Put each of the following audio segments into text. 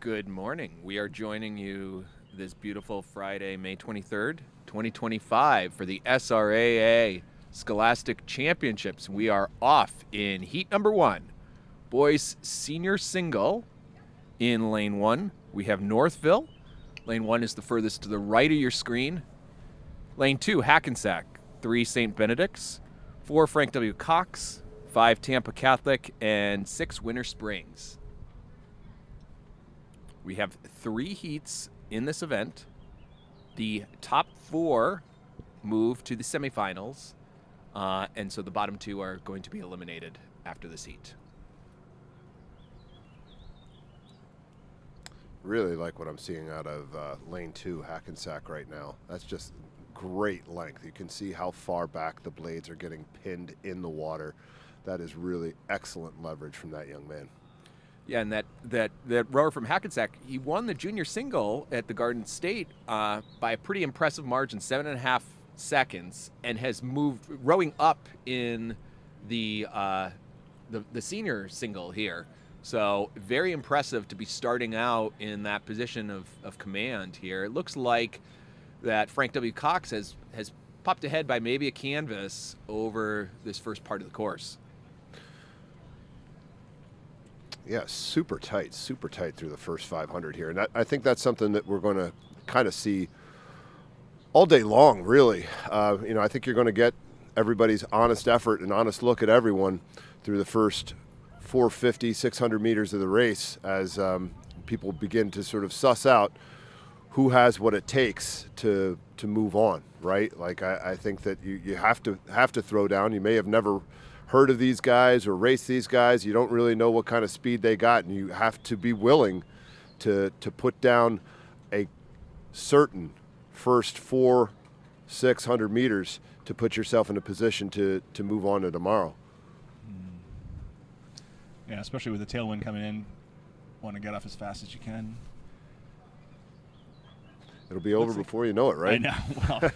Good morning. We are joining you this beautiful Friday, May 23rd, 2025 for the SRAA Scholastic Championships. We are off in heat number 1. Boys senior single in lane 1. We have Northville. Lane 1 is the furthest to the right of your screen. Lane 2, Hackensack. 3, St. Benedict's. 4, Frank W. Cox. 5, Tampa Catholic. And 6, Winter Springs. We have 3 heats in this event. The top 4 move to the semifinals, and so the bottom 2 are going to be eliminated after this heat. Really like what I'm seeing out of lane 2, Hackensack right now. That's just great length. You can see how far back the blades are getting pinned in the water. That is really excellent leverage from that young man. Yeah, and that rower from Hackensack, he won the junior single at the Garden State by a pretty impressive margin, 7.5 seconds, and has moved rowing up in the senior single here. So very impressive to be starting out in that position of command here. It looks like that Frank W. Cox has popped ahead by maybe a canvas over this first part of the course. Yeah, super tight through the first 500 here. And I think that's something that we're going to kind of see all day long, really. I think you're going to get everybody's honest effort and honest look at everyone through the first 450, 600 meters of the race as people begin to sort of suss out who has what it takes to move on, right? Like I think that you have to throw down. You may have never heard of these guys or raced these guys. You don't really know what kind of speed they got, and you have to be willing to put down a certain first 400-600 meters to put yourself in a position to move on to tomorrow. Yeah, especially with the tailwind coming in, want to get off as fast as you can. It'll be over before you know it, right? I know. Well,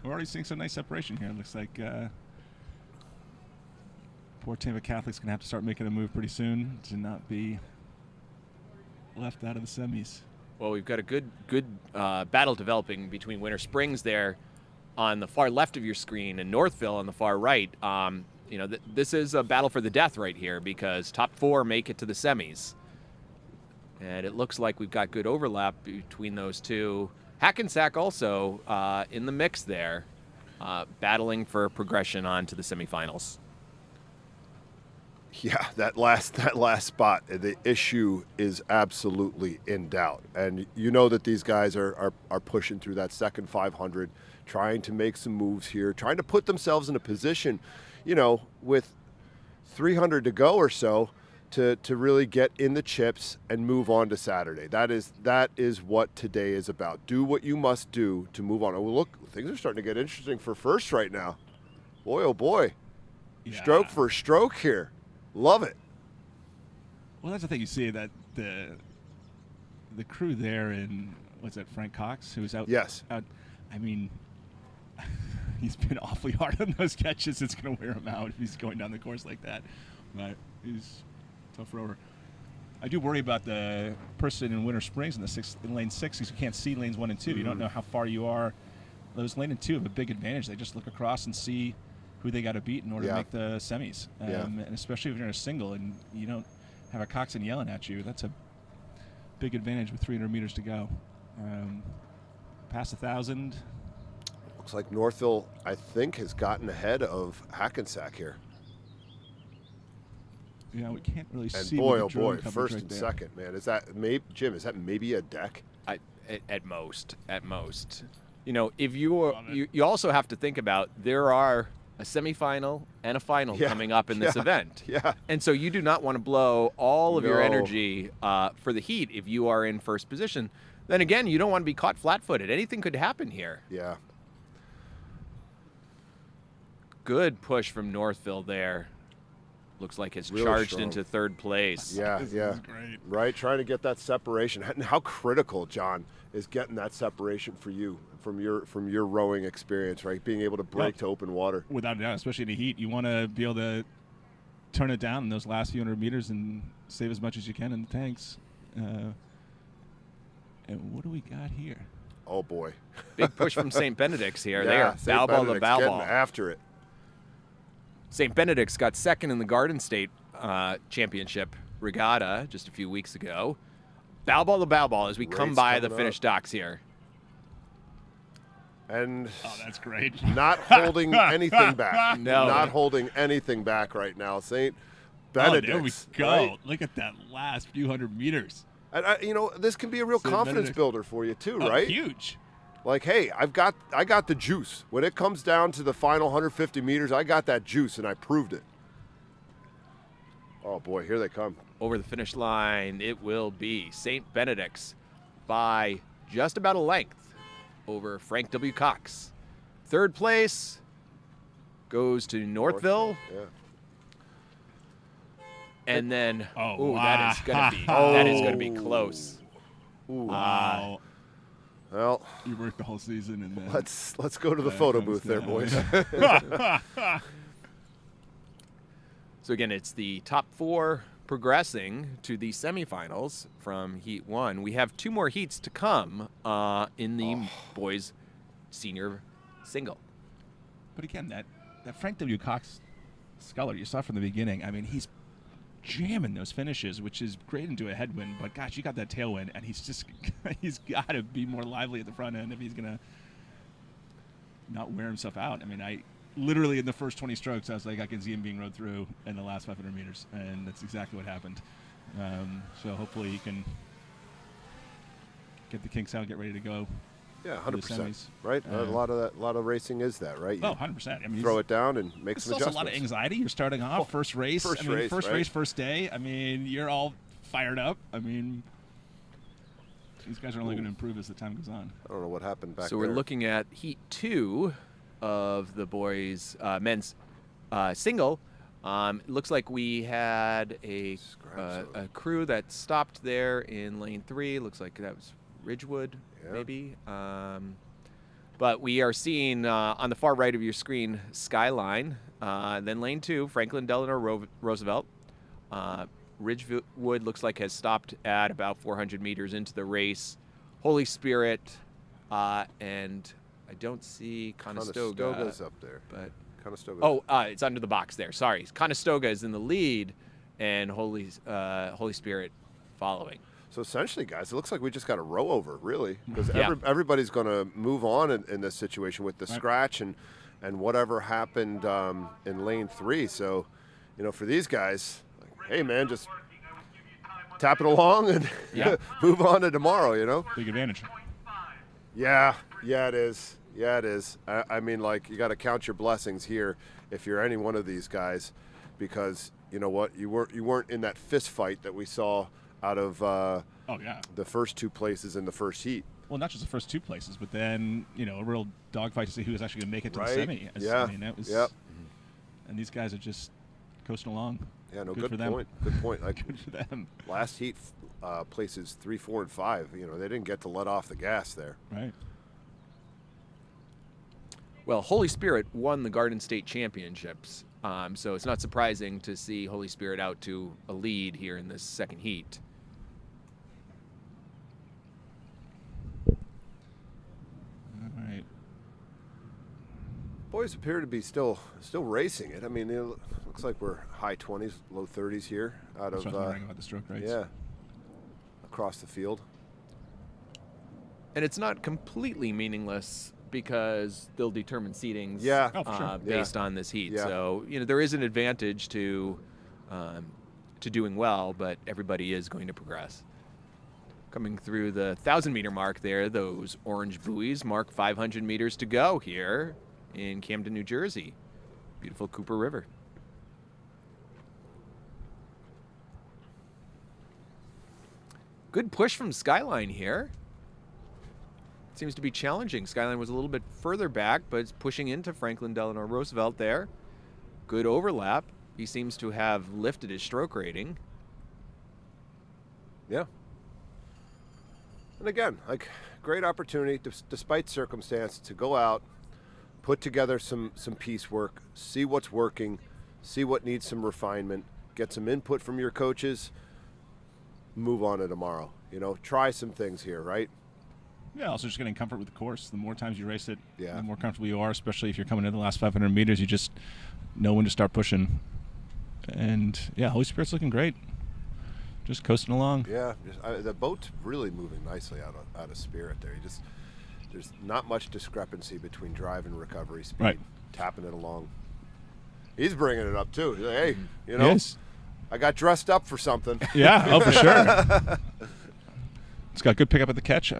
we're already seeing some nice separation here. It looks like poor Tampa Catholic's going to have to start making a move pretty soon to not be left out of the semis. Well, we've got a good battle developing between Winter Springs there on the far left of your screen and Northville on the far right. This is a battle for the death right here because top 4 make it to the semis. And it looks like we've got good overlap between those two. Hackensack also in the mix there, battling for progression on to the semifinals. Yeah, that last spot, the issue is absolutely in doubt. And you know that these guys are pushing through that second 500, trying to make some moves here, trying to put themselves in a position, with 300 to go or so to really get in the chips and move on to Saturday. That is what today is about. Do what you must do to move on. Oh, look, things are starting to get interesting for first right now. Boy, oh boy. Yeah. Stroke for stroke here. Love it. Well, that's the thing you see, that the crew there in, what's that, Frank Cox, who's out? Yes. I mean, he's been awfully hard on those catches. It's going to wear him out if he's going down the course like that. But he's a tough rower. I do worry about the person in Winter Springs in lane 6 because you can't see lanes 1 and 2. Mm-hmm. You don't know how far you are. Those lane and 2 have a big advantage. They just look across and see who they got to beat in order to make the semis. And especially if you're in a single and you don't have a coxswain yelling at you, that's a big advantage with 300 meters to go. Past 1,000. Looks like Northville, I think, has gotten ahead of Hackensack here. Yeah, we can't really see. And boy, oh boy, first and second, man. Is that Jim? Is that maybe a deck? At most. If you also have to think about there are a semifinal and a final coming up in this event. Yeah. And so you do not want to blow all of your energy for the heat if you are in first position. Then again, you don't want to be caught flat-footed. Anything could happen here. Yeah. Good push from Northville there. Looks like it's really charged strong into third place. Yeah, yeah. Great. Right, trying to get that separation. And how critical, John, is getting that separation for you from your rowing experience, right? Being able to break to open water. Without a doubt, especially in the heat. You want to be able to turn it down in those last few hundred meters and save as much as you can in the tanks. And what do we got here? Oh, boy. Big push from St. Benedict's here. Yeah, They are St. bow ball to Benedict's bow getting ball. after it. St. Benedict's got second in the Garden State Championship regatta just a few weeks ago. Bow ball to bow ball as we come Race by the coming finish up. docks here. And Oh, that's great. not holding anything back. No. Not holding anything back right now. St. Oh, Benedict's. there we go. right? Look at that last few hundred meters. And this can be a real St. confidence Benedict's. builder for you too, Oh, right? huge. Like, hey, I got the juice. When it comes down to the final 150 meters, I got that juice, and I proved it. Oh boy, here they come. Over the finish line, it will be St. Benedict's by just about a length over Frank W. Cox. Third place goes to Northville, Yeah. and then Oh, that is gonna be wow. that is gonna be close. Wow. Well, You worked the whole season, and then let's go to the that photo comes booth there, down. boys. So again, it's the top four progressing to the semifinals from Heat 1. We have two more heats to come in the boys' senior single. But again, that Frank W. Cox sculler you saw from the beginning, I mean, he's jamming those finishes, which is great into a headwind. But gosh, you got that tailwind, and he's got to be more lively at the front end if he's gonna not wear himself out. I mean, I literally in the first 20 strokes, I was like, I can see him being rode through in the last 500 meters, and that's exactly what happened. So hopefully he can get the kinks out, get ready to go. Yeah, for the 100%. semis. Right? A lot of racing is that, right? You Oh, 100%. I mean, throw it down and make it's some also adjustments. a lot of anxiety. You're starting off, first race. first I mean, race, first right? race, first day. I mean, you're all fired up. I mean, these guys are only going to improve as the time goes on. I don't know what happened back So there. we're looking at Heat 2 of the boys' men's single. It looks like we had a crew that stopped there in lane 3. Looks like that was Ridgewood, Yeah. maybe. But we are seeing on the far right of your screen Skyline, then lane 2, Franklin Delano Roosevelt. Ridgewood looks like has stopped at about 400 meters into the race. Holy Spirit, and I don't see Conestoga. Conestoga's up there. But Conestoga. it's under the box there. Sorry, Conestoga is in the lead, and Holy Spirit following. So essentially, guys, it looks like we just got a row over, really, because Yeah. everybody's going to move on in this situation with the Right. scratch and whatever happened in lane 3. So, for these guys, like, hey, man, just tap it along and Yeah. move on to tomorrow, Big advantage. Yeah, it is. Yeah, it is. I mean, like, you got to count your blessings here if you're any one of these guys, because you know what, you weren't in that fist fight that we saw out of Oh, yeah. the first 2 places in the first heat. Well, not just the first 2 places, but then, a real dogfight to see who was actually going to make it to Right. the semi. Yeah. I mean, that was. Yep. And these guys are just coasting along. Yeah, no, Good good for them. point. Good point. Like, Good for them. last heat, places 3, 4, and 5. They didn't get to let off the gas there. Right. Well, Holy Spirit won the Garden State Championships, so it's not surprising to see Holy Spirit out to a lead here in this second heat. All right. Boys appear to be still racing it. I mean, it looks like we're high 20s, low 30s here out That's of what I was wondering about the stroke rates. yeah, across the field. And it's not completely meaningless because they'll determine seedings Yeah. Oh, for sure. based on this heat. Yeah. So, there is an advantage to doing well, but everybody is going to progress. Coming through the 1,000-meter mark there, those orange buoys mark 500 meters to go here in Camden, New Jersey. Beautiful Cooper River. Good push from Skyline here. Seems to be challenging. Skyline was a little bit further back, but it's pushing into Franklin Delano Roosevelt there. Good overlap. He seems to have lifted his stroke rating. Yeah. And again, like, great opportunity, despite circumstance, to go out, put together some piecework, see what's working, see what needs some refinement, get some input from your coaches, move on to tomorrow. Try some things here, right? Yeah, also just getting comfort with the course. The more times you race it, Yeah. the more comfortable you are, especially if you're coming in the last 500 meters. You just know when to start pushing. And, yeah, Holy Spirit's looking great. Just coasting along. Yeah, the boat's really moving nicely out of Spirit there. There's not much discrepancy between drive and recovery speed. Right. Tapping it along. He's bringing it up, too. He's like, hey, Yes. I got dressed up for something. Yeah, oh, for sure. It's got good pickup at the catch.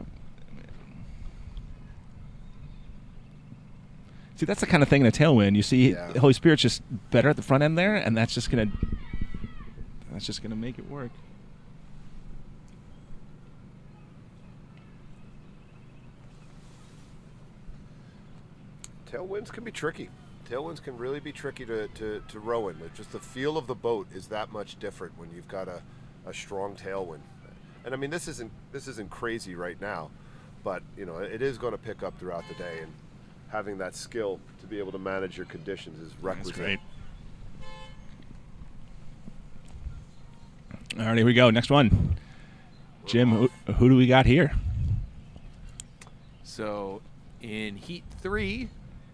See, that's the kind of thing in a tailwind. You see, Holy Spirit's just better at the front end there, and that's just gonna make it work. Tailwinds can be tricky. Tailwinds can really be tricky to row in. Just the feel of the boat is that much different when you've got a strong tailwind. And I mean, this isn't crazy right now, but it is going to pick up throughout the day, and having that skill to be able to manage your conditions is requisite. That's great. All right, here we go. Next one. Jim, who do we got here? So in Heat 3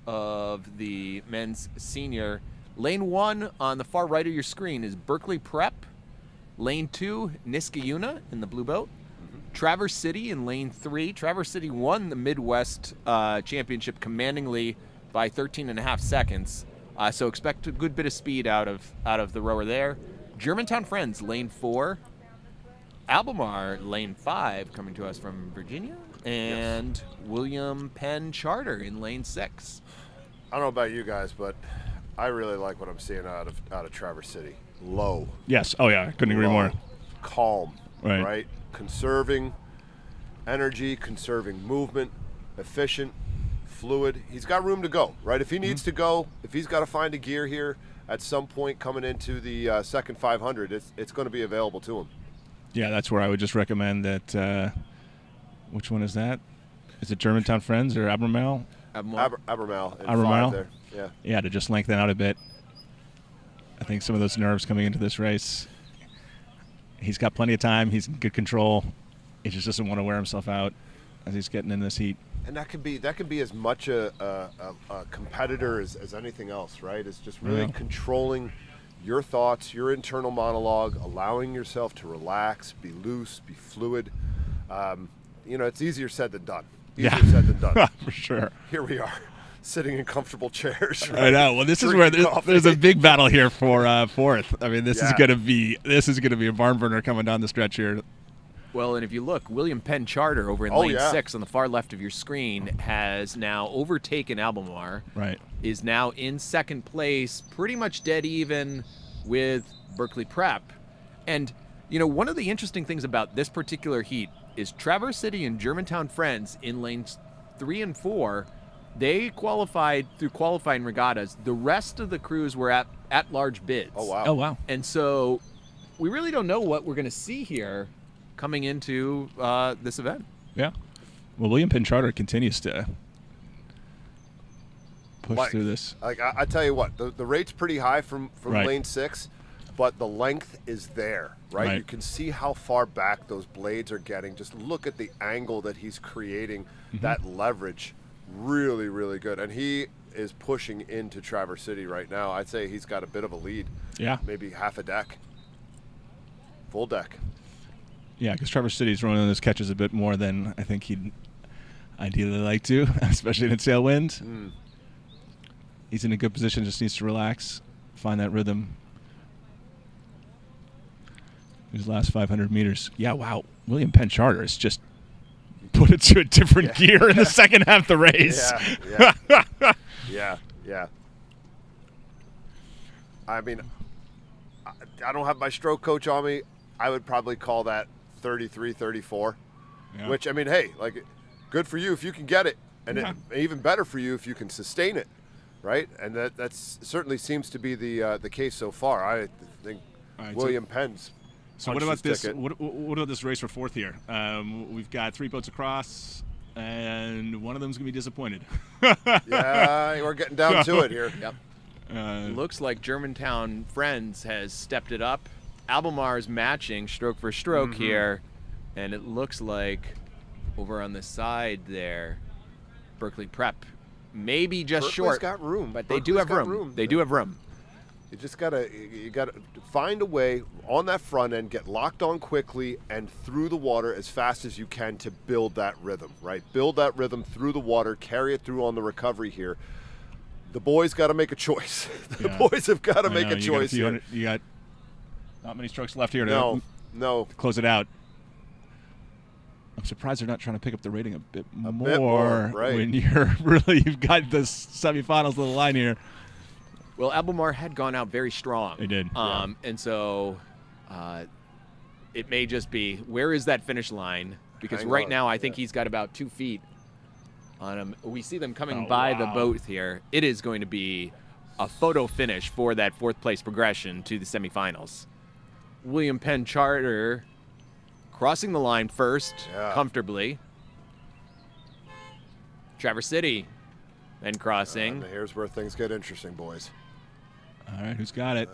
of the men's senior, lane 1 on the far right of your screen is Berkeley Prep. Lane 2, Niskayuna in the blue boat. Traverse City in lane 3. Traverse City won the Midwest Championship commandingly by 13.5 seconds. So expect a good bit of speed out of the rower there. Germantown Friends, lane 4. Albemarle, lane 5, coming to us from Virginia. And William Penn Charter in lane 6. I don't know about you guys, but I really like what I'm seeing out of Traverse City. Low. Yes. Oh, yeah. I couldn't agree more. Calm. Right. Conserving energy, conserving movement, efficient, fluid. He's got room to go, right? If he needs to go, if he's got to find a gear here at some point coming into the second 500, it's going to be available to him. Yeah, that's where I would just recommend that. Which one is that? Is it Germantown Friends or Albemarle? Albemarle. Albemarle? There. Yeah. Yeah, to just lengthen out a bit. I think some of those nerves coming into this race. He's got plenty of time. He's in good control. He just doesn't want to wear himself out as he's getting in this heat. And that can be as much a competitor as anything else, right? It's just really controlling your thoughts, your internal monologue, allowing yourself to relax, be loose, be fluid. It's easier said than done. Easier said than done. For sure. Here we are, sitting in comfortable chairs. Right? I know. Well, this is where there's a big battle here for fourth. I mean, this is gonna be a barn burner coming down the stretch here. Well, and if you look, William Penn Charter over in lane 6 on the far left of your screen has now overtaken Albemarle. Right. Is now in second place, pretty much dead even with Berkeley Prep. And, one of the interesting things about this particular heat is Traverse City and Germantown Friends in lanes 3 and 4, they qualified through qualifying regattas. The rest of the crews were at large bids. Oh, wow. Oh, wow. And so we really don't know what we're going to see here coming into this event. Yeah. Well, William Penn Charter continues to push through this. Like I tell you what, the rate's pretty high from lane 6, but the length is there, right? You can see how far back those blades are getting. Just look at the angle that he's creating, that leverage. Really, really good. And he is pushing into Traverse City right now. I'd say he's got a bit of a lead. Yeah. Maybe half a deck. Full deck. Yeah, because Traverse City's running those catches a bit more than I think he'd ideally like to, especially in a tailwind. He's in a good position, just needs to relax, find that rhythm. His last 500 meters. Yeah, wow. William Penn Charter is just put it to a different gear in the second half of the race. Yeah. I mean, I don't have my stroke coach on me. I would probably call that 33, 34, which, I mean, hey, like, good for you if you can get it, and even better for you if you can sustain it, right? And that certainly seems to be the case so far. I think William Penn's. So what about this? What about this race for fourth here? We've got 3 boats across, and one of them's gonna be disappointed. Yeah, we're getting down to it here. Yep. Looks like Germantown Friends has stepped it up Albemar's matching stroke for stroke here, and it looks like over on the side there, Berkeley Prep maybe just Berkeley's short. got room, but they do have room. They do have room. You just gotta find a way on that front end, get locked on quickly and through the water as fast as you can to build that rhythm, right? Build that rhythm through the water, carry it through on the recovery here. The boys got to make a choice. The boys have got to make a choice here. You got not many strokes left here No. to close it out. I'm surprised they're not trying to pick up the rating a bit more, right. when you've got the semifinals of the line here. Well, Albemarle had gone out very strong. They did. And so it may just be, where is that finish line? Because right now I think he's got about 2 feet on him. We see them coming by the boat here. It is going to be a photo finish for that 4th place progression to the semifinals. William Penn Charter crossing the line first comfortably. Traverse City then crossing. Here's where things get interesting, boys. All right, who's got it?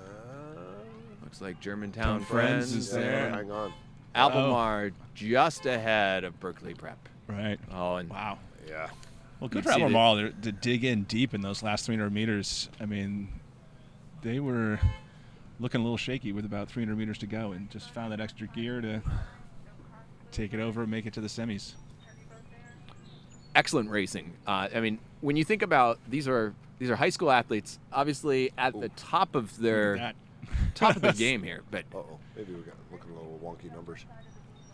Looks like Germantown Friends is there. Hang on. Albemarle just ahead of Berkeley Prep. Right. Oh, and wow. Yeah. Well, good for Albemarle to dig in deep in those last 300 meters. I mean, they were looking a little shaky with about 300 meters to go and just found that extra gear to take it over and make it to the semis. Excellent racing. I mean, when you think about these are high school athletes, obviously at the top of their game here. But maybe we got looking a little wonky numbers.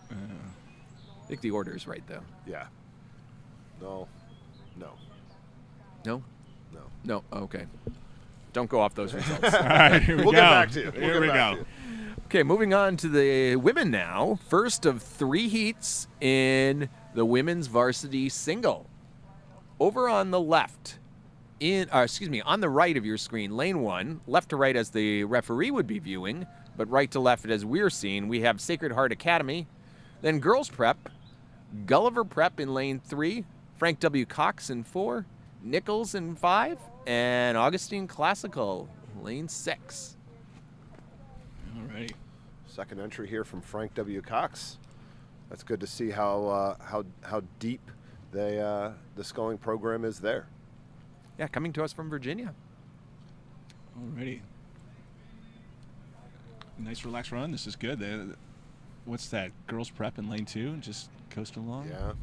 I think the order is right though. Yeah. No. Okay. Don't go off those results. All right, here we go. Get back to you. Here we go. Okay, moving on to the women now. First of 3 heats in the women's varsity single. Over on the left, on the right of your screen, lane 1, left to right as the referee would be viewing, but right to left as we're seeing, we have Sacred Heart Academy. Then girls prep, Gulliver Prep in lane 3, Frank W. Cox in 4, Nichols in 5, and Augustine Classical, lane 6. All right. Second entry here from Frank W. Cox. That's good to see how deep the sculling program is there. Yeah, coming to us from Virginia. Alrighty. Nice relaxed run. This is good. What's that? Girls prep in lane 2, just coasting along. Yeah.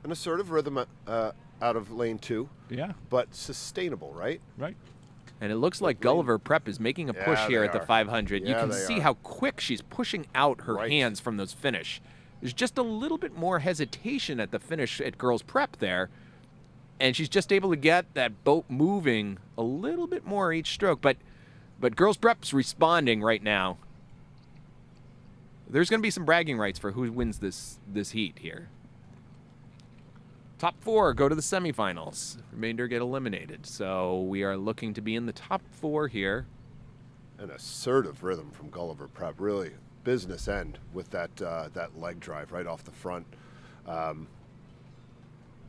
An assertive rhythm out of lane 2. Yeah. But sustainable, right? Right. And it looks like Gulliver Prep is making a push here at the 500. Yeah, you can see how quick she's pushing out her hands from those finish. There's just a little bit more hesitation at the finish at Girls Prep there. And she's just able to get that boat moving a little bit more each stroke. But Girls Prep's responding right now. There's going to be some bragging rights for who wins this heat here. Top 4 go to the semifinals. Remainder get eliminated. So we are looking to be in the top 4 here. An assertive rhythm from Gulliver Prep. Really business end with that leg drive right off the front.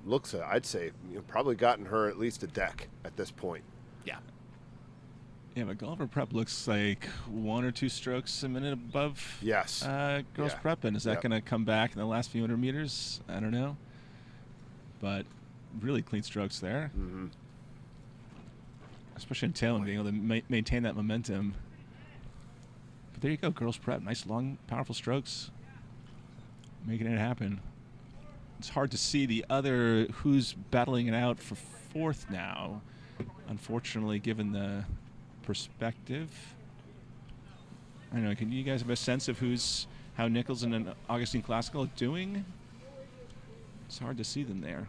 Looks, I'd say, probably gotten her at least a deck at this point. Yeah. Yeah, but Gulliver Prep looks like 1 or 2 strokes a minute above Girls Prep. And is that going to come back in the last few hundred meters? I don't know. But really clean strokes there. Mm-hmm. Especially in tail and being able to maintain that momentum. But there you go, Girls Prep. Nice, long, powerful strokes. Making it happen. It's hard to see the other who's battling it out for 4th now. Unfortunately, given the perspective. I don't know, can you guys have a sense of how Nichols and Augustine Classical are doing? It's hard to see them there.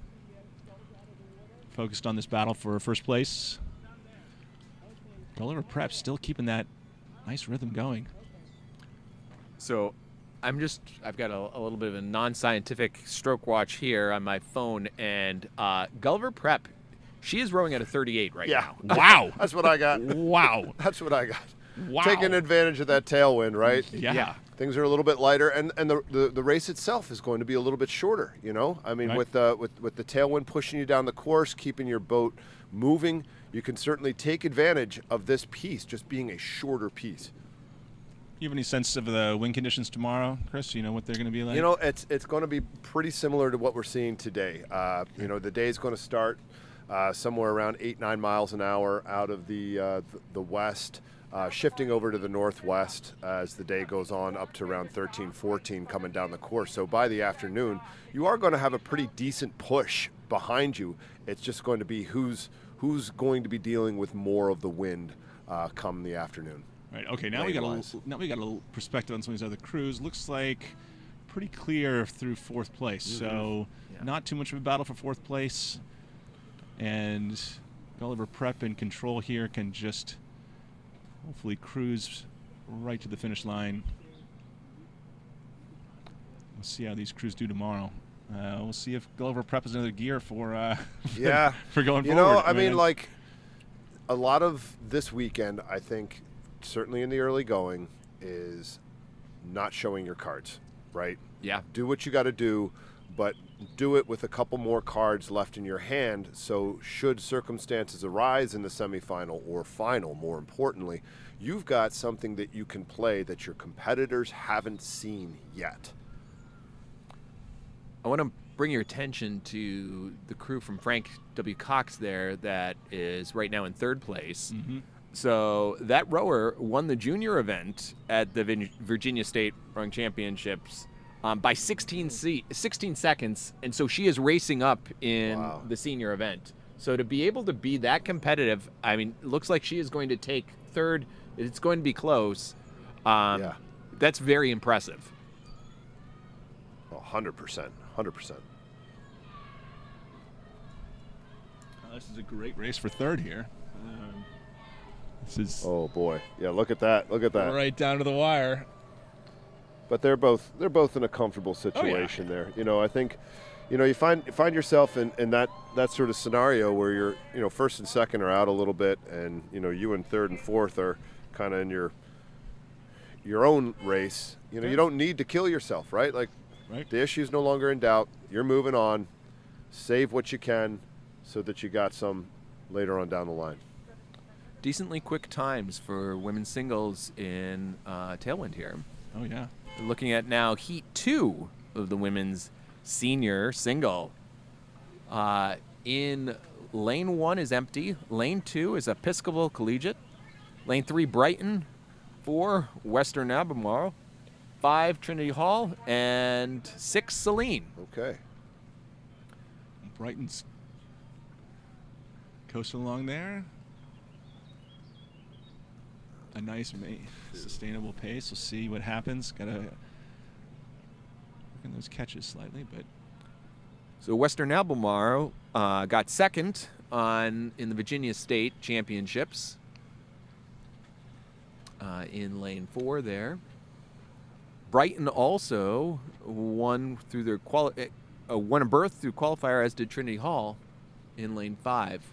Focused on this battle for 1st place. Gulliver Prep still keeping that nice rhythm going. So I've got a little bit of a non-scientific stroke watch here on my phone, and Gulliver Prep, she is rowing at a 38 right now. Wow. That's what I got. Wow. That's what I got. Wow. Taking advantage of that tailwind, right? Yeah. Things are a little bit lighter, and the race itself is going to be a little bit shorter. I mean, with the tailwind pushing you down the course, keeping your boat moving, you can certainly take advantage of this piece just being a shorter piece. You have any sense of the wind conditions tomorrow, Chris? You know what they're going to be like? You know, it's going to be pretty similar to what we're seeing today. You know, the day's going to start somewhere around 8-9 miles an hour out of the west, shifting over to the northwest as the day goes on up to around 13-14 coming down the course. So by the afternoon, you are going to have a pretty decent push behind you. It's just going to be who's going to be dealing with more of the wind come the afternoon. Right. Okay. Now we got a little perspective on some of these other crews. Looks like pretty clear through fourth place. So not too much of a battle for fourth place. And Gulliver Prep in control here can just hopefully cruise right to the finish line. We'll see how these crews do tomorrow. We'll see if Gulliver Prep is another gear for for going forward. You know, I mean, like a lot of this weekend, I think, certainly in the early going, is not showing your cards, right? Yeah. Do what you got to do, but do it with a couple more cards left in your hand. So should circumstances arise in the semifinal or final, more importantly, you've got something that you can play that your competitors haven't seen yet. I want to bring your attention to the crew from Frank W. Cox there that is right now in third place. Mm-hmm. So that rower won the junior event at the Virginia State Rowing Championships by 16 seconds, and so she is racing up in the senior event. So to be able to be that competitive, I mean, it looks like she is going to take third. It's going to be close. That's very impressive. 100%. 100%. This is a great race for third here. This is oh boy, yeah. Look at that. Look at that. Right down to the wire. But they're both in a comfortable situation there. You know, I think, you know, you find yourself in that sort of scenario where you're, you know, first and second are out a little bit, and you know, you and third and fourth are kind of in your own race. You know, you don't need to kill yourself, right? Like, the issue's no longer in doubt. You're moving on. Save what you can, so that you got some later on down the line. Decently quick times for women's singles in Tailwind here. Oh, yeah. We're looking at now Heat 2 of the women's senior single. In Lane 1 is empty. Lane 2 is Episcopal Collegiate. Lane 3, Brighton. 4, Western Albemarle. 5, Trinity Hall. And 6, Saline. Okay. Brighton's coasting along there. A nice, sustainable pace. We'll see what happens. Got to work in those catches slightly, but so Western Albemarle got second in the Virginia State Championships in Lane 4 there. Brighton also won through their won a berth through qualifier, as did Trinity Hall in Lane 5.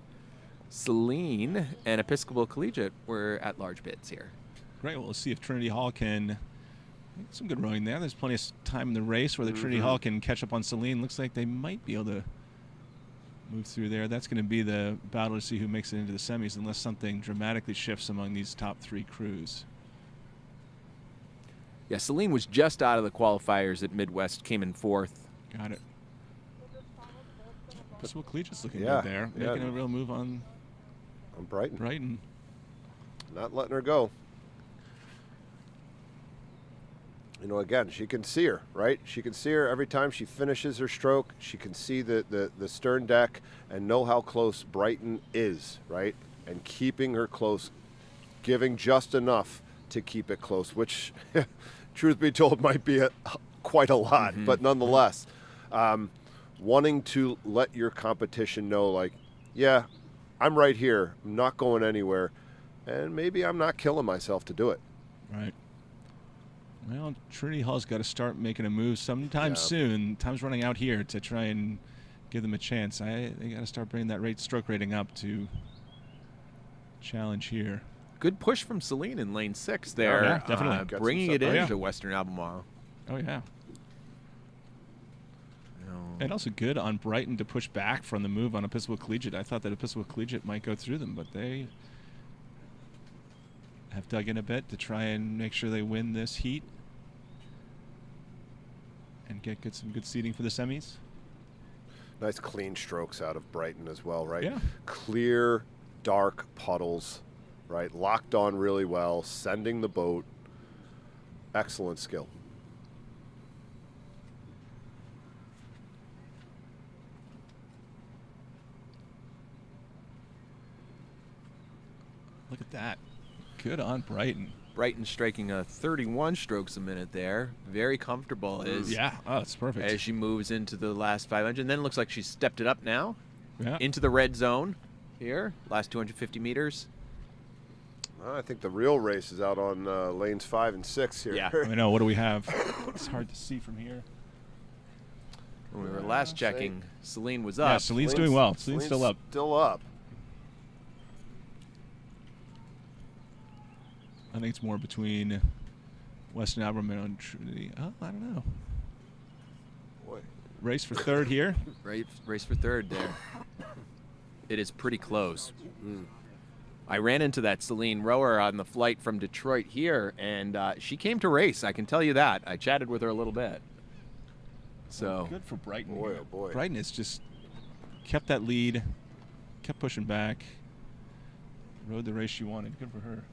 Saline and Episcopal Collegiate were at large bids here. Great. Well, let's see if Trinity Hall can. Some good rowing there. There's plenty of time in the race where the Trinity Hall can catch up on Saline. Looks like they might be able to move through there. That's going to be the battle to see who makes it into the semis, unless something dramatically shifts among these top three crews. Yeah, Saline was just out of the qualifiers at Midwest, came in fourth. Got it. Episcopal Collegiate's looking good there. Making a real move on Brighton. Not letting her go. You know, again, she can see her, right? She can see her every time she finishes her stroke. She can see the stern deck and know how close Brighton is, right? And keeping her close, giving just enough to keep it close, which, truth be told, might be quite a lot, but nonetheless, wanting to let your competition know, like, yeah, I'm right here. I'm not going anywhere. And maybe I'm not killing myself to do it. Right. Well, Trinity Hall's got to start making a move sometime soon. Time's running out here to try and give them a chance. They got to start bringing that stroke rating up to challenge here. Good push from Saline in lane 6 there. Yeah, definitely. Bringing it into Western Albemarle. Oh, yeah. And also good on Brighton to push back from the move on Episcopal Collegiate. I thought that Episcopal Collegiate might go through them, but they have dug in a bit to try and make sure they win this heat and get some good seeding for the semis. Nice clean strokes out of Brighton as well, right? Yeah. Clear, dark puddles, right? Locked on really well, sending the boat. Excellent skill. Look at that. Good on Brighton. Brighton striking a 31 strokes a minute there. Very comfortable as it's perfect. as she moves into the last 500. And then it looks like she's stepped it up now into the red zone here. Last 250 meters. I think the real race is out on lanes 5 and 6 here. Yeah. I know. What do we have? It's hard to see from here. When we were last checking, Celine was up. Yeah, Celine's doing well. Celine's still up. Still up. I think it's more between Weston Alberman and Trinity. Oh, I don't know. Boy. Race for third here. Race for third there. It is pretty close. I ran into that Celine rower on the flight from Detroit here, and she came to race. I can tell you that. I chatted with her a little bit. So Good for Brighton. Boy, here. oh boy. Brighton has just kept that lead, kept pushing back, rode the race she wanted. Good for her.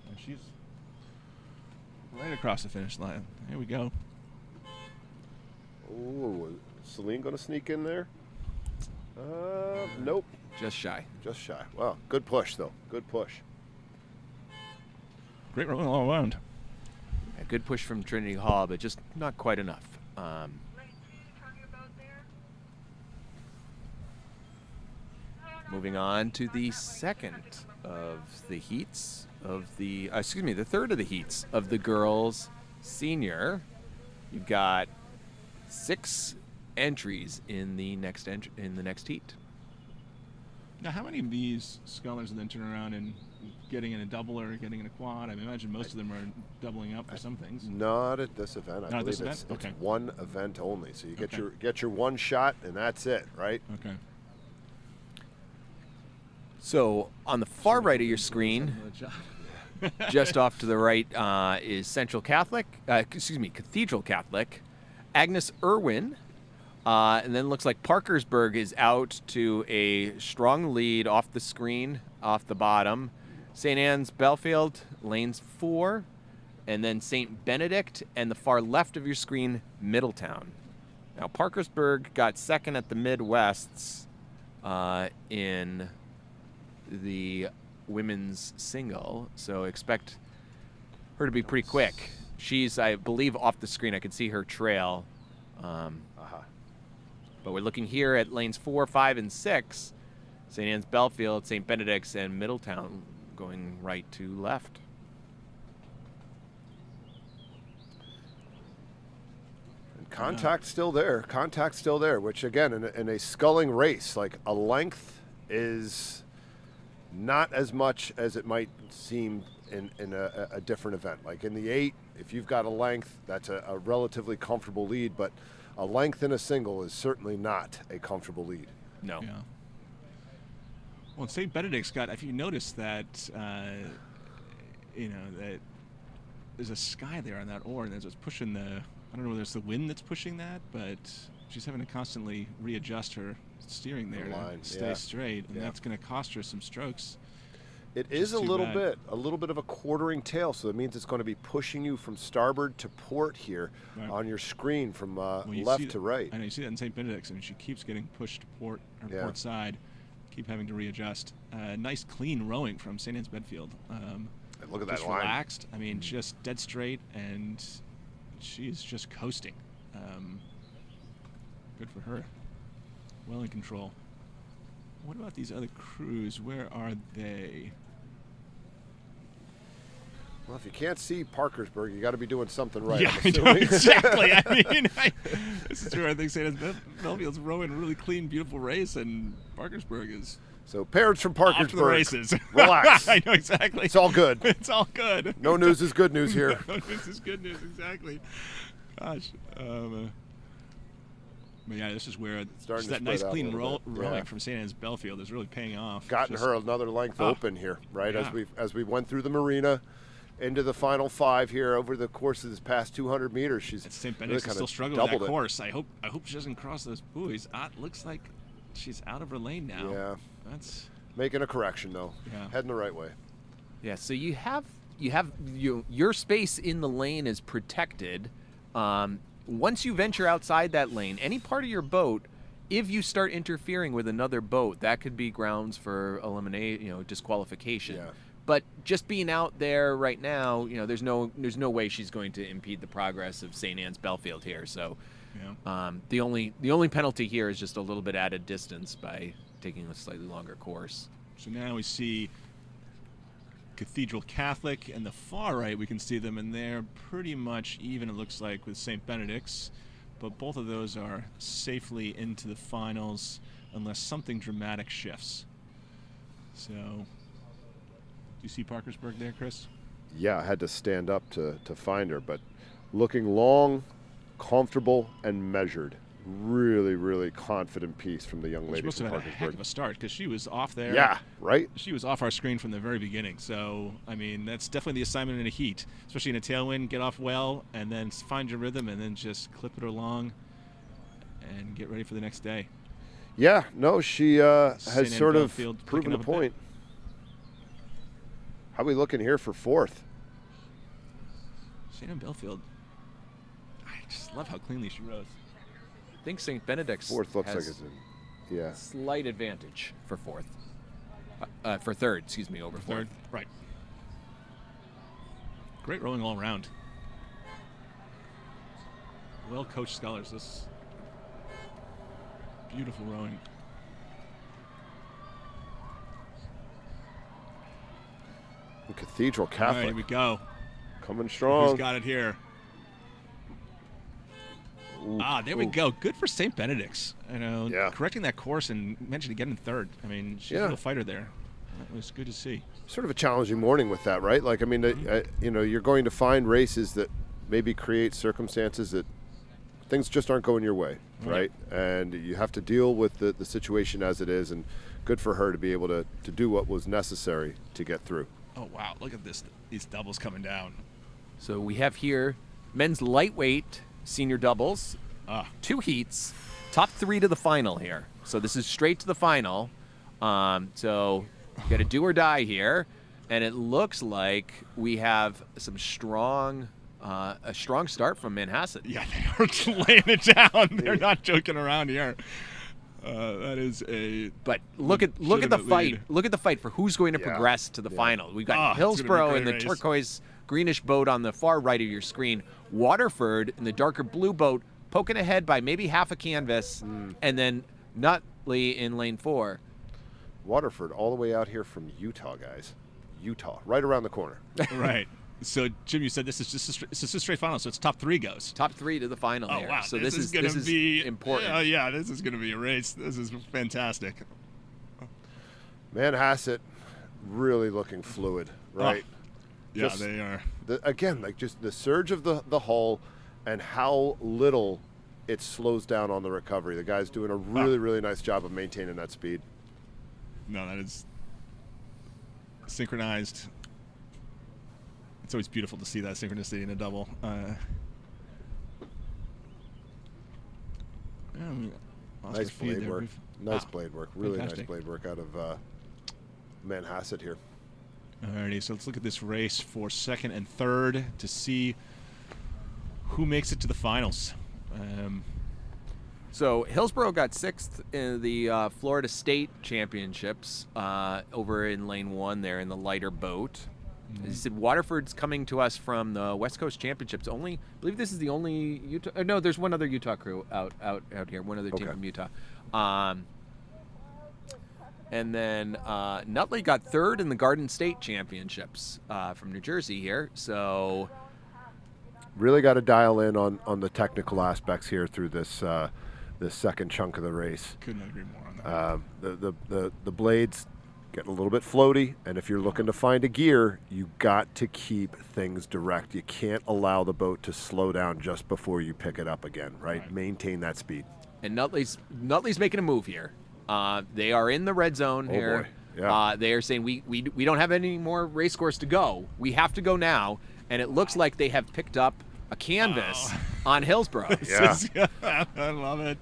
And she's right across the finish line. Here we go. Oh, is Celine going to sneak in there? Nope. just shy. Just shy. Wow. Good push, though. Good push. Great rolling all around. A good push from Trinity Hall, but just not quite enough. Moving on to the second of the heats of the, the third of the heats of the girls senior. You've got 6 entries in the next heat. Now, how many of these scholars then turn around and getting in a double or getting in a quad? I imagine most of them are doubling up for some things. Not at this event. I Not at believe this event? it's Okay. one event only. So you Okay. get your one shot, and that's it, right? Okay. So on the far right of your screen, just off to the right is Cathedral Catholic, Agnes Irwin, and then looks like Parkersburg is out to a strong lead off the screen, off the bottom. St. Anne's Belfield, lanes 4, and then St. Benedict, and the far left of your screen, Middletown. Now Parkersburg got second at the Midwests in the women's single, so expect her to be pretty quick. She's, I believe, off the screen. I can see her trail. But we're looking here at lanes 4, 5, and 6. St. Anne's Belfield, St. Benedict's, and Middletown going right to left. And contact's still there. Contact's still there, which, again, in a sculling race, like a length is not as much as it might seem in a different event. Like in the 8, if you've got a length, that's a relatively comfortable lead, but a length in a single is certainly not a comfortable lead. No. Yeah. Well, St. Benedict's got, if you notice that, that there's a sky there on that oar, and it's pushing I don't know whether it's the wind that's pushing that, but she's having to constantly readjust her steering there to stay straight, and that's going to cost her some strokes. It is a little bit of a quartering tail, so that means it's going to be pushing you from starboard to port here on your screen from left to right. I know, you see that in St. Benedict's. I mean, she keeps getting pushed to port port side, keep having to readjust. Nice clean rowing from St. Anne's Bedfield. Look at that just line. Relaxed. I mean, just dead straight, and she's just coasting. Good for her. Well in control. What about these other crews? Where are they? Well, if you can't see Parkersburg, you got to be doing something right. Yeah, I know, exactly. I mean, this is where I think St. Anne's Belfield's rowing a really clean, beautiful race, and Parkersburg is. So parents from Parkersburg, off to the races. Relax. I know, exactly. It's all good. It's all good. No news is good news here. No news is good news, exactly. Gosh. But yeah, this is where Starting just to that nice spread out a clean little bit. rowing Yeah. from St. Anne's Belfield is really paying off. Gotten her another length open here, right? Yeah. As we went through the marina into the final 5 here over the course of this past 200 meters, she's St. really Benedict's kinda still struggling with that doubled it. course. I hope she doesn't cross those buoys. Looks like she's out of her lane now. Yeah. That's Making a correction though. Yeah. Heading the right way. Yeah, so you have your space in the lane is protected. Once you venture outside that lane, any part of your boat, if you start interfering with another boat, that could be grounds for disqualification. Yeah. But just being out there right now, there's no way she's going to impede the progress of St. Anne's Belfield here. So yeah. the only penalty here is just a little bit added distance by taking a slightly longer course. So now we see Cathedral Catholic, and the far right we can see them, and they're pretty much even, it looks like, with St. Benedict's, but both of those are safely into the finals unless something dramatic shifts. So do you see Parkersburg there, Chris? Yeah, I had to stand up to find her, but looking long, comfortable, and measured. Really, really confident piece from the young lady She must from have had a heck Parkersburg. of a start because she was off there. Yeah, right? She was off our screen from the very beginning. So, I mean, that's definitely the assignment in a heat, especially in a tailwind. Get off well and then find your rhythm and then just clip it along and get ready for the next day. Yeah, no, she has St. Anne sort of Belfield proven picking a up a bit. point. How are we looking here for 4th? St. Anne Belfield. I just love how cleanly she rows. I think St. Benedict's 4th looks like has it's in. Yeah. slight advantage for for third, over fourth. Third, right. Great rowing all around. Well-coached scholars. This beautiful rowing. And Cathedral All right, Catholic here we go. coming Who's strong. got it here? Ooh, There we ooh. go. Good for St. Benedict's. Yeah. Correcting that course and mentioning getting third. I mean, she's a little fighter there. That was good to see. Sort of a challenging morning with that, right? Like, I mean, you're going to find races that maybe create circumstances that things just aren't going your way, right? And you have to deal with the situation as it is, and good for her to be able to do what was necessary to get through. Oh, wow. Look at this. These doubles coming down. So we have here men's lightweight senior doubles, 2 heats, top 3 to the final here. So this is straight to the final. So you got to do or die here, and it looks like we have some a strong start from Manhasset. Yeah, they are laying it down. They're not joking around here. That is a. But look at the legitimate fight. lead. Look at the fight for who's going to progress to the final. We've got It's gonna be a Hillsborough great in the race. turquoise greenish boat on the far right of your screen. Waterford in the darker blue boat, poking ahead by maybe half a canvas, and then Nutley in lane 4. Waterford all the way out here from Utah, guys. Utah, right around the corner. Right. So, Jim, you said this is just a straight final, so it's top 3 goes. Top 3 to the final Oh, here. wow. So this is going to be important. Yeah, this is going to be a race. This is fantastic. Manhasset really looking fluid, right? Yeah, Just they are. Again, like just the surge of the hull and how little it slows down on the recovery. The guy's doing a really, really nice job of maintaining that speed. No, that is synchronized. It's always beautiful to see that synchronicity in a double. Nice blade work. Nice blade work. Really fantastic. nice blade work out of Manhasset here. Alrighty, so let's look at this race for second and third to see who makes it to the finals. So Hillsborough got 6th in the Florida State Championships over in lane 1 there in the lighter boat. He said Waterford's coming to us from the West Coast Championships. I believe this is the only Utah. No, there's one other Utah crew out here. One other team from Utah. And then Nutley got 3rd in the Garden State Championships from New Jersey here. So really got to dial in on the technical aspects here through this this second chunk of the race. Couldn't agree more on that. The blades getting a little bit floaty, and if you're looking to find a gear, you got to keep things direct. You can't allow the boat to slow down just before you pick it up again, right? Maintain that speed. And Nutley's making a move here. They are in the red zone here. Boy. Yeah. They are saying we don't have any more race course to go. We have to go now. And it looks like they have picked up a canvas on Hillsborough. Yeah. I love it.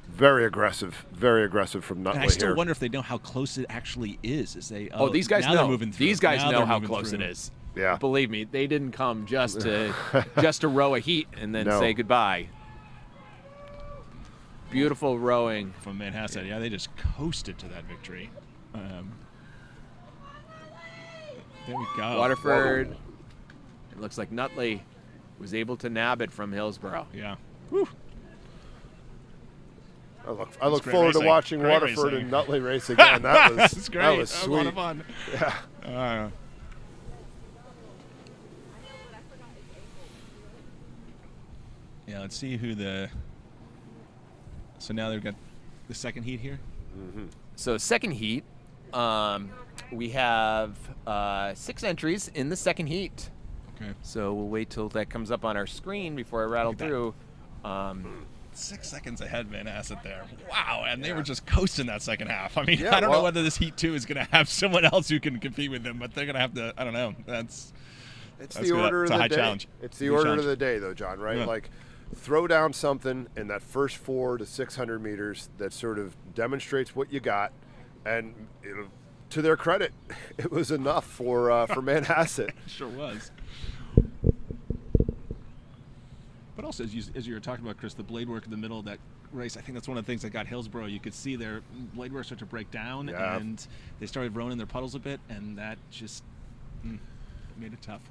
Very aggressive from Nutley And I still here. wonder if they know how close it actually is. These guys now know. they're moving through. These guys Now know they're how moving close through. it is. Yeah. Believe me, they didn't come just to row a heat and then No. say goodbye. Beautiful rowing. From Manhasset. Yeah, they just coasted to that victory. There we go. Waterford. It looks like Nutley was able to nab it from Hillsborough. Yeah. I look great forward to racing. watching Great Waterford racing. and Nutley race again. That was That's great. That was That was a lot sweet. of fun. Yeah. Yeah, let's see who the... So now they've got the second heat here. So second heat, we have 6 entries in the second heat. Okay. So we'll wait till that comes up on our screen before I rattle Look at that. through. 6 seconds ahead, Manhasset there. Wow, and they were just coasting that second half. I mean, Yeah, I don't know well- whether this Heat 2 is going to have someone else who can compete with them, but they're going to have to, I don't know. It's That's the good. order It's of a the high day. challenge. It's the Huge order challenge. of the day, though, John. Right? Yeah. Like, throw down something in that first 400 to 600 meters that sort of demonstrates what you got, and to their credit, it was enough for Manhasset. Sure was. But also, as you were talking about, Chris, the blade work in the middle of that race, I think that's one of the things that got Hillsborough. You could see their blade work start to break down, Yeah. and they started rolling their puddles a bit, and that just made it tough.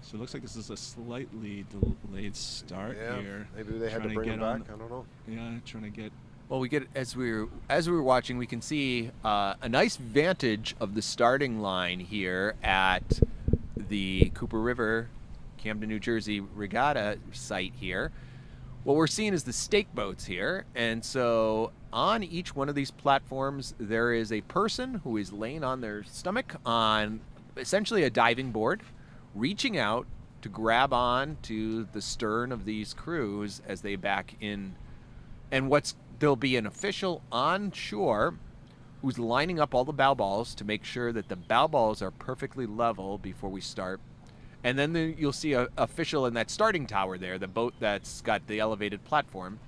So it looks like this is a slightly delayed start Yeah, here. maybe they had to Trying bring him get on- back. I don't know. Yeah, trying to get... Well, we get as we were watching, we can see a nice vantage of the starting line here at the Cooper River, Camden, New Jersey regatta site here. What we're seeing is the stake boats here, and so on each one of these platforms there is a person who is laying on their stomach on essentially a diving board, reaching out to grab on to the stern of these crews as they back in. And there'll be an official on shore who's lining up all the bow balls to make sure that the bow balls are perfectly level before we start. And then you'll see an official in that starting tower there, the boat that's got the elevated platform.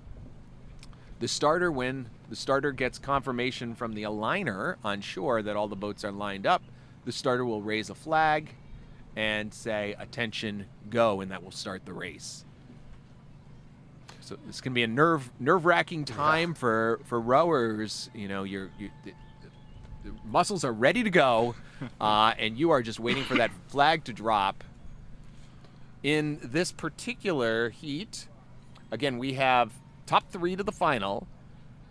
The starter, when the starter gets confirmation from the aligner on shore that all the boats are lined up, the starter will raise a flag and say, "Attention, go," and that will start the race. So this can be a nerve-wracking time for rowers. You know, the muscles are ready to go, and you are just waiting for that flag to drop. In this particular heat, again, we have top 3 to the final.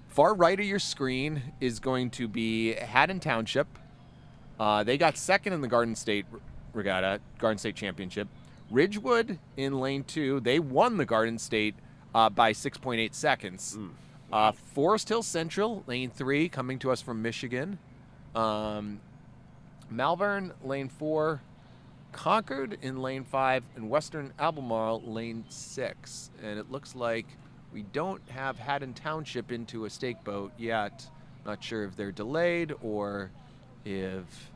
Far right of your screen is going to be Haddon Township. They got second in the Garden State Regatta, Garden State Championship. Ridgewood in lane 2, they won the Garden State by 6.8 seconds. Forest Hill Central, lane 3, coming to us from Michigan. Malvern, lane 4. Concord in lane 5, and Western Albemarle lane 6. And it looks like we don't have Haddon Township into a stake boat yet. Not sure if they're delayed or if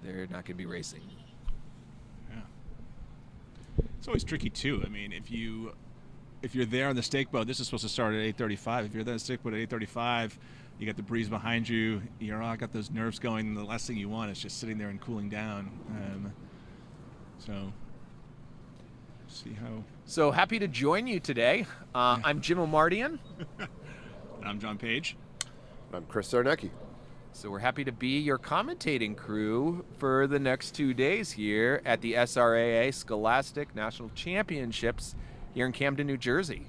they're not going to be racing. Yeah. It's always tricky too. I mean, if you're there on the stake boat, this is supposed to start at 8:35. If you're there on the stake boat at 8:35, you got the breeze behind you. You're all got those nerves going. The last thing you want is just sitting there and cooling down. So, see how. So happy to join you today. I'm Jim Omardian. I'm John Page. I'm Chris Zarnecki. So we're happy to be your commentating crew for the next 2 days here at the SRAA Scholastic National Championships here in Camden, New Jersey.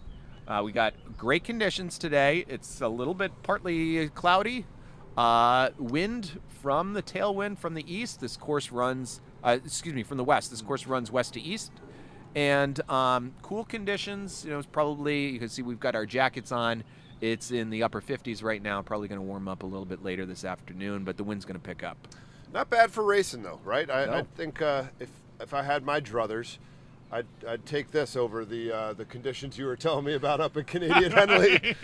We got great conditions today. It's a little bit partly cloudy. Wind from the tailwind from the east. This course runs, from the west. This course runs west to east. And cool conditions. You know, it's probably, you can see we've got our jackets on. It's in the upper 50s right now. Probably going to warm up a little bit later this afternoon, but the wind's going to pick up. Not bad for racing, though, right? No. I think if I had my druthers, I'd take this over the conditions you were telling me about up in Canadian Henley.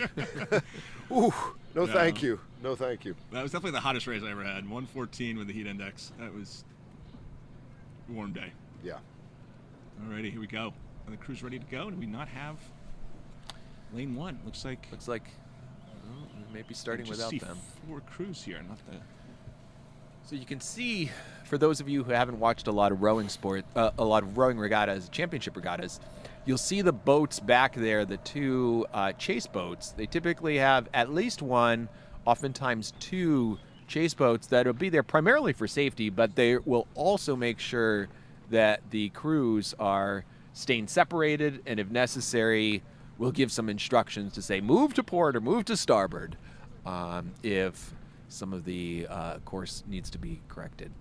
Ooh, no, thank you. No, thank you. That was definitely the hottest race I ever had. 114 with the heat index. That was a warm day. Yeah. Alrighty, here we go. Are the crews ready to go? Do we not have lane 1? Looks like well, we may be starting without them. 4 crews here, not the. So you can see, for those of you who haven't watched a lot of rowing regattas, championship regattas, you'll see the boats back there, the 2 chase boats. They typically have at least 1, oftentimes 2 chase boats that will be there primarily for safety, but they will also make sure that the crews are staying separated, and if necessary, will give some instructions to say move to port or move to starboard if some of the course needs to be corrected.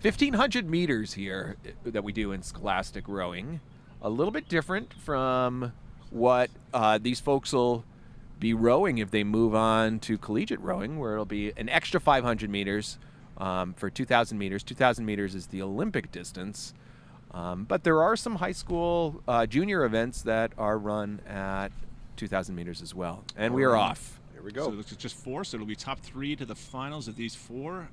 1,500 meters here that we do in scholastic rowing. A little bit different from what these folks will be rowing if they move on to collegiate rowing, where it'll be an extra 500 meters for 2,000 meters. 2,000 meters is the Olympic distance. But there are some high school junior events that are run at 2,000 meters as well. And we are off. Here we go. So it looks like just 4, so it'll be top 3 to the finals of these 4.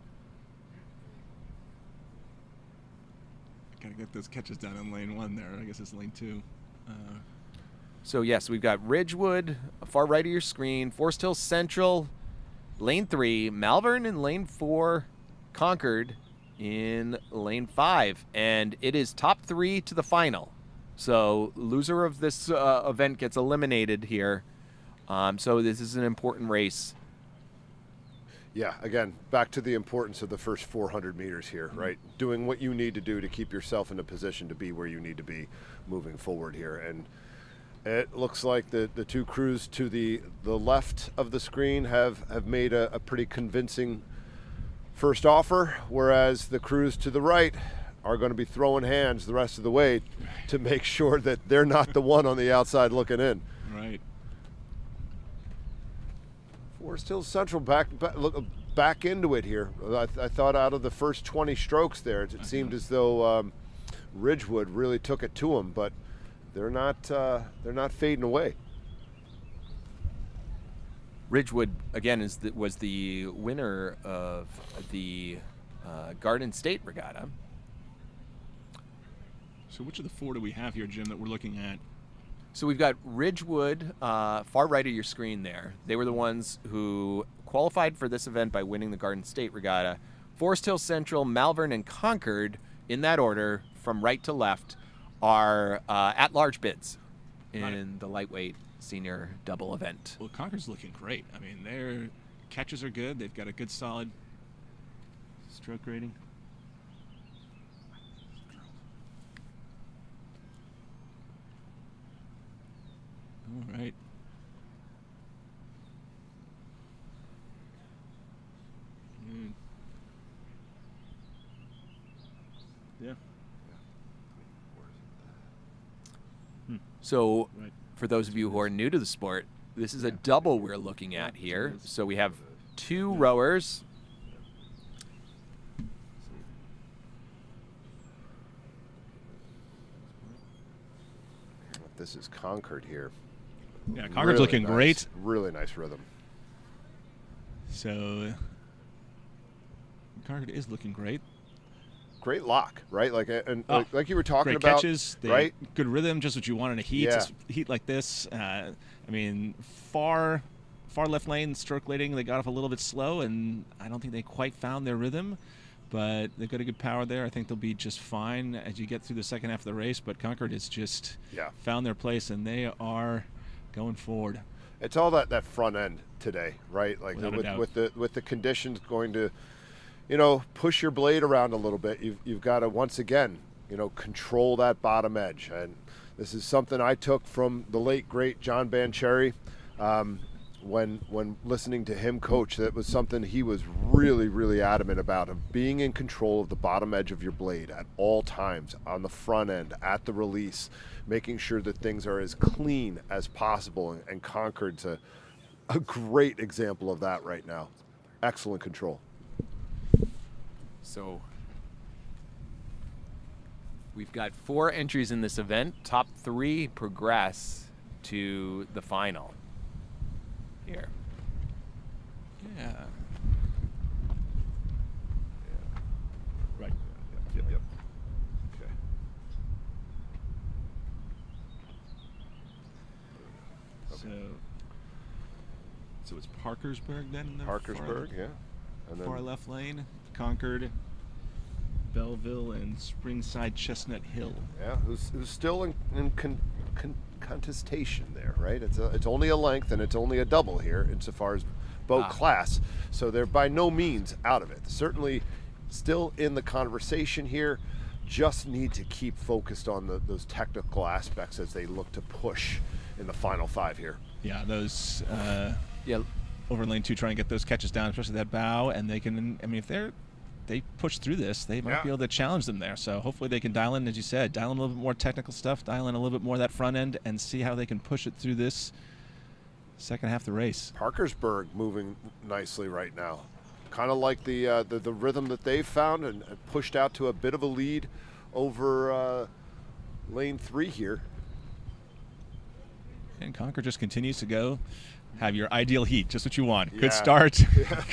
Gotta get those catches done in lane 1 there. I guess it's lane 2. So yes, we've got Ridgewood, far right of your screen, Forest Hill Central, lane 3, Malvern in lane 4, Concord in lane 5, and it is top 3 to the final. So loser of this event gets eliminated here. So this is an important race. Yeah, again, back to the importance of the first 400 meters here, right? Doing what you need to do to keep yourself in a position to be where you need to be moving forward here. And it looks like the 2 crews to the left of the screen have made a pretty convincing first offer, whereas the crews to the right are going to be throwing hands the rest of the way to make sure that they're not the one on the outside looking in. Right. Forest Hills Central back into it here. I thought out of the first 20 strokes there, it seemed as though Ridgewood really took it to them, but they're not fading away. Ridgewood again was the winner of the Garden State Regatta. So which of the 4 do we have here, Jim, that we're looking at? So we've got Ridgewood, far right of your screen there. They were the ones who qualified for this event by winning the Garden State Regatta. Forest Hill Central, Malvern, and Concord, in that order, from right to left, are at-large bids in the lightweight senior double event. Well, Concord's looking great. I mean, their catches are good. They've got a good, solid stroke rating. All right. Yeah. So Right. for those of you who are new to the sport, this is a double we're looking at here. So we have 2 rowers. This is Concord here. Yeah, Concord's looking great. Really nice rhythm. So Concord is looking great. Great lock, right? Like like you were talking Great about, catches, right? Good rhythm, just what you want in a heat. Yeah. Heat like this. I mean, far left lane stroke rating. They got off a little bit slow, and I don't think they quite found their rhythm. But they've got a good power there. I think they'll be just fine as you get through the second half of the race. But Concord has just found their place, and they are going forward. It's all that front end today, right? Like Without a with the conditions going to, push your blade around a little bit. You've got to once again, control that bottom edge. And this is something I took from the late great John Bancheri. When listening to him coach, that was something he was really, really adamant about, of being in control of the bottom edge of your blade at all times, on the front end, at the release, making sure that things are as clean as possible. And Concord's a great example of that right now. Excellent control. So We've got 4 entries in this event. Top 3 progress to the final. Here. Yeah. Right. Yep. Okay. So it's Parkersburg then? In the Parkersburg, yeah. And then far left lane, Concord, Belleville, and Springside Chestnut Hill. yeah, who's still in contestation there, right? It's only a length and it's only a double here insofar as boat class, so they're by no means out of it. Certainly still in the conversation here, just need to keep focused on those technical aspects as they look to push in the final 5 here. Yeah, those over in lane 2 try and get those catches down, especially that bow, and they can, I mean, if they push through this, they might be able to challenge them there. So hopefully they can dial in, as you said, dial in a little bit more technical stuff, dial in a little bit more of that front end, and see how they can push it through this second half of the race. Parkersburg moving nicely right now. Kind of like the rhythm that they've found and pushed out to a bit of a lead over lane 3 here. And Concord just continues to go. Have your ideal heat, just what you want. Yeah. Good start,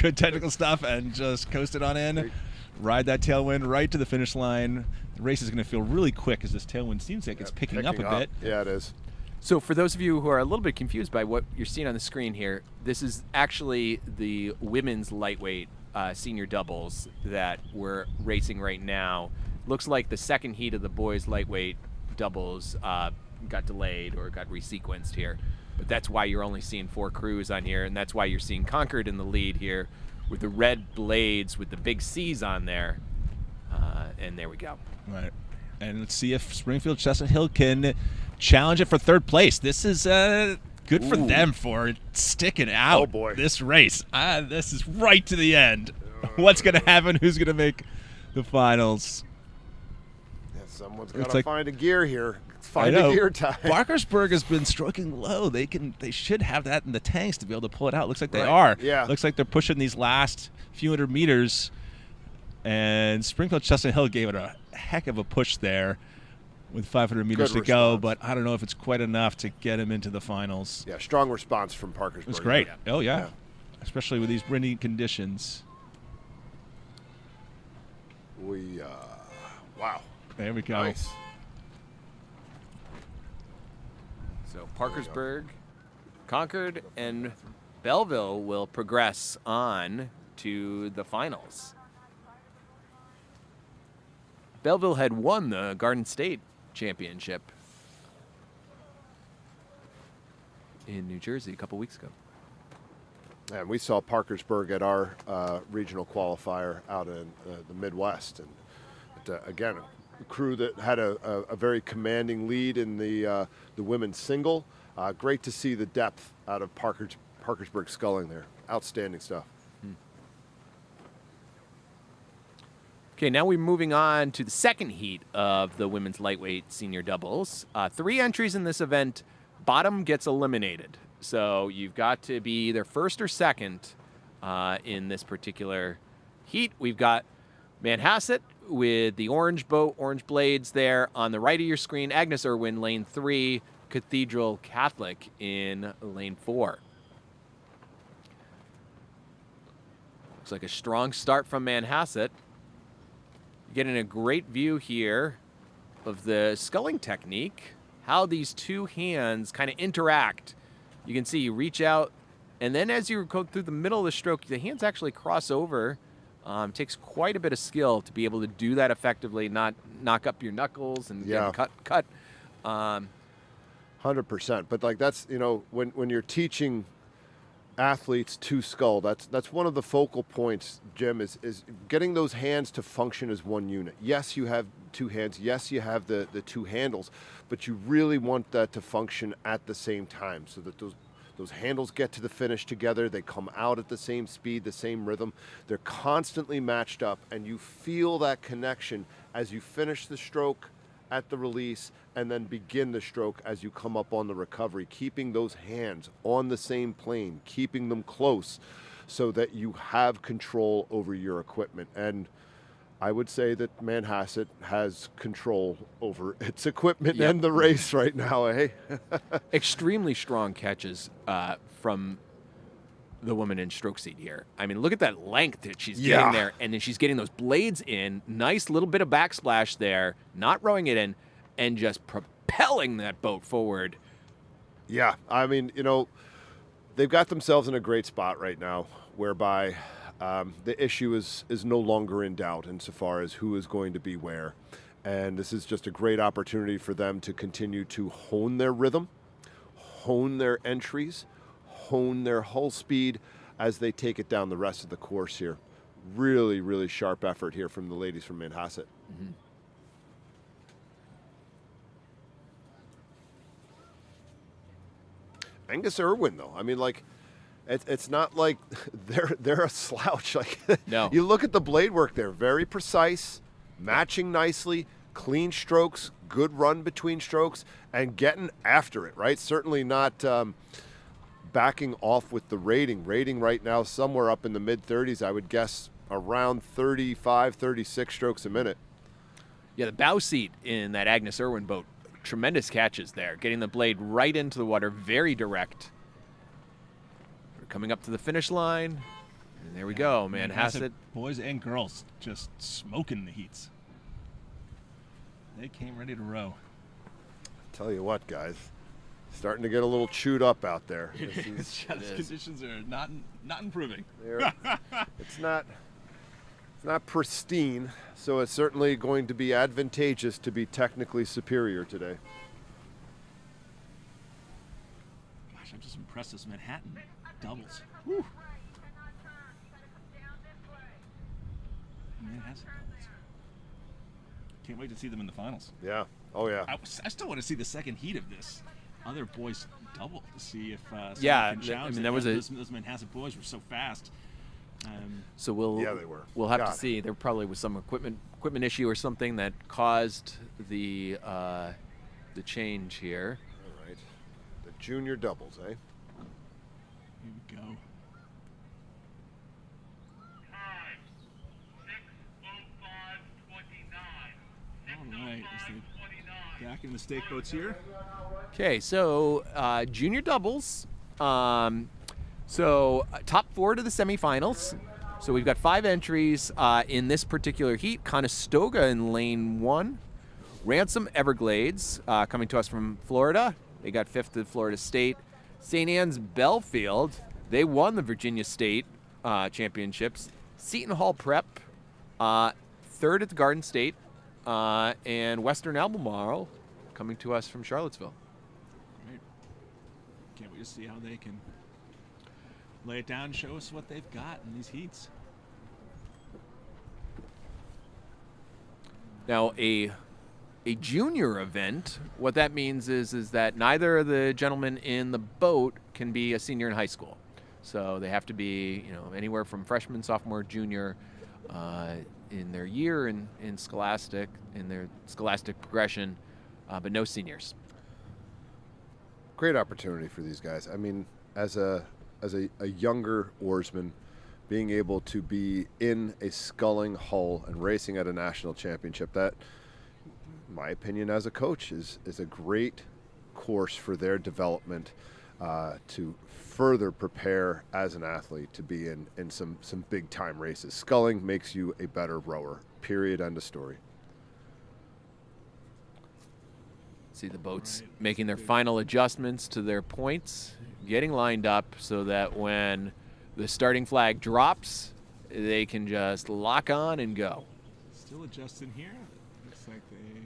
good technical stuff, and just coast it on in. Ride that tailwind right to the finish line. The race is going to feel really quick as this tailwind seems like it's picking up a bit. Yeah, it is. So for those of you who are a little bit confused by what you're seeing on the screen here, this is actually the women's lightweight senior doubles that we're racing right now. Looks like the second heat of the boys lightweight doubles got delayed or got resequenced here. But that's why you're only seeing 4 crews on here, and that's why you're seeing Concord in the lead here with the red blades with the big C's on there. And there we go. Right. And let's see if Springfield Chestnut Hill can challenge it for 3rd place. This is good for them for sticking out this race. This is right to the end. What's going to happen? Who's going to make the finals? Yeah, someone's got to find a gear here. Find a gear time. Parkersburg has been stroking low. They should have that in the tanks to be able to pull it out. Looks like they are. Yeah. Looks like they're pushing these last few hundred meters. And Springfield Chestnut Hill gave it a heck of a push there with 500 meters to go, but I don't know if it's quite enough to get him into the finals. Yeah, strong response from Parkersburg. It was great. Oh, yeah. Especially with these windy conditions. Wow. There we go. Nice. So Parkersburg, Concord, and Belleville will progress on to the finals. Belleville had won the Garden State Championship in New Jersey a couple weeks ago. And we saw Parkersburg at our regional qualifier out in the Midwest. And again, a crew that had a very commanding lead in the women's single. Great to see the depth out of Parkersburg sculling there. Outstanding stuff. Okay, now we're moving on to the second heat of the women's lightweight senior doubles. 3 entries in this event. Bottom gets eliminated. So you've got to be either first or second in this particular heat. We've got Manhasset with the orange boat, orange blades there on the right of your screen. Agnes Irwin, lane 3. Cathedral Catholic in lane 4. Looks like a strong start from Manhasset. Getting a great view here of the sculling technique, how these 2 hands kind of interact. You can see you reach out, and then as you go through the middle of the stroke, the hands actually cross over. Takes quite a bit of skill to be able to do that effectively, not knock up your knuckles and cut. 100%. But like that's, when you're teaching athletes to scull, that's one of the focal points, Jim, is getting those hands to function as one unit. Yes, you have 2 hands. Yes, you have the 2 handles, but you really want that to function at the same time so that those handles get to the finish together. They come out at the same speed, the same rhythm. They're constantly matched up, and you feel that connection as you finish the stroke at the release and then begin the stroke as you come up on the recovery, keeping those hands on the same plane, keeping them close so that you have control over your equipment. And I would say that Manhasset has control over its equipment Yep. and the race right now, eh? Extremely strong catches from the woman in stroke seat here. I mean, look at that length that she's getting Yeah. there, and then she's getting those blades in. Nice little bit of backsplash there, not rowing it in, and just propelling that boat forward. Yeah, I mean, they've got themselves in a great spot right now, whereby the issue is no longer in doubt insofar as who is going to be where. And this is just a great opportunity for them to continue to hone their rhythm, hone their entries, hone their hull speed as they take it down the rest of the course here. Really, really sharp effort here from the ladies from Manhasset. Mm-hmm. Angus Irwin, though, I mean, like, it's not like they're a slouch. Like, No. You look at the blade work there, very precise, matching nicely, clean strokes, good run between strokes, and getting after it, right? Certainly not backing off with the rating. Rating right now somewhere up in the mid-30s, I would guess around 35, 36 strokes a minute. Yeah, the bow seat in that Agnes Irwin boat, tremendous catches there, getting the blade right into the water, very direct. We're coming up to the finish line, and there we go, Manhasset. Boys and girls just smoking the heats. They came ready to row. Tell you what, guys, starting to get a little chewed up out there. These conditions are not improving. It's not pristine, so it's certainly going to be advantageous to be technically superior today. Gosh, I'm just impressed with Manhattan doubles. Whew. Manhattan doubles. Can't wait to see them in the finals. Yeah. Oh, yeah. I still want to see the second heat of this other boys double to see if someone Yeah, can challenge I mean, it. that was those Manhattan boys were so fast. So we'll Yeah, they were. We'll have God. to see. There probably was some equipment issue or something that caused the change here. All right. The junior doubles, eh? Here we go. All right, back in the stake boats here. Okay, so junior doubles. So top four to the semifinals. So we've got 5 entries in this particular heat. Conestoga in lane 1. Ransom Everglades coming to us from Florida. They got 5th at Florida State. St. Anne's Belfield, they won the Virginia State Championships. Seton Hall Prep, 3rd at the Garden State. And Western Albemarle coming to us from Charlottesville. Great. Can't wait to see how they can lay it down and show us what they've got in these heats. Now, a junior event, what that means is that neither of the gentlemen in the boat can be a senior in high school. So they have to be, anywhere from freshman, sophomore, junior in their year in their scholastic progression, but no seniors. Great opportunity for these guys. I mean, as a younger oarsman, being able to be in a sculling hull and racing at a national championship, that, in my opinion as a coach, is a great course for their development to further prepare as an athlete to be in some big time races. Sculling makes you a better rower, period, end of story. See the boats making their final adjustments to their points, getting lined up so that when the starting flag drops, they can just lock on and go. Still adjusting here. Looks like they...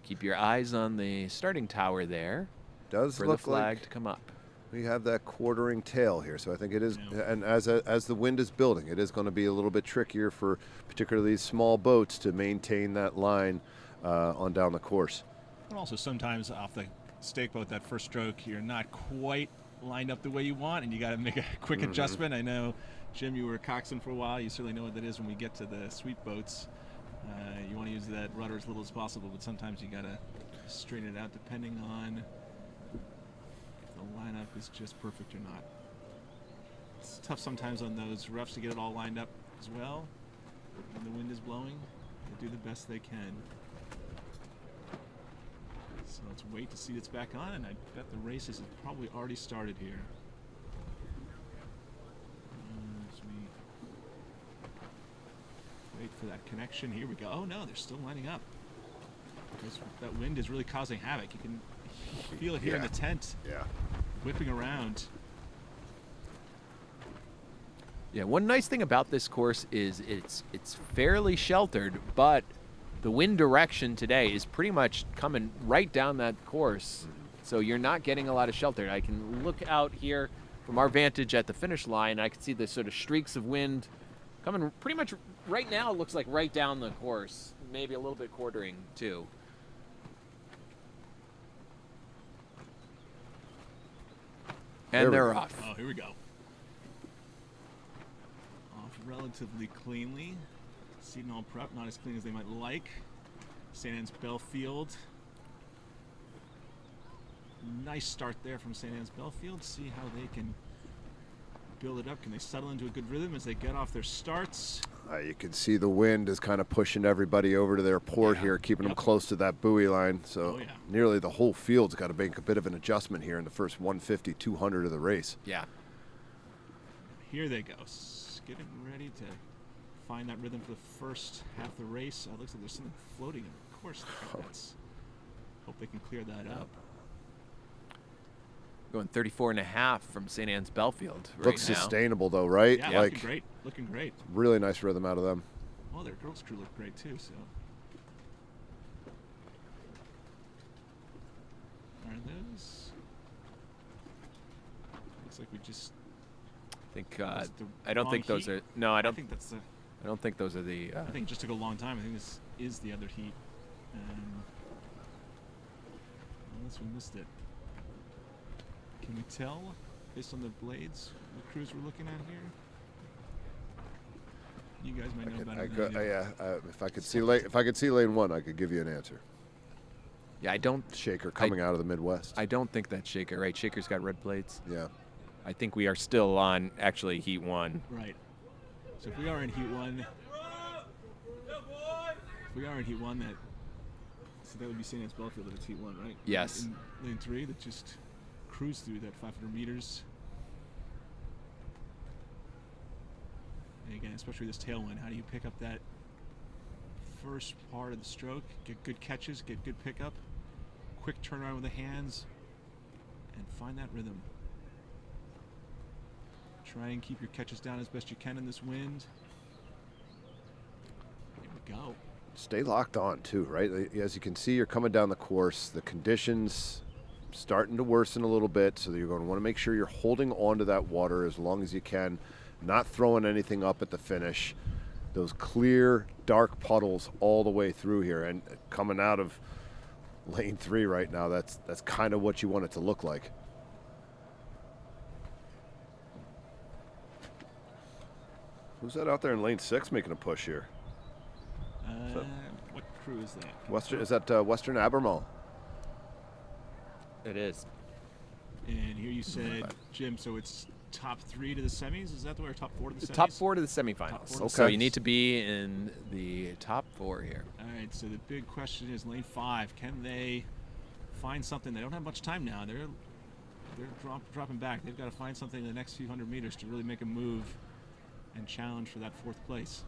Keep your eyes on the starting tower there Does for look the flag like to come up. we have that quartering tail here, so I think it is, and as the wind is building, it is going to be a little bit trickier for particularly these small boats to maintain that line on down the course. And also sometimes off the stake boat, that first stroke, you're not quite lined up the way you want, and you got to make a quick adjustment. I know, Jim, you were coxswain for a while. You certainly know what that is when we get to the sweep boats. You want to use that rudder as little as possible, but sometimes you got to straighten it out depending on if the lineup is just perfect or not. It's tough sometimes on those roughs to get it all lined up as well. when the wind is blowing, they do the best they can. So let's wait to see it's back on, and I bet the race has probably already started here. As we wait for that connection, here we go. Oh no, they're still lining up. Because that wind is really causing havoc. You can feel it here in the tent. Yeah. Whipping around. Yeah, one nice thing about this course is it's fairly sheltered, but the wind direction today is pretty much coming right down that course. So you're not getting a lot of shelter. I can look out here from our vantage at the finish line. I can see the sort of streaks of wind coming pretty much right now. It looks like right down the course, maybe a little bit quartering too. And they're off. Oh, here we go. Off relatively cleanly. Seton Hall Prep, not as clean as they might like. St. Anne's Belfield. Nice start there from St. Anne's Belfield. See how they can build it up. Can they settle into a good rhythm as they get off their starts? You can see the wind is kind of pushing everybody over to their port here, keeping them close to that buoy line. So nearly the whole field's got to make a bit of an adjustment here in the first 150, 200 of the race. Yeah. Here they go. Getting ready to find that rhythm for the first half of the race. It looks like there's something floating in the course there. Hope they can clear that up. Going 34.5 from St. Anne's Belfield right Looks now. sustainable though, right? Yeah, looking great. Looking great. Really nice rhythm out of them. Well, their girls' crew looked great too, so. Are those? Looks like we just. I think I don't think those are. No, I don't think that's the. I don't think those are the. I think it just took a long time. I think this is the other heat. Unless we missed it. Can we tell, based on the blades, the crews we're looking at here? You guys might know better than I do. If I could see lane one, I could give you an answer. Yeah, I don't. Shaker coming out of the Midwest. I don't think that's Shaker, right? Shaker's got red blades. Yeah. I think we are still on actually heat one. Right. So if we are in heat one, that would be St. Anne's Belfield if it's heat one, right? Yes. In lane 3, that just cruise through that 500 meters. And again, especially this tailwind, how do you pick up that first part of the stroke, get good catches, get good pickup, quick turnaround with the hands, and find that rhythm. Try and keep your catches down as best you can in this wind. Here we go. Stay locked on too, right? As you can see, you're coming down the course. The conditions starting to worsen a little bit, so you're going to want to make sure you're holding on to that water as long as you can, not throwing anything up at the finish. Those clear, dark puddles all the way through here, and coming out of lane 3 right now, that's kind of what you want it to look like. Who's that out there in lane 6 making a push here? What crew is that? Western, is that Western Albemarle? It is. And here you said, Jim, so it's top 3 to the semis? Is that the way, or top 4 to the semis? Top 4 to the semifinals. Okay. So you need to be in the top 4 here. All right, so the big question is lane 5. Can they find something? They don't have much time now. They're dropping back. They've got to find something in the next few hundred meters to really make a move and challenge for that 4th place.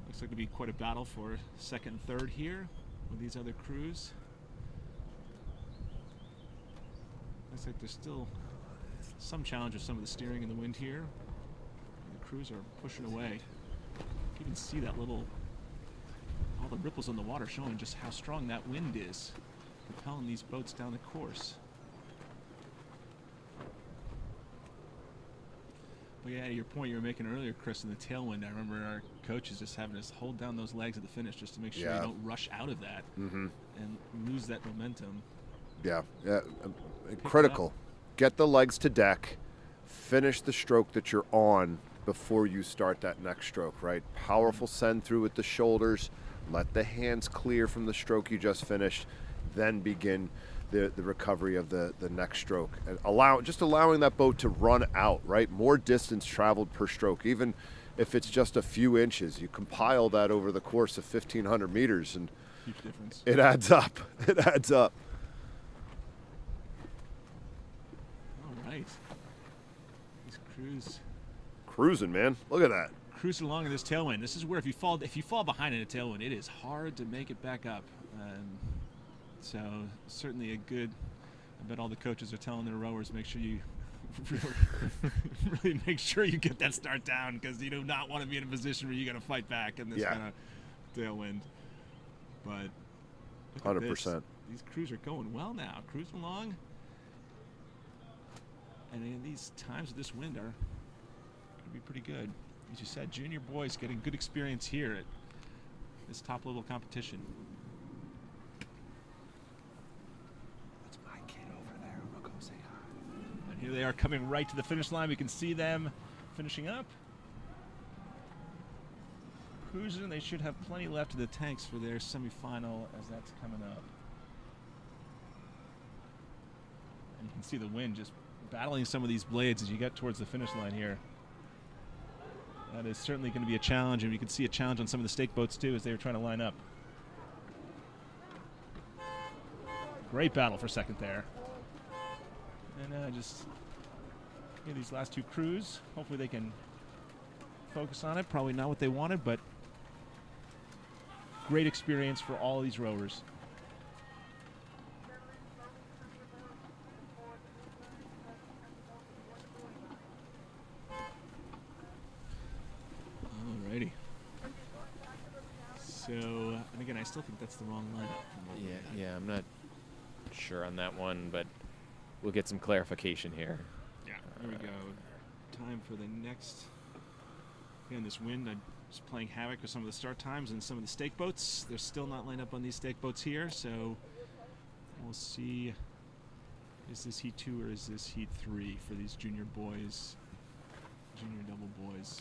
Looks like it'll be quite a battle for 2nd and 3rd here with these other crews. Looks like there's still some challenge with some of the steering and the wind here. The crews are pushing away. You can see that all the ripples on the water showing just how strong that wind is, propelling these boats down the course. Well, yeah, to your point you were making earlier, Chris, in the tailwind, I remember our coaches just having us hold down those legs at the finish just to make sure you don't rush out of that and lose that momentum. Yeah, critical. Get the legs to deck, finish the stroke that you're on before you start that next stroke, right? Powerful send through with the shoulders, let the hands clear from the stroke you just finished, then begin the recovery of the next stroke, and allowing that boat to run out, right? More distance traveled per stroke, even if it's just a few inches. You compile that over the course of 1,500 meters, and huge difference. It adds up. It adds up. All right. These crews Cruising, man. Look at that. cruising along in this tailwind. This is where if you fall behind in a tailwind, it is hard to make it back up. So certainly a good. I bet all the coaches are telling their rowers, make sure you really make sure you get that start down, because you do not want to be in a position where you got to fight back in this kind of tailwind. But 100%. These crews are going well now, cruising along. And in these times of this wind are going to be pretty good. As you said, junior boys getting good experience here at this top level competition. That's my kid over there. I'll go say hi. And here they are coming right to the finish line. We can see them finishing up. Cruising, they should have plenty left of the tanks for their semifinal as that's coming up. And you can see the wind just battling some of these blades as you get towards the finish line here. That is certainly going to be a challenge, and you can see a challenge on some of the stake boats too as they were trying to line up. Great battle for second there. And just these last two crews, hopefully they can focus on it. Probably not what they wanted, but great experience for all these rowers. Alrighty. So, and again, I still think that's the wrong lineup. Yeah, I'm not sure on that one, but we'll get some clarification here. Yeah, here we go. Time for the next. Again, this wind is playing havoc with some of the start times and some of the stake boats. They're still not lined up on these stake boats here, so we'll see. Is this heat 2 or is this heat 3 for these junior boys, junior double boys?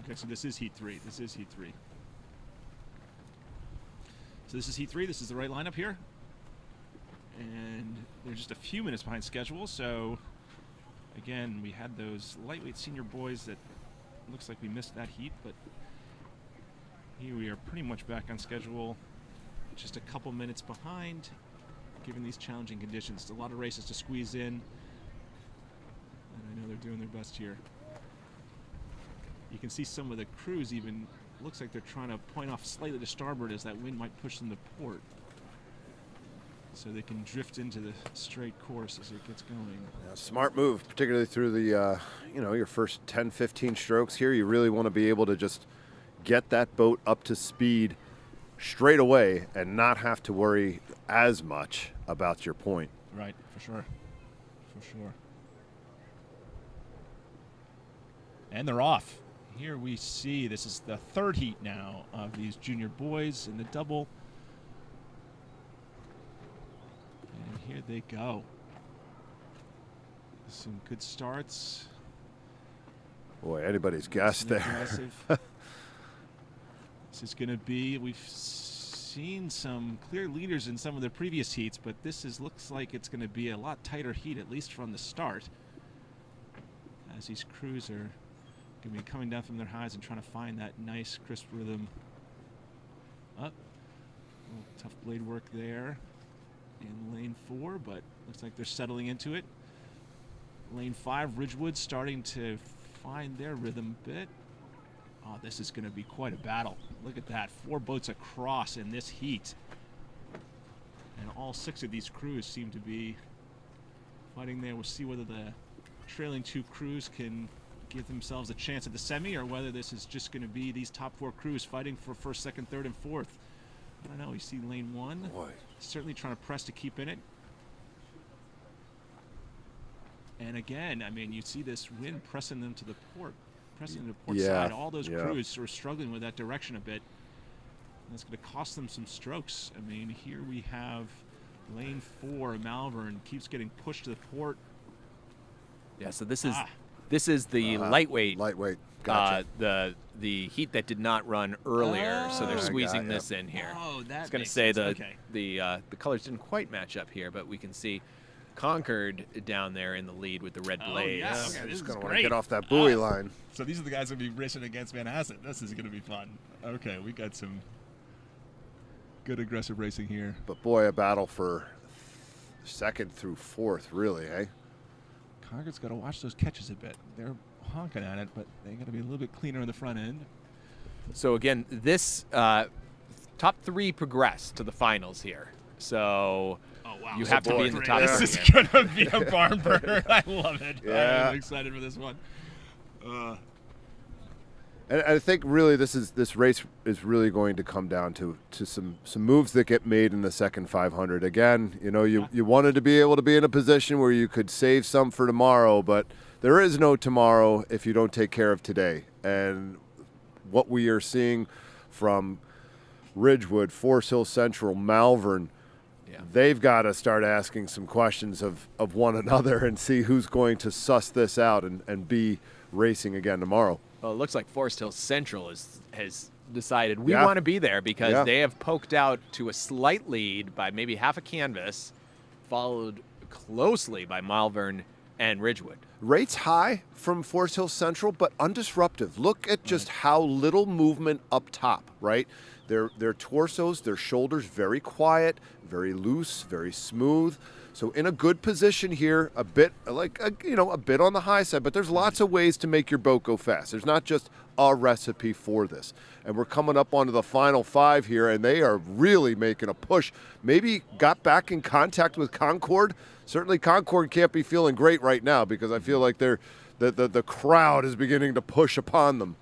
Okay, so this is heat 3. This is heat 3. So this is heat 3. This is the right lineup here. And they're just a few minutes behind schedule, so again, we had those lightweight senior boys that looks like we missed that heat, but here we are pretty much back on schedule, just a couple minutes behind, given these challenging conditions. It's a lot of races to squeeze in, and I know they're doing their best here. You can see some of the crews even, looks like they're trying to point off slightly to starboard as that wind might push them to port, so they can drift into the straight course as it gets going. Yeah, smart move, particularly through the, your first 10, 15 strokes here. You really want to be able to just get that boat up to speed straight away and not have to worry as much about your point. Right, for sure. For sure. And they're off. Here we see, this is the third heat now of these junior boys in the double. And here they go. Some good starts. Boy, anybody's guess there. This is going to be, we've seen some clear leaders in some of the previous heats, but this looks like it's going to be a lot tighter heat, at least from the start, as these crews are going to be coming down from their highs and trying to find that nice, crisp rhythm. Up. Tough blade work there in lane 4, but looks like they're settling into it. Lane 5, Ridgewood starting to find their rhythm a bit. Oh, this is going to be quite a battle. Look at that, 4 boats across in this heat. And all 6 of these crews seem to be fighting there. We'll see whether the trailing 2 crews can give themselves a chance at the semi, or whether this is just going to be these top 4 crews fighting for first, second, third, and fourth. I don't know. You see lane 1. Boy. Certainly trying to press to keep in it. And again, I mean, you see this wind pressing them to the port. Pressing to the port side. All those crews are struggling with that direction a bit. And that's going to cost them some strokes. I mean, here we have lane 4, Malvern keeps getting pushed to the port. Yeah, so this is This is the lightweight. Lightweight. Gotcha. The heat that did not run earlier, so they're squeezing this in here. Oh, that I was going to makes say sense. the colors didn't quite match up here, but we can see Concord down there in the lead with the red blaze. Yeah. Okay, I'm this just is going to want to great. get off that buoy line. So these are the guys that will be racing against Manhasset. This is going to be fun. Okay, we got some good aggressive racing here. But boy, a battle for second through fourth, really, eh? Concord's got to watch those catches a bit. They're honking at it, but they got to be a little bit cleaner in the front end. So again, this top 3 progress to the finals here. So you have to be in the top 3. This is going to be a barn burner. I love it. Yeah. I'm excited for this one. And I think really this race is really going to come down to some moves that get made in the second 500. Again, you wanted to be able to be in a position where you could save some for tomorrow, but there is no tomorrow if you don't take care of today. And what we are seeing from Ridgewood, Forest Hill Central, Malvern, they've got to start asking some questions of one another and see who's going to suss this out and be racing again tomorrow. Well, it looks like Forest Hill Central has decided we want to be there because they have poked out to a slight lead by maybe half a canvas, followed closely by Malvern and Ridgewood. Rates high from Forest Hill Central, but undisruptive. Look at just how little movement up top, right? Their torsos, their shoulders, very quiet, very loose, very smooth. So in a good position here, a bit a bit on the high side, but there's lots of ways to make your boat go fast. There's not just a recipe for this. And we're coming up onto the final 5 here, and they are really making a push. Maybe got back in contact with Concord. Certainly Concord can't be feeling great right now because I feel like the crowd is beginning to push upon them.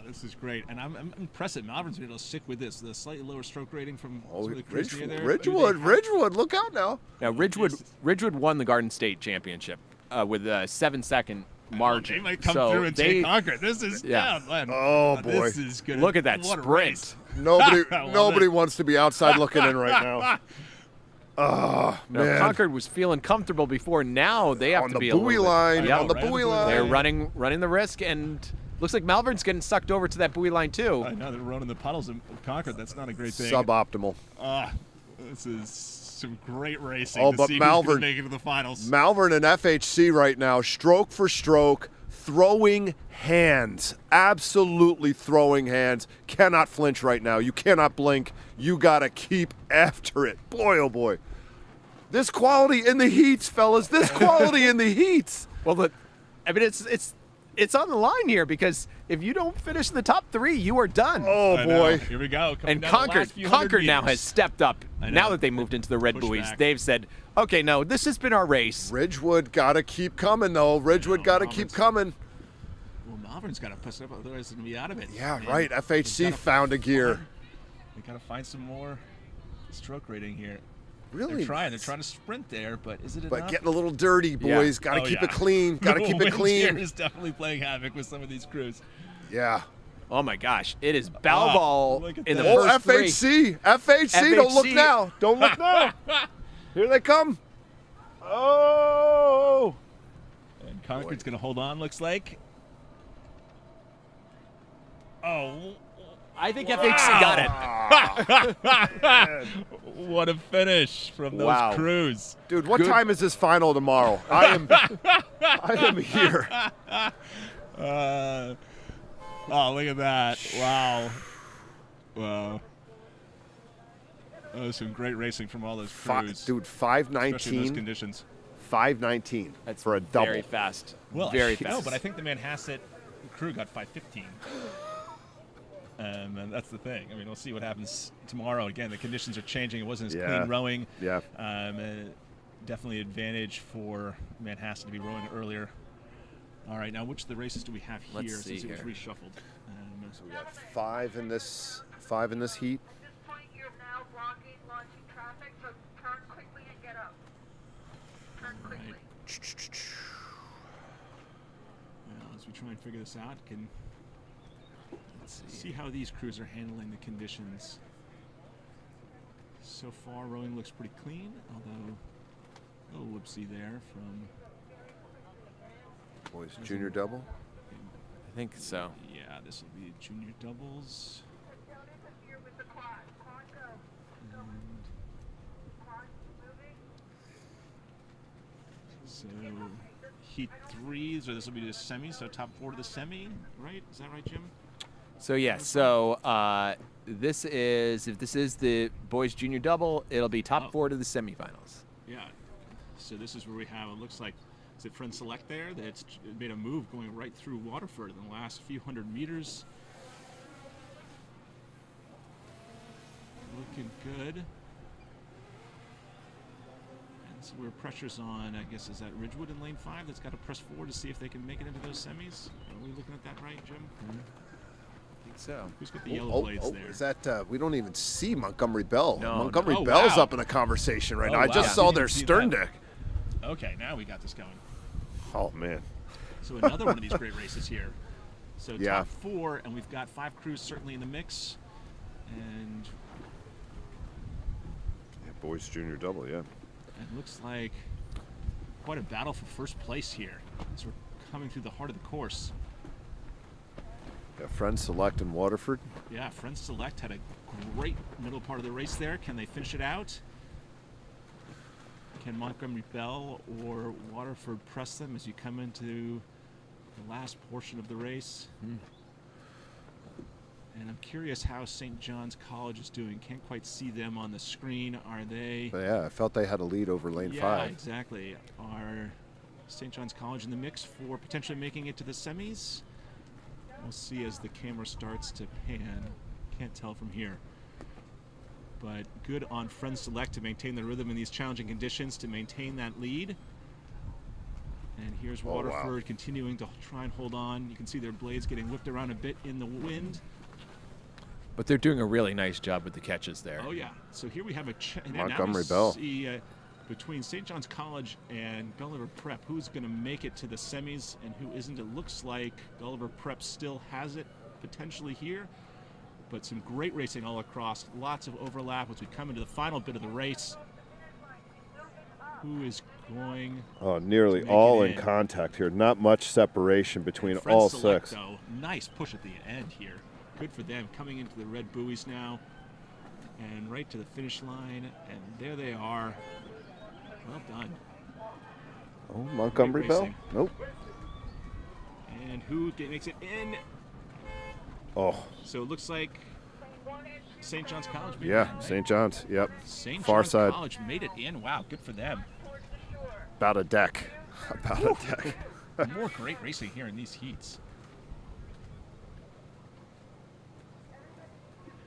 This is great, and I'm impressed that Malvern's been able to stick with this. The slightly lower stroke rating from some of the crews near there. Ridgewood, look out now. Now Ridgewood won the Garden State Championship with a 7-second margin. They might come through and take Concord. This is oh boy, this is good. Look at that sprint. Nobody wants to be outside looking in right now. Oh, man. Concord was feeling comfortable before. Now they have to be on the buoy line. They're running the risk, and looks like Malvern's getting sucked over to that buoy line too. I know they're running the puddles of Concord. That's not a great thing. Suboptimal. This is some great racing. To see Malvern who's gonna make it to the finals. Malvern and FHC right now, stroke for stroke, throwing hands, absolutely throwing hands. Cannot flinch right now. You cannot blink. You gotta keep after it. Boy, oh boy. This quality in the heats, fellas. This quality in the heats. Well, it's on the line here because if you don't finish in the top 3, you are done. Oh boy. Here we go. And Concord now has stepped up. Now that they moved into the red buoys, they've said, okay, no, this has been our race. Ridgewood got to keep coming, though. Ridgewood got to keep coming. Well, Malvern's got to push it up, otherwise it's going to be out of it. Yeah, right. FHC found a gear. They got to find some more stroke rating here. Really? They're trying to sprint there, but is it enough? But getting a little dirty, boys. Got to keep it clean. Got to keep it clean. Here is definitely playing havoc with some of these crews. Yeah. Oh my gosh, it is bow ball in the first FHC. FHC, don't look now. Don't look now. Here they come. Oh. And Concord's going to hold on, looks like. Oh. I think FHC got it. What a finish from those crews. Dude, what time is this final tomorrow? I am here. Oh, look at that. Wow. Wow. That was some great racing from all those crews. Dude, 5:19. Especially in those conditions. 5:19. That's for a double. Very fast. Well, very fast. No, but I think the Manhasset crew got 5:15. And that's the thing. I mean, we'll see what happens tomorrow. Again, the conditions are changing. It wasn't as clean rowing. Yeah. Definitely advantage for Manhasset to be rowing earlier. All right, now which of the races do we have here? Let's see since here. It was reshuffled. So we got 5 in this heat. At this point, you're now blocking launching traffic, so turn quickly and get up. Turn quickly. Well, as we try and figure this out, let's see how these crews are handling the conditions. So far, rowing looks pretty clean, although a little whoopsie there from Boys junior double. I think so. Yeah, this will be junior doubles. Don't interfere with the clock. Clock go. And Clock moving. so heat 3, so this will be the semi, so top 4 to the semi, right? Is that right, Jim? So yes, so this is, if this is the boys junior double, it'll be top Oh. 4 to the semifinals. Yeah. So this is where we have, it looks like, is it Friend Select there? That's made a move going right through Waterford in the last few hundred meters. Looking good. And so where pressure's on, I guess, is that Ridgewood in lane 5 that's got to press forward to see if they can make it into those semis? Are we looking at that right, Jim? I think so. Who's got the yellow blades there? Is that, we don't even see Montgomery Bell. No, Montgomery no. Oh, Bell's wow. up in the conversation right Oh, now. I wow. just Yeah. saw Didn't their even see stern that. deck. Okay, now we got this going. Oh, man. So another one of these great races here. So Yeah. top 4, and we've got 5 crews certainly in the mix. And Yeah, boys junior double, yeah. it looks like quite a battle for first place here as we're coming through the heart of the course. Yeah, Friends Select in Waterford. Yeah, Friends Select had a great middle part of the race there. Can they finish it out? Can Montgomery Bell or Waterford press them as you come into the last portion of the race? And I'm curious how St. John's College is doing. Can't quite see them on the screen. Are they? But yeah, I felt they had a lead over lane Yeah, 5. exactly. Are St. John's College in the mix for potentially making it to the semis? We'll see as the camera starts to pan. Can't tell from here. But good on Friends Select to maintain the rhythm in these challenging conditions, to maintain that lead. And here's Oh, wow. Waterford continuing to try and hold on. You can see their blades getting whipped around a bit in the wind. But they're doing a really nice job with the catches there. Oh yeah. So here we have a Montgomery Bell. See, between St. John's College and Gulliver Prep, who's going to make it to the semis and who isn't. It looks like Gulliver Prep still has it potentially here, but some great racing all across. Lots of overlap as we come into the final bit of the race. Who is going? Oh, nearly to make all it in contact here. Not much separation between Friends all Select, 6. though, nice push at the end here. Good for them, coming into the red buoys now and right to the finish line, and there they are. Well done. Oh, Montgomery Bell? racing. Nope. And who makes it in? Oh, So it looks like St. John's College made it yeah, in, right? St. John's. Yep. St. Far John's side. College made it in. Wow, good for them. About a deck. About a deck. More great racing here in these heats.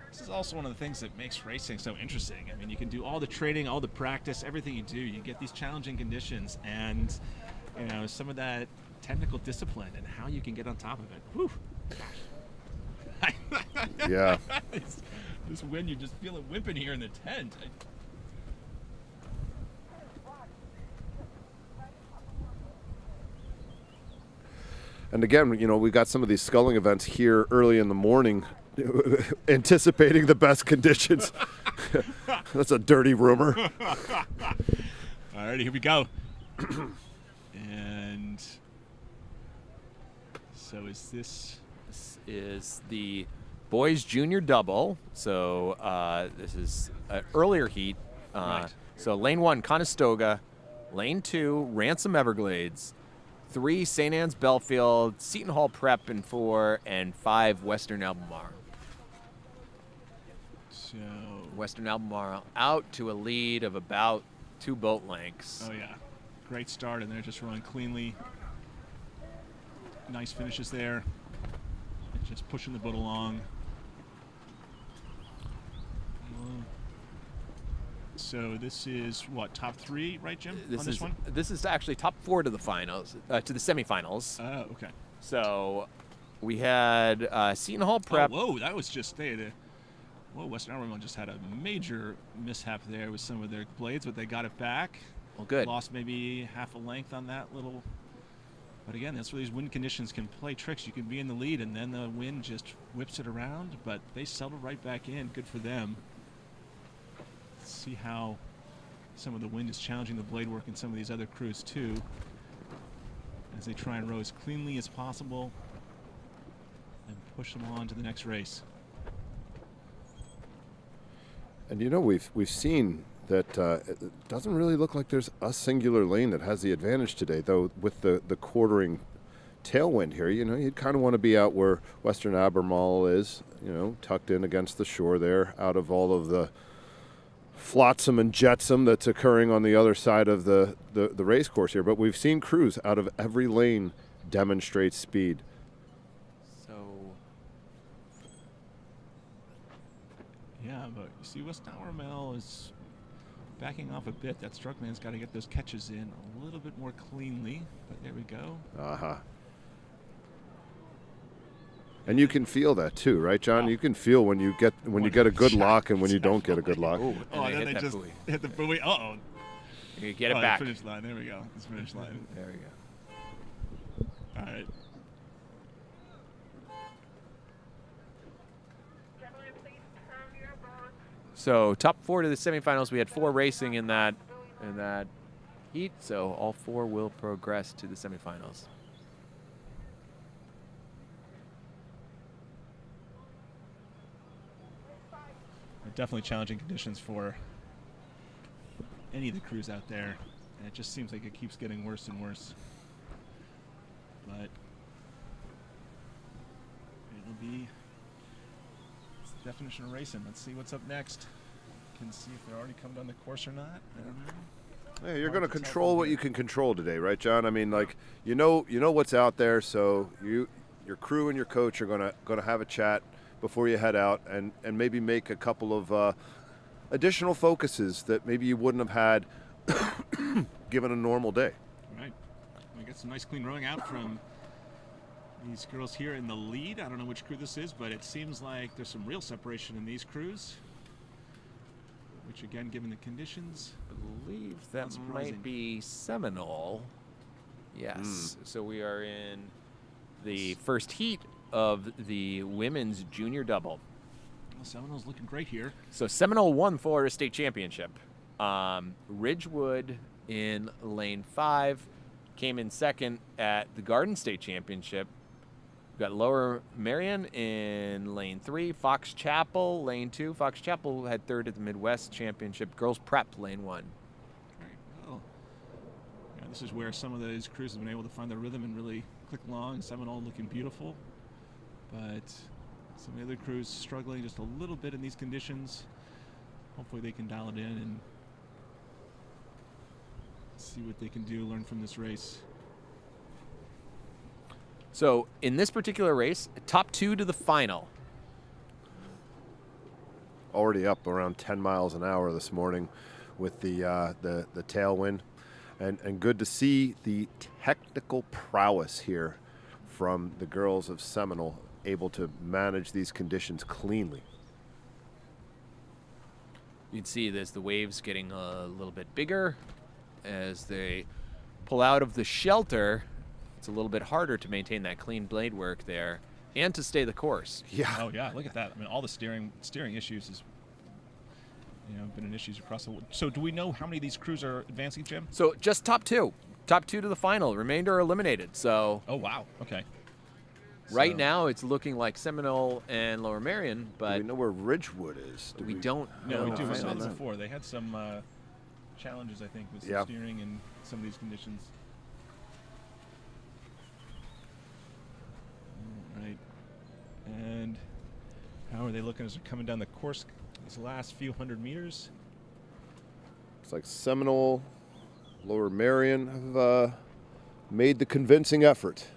This is also one of the things that makes racing so interesting. I mean, you can do all the training, all the practice, everything you do. You get these challenging conditions, and you know, some of that technical discipline and how you can get on top of it. Whew. Yeah. This wind, you just feel it whipping here in the tent. And again, you know, we got some of these sculling events here early in the morning, anticipating the best conditions. That's a dirty rumor. All right, here we go. And so is this? This is the boys junior double. So this is an earlier heat. Right. So lane 1, Conestoga. Lane 2, Ransom Everglades. 3, St. Anne's Belfield. Seton Hall Prep in 4. And 5, Western Albemarle. So, Western Albemarle out to a lead of about 2 boat lengths. oh yeah, great start, and they're just rolling cleanly. Nice finishes there. And just pushing the boat along. So this is what, top 3, right, Jim? On this one? This is actually top 4 to the finals, to the semifinals. Oh, okay. So we had Seton Hall Prep. Oh, whoa, that was just whoa, Western Albemarle just had a major mishap there with some of their blades, but they got it back. Well, good. Lost maybe half a length on that little. But again, that's where these wind conditions can play tricks. You can be in the lead, and then the wind just whips it around, but they settled right back in. Good for them. Let's see how some of the wind is challenging the blade work in some of these other crews, too. as they try and row as cleanly as possible and push them on to the next race. And you know, we've seen that it doesn't really look like there's a singular lane that has the advantage today, though. With the quartering tailwind here, you know, you'd kind of want to be out where Western Albemarle is, you know, tucked in against the shore there, out of all of the flotsam and jetsam that's occurring on the other side of the race course here. But we've seen crews out of every lane demonstrate speed. So Yeah, but you see Western Albemarle is backing off a bit. That Struckman's got to get those catches in a little bit more cleanly, but there we go. And you can feel that too, right, John? You can feel when you get a good lock and when you don't get a good lock. Ooh, Oh, and then they hit that just buoy. hit the buoy. Uh-oh. You get it Oh, back. the finish line. There we go. It's finish line. There we go. All right. Gentlemen, please turn your boats. So top 4 to the semifinals. We had 4 racing in that heat, so all 4 will progress to the semifinals. Definitely challenging conditions for any of the crews out there, and it just seems like it keeps getting worse and worse. But it'll be it's the definition of racing. Let's see what's up next. Can see if they're already come down the course or not. I don't know. Yeah, you're Hard going to to tell control from what here. you can control today, right, John? I mean, like, you know what's out there, so your crew and your coach are going to have a chat before you head out, and maybe make a couple of additional focuses that maybe you wouldn't have had given a normal day. Right. We got some nice clean rowing out from these girls here in the lead. I don't know which crew this is, but it seems like there's some real separation in these crews, which again, given the conditions, I believe that Unsurprising. might be Seminole. Yes. So we are in the first heat of the women's junior double. well, Seminole's looking great here. So Seminole won Florida State Championship. Ridgewood in lane 5 came in second at the Garden State Championship. We've got Lower Marion in lane 3, Fox Chapel lane 2. Fox Chapel had third at the Midwest Championship. Girls Prep lane 1. Very well. Yeah, this is where some of those crews have been able to find their rhythm and really click along. Seminole looking beautiful, but some of the other crews struggling just a little bit in these conditions. Hopefully they can dial it in and see what they can do, learn from this race. So in this particular race, top 2 to the final. Already up around 10 miles an hour this morning with the tailwind, and good to see the technical prowess here from the girls of Seminole, able to manage these conditions cleanly. You can see there's the waves getting a little bit bigger as they pull out of the shelter. It's a little bit harder to maintain that clean blade work there and to stay the course. Yeah. Oh yeah, look at that. I mean, all the steering issues has been an issue across the. So do we know how many of these crews are advancing, Jim? So just top 2 to the final. Remainder are eliminated. So Oh wow. Okay. right So- now it's looking like Seminole and Lower Marion, Do but we know where Ridgewood is? we don't No, know. we do. We saw on this that. before. They had some challenges, I think, with some Yeah. steering and some of these conditions. All right. And how are they looking as they're coming down the course these last few hundred meters? It's like Seminole, Lower Marion have made the convincing effort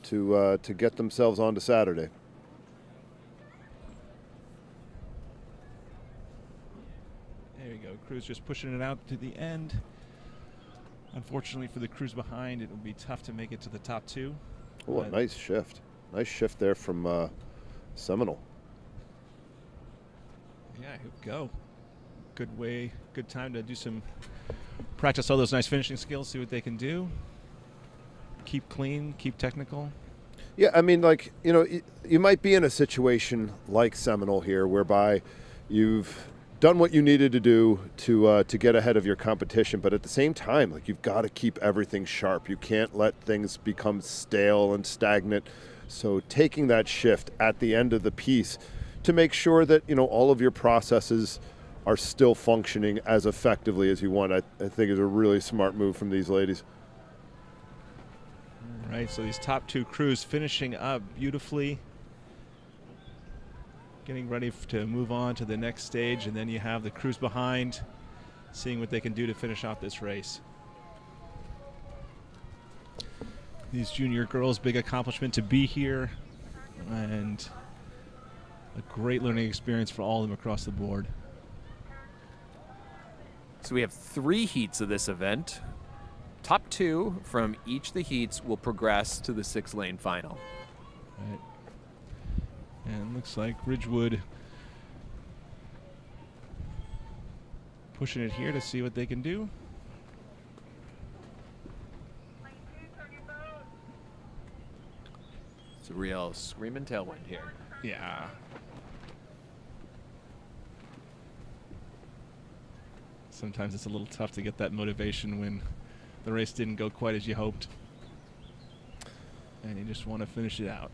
to get themselves onto Saturday. There you go. Crews just pushing it out to the end. Unfortunately for the crews behind, it will be tough to make it to the top 2. Oh, a But- nice shift. Nice shift there from Seminole. Yeah, here we go. Good time to do some practice all those nice finishing skills, see what they can do. Keep clean, keep technical. Yeah, I mean, like, you might be in a situation like Seminole here whereby you've done what you needed to do to get ahead of your competition, but at the same time, like, you've got to keep everything sharp. You can't let things become stale and stagnant. So taking that shift at the end of the piece to make sure that, you know, all of your processes are still functioning as effectively as you want, I think is a really smart move from these ladies. All right, so these top two crews finishing up beautifully, getting ready to move on to the next stage, and then you have the crews behind seeing what they can do to finish off this race. These junior girls, big accomplishment to be here, and a great learning experience for all of them across the board. So we have 3 heats of this event. Top 2 from each of the heats will progress to the 6-lane final. Right. And looks like Ridgewood pushing it here to see what they can do. It's a real screaming tailwind here. Yeah. Sometimes it's a little tough to get that motivation when the race didn't go quite as you hoped. And you just want to finish it out.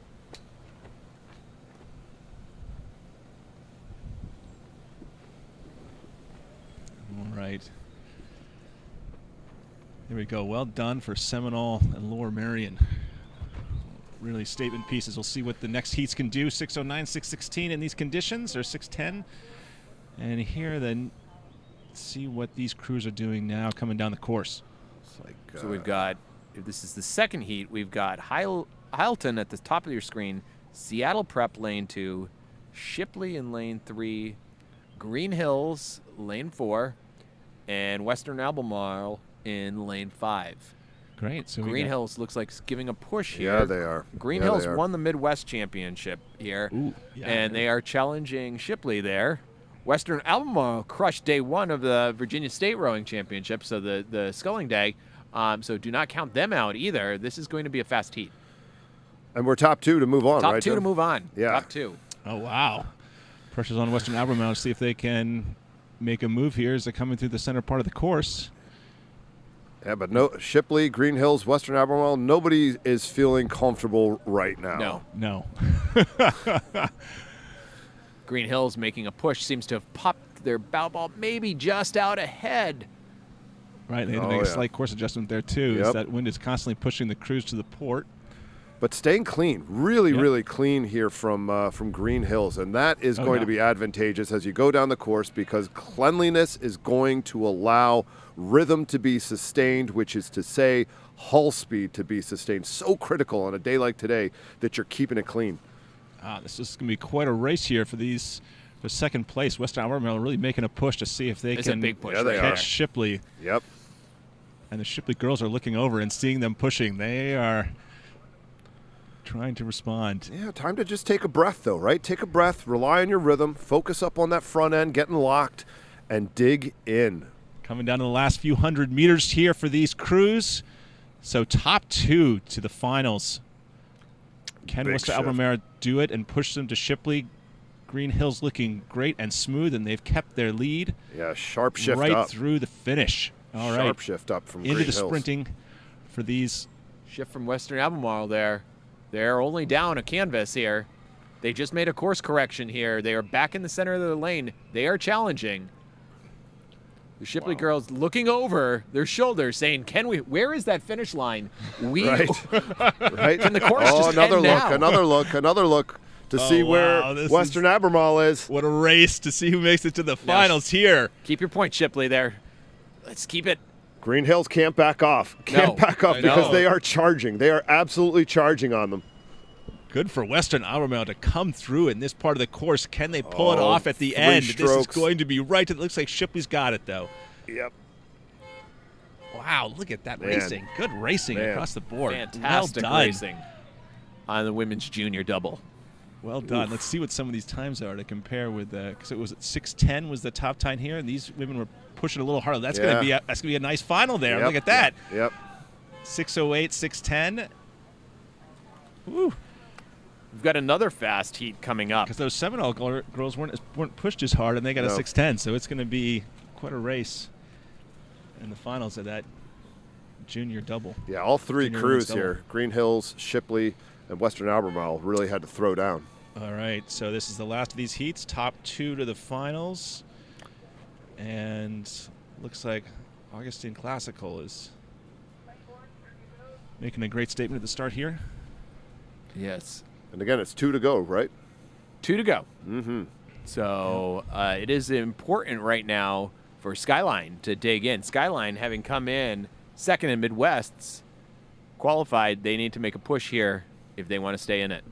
All right. There we go. Well done for Seminole and Lower Merion. Really statement pieces. We'll see what the next heats can do. 6:09, 6:16 in these conditions, or 6:10. And here then, see what these crews are doing now coming down the course. So we've got, if this is the second heat, we've got Hileton at the top of your screen, Seattle Prep lane 2, Shipley in lane 3, Green Hills lane 4, and Western Albemarle in lane 5. Great. So Green Hills looks like it's giving a push here. Yeah, they are. Green Hills won the Midwest Championship here, and they are challenging Shipley there. Western Albemarle crushed day 1 of the Virginia State Rowing Championship, so the sculling day. So do not count them out either. This is going to be a fast heat. And we're top 2 to move on, right? Top 2 to move on. Yeah. Top 2. Oh, wow. Pressure's on Western Albemarle to see if they can make a move here as they're coming through the center part of the course. Yeah, but no, Shipley, Green Hills, Western Albemarle, nobody is feeling comfortable right now. No. Green Hills making a push, seems to have popped their bow ball maybe just out ahead. Right, they had to make a slight course adjustment there too. As that wind is constantly pushing the crews to the port. But staying clean, really clean here from Green Hills, and that is going to be advantageous as you go down the course, because cleanliness is going to allow rhythm to be sustained, which is to say hull speed to be sustained. So critical on a day like today that you're keeping it clean. This is going to be quite a race here for these. For second place, Western Albemarle really making a push to see if they can a big push catch Shipley. Yep. And the Shipley girls are looking over and seeing them pushing. They are trying to respond. Yeah, time to just take a breath, though, right? Take a breath, rely on your rhythm, focus up on that front end, getting locked, and dig in. Coming down to the last few hundred meters here for these crews. So top 2 to the finals. Can Western Albemarle do it and push them to Shipley? Green Hills looking great and smooth, and they've kept their lead. Yeah, sharp shift right up. Through the finish. All right. Sharp shift up from into Green the Hills. sprinting for these. Shift from Western Albemarle there. They're only down a canvas here. They just made a course correction here. They are back in the center of the lane. They are challenging. The Shipley girls looking over their shoulders, saying, "Can we? Where is that finish line? We right. Can the course just another end look, now?" another look to see where Western Albemarle is. What a race to see who makes it to the finals here. Keep your point, Shipley. There. Let's keep it. Green Hills can't back off. Because they are charging. They are absolutely charging on them. Good for Western Albemarle to come through in this part of the course. Can they pull it off at the end? Strokes. This is going to be right. It looks like Shipley's got it, though. Yep. Wow, look at that racing. Good racing across the board. Fantastic racing on the women's junior double. Well done. Let's see what some of these times are to compare with, because it was at 6:10 was the top time here, and these women were pushing a little harder. That's going to be a nice final there. Look at that. Yep. 6:08, 6:10. Woo. We've got another fast heat coming up. Because those Seminole girls weren't pushed as hard, and they got a 6:10, so it's going to be quite a race in the finals of that junior double. Yeah, all three Junior crews women's here, Green Hills, Shipley, and Western Albemarle, really had to throw down. All right, so this is the last of these heats, top 2 to the finals. And looks like Augustine Classical is making a great statement at the start here. Yes. And again, it's 2 to go, right? 2 to go. Mm-hmm. So it is important right now for Skyline to dig in. Skyline, having come in second in Midwest's qualified, they need to make a push here if they want to stay in it.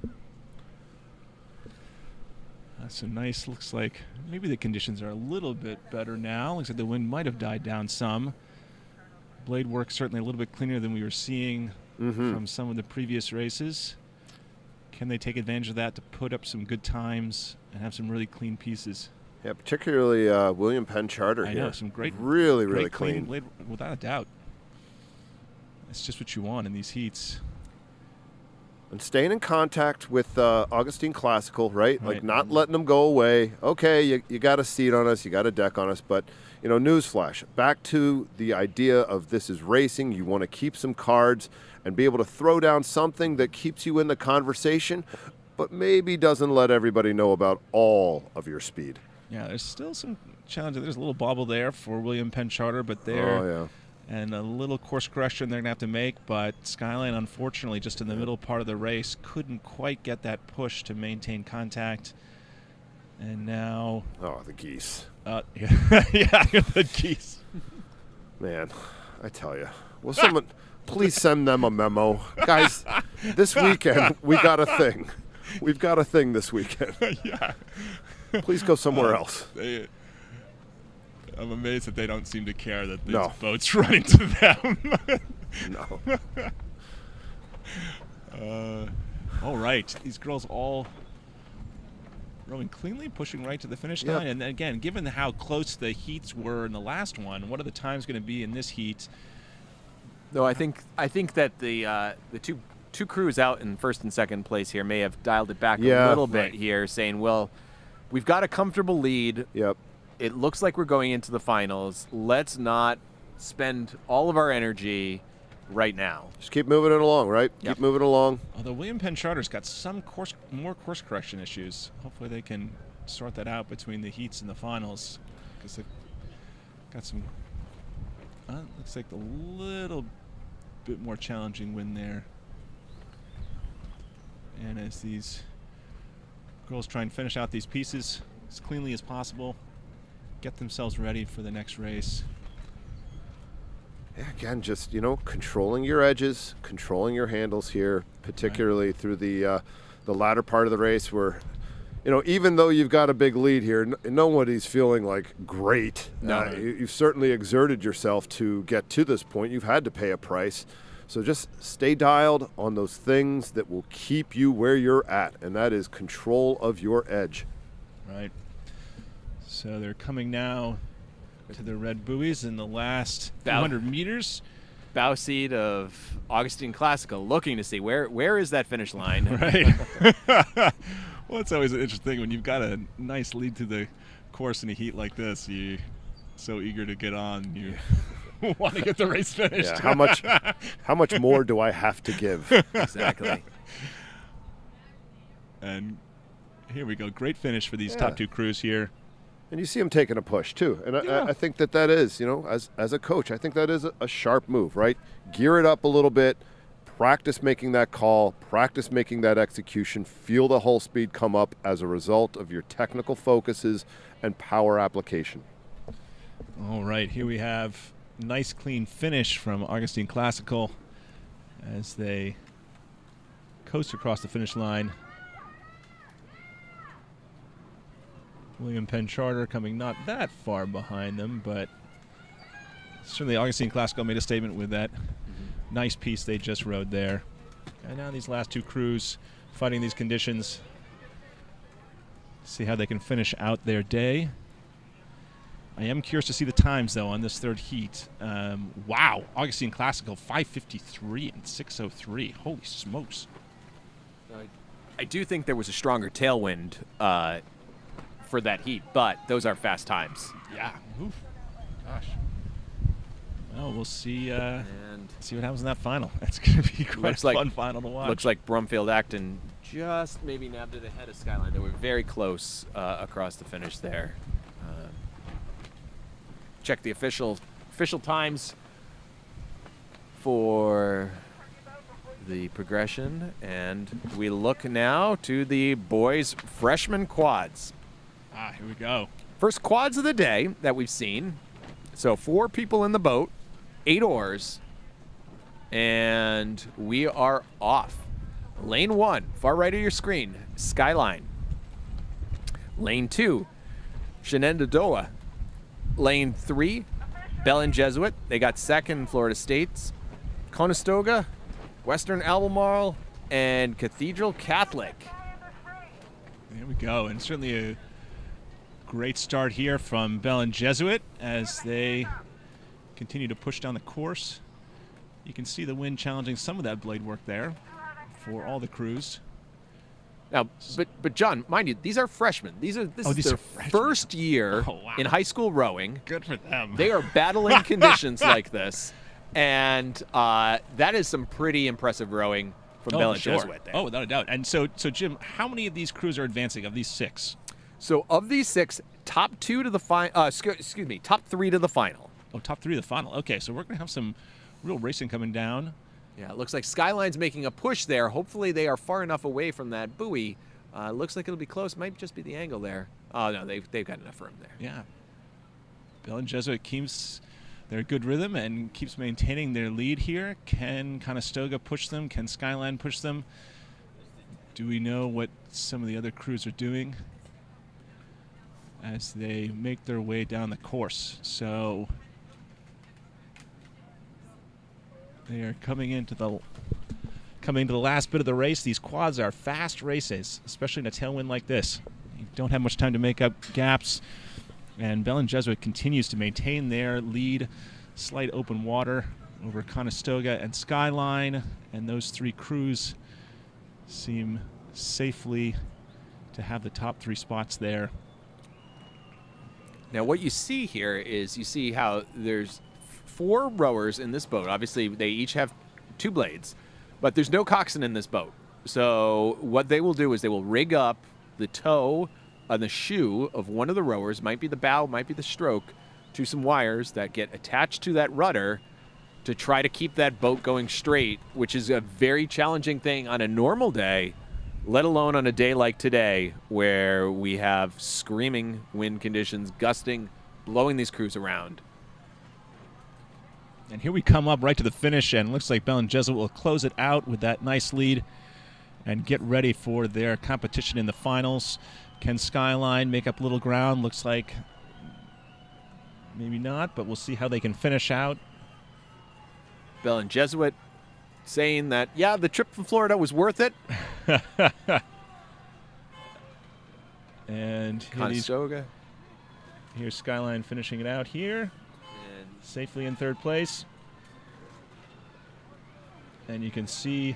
That's a nice, looks like maybe the conditions are a little bit better now. Looks like the wind might have died down some. Blade work certainly a little bit cleaner than we were seeing from some of the previous races. Can they take advantage of that to put up some good times and have some really clean pieces? Yeah, particularly William Penn Charter here. I know, some great, really clean blade, without a doubt. That's just what you want in these heats. And staying in contact with Augustine Classical, right? Like not letting them go away. Okay, you got a seat on us, you got a deck on us, but, you know, newsflash. Back to the idea of this is racing. You want to keep some cards and be able to throw down something that keeps you in the conversation, but maybe doesn't let everybody know about all of your speed. Yeah, there's still some challenges. There's a little bobble there for William Penn Charter, but there. Oh, yeah. And a little course correction they're going to have to make, but Skyline, unfortunately, just in the middle part of the race, couldn't quite get that push to maintain contact. And now... Oh, the geese. Yeah, the geese. Man, I tell you. Will someone please send them a memo? Guys, this weekend, we got a thing. We've got a thing this weekend. Yeah. Please go somewhere else. I'm amazed that they don't seem to care that these No. boats run into them. No. All right. These girls all rowing cleanly, pushing right to the finish Yep. line. And then again, given how close the heats were in the last one, what are the times going to be in this heat? No, I think that the two crews out in first and second place here may have dialed it back a little bit here, saying, well, we've got a comfortable lead. Yep. It looks like we're going into the finals. Let's not spend all of our energy right now. Just keep moving it along, right? Yep. Keep moving along. Although William Penn Charter's got some more course correction issues. Hopefully they can sort that out between the heats and the finals, because they've got some. Looks like a little bit more challenging wind there. And as these girls try and finish out these pieces as cleanly as possible, get themselves ready for the next race. Yeah, again, just, you know, controlling your edges, controlling your handles here, particularly through the latter part of the race where, you know, even though you've got a big lead here, nobody's feeling like great. No. You've certainly exerted yourself to get to this point. You've had to pay a price. So just stay dialed on those things that will keep you where you're at, and that is control of your edge. Right. So they're coming now to the red buoys in the last 200 meters. Bow seat of Augustine Classical, looking to see where is that finish line. Right. Well, it's always an interesting thing when you've got a nice lead to the course in a heat like this. You're so eager to get on. You want to get the race finished. Yeah, how much more do I have to give? Exactly. And here we go. Great finish for these top two crews here. And you see him taking a push, too. And I think that is, you know, as a coach, I think that is a sharp move, right? Gear it up a little bit, practice making that call, practice making that execution, feel the hull speed come up as a result of your technical focuses and power application. All right, here we have nice clean finish from Augustine Classical as they coast across the finish line. William Penn Charter coming not that far behind them, but certainly Augustine Classical made a statement with that nice piece they just rode there. And now these last two crews fighting these conditions. See how they can finish out their day. I am curious to see the times, though, on this third heat. Wow, Augustine Classical 5:53 and 6:03. Holy smokes! I do think there was a stronger tailwind for that heat, but those are fast times. Yeah. Oof. Gosh. Well, we'll see. And See what happens in that final. That's going to be quite a like- fun final to watch. looks like Brumfield Acton just maybe nabbed it ahead of Skyline. They were very close across the finish there. Check the official times for the progression, and we look now to the boys' freshman quads. Here we go. First quads of the day that we've seen. So 4 people in the boat, 8 oars, and we are off. Lane 1, far right of your screen, Skyline. Lane 2, Shenandoah. Lane 3, Bellin Jesuit. They got second, Florida State's. Conestoga, Western Albemarle, and Cathedral Catholic. There we go. And certainly a great start here from Bellin Jesuit as they continue to push down the course. You can see the wind challenging some of that blade work there for all the crews. Now, but John, mind you, these are freshmen. This is these their are freshmen. first year Oh, wow. in high school rowing. Good for them. They are battling conditions like this, and that is some pretty impressive rowing from Bellin sure. Jesuit there. Oh, without a doubt. And so Jim, how many of these crews are advancing of these 6? So of these 6, top 2 to the final. Excuse me, top 3 to the final. Oh, top 3 of the final. Okay, so we're going to have some real racing coming down. Yeah, it looks like Skyline's making a push there. Hopefully they are far enough away from that buoy. Looks like it'll be close. Might just be the angle there. Oh, no, they've got enough room there. Yeah. Bellin Jesuit keeps their good rhythm and keeps maintaining their lead here. Can Conestoga push them? Can Skyline push them? Do we know what some of the other crews are doing as they make their way down the course? So they are coming into the last bit of the race. These quads are fast races, especially in a tailwind like this. You don't have much time to make up gaps. And Bellin Jesuit continues to maintain their lead. Slight open water over Conestoga and Skyline. And those 3 crews seem safely to have the top 3 spots there. Now, what you see here is you see how there's 4 rowers in this boat. Obviously, they each have 2 blades, but there's no coxswain in this boat. So what they will do is they will rig up the toe on the shoe of one of the rowers, might be the bow, might be the stroke, to some wires that get attached to that rudder to try to keep that boat going straight, which is a very challenging thing on a normal day, let alone on a day like today where we have screaming wind conditions, gusting, blowing these crews around. And here we come up right to the finish, and looks like Bellin Jesuit will close it out with that nice lead and get ready for their competition in the finals. Can Skyline make up a little ground? Looks like maybe not, but we'll see how they can finish out. Bellin Jesuit saying that, yeah, the trip from Florida was worth it. And Conestoga. here's Skyline finishing it out here. And Safely in 3rd place. And you can see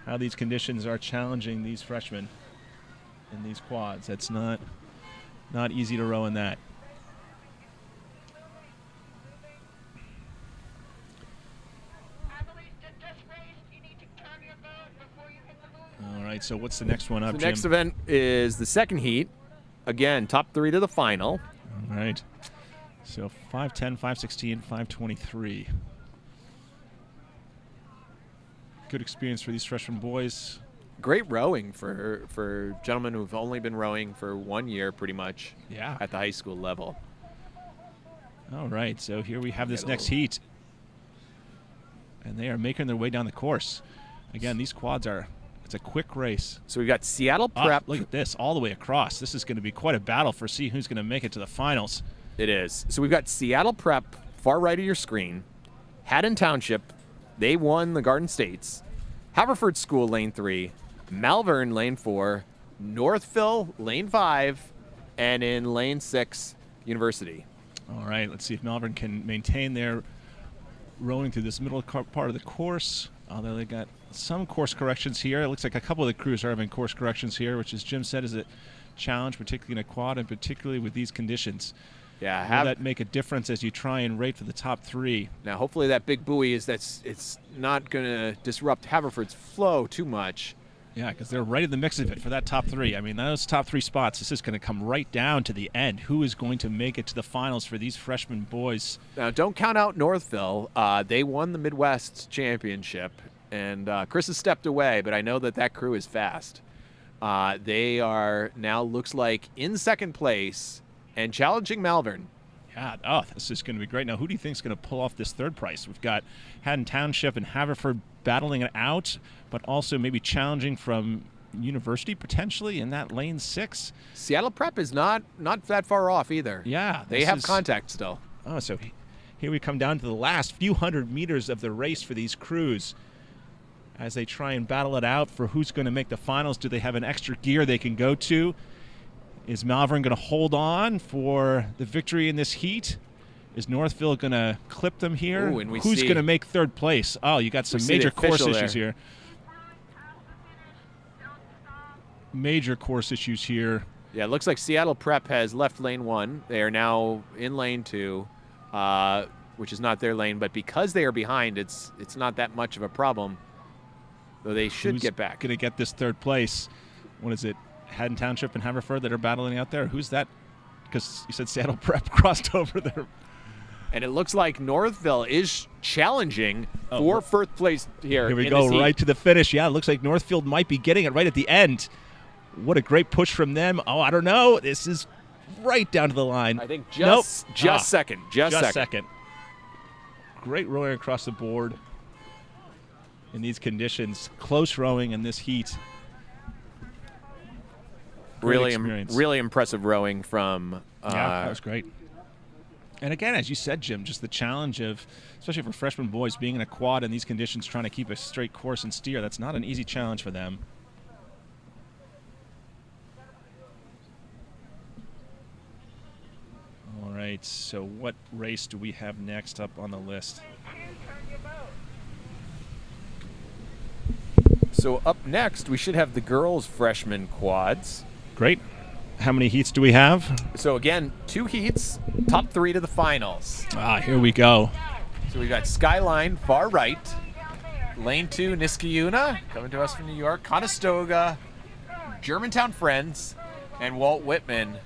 how these conditions are challenging these freshmen in these quads. That's not easy to row in that. Athletes, this race, you need to turn your boat before you hit the buoy. All right, so what's the next one up, the Jim? next event is the second heat. Again, top 3 to the final. All right. So 5:10, 5:16, 5:23. Good experience for these freshman boys. Great rowing for gentlemen who've only been rowing for 1 year pretty much Yeah. at the high school level. All right, so here we have this Get a next little- heat. And they are making their way down the course. Again, these quads it's a quick race. So we've got Seattle Ah, Prep. look at this, all the way across. This is going to be quite a battle for seeing who's going to make it to the finals. It is. So we've got Seattle Prep, far right of your screen. Haddon Township, they won the Garden States. Haverford School, lane 3. Malvern, lane 4. Northville, lane 5. And in lane 6, University. All right, let's see if Malvern can maintain their rowing through this middle part of the course. although they got some course corrections here. It looks like a couple of the crews are having course corrections here, which, as Jim said, is a challenge, particularly in a quad and particularly with these conditions. Yeah, Will that make a difference as you try and rate for the top 3? Now, hopefully that big buoy it's not going to disrupt Haverford's flow too much. Yeah, because they're right in the mix of it for that top 3. I mean, those top 3 spots, this is going to come right down to the end. Who is going to make it to the finals for these freshman boys? Now, don't count out Northville. They won the Midwest Championship, and Chris has stepped away, but I know that crew is fast. They are now, looks like, in second place and challenging Malvern. Yeah, this is going to be great. Now, who do you think is going to pull off this third prize? We've got Haddon Township and Haverford battling it out, but also maybe challenging from University potentially in that lane 6. Seattle Prep is not that far off either. Yeah. They have contact still. Oh, so here we come down to the last few hundred meters of the race for these crews as they try and battle it out for who's going to make the finals. Do they have an extra gear they can go to? Is Malvern going to hold on for the victory in this heat? Is Northville going to clip them here? Ooh, and who's going to make third place? Oh, you got some major course issues here. Major course issues here. Yeah, it looks like Seattle Prep has left lane 1. They are now in lane 2, which is not their lane. But because they are behind, it's not that much of a problem. Though they should get back. Going to get this third place. What is it? Haddon Township and Haverford that are battling out there. Who's that? Because you said Seattle Prep crossed over there. And it looks like Northville is challenging for first place here. Here we go, right to the finish. Yeah, it looks like Northfield might be getting it right at the end. What a great push from them. Oh, I don't know. This is right down to the line. I think just second. Just second. Great rowing across the board in these conditions. Close rowing in this heat. Really impressive rowing from. Yeah, that was great. And again, as you said, Jim, just the challenge of, especially for freshman boys, being in a quad in these conditions, trying to keep a straight course and steer. That's not an easy challenge for them. All right, so what race do we have next up on the list? So up next, we should have the girls' freshman quads. Great. How many heats do we have? So again, 2 heats, top 3 to the finals. Here we go. So we got Skyline far right, lane 2 Niskayuna coming to us from New York, Conestoga, Germantown Friends, and Walt Whitman.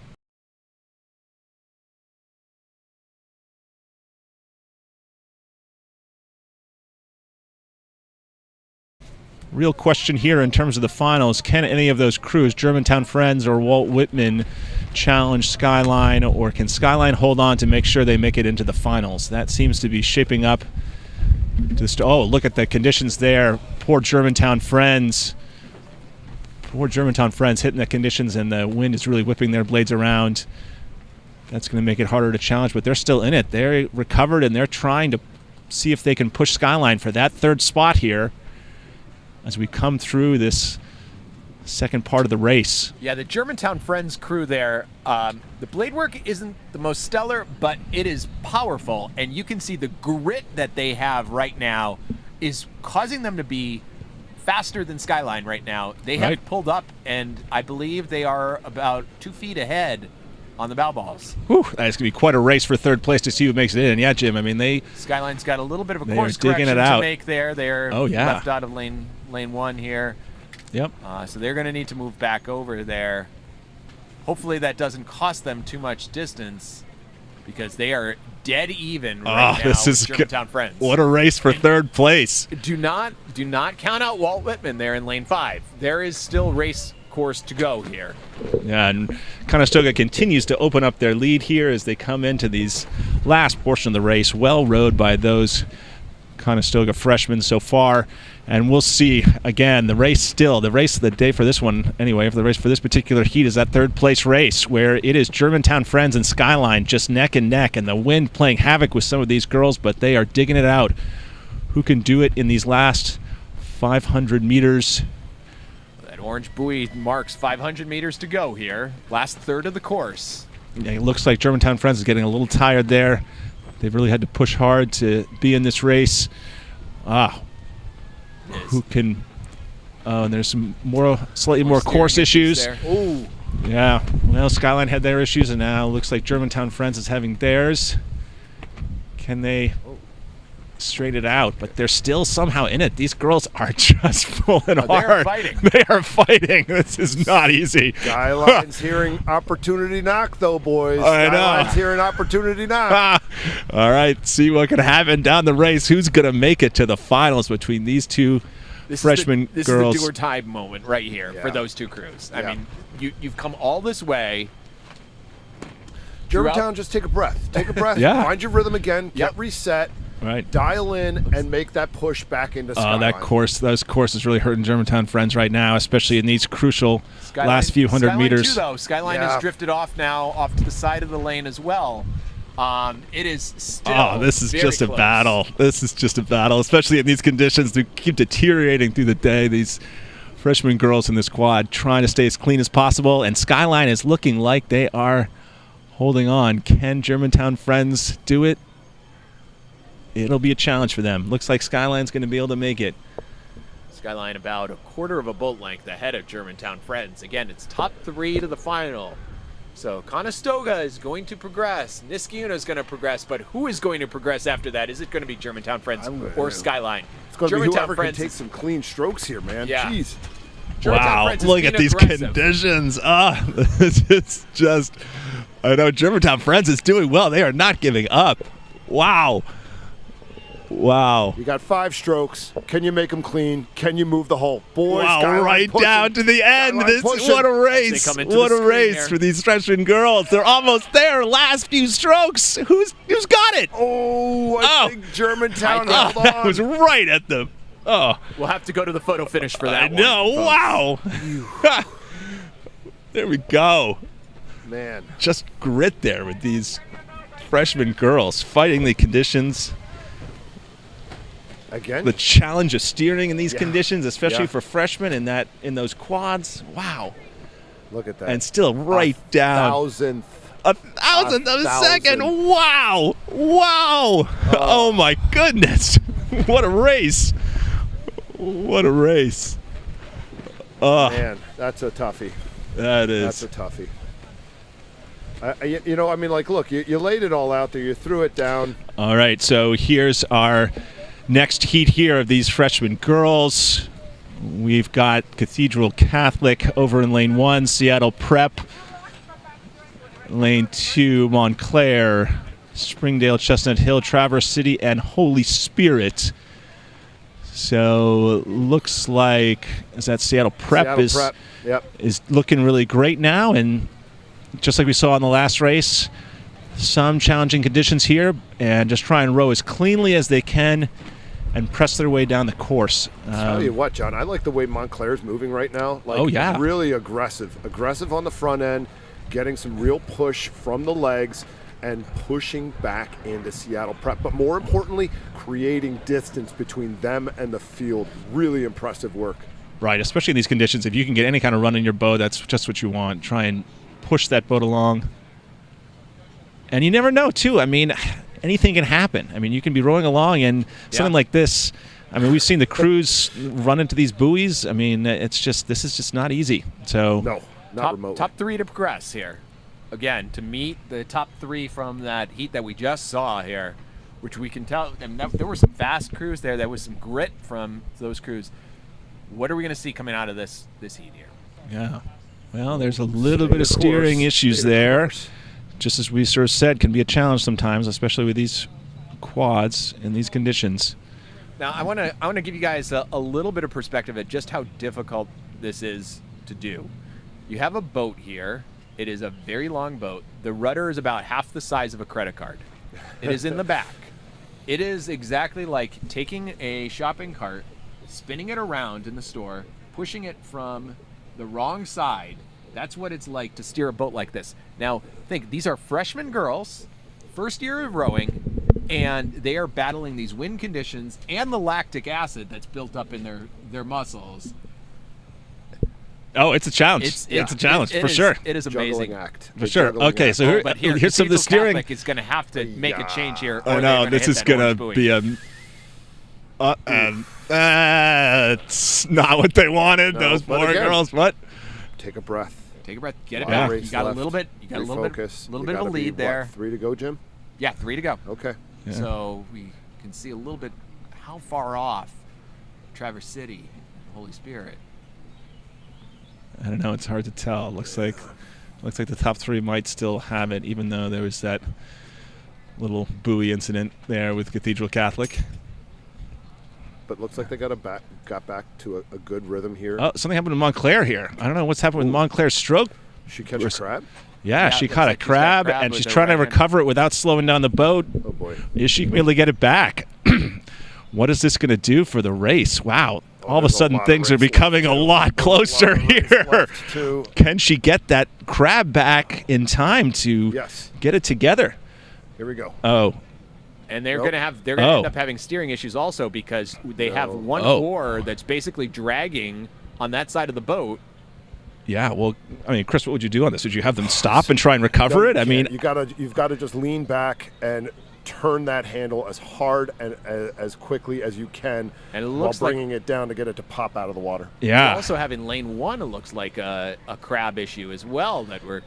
Real question here in terms of the finals, can any of those crews, Germantown Friends or Walt Whitman, challenge Skyline, or can Skyline hold on to make sure they make it into the finals? That seems to be shaping up. Oh, look at the conditions there. Poor Germantown Friends. Poor Germantown Friends hitting the conditions, and the wind is really whipping their blades around. That's going to make it harder to challenge, but they're still in it. They're recovered, and they're trying to see if they can push Skyline for that third spot here as we come through this second part of the race. Yeah, the Germantown Friends crew there, the blade work isn't the most stellar, but it is powerful, and you can see the grit that they have right now is causing them to be faster than Skyline right now. They have pulled up, and I believe they are about 2 feet ahead on the bow balls. Whew, that's going to be quite a race for third place to see who makes it in. Yeah, Jim, I mean, Skyline's got a little bit of a course correction to make there. They're left out of lane 1 here. Yep. So they're going to need to move back over there. Hopefully that doesn't cost them too much distance, because they are dead even right now with Germantown Friends. What a race for third place. Do not count out Walt Whitman there in lane 5. There is still race course to go here. Yeah, and Conestoga continues to open up their lead here as they come into these last portion of the race. Well rowed by those Conestoga freshmen so far. And we'll see, again, the race of the day for this one, anyway, for the race for this particular heat is that third place race where it is Germantown Friends and Skyline just neck and neck, and the wind playing havoc with some of these girls, but they are digging it out. Who can do it in these last 500 meters? That orange buoy marks 500 meters to go here, last third of the course. Yeah, it looks like Germantown Friends is getting a little tired there. They've really had to push hard to be in this race. who can. Oh, and there's some slightly more course issues. Oh, Yeah. Well, Skyline had their issues, and now looks like Germantown Friends is having theirs. Can they straighten it out? But they're still somehow in it. These girls are just pulling hard. They're fighting. They are fighting. This is not easy. Skyline's hearing opportunity knock, though, boys. I know. Skyline's hearing opportunity knock. All right, see what can happen down the race. Who's going to make it to the finals between these two freshman this girls? is the do-or-die moment right here for those two crews. I mean, you've come all this way. Germantown, just take a breath. Take a breath. Yeah. Find your rhythm again. Get reset. Right. Dial in and make that push back into Skyline. Those courses really hurting Germantown Friends right now, especially in these crucial last few hundred meters. Too, though. Skyline has drifted off now, off to the side of the lane as well. It is still this is very just close. a battle. This is just a battle, especially in these conditions. They keep deteriorating through the day. These freshman girls in this quad trying to stay as clean as possible, and Skyline is looking like they are holding on. Can Germantown Friends do it? It'll be a challenge for them. Looks like Skyline's going to be able to make it. Skyline about a quarter of a boat length ahead of Germantown Friends. Again, it's top 3 to the final. So Conestoga is going to progress. Niskayuna is going to progress, but who is going to progress after that? Is it going to be Germantown Friends or Skyline? It's going to be Germantown whoever Friends can take some clean strokes here, man. Yeah. Jeez. Germantown Wow, Friends is look being at these aggressive. conditions. It's just, I know Germantown Friends is doing well. They are not giving up. Wow. Wow. You got 5 strokes. Can you make them clean? Can you move the hull? Boys, Wow, Skyline right pushing. down to the end. Skyline pushing. What a race. They come into What the a screen race here. for these freshman girls. They're almost there. Last few strokes. Who's got it? Oh, I think Germantown I held think on. That was right at the. Oh, We'll have to go to the photo finish for that I know. folks. Wow. There we go. Man. Just grit there with these freshman girls fighting the conditions. Again? The challenge of steering in these conditions, especially Yeah. for freshmen in those quads. Wow. Look at that. And still right down. 1,000th. A thousandth of a 1,000. second. Wow. Wow. Oh, my goodness. What a race. What a race. Oh, Man, that's a toughie. that That's is. a toughie. Look, you laid it all out there. You threw it down. All right, so here's our next heat here of these freshman girls. We've got Cathedral Catholic over in lane 1, Seattle Prep, lane 2, Montclair, Springdale, Chestnut Hill, Traverse City, and Holy Spirit. So looks like Seattle Prep is looking really great now, and just like we saw in the last race, some challenging conditions here, and just try and row as cleanly as they can and press their way down the course. Tell you what, John, I like the way Montclair's moving right now. Really aggressive on the front end, getting some real push from the legs and pushing back into Seattle Prep. But more importantly, creating distance between them and the field. Really impressive work. Right, especially in these conditions. If you can get any kind of run in your boat, that's just what you want. Try and push that boat along. And you never know, too. I mean, anything can happen. I mean, you can be rowing along and something like this. I mean, we've seen the crews run into these buoys. I mean, this is just not easy. So No, not remotely. Top 3 to progress here. Again, to meet the top 3 from that heat that we just saw here, which we can tell, and there were some fast crews there. There was some grit from those crews. What are we going to see coming out of this heat here? yeah. Well, there's a little bit of steering issues there. Just as we sort of said, can be a challenge sometimes, especially with these quads in these conditions. Now, I want to give you guys a little bit of perspective at just how difficult this is to do. You have a boat here. It is a very long boat. The rudder is about half the size of a credit card. It is in the back. It is exactly like taking a shopping cart, spinning it around in the store, pushing it from the wrong side. That's what it's like to steer a boat like this. Now, think, these are freshman girls, first year of rowing, and they are battling these wind conditions and the lactic acid that's built up in their muscles. Oh, it's a challenge. It's a challenge, for sure. It is amazing. Juggling act. For sure. Okay, so But here's some of the steering. Catholic is going to have to make a change here. I or know, they're this hit is that going orange to buoy. be a And that's not what they wanted. No, those but poor again, girls. What? Take a breath. Take a breath. Get it Wow. back. You got Left. a little bit. You got Refocus. a little bit of a gotta be, lead there. What, 3 to go, Jim? Yeah, 3 to go. Okay. Yeah. So we can see a little bit how far off Traverse City, Holy Spirit. I don't know. It's hard to tell. Looks like the top 3 might still have it, even though there was that little buoy incident there with Cathedral Catholic. But looks like they got back to a good rhythm here. Oh, something happened to Montclair here. I don't know what's happened with Montclair's stroke. She catch a crab? Yeah, she looks caught a like she's got a crab, crab and with she's her trying to right hand. recover it without slowing down the boat. Oh, boy. Is she able to get it back? What is this going to do for the race? Wow. All of a there's a sudden, lot of things are race becoming left, a too. lot closer There's a lot of race here. left, too. Can she get that crab back in time to Yes. get it together? Here we go. Oh, And they're Nope. they're gonna end Oh. up having steering issues also because they have No. one Oh. oar that's basically dragging on that side of the boat. yeah. Well, I mean, Chris, what would you do on this? Would you have them stop and try and recover it? I mean, you've got to just lean back and turn that handle as hard and as quickly as you can, And it while looks like- bringing it down to get it to pop out of the water. We yeah. also have in lane 1, it looks like a crab issue as well that we're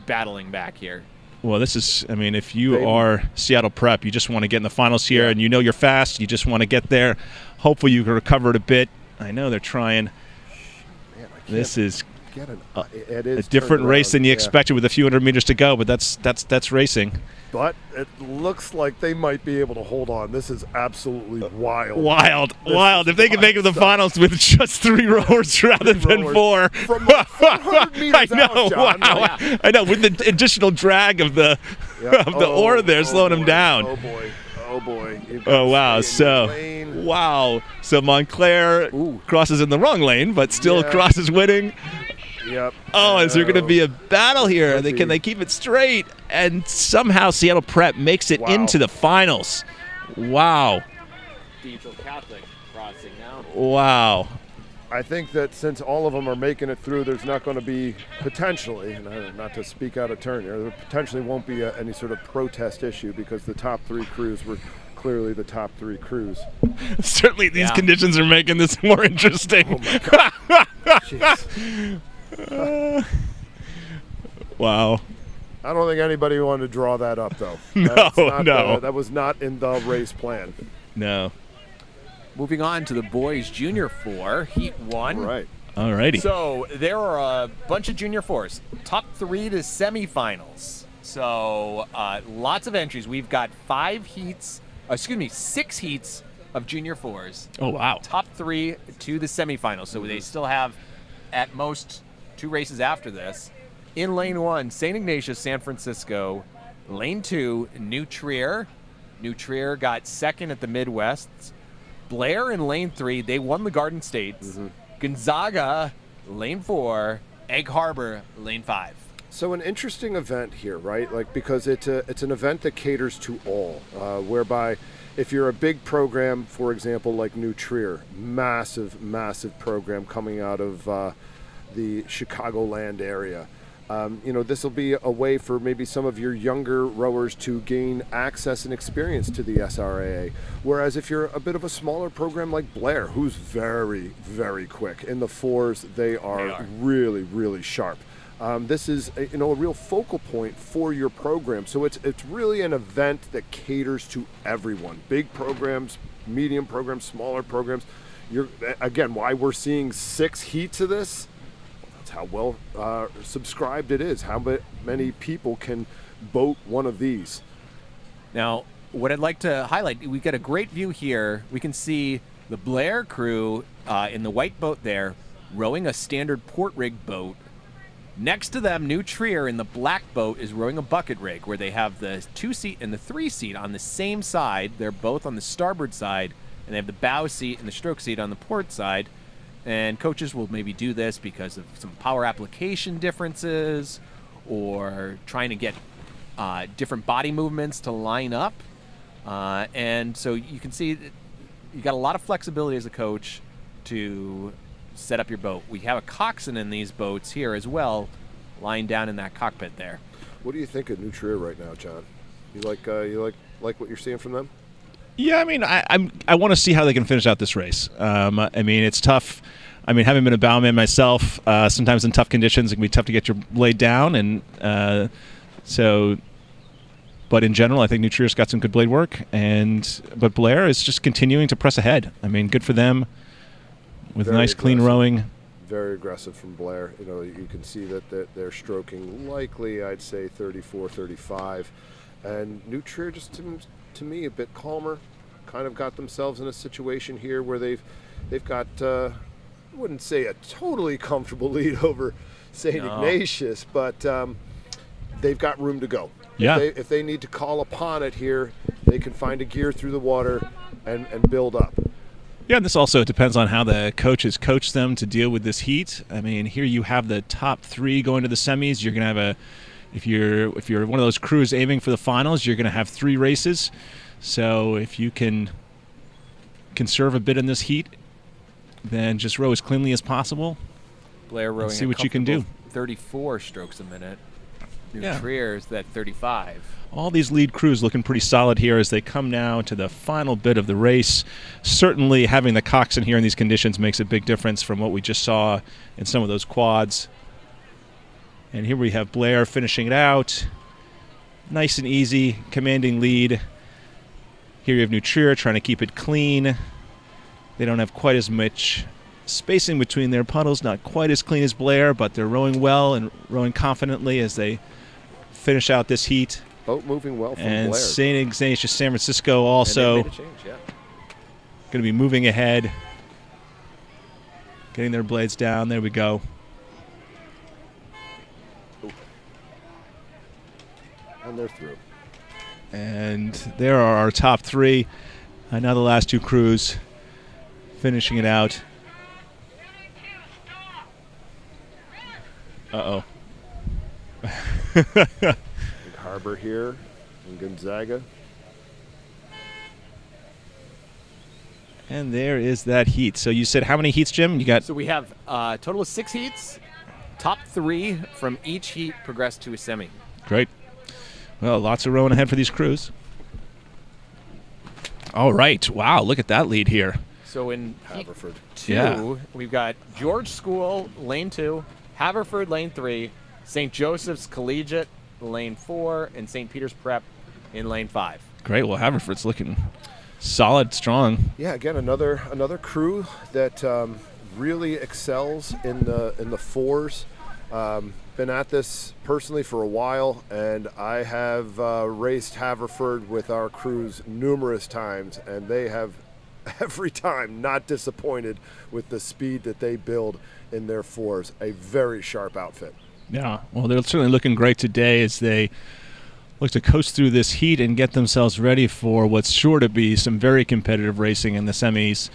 battling back here. Well, this is, I mean, if you They- are Seattle Prep, you just want to get in the finals here, and you know you're fast. You just want to get there. Hopefully you can recover it a bit. I know they're trying. Man, I can't This is get it a is different turned race around, than you yeah. expected with a few hundred meters to go, but that's racing. But it looks like they might be able to hold on. This is absolutely wild. Wild. This If they can make it to the stuff. finals with just 3 rowers rather than rowers 4. from like 400 meters I know. out, John. Wow. Yeah. I know. With the additional drag of the Yep. of the oar there, slowing them boy. down. Oh boy. Oh boy. You've got Oh to wow! stay in your So lane. wow! So Montclair Ooh. crosses in the wrong lane, but still Yeah. crosses winning. Yep. Oh, is there going to be a battle here? Could Can be. they keep it straight? And somehow Seattle Prep makes it Wow. into the finals. Wow! Cathedral Catholic crossing now. Wow! I think that since all of them are making it through, there's not going to be potentially, and not to speak out of turn here, there potentially won't be any sort of protest issue because the top 3 crews were clearly the top 3 crews. Certainly, these Yeah. conditions are making this more interesting. Jeez. Wow! I don't think anybody wanted to draw that up, though. No, That's not no. that was not in the race plan. No. Moving on to the boys junior 4, heat 1. Right. Alrighty. So there are a bunch of junior 4s, top 3 to semifinals. So lots of entries. We've got 6 heats of junior 4s. Oh wow! Top 3 to the semifinals. So they still have at most 2 races after this. In lane 1, St. Ignatius, San Francisco. Lane 2, New Trier. New Trier got second at the Midwest. Blair in lane 3, they won the Garden States. Gonzaga, lane 4. Egg Harbor, lane 5. So an interesting event here, right? Like because it's an event that caters to all, whereby if you're a big program, for example, like New Trier, massive program coming out of the Chicagoland area. This will be a way for maybe some of your younger rowers to gain access and experience to the SRAA. Whereas if you're a bit of a smaller program like Blair, who's very, very quick in the 4s, they are really, really sharp. This is a real focal point for your program. So it's really an event that caters to everyone. Big programs, medium programs, smaller programs. Again, why we're seeing 6 heats of this. How well subscribed it is, how many people can boat one of these. Now, what I'd like to highlight, we've got a great view here. We can see the Blair crew in the white boat there rowing a standard port rig boat. Next to them, New Trier in the black boat is rowing a bucket rig where they have the 2-seat and the 3-seat on the same side. They're both on the starboard side, and they have the bow seat and the stroke seat on the port side. And coaches will maybe do this because of some power application differences or trying to get different body movements to line up. And so you can see you got a lot of flexibility as a coach to set up your boat. We have a coxswain in these boats here as well, lying down in that cockpit there. What do you think of New Trier right now, John? You like what you're seeing from them? Yeah, I mean, I want to see how they can finish out this race. I mean, it's tough. I mean, having been a bowman myself, sometimes in tough conditions, it can be tough to get your blade down. And but in general, I think New Trier's got some good blade work. But Blair is just continuing to press ahead. I mean, good for them with Very nice, clean aggressive. rowing. Very aggressive from Blair. You know, you can see that they're stroking likely, I'd say 34, 35. And New Trier just to me a bit calmer. Kind of got themselves in a situation here where they've got I wouldn't say a totally comfortable lead over St. Ignatius, but they've got room to go. Yeah. If they need to call upon it here, they can find a gear through the water and build up. Yeah, and this also depends on how the coaches coach them to deal with this heat. I mean, here you have the top 3 going to the semis. You're going to have if you're one of those crews aiming for the finals, you're going to have 3 races. So if you can conserve a bit in this heat, then just row as cleanly as possible. Blair rowing see what you can do. 34 strokes a minute. New Yeah. Trier's that 35. All these lead crews looking pretty solid here as they come now to the final bit of the race. Certainly having the coxswain here in these conditions makes a big difference from what we just saw in some of those quads. And here we have Blair finishing it out. Nice and easy, commanding lead. Here you have New Trier trying to keep it clean. They don't have quite as much spacing between their puddles, not quite as clean as Blair, but they're rowing well and rowing confidently as they finish out this heat. Boat moving well from And Blair. St. Ignatius San Francisco also And they going made a change, yeah. to be moving ahead, getting their blades down. There we go. And they're through. And there are our top 3. Now the last 2 crews finishing it out. Uh-oh. Big Harbor here in Gonzaga. And there is that heat. So you said how many heats, Jim? You got So we have a total of 6 heats. Top 3 from each heat progress to a semi. great. Well, lots of rowing ahead for these crews. All right. Wow, look at that lead here. So in heat Haverford. 2, Yeah. we've got George School, lane 2, Haverford, lane 3, St. Joseph's Collegiate, lane 4, and St. Peter's Prep in lane 5. Great. Well, Haverford's looking solid, strong. Yeah, again, another crew that really excels in the 4s. Been at this personally for a while, and I have raced Haverford with our crews numerous times, and they have every time not disappointed with the speed that they build in their 4s. A very sharp outfit. Yeah. Well, they're certainly looking great today as they look to coast through this heat and get themselves ready for what's sure to be some very competitive racing in the semis.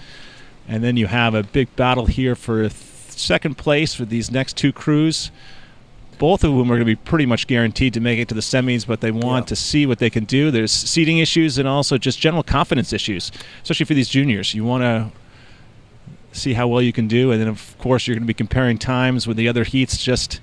And then you have a big battle here for second place for these next 2 crews. Both of whom are going to be pretty much guaranteed to make it to the semis, but they want to see what they can do. There's seating issues and also just general confidence issues, especially for these juniors. You want to see how well you can do, and then, of course, you're going to be comparing times with the other heats just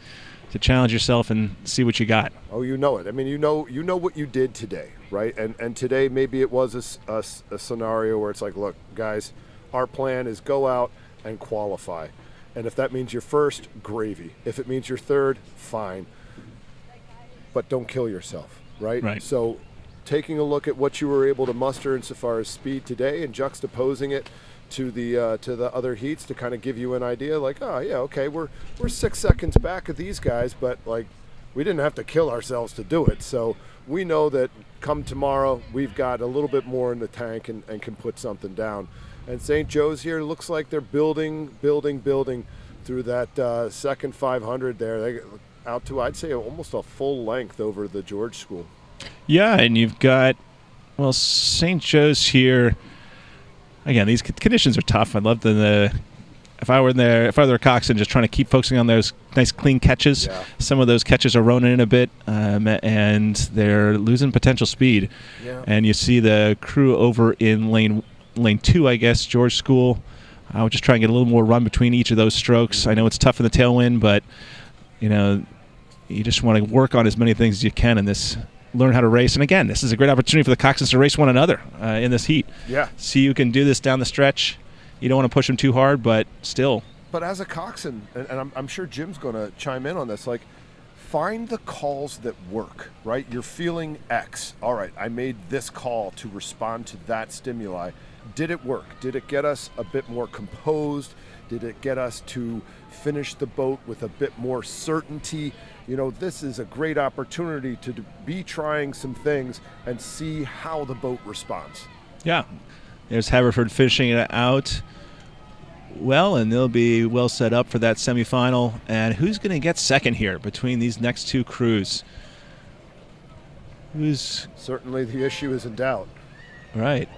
to challenge yourself and see what you got. Oh, you know it. I mean, you know what you did today, right? And today maybe it was a scenario where it's like, look, guys, our plan is go out and qualify. And if that means you're first, gravy. If it means you're third, fine. But don't kill yourself, right? Right. So taking a look at what you were able to muster insofar as speed today and juxtaposing it to the other heats to kind of give you an idea, like, oh yeah, okay, we're 6 seconds back of these guys, but like we didn't have to kill ourselves to do it. So we know that come tomorrow we've got a little bit more in the tank and can put something down. And St. Joe's here looks like they're building through that second 500 there. They out to, I'd say, almost a full length over the George School. Yeah, and you've got, well, St. Joe's here. Again, these conditions are tough. I'd love if I were a coxswain, just trying to keep focusing on those nice clean catches. Yeah. Some of those catches are running in a bit, and they're losing potential speed. Yeah. And you see the crew over in lane 2, I guess, George School. I would just try and get a little more run between each of those strokes. I know it's tough in the tailwind, but you just want to work on as many things as you can in this learn how to race. And again, this is a great opportunity for the coxswains to race one another in this heat. Yeah. See who can do this down the stretch. You don't want to push them too hard, but still. But as a coxswain, and I'm sure Jim's going to chime in on this, like, find the calls that work, right? You're feeling X. All right, I made this call to respond to that stimuli. Did it work? Did it get us a bit more composed? Did it get us to finish the boat with a bit more certainty? You know, this is a great opportunity to be trying some things and see how the boat responds. Yeah. There's Haverford finishing it out well, and they'll be well set up for that semifinal. And who's going to get second here between these next two crews? Who's certainly the issue is in doubt. Right.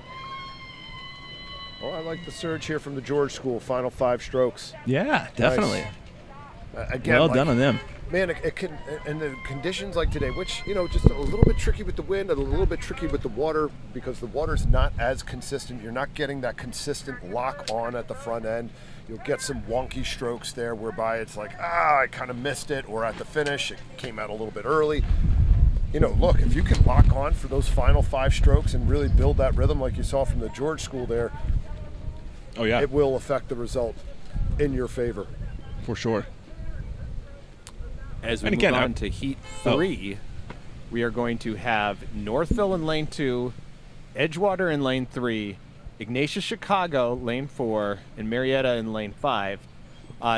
Oh, I like the surge here from the George School. Final 5 strokes. Yeah, definitely. Nice. Again, well done on them. Man, it can, and the conditions like today, which, you know, just a little bit tricky with the wind and a little bit tricky with the water because the water's not as consistent. You're not getting that consistent lock on at the front end. You'll get some wonky strokes there whereby it's like, I kind of missed it, or at the finish, it came out a little bit early. You know, look, if you can lock on for those final 5 strokes and really build that rhythm like you saw from the George School there, oh yeah, it will affect the result in your favor. For sure. As we move on to Heat 3, we are going to have Northville in Lane 2, Edgewater in Lane 3, Ignatius Chicago, Lane 4, and Marietta in Lane 5.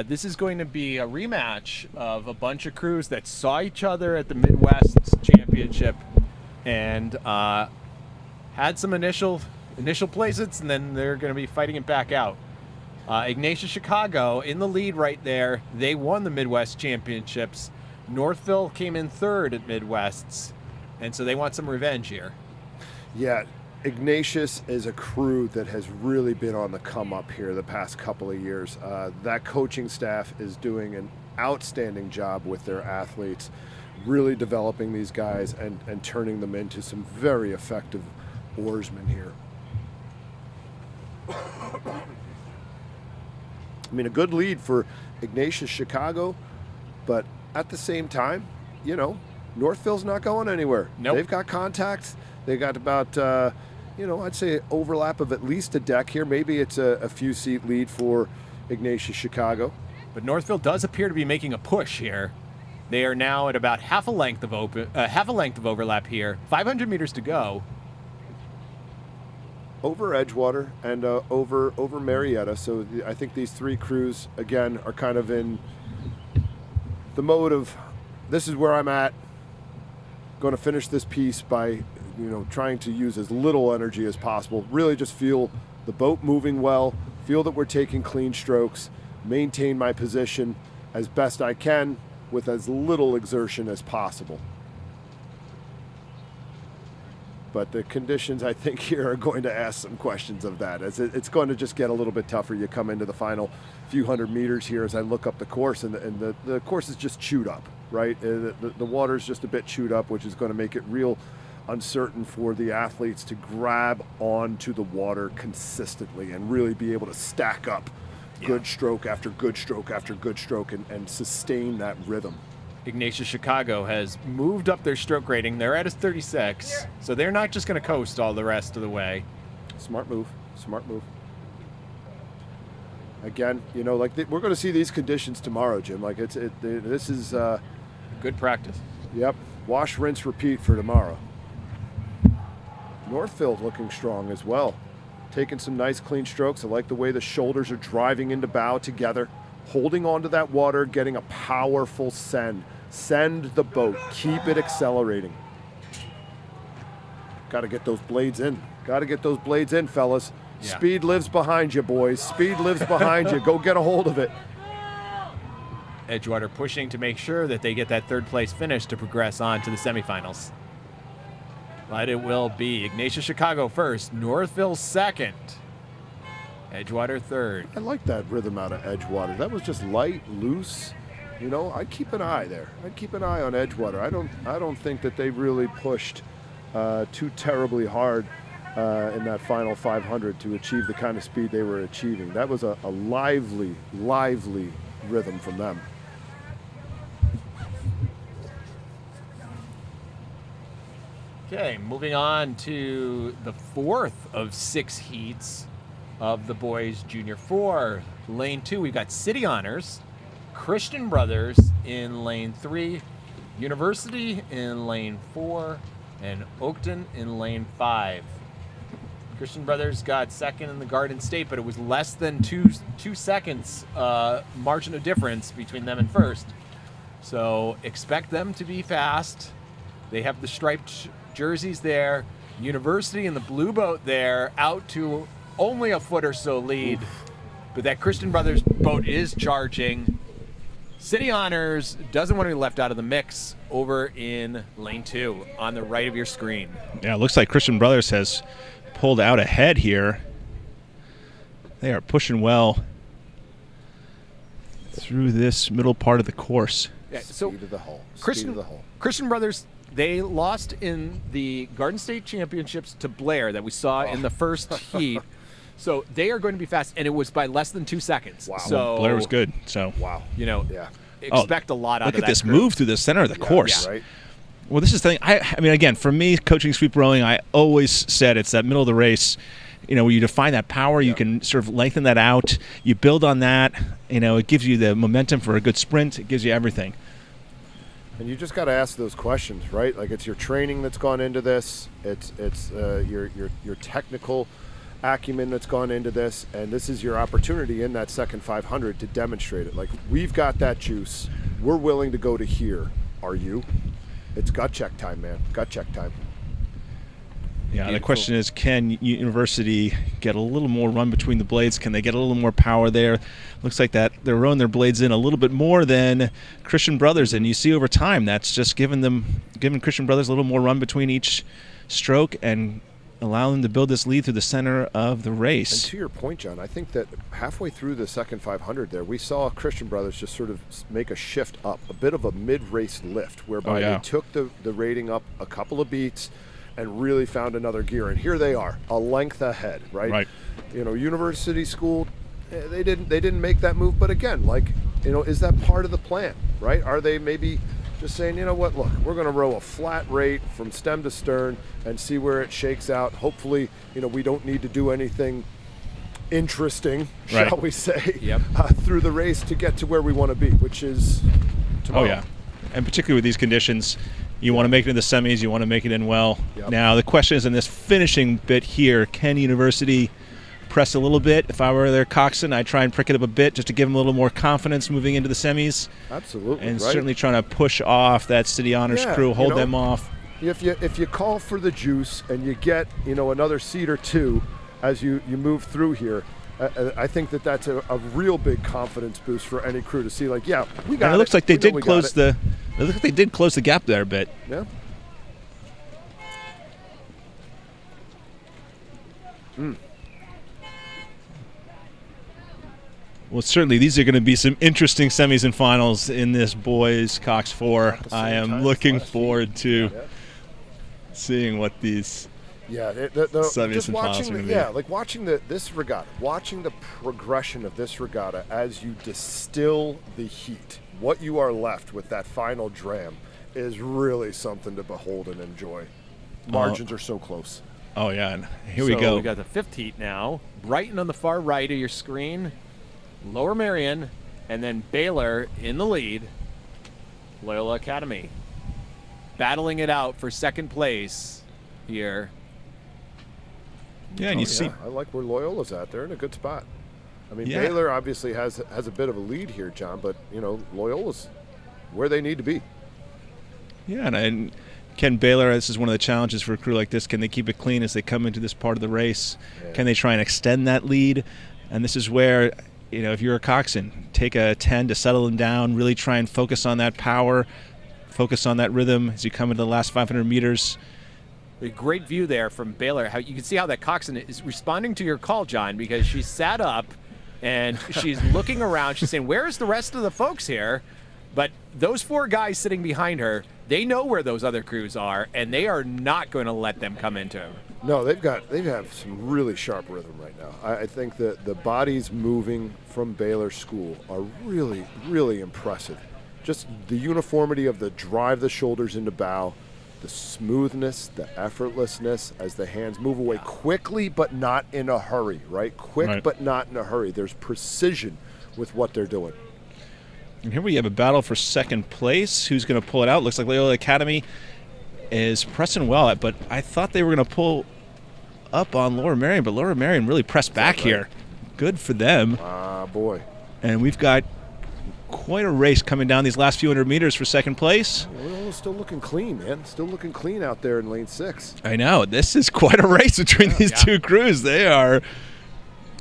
This is going to be a rematch of a bunch of crews that saw each other at the Midwest Championship and had some initial placements, and then they're going to be fighting it back out. Ignatius Chicago in the lead right there. They won the Midwest Championships. Northville came in 3rd at Midwests, and so they want some revenge here. Yeah, Ignatius is a crew that has really been on the come up here the past couple of years. That coaching staff is doing an outstanding job with their athletes, really developing these guys and turning them into some very effective oarsmen here. I mean, a good lead for Ignatius Chicago, but at the same time, you know, Northville's not going anywhere. Nope. They've got contacts. They got about, I'd say overlap of at least a deck here. Maybe it's a few seat lead for Ignatius Chicago. But Northville does appear to be making a push here. They are now at about half a length of overlap here. 500 meters to go. Over Edgewater and over Marietta. So I think these 3 crews, again, are kind of in the mode of, this is where I'm at, going to finish this piece by, trying to use as little energy as possible. Really just feel the boat moving well, feel that we're taking clean strokes, maintain my position as best I can with as little exertion as possible. But the conditions, I think, here are going to ask some questions of that. As it's going to just get a little bit tougher. You come into the final few hundred meters here as I look up the course, and the course is just chewed up, right? The water's just a bit chewed up, which is going to make it real uncertain for the athletes to grab onto the water consistently and really be able to stack up good stroke after good stroke after good stroke and sustain that rhythm. Ignatius Chicago has moved up their stroke rating. They're at a 36, so they're not just going to coast all the rest of the way. Smart move. Smart move. Again, we're going to see these conditions tomorrow, Jim. Like this is good practice. Yep. Wash, rinse, repeat for tomorrow. Northville looking strong as well. Taking some nice clean strokes. I like the way the shoulders are driving into bow together. Holding onto that water, getting a powerful send. Send the boat. Keep it accelerating. Got to get those blades in. Got to get those blades in, fellas. Yeah. Speed lives behind you, boys. Speed lives behind you. Go get a hold of it. Edgewater pushing to make sure that they get that 3rd place finish to progress on to the semifinals. But it will be Ignatius Chicago first, Northville second, Edgewater 3rd. I like that rhythm out of Edgewater. That was just light, loose. I'd keep an eye there. I'd keep an eye on Edgewater. I don't think that they really pushed too terribly hard in that final 500 to achieve the kind of speed they were achieving. That was a lively rhythm from them. Okay, moving on to the fourth of 6 heats of the boys Junior 4. Lane 2, we've got City Honors, Christian Brothers in lane 3, University in lane 4, and Oakton in lane 5. Christian Brothers got second in the Garden State, but it was less than two seconds margin of difference between them and first. So expect them to be fast. They have the striped jerseys there. University and the blue boat there, out to only a foot or so lead. But that Christian Brothers boat is charging. City Honors doesn't want to be left out of the mix over in lane 2 on the right of your screen. Yeah, it looks like Christian Brothers has pulled out ahead here. They are pushing well through this middle part of the course. Yeah, so Speed of the hull. Christian, Speed of the hull. Christian Brothers, they lost in the Garden State Championships to Blair that we saw in the first heat. So they are going to be fast, and it was by less than 2 seconds. Wow. So Blair was good. So Wow. You know, Yeah. expect a lot out of that. look at this group. move through the center of the course. Right. Well, this is the thing. I mean, again, for me, coaching sweep rowing, I always said it's that middle of the race, where you define that power, you can sort of lengthen that out, you build on that, it gives you the momentum for a good sprint, it gives you everything. And you just got to ask those questions, right? Like, it's your training that's gone into this. It's your technical acumen that's gone into this, and this is your opportunity in that second 500 to demonstrate it. Like, we've got that juice. We're willing to go to here. Are you? It's gut check time, man. Gut check time. Yeah, the question is, can University get a little more run between the blades? Can they get a little more power there? Looks like that they're rowing their blades in a little bit more than Christian Brothers, and you see over time that's just giving Christian Brothers a little more run between each stroke and allowing them to build this lead through the center of the race. And to your point, John, I think that halfway through the second 500 there, we saw Christian Brothers just sort of make a shift up, a bit of a mid-race lift, whereby they took the rating up a couple of beats and really found another gear. And here they are, a length ahead, right? Right. University School, they didn't make that move, but again, is that part of the plan, right? Are they maybe just saying, look, we're going to row a flat rate from stem to stern and see where it shakes out. Hopefully, we don't need to do anything interesting, shall we say, through the race to get to where we want to be, which is tomorrow. Oh, yeah. And particularly with these conditions, you want to make it in the semis, you want to make it in well. Now, the question is in this finishing bit here, can University press a little bit? If I were their coxswain, I'd try and prick it up a bit just to give them a little more confidence moving into the semis. Absolutely. And certainly trying to push off that City Honors crew, hold them off. If you call for the juice and you get, another seat or two as you move through here, I think that's a real big confidence boost for any crew to see, we got it. And it looks like they did close the gap there a bit. Yeah. Well, certainly these are going to be some interesting semis and finals in this boys Cox 4. I am looking forward to seeing what these semis and finals are going to be. Yeah, watching this regatta, watching the progression of this regatta as you distill the heat. What you are left with that final dram is really something to behold and enjoy. Margins are so close. Oh, yeah, and here we go. We got the 5th heat now. Brighton on the far right of your screen. Lower Marion, and then Baylor in the lead. Loyola Academy battling it out for second place here. Yeah, and you see, I like where Loyola's at. They're in a good spot. I mean, Baylor obviously has a bit of a lead here, John, but Loyola's where they need to be. Yeah, and can Baylor, this is one of the challenges for a crew like this, can they keep it clean as they come into this part of the race? Yeah. Can they try and extend that lead? And this is where, if you're a coxswain, take a 10 to settle them down, really try and focus on that power, focus on that rhythm as you come into the last 500 meters. A great view there from Baylor. How you can see how that coxswain is responding to your call, John, because she sat up and she's looking around. She's saying, where's the rest of the folks here? But those 4 guys sitting behind her, they know where those other crews are, and they are not going to let them come into them. No, they have some really sharp rhythm right now. I think that the bodies moving from Baylor School are really, really impressive. Just the uniformity of the drive the shoulders into bow, the smoothness, the effortlessness as the hands move away quickly but not in a hurry, right? Quick but not in a hurry. There's precision with what they're doing. And here we have a battle for second place. Who's going to pull it out? Looks like Loyola Academy is pressing well, but I thought they were going to pull up on Lower Merion, but Lower Merion really pressed back here. Good for them. Ah, boy. And we've got quite a race coming down these last few hundred meters for second place. Well, still looking clean, man. Still looking clean out there in lane 6. I know. This is quite a race between these two crews. They are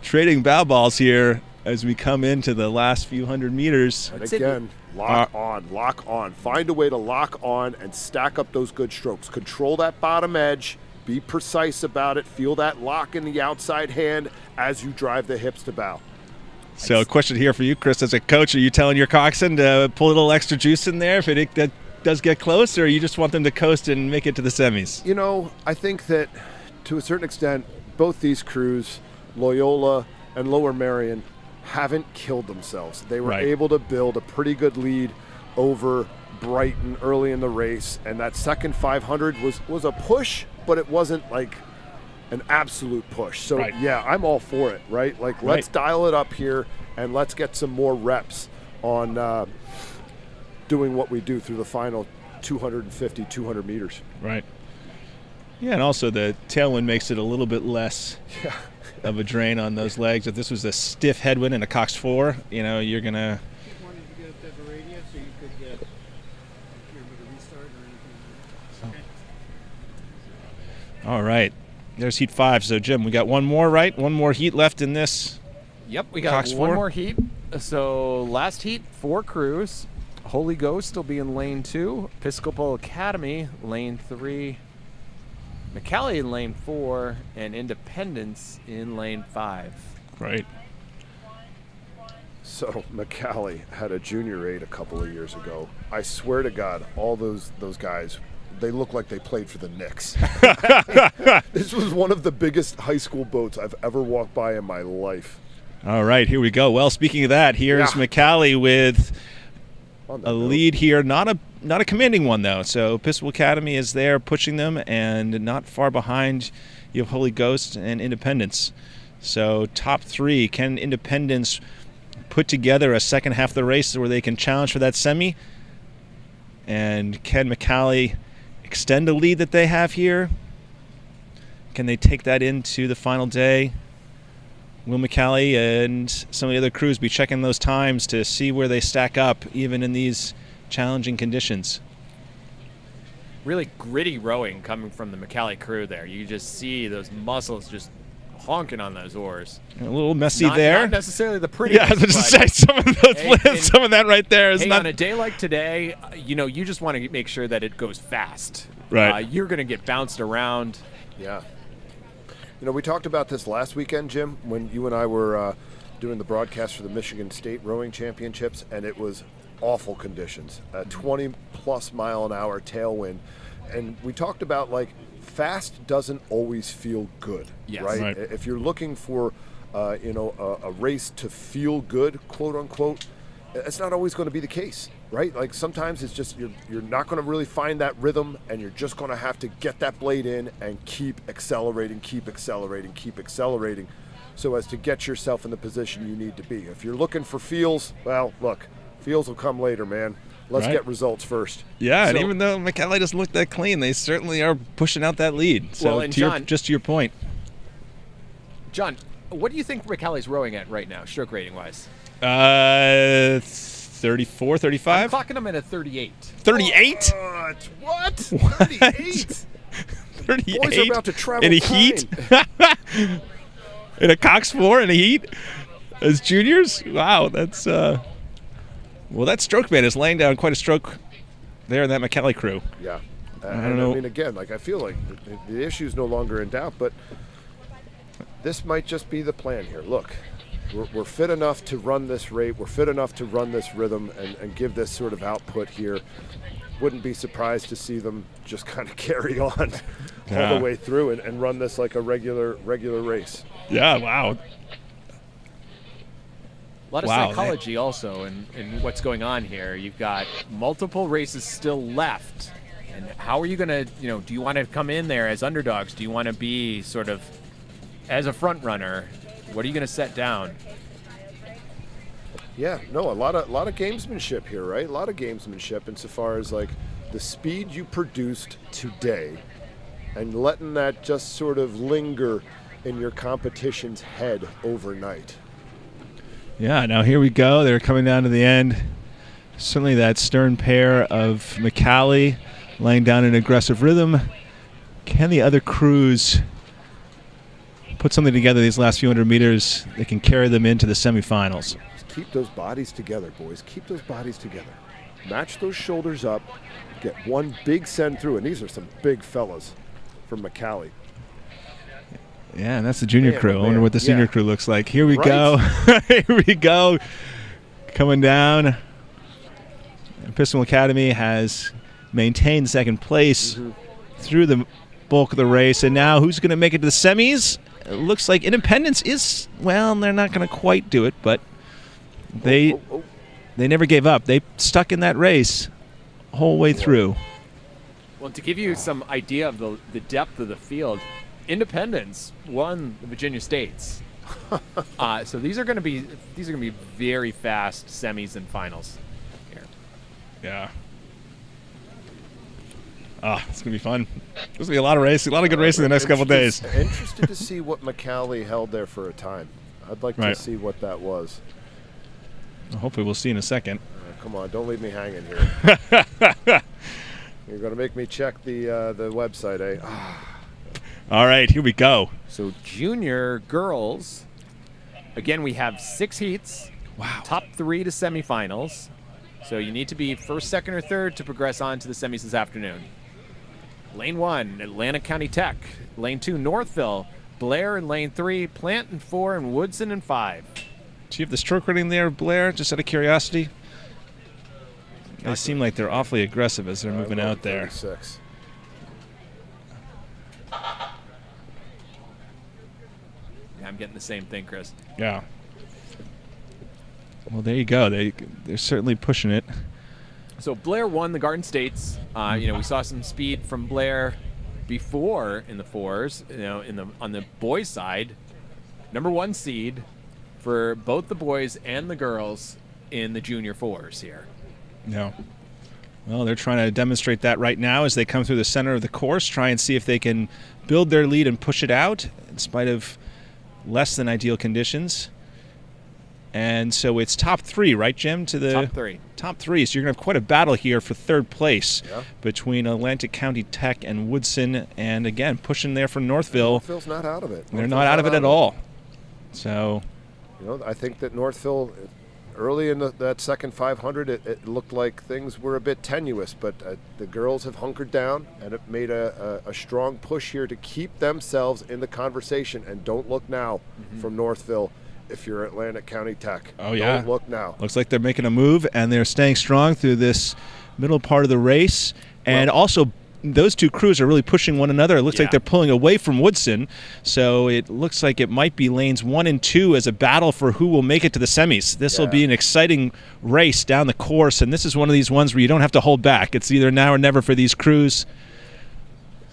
trading bow balls here as we come into the last few hundred meters. And again, lock on. Find a way to lock on and stack up those good strokes. Control that bottom edge. Be precise about it. Feel that lock in the outside hand as you drive the hips to bow. So a question here for you, Chris, as a coach. Are you telling your coxswain to pull a little extra juice in there if it does get close, or you just want them to coast and make it to the semis? You know, I think that to a certain extent, both these crews, Loyola and Lower Merion, haven't killed themselves. They were able to build a pretty good lead over Brighton early in the race, and that second 500 was a push, but it wasn't like an absolute push. So yeah, I'm all for it, right? Like let's dial it up here and let's get some more reps on doing what we do through the final 250, 200 meters. Right. Yeah, and also the tailwind makes it a little bit less of a drain on those legs. If this was a stiff headwind in a Cox 4, you know, you're going to... wanted to get a bit of a radius so you could get a restart or anything. All right. There's heat 5. So, Jim, we got one more, right? One more heat left in this. Yep, we got Cox one 4. more heat. So last heat, 4 crews. Holy Ghost will be in lane 2. Episcopal Academy, lane 3. McCallie in lane 4. And Independence in lane 5. Right. So McCallie had a junior 8 a couple of years ago. I swear to God, all those guys, they look like they played for the Knicks. This was one of the biggest high school boats I've ever walked by in my life. All right, here we go. Well, speaking of that, here's McCallie with a lead here. Not a commanding one, though. So Episcopal Academy is there pushing them, and not far behind you have Holy Ghost and Independence. So top 3. Can Independence put together a second half of the race where they can challenge for that semi? And can McCallie extend a lead that they have here? Can they take that into the final day? Will McCallie and some of the other crews be checking those times to see where they stack up, even in these challenging conditions? Really gritty rowing coming from the McCallie crew there. You just see those muscles just honking on those oars. A little messy there. Not necessarily the prettiest. Yeah, I was going to say, some of those, some of that right there is hey, not... on a day like today, you know, you just want to make sure that it goes fast. Right. You're going to get bounced around. Yeah. You know, we talked about this last weekend, Jim, when you and I were doing the broadcast for the Michigan State Rowing Championships, and it was awful conditions, a 20-plus mile-an-hour tailwind. And we talked about, like, fast doesn't always feel good, right? If you're looking for, a race to feel good, quote-unquote, it's not always going to be the case, right? Like sometimes it's just you're not going to really find that rhythm, and you're just going to have to get that blade in and keep accelerating so as to get yourself in the position you need to be. If you're looking for feels, well, look, feels will come later, man. Let's get results first. Yeah, and even though McCallie doesn't look that clean, they certainly are pushing out that lead. So, well, John, just to your point. John, what do you think McCallie's rowing at right now, stroke rating-wise? 34, 35? I'm clocking him at a 38. 38? What? 38? 38? Boys are about to travel in a heat? In a Cox 4 in a heat? As juniors? Wow, that's... Well, that stroke man is laying down quite a stroke there in that McCallie crew. Yeah. I don't know. I mean, again, like I feel like the issue is no longer in doubt, but this might just be the plan here. Look, we're fit enough to run this rate. We're fit enough to run this rhythm and give this sort of output here. Wouldn't be surprised to see them just kind of carry on all the way through and run this like a regular race. Yeah, wow. A lot of psychology also in what's going on here. You've got multiple races still left And how are you going to, do you want to come in there as underdogs? Do you want to be sort of as a front runner? What are you going to set down? Yeah, no, a lot of gamesmanship here, right? A lot of gamesmanship insofar as like the speed you produced today and letting that just sort of linger in your competition's head overnight. Yeah, now here we go. They're coming down to the end. Certainly that stern pair of McCallie laying down an aggressive rhythm. Can the other crews put something together these last few hundred meters that can carry them into the semifinals? Just keep those bodies together, boys. Keep those bodies together. Match those shoulders up. Get one big send through, and these are some big fellas from McCallie. Yeah, and that's the junior crew. I wonder what the Yeah. senior crew looks like. Here we Right. go. Here we go. Coming down. Episcopal Academy has maintained second place through the bulk of the race. And now who's going to make it to the semis? It looks like Independence is, well, they're not going to quite do it, but they never gave up. They stuck in that race the whole way through. Well, to give you some idea of the depth of the field, Independence won the Virginia States. So these are going to be very fast semis and finals here. Yeah. It's going to be fun. There's going to be a lot of racing, a lot of good racing the next couple days. Interested to see what McCallie held there for a time. I'd like to see what that was. Well, hopefully we'll see in a second. Come on, don't leave me hanging here. You're going to make me check the website, eh? All right, here we go. So junior girls, again, we have 6 heats. Wow. Top 3 to semifinals. So you need to be first, second, or third to progress on to the semis this afternoon. Lane 1, Atlantic County Tech. Lane 2, Northville. Blair in lane 3, Plant in 4, and Woodson in 5. Do you have the stroke rating there, Blair, just out of curiosity? They seem like they're awfully aggressive as they're moving out there. 36. Yeah, I'm getting the same thing, Chris. Yeah. Well, there you go. They're certainly pushing it. So Blair won the Garden States. We saw some speed from Blair before in the 4s. On the boys' side, number 1 seed for both the boys and the girls in the junior 4s here. No. Well, they're trying to demonstrate that right now as they come through the center of the course, try and see if they can build their lead and push it out in spite of less than ideal conditions. And so it's top 3, right, Jim? To the Top 3. Top 3. So you're going to have quite a battle here for third place Yeah. between Atlantic County Tech and Woodson. And again, pushing there for Northville. Northville's not out of it. They're not out of it at all. So, I think that Northville, early in that second 500, it looked like things were a bit tenuous, but the girls have hunkered down and have made a strong push here to keep themselves in the conversation. And don't look now from Northville if you're Atlantic County Tech. Oh, yeah. Don't look now. looks like they're making a move, and they're staying strong through this middle part of the race. And also, those two crews are really pushing one another. It looks like they're pulling away from Woodson. So it looks like it might be lanes 1 and 2 as a battle for who will make it to the semis. This will be an exciting race down the course, and this is one of these ones where you don't have to hold back. It's either now or never for these crews.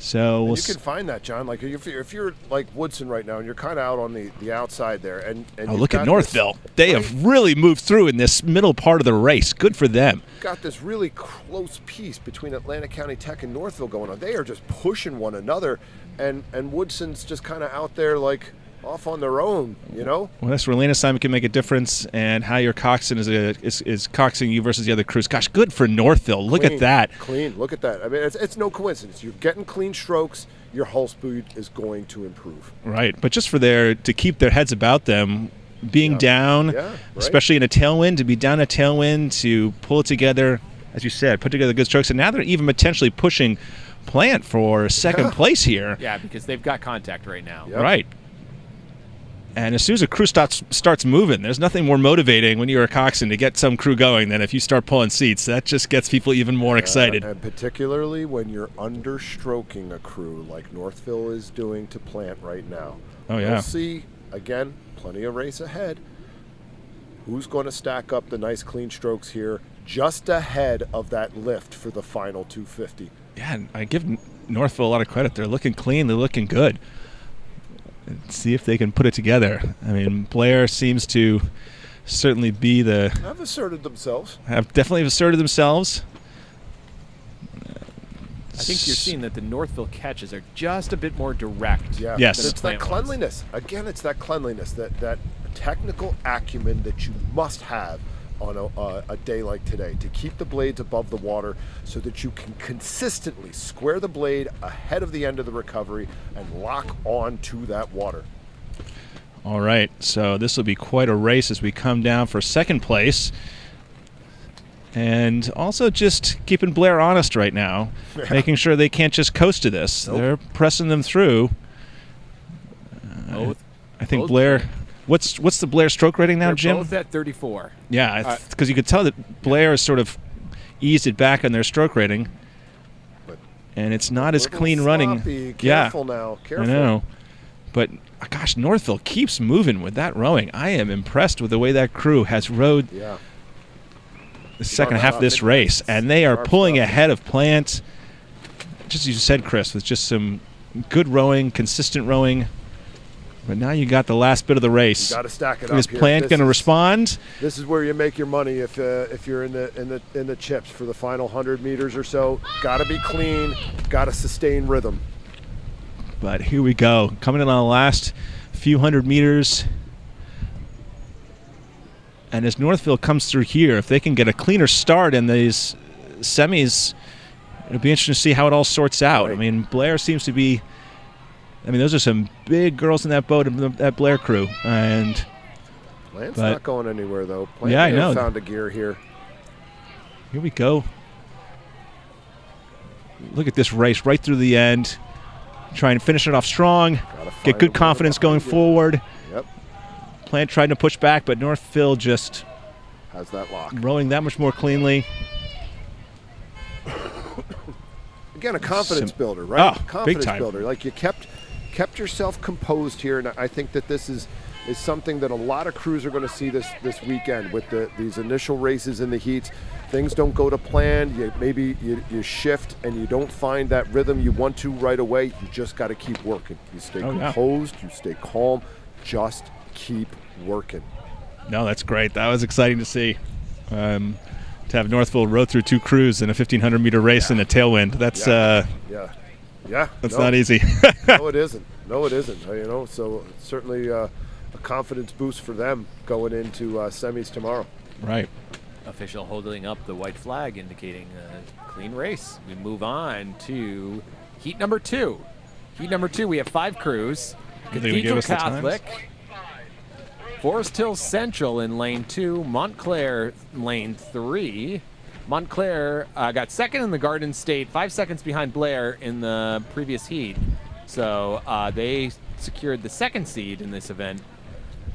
So you can find that, John. Like if you're like Woodson right now, and you're kind of out on the outside there, and look at Northville. They have really moved through in this middle part of the race. Good for them. You've got this really close piece between Atlantic County Tech and Northville going on. They are just pushing one another, and Woodson's just kind of out there like off on their own, Well, that's where lane assignment can make a difference, and how your coxswain is coxing you versus the other crews. Gosh, good for Northville. Look at that. Clean. Look at that. I mean, it's no coincidence. You're getting clean strokes. Your hull speed is going to improve. Right, but just for to keep their heads about them, being down, especially in a tailwind, to be down a tailwind, to pull it together, as you said, put together good strokes, and now they're even potentially pushing Plant for second place here. Yeah, because they've got contact right now. Yep. Right. And as soon as a crew starts moving, there's nothing more motivating when you're a coxswain to get some crew going than if you start pulling seats. That just gets people even more excited. And particularly when you're understroking a crew like Northville is doing to Plant right now. Oh, yeah. We'll see, again, plenty of race ahead. Who's going to stack up the nice clean strokes here just ahead of that lift for the final 250? Yeah, I give Northville a lot of credit. They're looking clean. They're looking good. Let's see if they can put it together. I mean, Blair seems to certainly be Have asserted themselves. Have definitely asserted themselves. I think you're seeing that the Northville catches are just a bit more direct. Yeah. Yes. And it's that cleanliness. Again, it's that cleanliness, that technical acumen that you must have on a day like today to keep the blades above the water so that you can consistently square the blade ahead of the end of the recovery and lock on to that water. All right, so this will be quite a race as we come down for second place. And also just keeping Blair honest right now, making sure they can't just coast to this. Nope. They're pressing them through. I think Blair... What's the Blair stroke rating now, They're Jim? both at 34. Yeah, because you could tell that Blair has sort of eased it back on their stroke rating. But And it's not as little clean running. sloppy. Careful now. Careful. I know. But, gosh, Northville keeps moving with that rowing. I am impressed with the way that crew has rowed Yeah. the second Sharp half of this stuff. race. And they are Sharp pulling stuff. ahead of Plant. Just as you said, Chris, with just some good rowing, consistent rowing. But now you got the last bit of the race. You got to stack it Is up. here. Plant This going to is- respond? This is where you make your money if you're in the chips for the final 100 meters or so. Got to be clean. Got to sustain rhythm. But here we go. Coming in on the last few hundred meters. And as Northville comes through here, if they can get a cleaner start in these semis, it'll be interesting to see how it all sorts out. Right. I mean, Blair seems to be... I mean, those are some big girls in that boat, that Blair crew. And Plant's But- not going anywhere, though. Plant Yeah, I may have know. found a gear here. here we go. Look at this race right through the end. Trying to finish it off strong. Gotta Get find good a confidence rhythm going behind you. forward. Yep, Plant tried to push back, but Northville just has that lock. rowing that much more cleanly. Again, a confidence Sim- builder, right? Oh, big Confidence time. builder. Like you kept yourself composed here, and I think that this is something that a lot of crews are going to see this weekend with these initial races in the heats. Things don't go to plan. Maybe you shift and you don't find that rhythm you want to right away. You just got to keep working. You stay Oh, yeah. composed. You stay calm. Just keep working. No, that's great. That was exciting to see. To have Northville row through two crews in a 1,500-meter race in a tailwind. That's Yeah. that's No. not easy. No, it isn't. No, it isn't. So it's certainly a confidence boost for them going into semis tomorrow. Right. Official holding up the white flag indicating a clean race. We move on to heat number 2. Heat number 2, we have 5 crews. Think they would give Cathedral us the times? Catholic, Forest Hill Central in lane 2, Montclair lane 3. Montclair got second in the Garden State, 5 seconds behind Blair in the previous heat. So they secured the second seed in this event.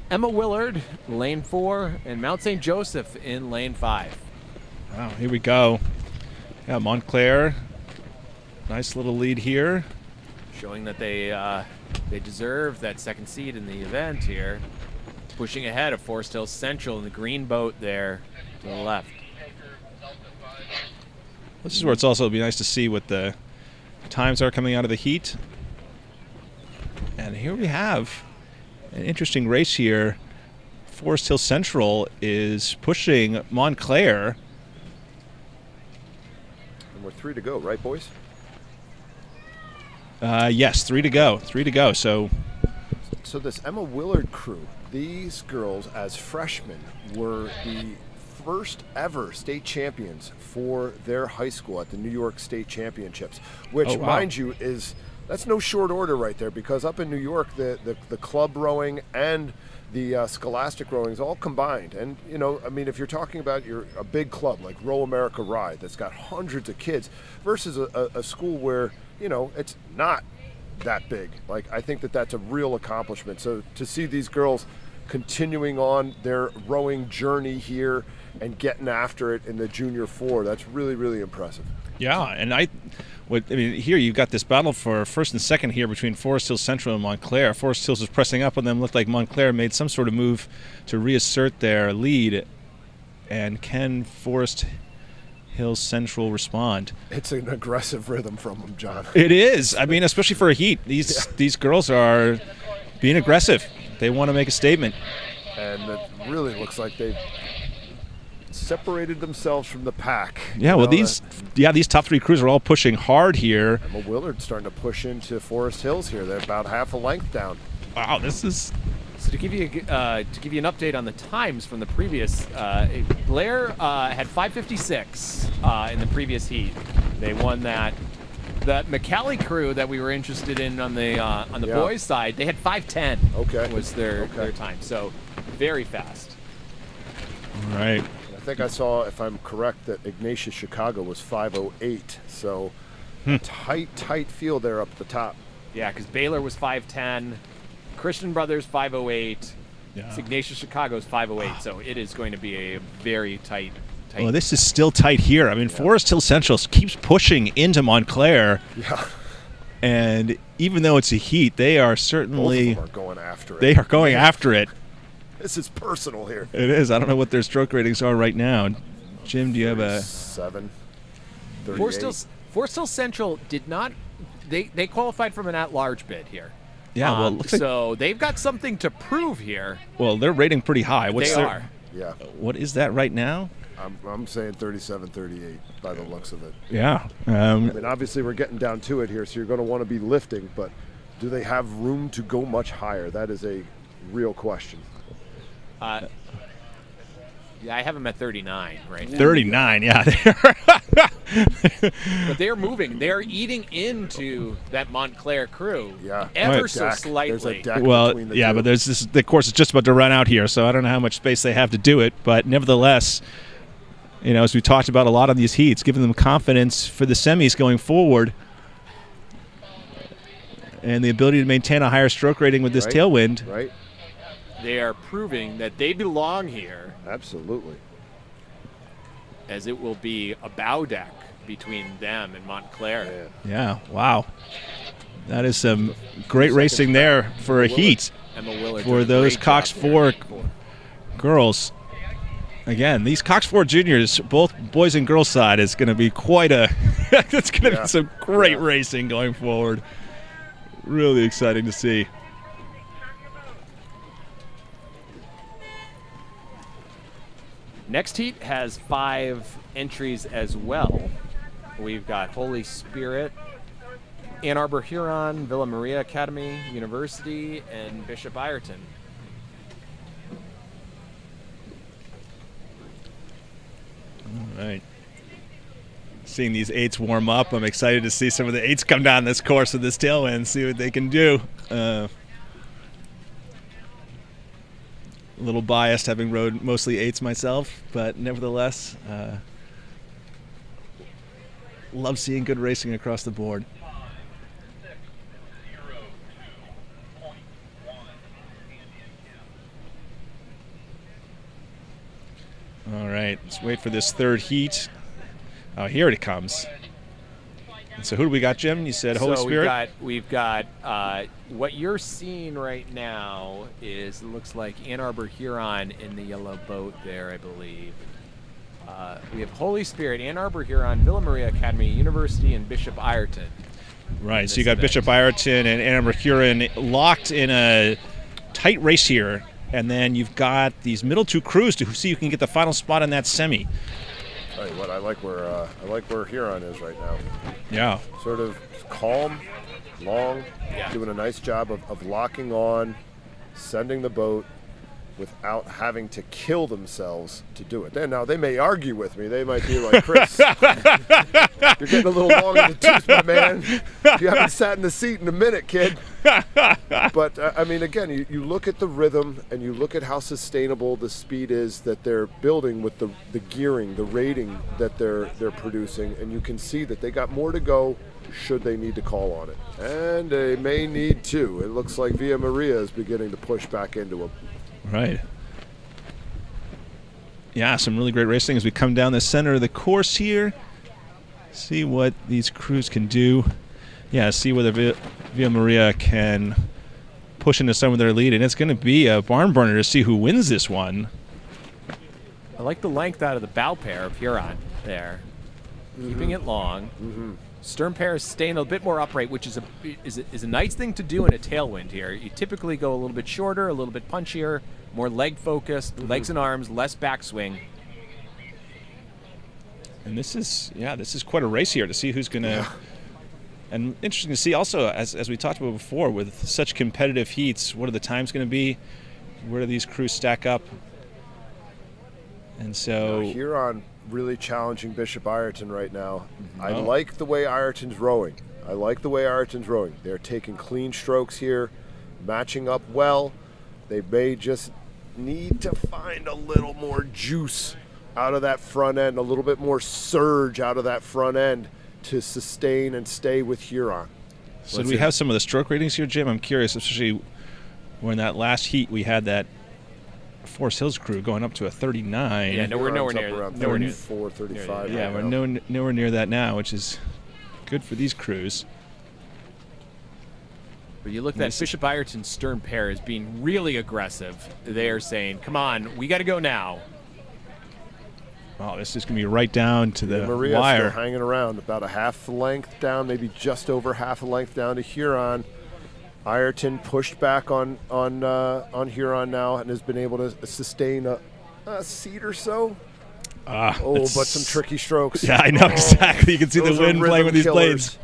Emma Willard, lane 4, and Mount St. Joseph in lane 5. Wow, here we go. Yeah, Montclair. Nice little lead here. Showing that they deserve that second seed in the event here. Pushing ahead of Forest Hill Central in the green boat there to the left. This is where it's also be nice to see what the times are coming out of the heat. And here we have an interesting race here. Forest Hill Central is pushing Montclair. And we're 3 to go, right, boys? Yes, 3 to go. 3 to go. So So this Emma Willard crew, these girls as freshmen were the first ever state champions for their high school at the New York State Championships, which, Oh, wow. mind you, that's no short order right there, because up in New York, the club rowing and the scholastic rowing is all combined. And, if you're talking about a big club like Row America Ride that's got hundreds of kids versus a school where, it's not that big. Like, I think that's a real accomplishment. So to see these girls continuing on their rowing journey here and getting after it in the junior 4, that's really, really impressive. yeah, and here you've got this battle for first and second here between Forest Hills Central and Montclair. Forest Hills was pressing up on them. Looked like Montclair made some sort of move to reassert their lead. And can Forest Hills Central respond. It's an aggressive rhythm from them, John. It is. I mean, especially for a heat. These girls are being aggressive. They want to make a statement. And it really looks like they've separated themselves from the pack. Yeah, well, these top three crews are all pushing hard here. Emma Willard's starting to push into Forest Hills here. They're about half a length down. Wow, this is... So to give you an update on the times from the previous, Blair had 5:56 in the previous heat. They won that. The McCallie crew that we were interested in on the boys' side, they had 5:10. Okay. Was their time. So very fast. All right. I think I saw, if I'm correct, that Ignatius Chicago was 5:08. So tight field there up at the top. Yeah, because Baylor was 5:10. Christian Brothers 5:08. Yeah. Ignatius Chicago's 5:08. So it is going to be a very tight. Well, this is still tight here. I mean, Forest Hill Central keeps pushing into Montclair. Yeah. And even though it's a heat, they are certainly... Both of them are going after it. They are going after it. This is personal here. It is. I don't know what their stroke ratings are right now. Jim, do you have a... 7, 38. Forest Hill Central did not... They qualified from an at-large bid here. Yeah, well, it looks like... So they've got something to prove here. Well, they're rating pretty high. They are. Yeah. What is that right now? I'm saying 37, 38 by the looks of it. Yeah. I mean, obviously we're getting down to it here, so you're going to want to be lifting, but do they have room to go much higher? That is a real question. Yeah, I have them at 39 right now. 39, yeah. But they're moving. They're eating into that Montclair crew. Yeah. Ever so slightly. There's a deck Well, between the yeah, two. but the course is just about to run out here, so I don't know how much space they have to do it. But nevertheless, you know, as we talked about a lot on these heats, giving them confidence for the semis going forward and the ability to maintain a higher stroke rating with this tailwind. Right. They are proving that they belong here. Absolutely. As it will be a bow deck between them and Montclair. Yeah, wow. That is some great racing there for a heat Emma Willard for those Cox 4 girls. Again, these Cox 4 juniors, both boys and girls side, is going to be quite a – it's going to be some great racing going forward. Really exciting to see. Next heat has 5 entries as well. We've got Holy Spirit, Ann Arbor Huron, Villa Maria Academy University, and Bishop Ireton. All right. Seeing these 8s warm up, I'm excited to see some of the 8s come down this course with this tailwind, see what they can do. A little biased, having rode mostly 8s myself, but nevertheless, love seeing good racing across the board. All right, let's wait for this third heat. Oh, here it comes. And so who do we got, Jim? You said Holy Spirit? We've got what you're seeing right now is, it looks like Ann Arbor Huron in the yellow boat there, I believe. We have Holy Spirit, Ann Arbor Huron, Villa Maria Academy University, and Bishop Ireton. Right, so you got Bishop Ireton and Ann Arbor Huron locked in a tight race here. And then you've got these middle 2 crews to see who can get the final spot in that semi. Tell you what, I like where Huron is right now. Yeah. Sort of calm, long, doing a nice job of locking on, sending the boat without having to kill themselves to do it. Now, they may argue with me. They might be like, Chris, you're getting a little long in the tooth, my man. You haven't sat in the seat in a minute, kid. But, I mean, again, you look at the rhythm and you look at how sustainable the speed is that they're building with the gearing, the rating that they're producing, and you can see that they got more to go should they need to call on it. And they may need to. It looks like Villa Maria is beginning to push back into them. Right. Yeah, some really great racing as we come down the center of the course here. See what these crews can do. Yeah, see whether Villa Maria can push into some of their lead. And it's going to be a barn burner to see who wins this one. I like the length out of the bow pair of Huron there. keeping it long. Stern pair is staying a bit more upright, which is a nice thing to do in a tailwind here. You typically go a little bit shorter, a little bit punchier, more leg focused, legs and arms, less backswing. And this is quite a race here to see who's going to. And interesting to see also, as we talked about before, with such competitive heats, what are the times going to be? Where do these crews stack up? And so Huron really challenging Bishop Ireton right now. I like the way Ireton's rowing. They're taking clean strokes here, matching up well. They may just need to find a little more juice out of that front end, a little bit more surge out of that front end to sustain and stay with Huron. So do we have some of the stroke ratings here, Jim? I'm curious, especially when that last heat we had that Forest Hills crew going up to a 39. Yeah, no, we're nowhere near. Around Nowhere near. 34, 35. Yeah, we're nowhere near that now, which is good for these crews. But you look at that Bishop Ireton stern pair as being really aggressive. They're saying, come on, we got to go now. Oh, this is going to be right down to the Maria's wire. still hanging around, about a half length down, maybe just over half a length down to Huron. Ireton pushed back on Huron now and has been able to sustain a seat or so. But some tricky strokes. Yeah, I know exactly. You can see the wind playing with these blades.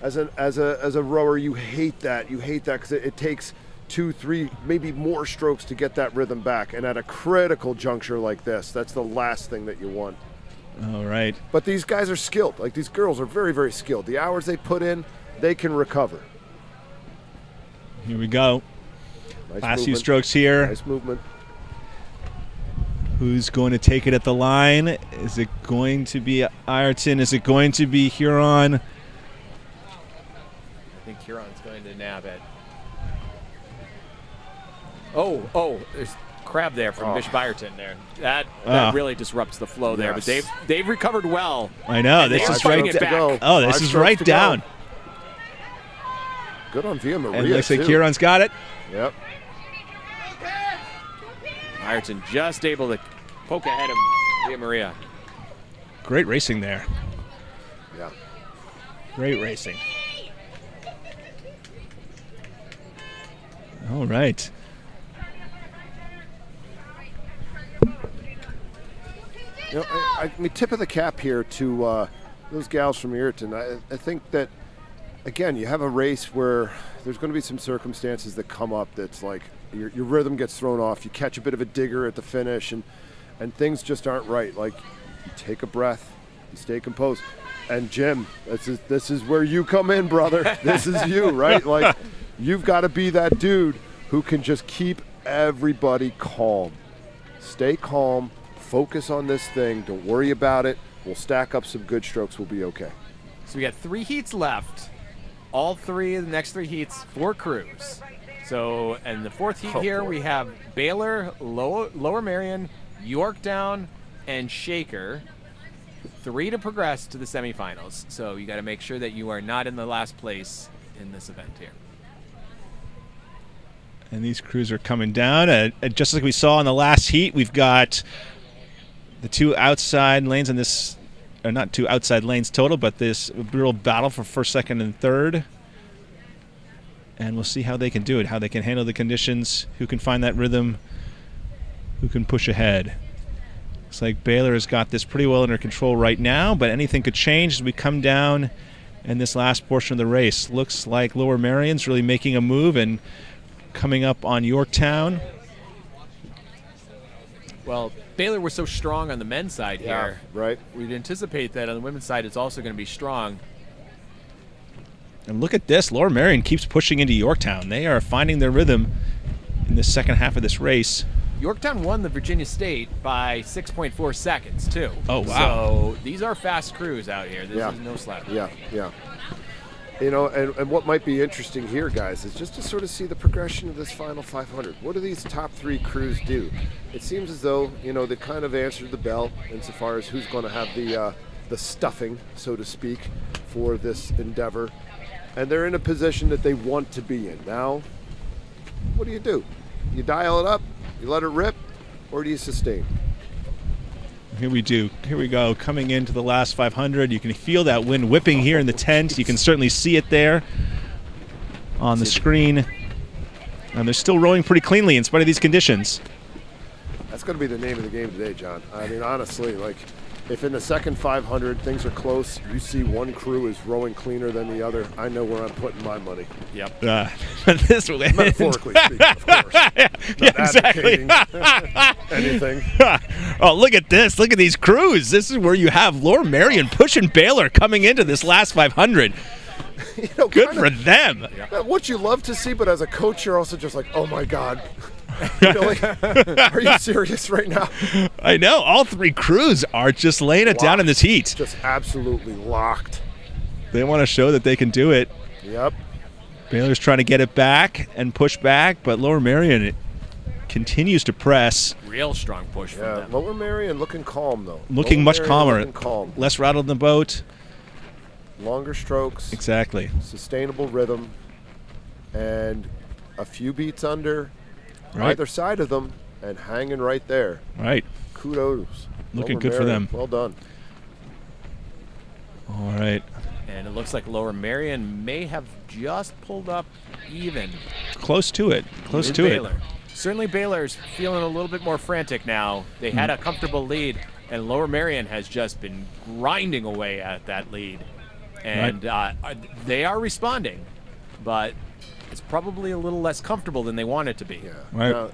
As a rower, you hate that. You hate that because it takes 2, 3, maybe more strokes to get that rhythm back. And at a critical juncture like this, that's the last thing that you want. All right. But these guys are skilled. Like, these girls are very, very skilled. The hours they put in, they can recover. Here we go. Nice Last few movement. strokes here. Nice movement. Who's going to take it at the line? Is it going to be Ireton? Is it going to be Huron? I think Huron's going to nab it. Oh, there's crab there from Bishop Ireton there. That really disrupts the flow there. But they've recovered well. I know. This is right. This is right down. Good on Via Maria. And looks like Huron's got it. Yep. Ireton just able to poke ahead of Via Maria. Great racing there. Yeah. Great racing. All right. You know, I mean, tip of the cap here to those gals from Ireton. I think that, again, you have a race where there's going to be some circumstances that come up that's like your rhythm gets thrown off. You catch a bit of a digger at the finish, and things just aren't right. Like, you take a breath, you stay composed. And Jim, this is where you come in, brother. This is you, right? Like, you've got to be that dude who can just keep everybody calm. Stay calm. Focus on this thing. Don't worry about it. We'll stack up some good strokes. We'll be okay. So we got 3 heats left. All 3 of the next 3 heats, 4 crews. So, and the 4th heat here, we have Baylor, Lower Merion, Yorktown, and Shaker. 3 to progress to the semifinals. So you got to make sure that you are not in the last place in this event here. And these crews are coming down. Just like we saw in the last heat, we've got the 2 outside lanes in this, or not 2 outside lanes total, but this real battle for first, second, and third. And we'll see how they can do it, how they can handle the conditions, who can find that rhythm, who can push ahead. Looks like Baylor has got this pretty well under control right now, but anything could change as we come down in this last portion of the race. Looks like Lower Merion's really making a move and coming up on Yorktown. Well, Baylor was so strong on the men's side here. Right. We'd anticipate that on the women's side it's also going to be strong. And look at this. Lower Merion keeps pushing into Yorktown. They are finding their rhythm in the second half of this race. Yorktown won the Virginia State by 6.4 seconds, too. Oh, wow. So these are fast crews out here. This is no slap. Yeah. You know, and what might be interesting here, guys, is just to sort of see the progression of this final 500. What do these top 3 crews do? It seems as though, you know, they kind of answered the bell insofar as who's going to have the stuffing, so to speak, for this endeavor. And they're in a position that they want to be in. Now, what do? You dial it up, you let it rip, or do you sustain? Here we go. Coming into the last 500. You can feel that wind whipping here in the tent. You can certainly see it there on the screen. And they're still rowing pretty cleanly in spite of these conditions. That's going to be the name of the game today, John. I mean, honestly, like, if in the second 500 things are close, you see one crew is rowing cleaner than the other, I know where I'm putting my money. Yep. This wind. Metaphorically speaking, of course. Not exactly. Anything. Oh, look at this. Look at these crews. This is where you have Laura Marion pushing Baylor coming into this last 500. You know, Good for them. What you love to see, but as a coach, you're also just like, oh my God. You know, like, are you serious right now? I know. All three crews are just laying it down in this heat. Just absolutely locked. They want to show that they can do it. Yep. Baylor's trying to get it back and push back, but Lower Marion continues to press. Real strong push from them. Lower Marion looking calm, though. Looking much calmer. Looking calm. Less rattled in the boat. Longer strokes. Exactly. Sustainable rhythm. And a few beats under either side of them and hanging right there. Right. Kudos. Looking Lower good for Marion. them. Well done. All right. And it looks like Lower Marion may have just pulled up even. Close to it. Close with to Baylor. it. Certainly Baylor's feeling a little bit more frantic now. They had a comfortable lead, and Lower Marion has just been grinding away at that lead. And they are responding, but it's probably a little less comfortable than they want it to be. Yeah. Right.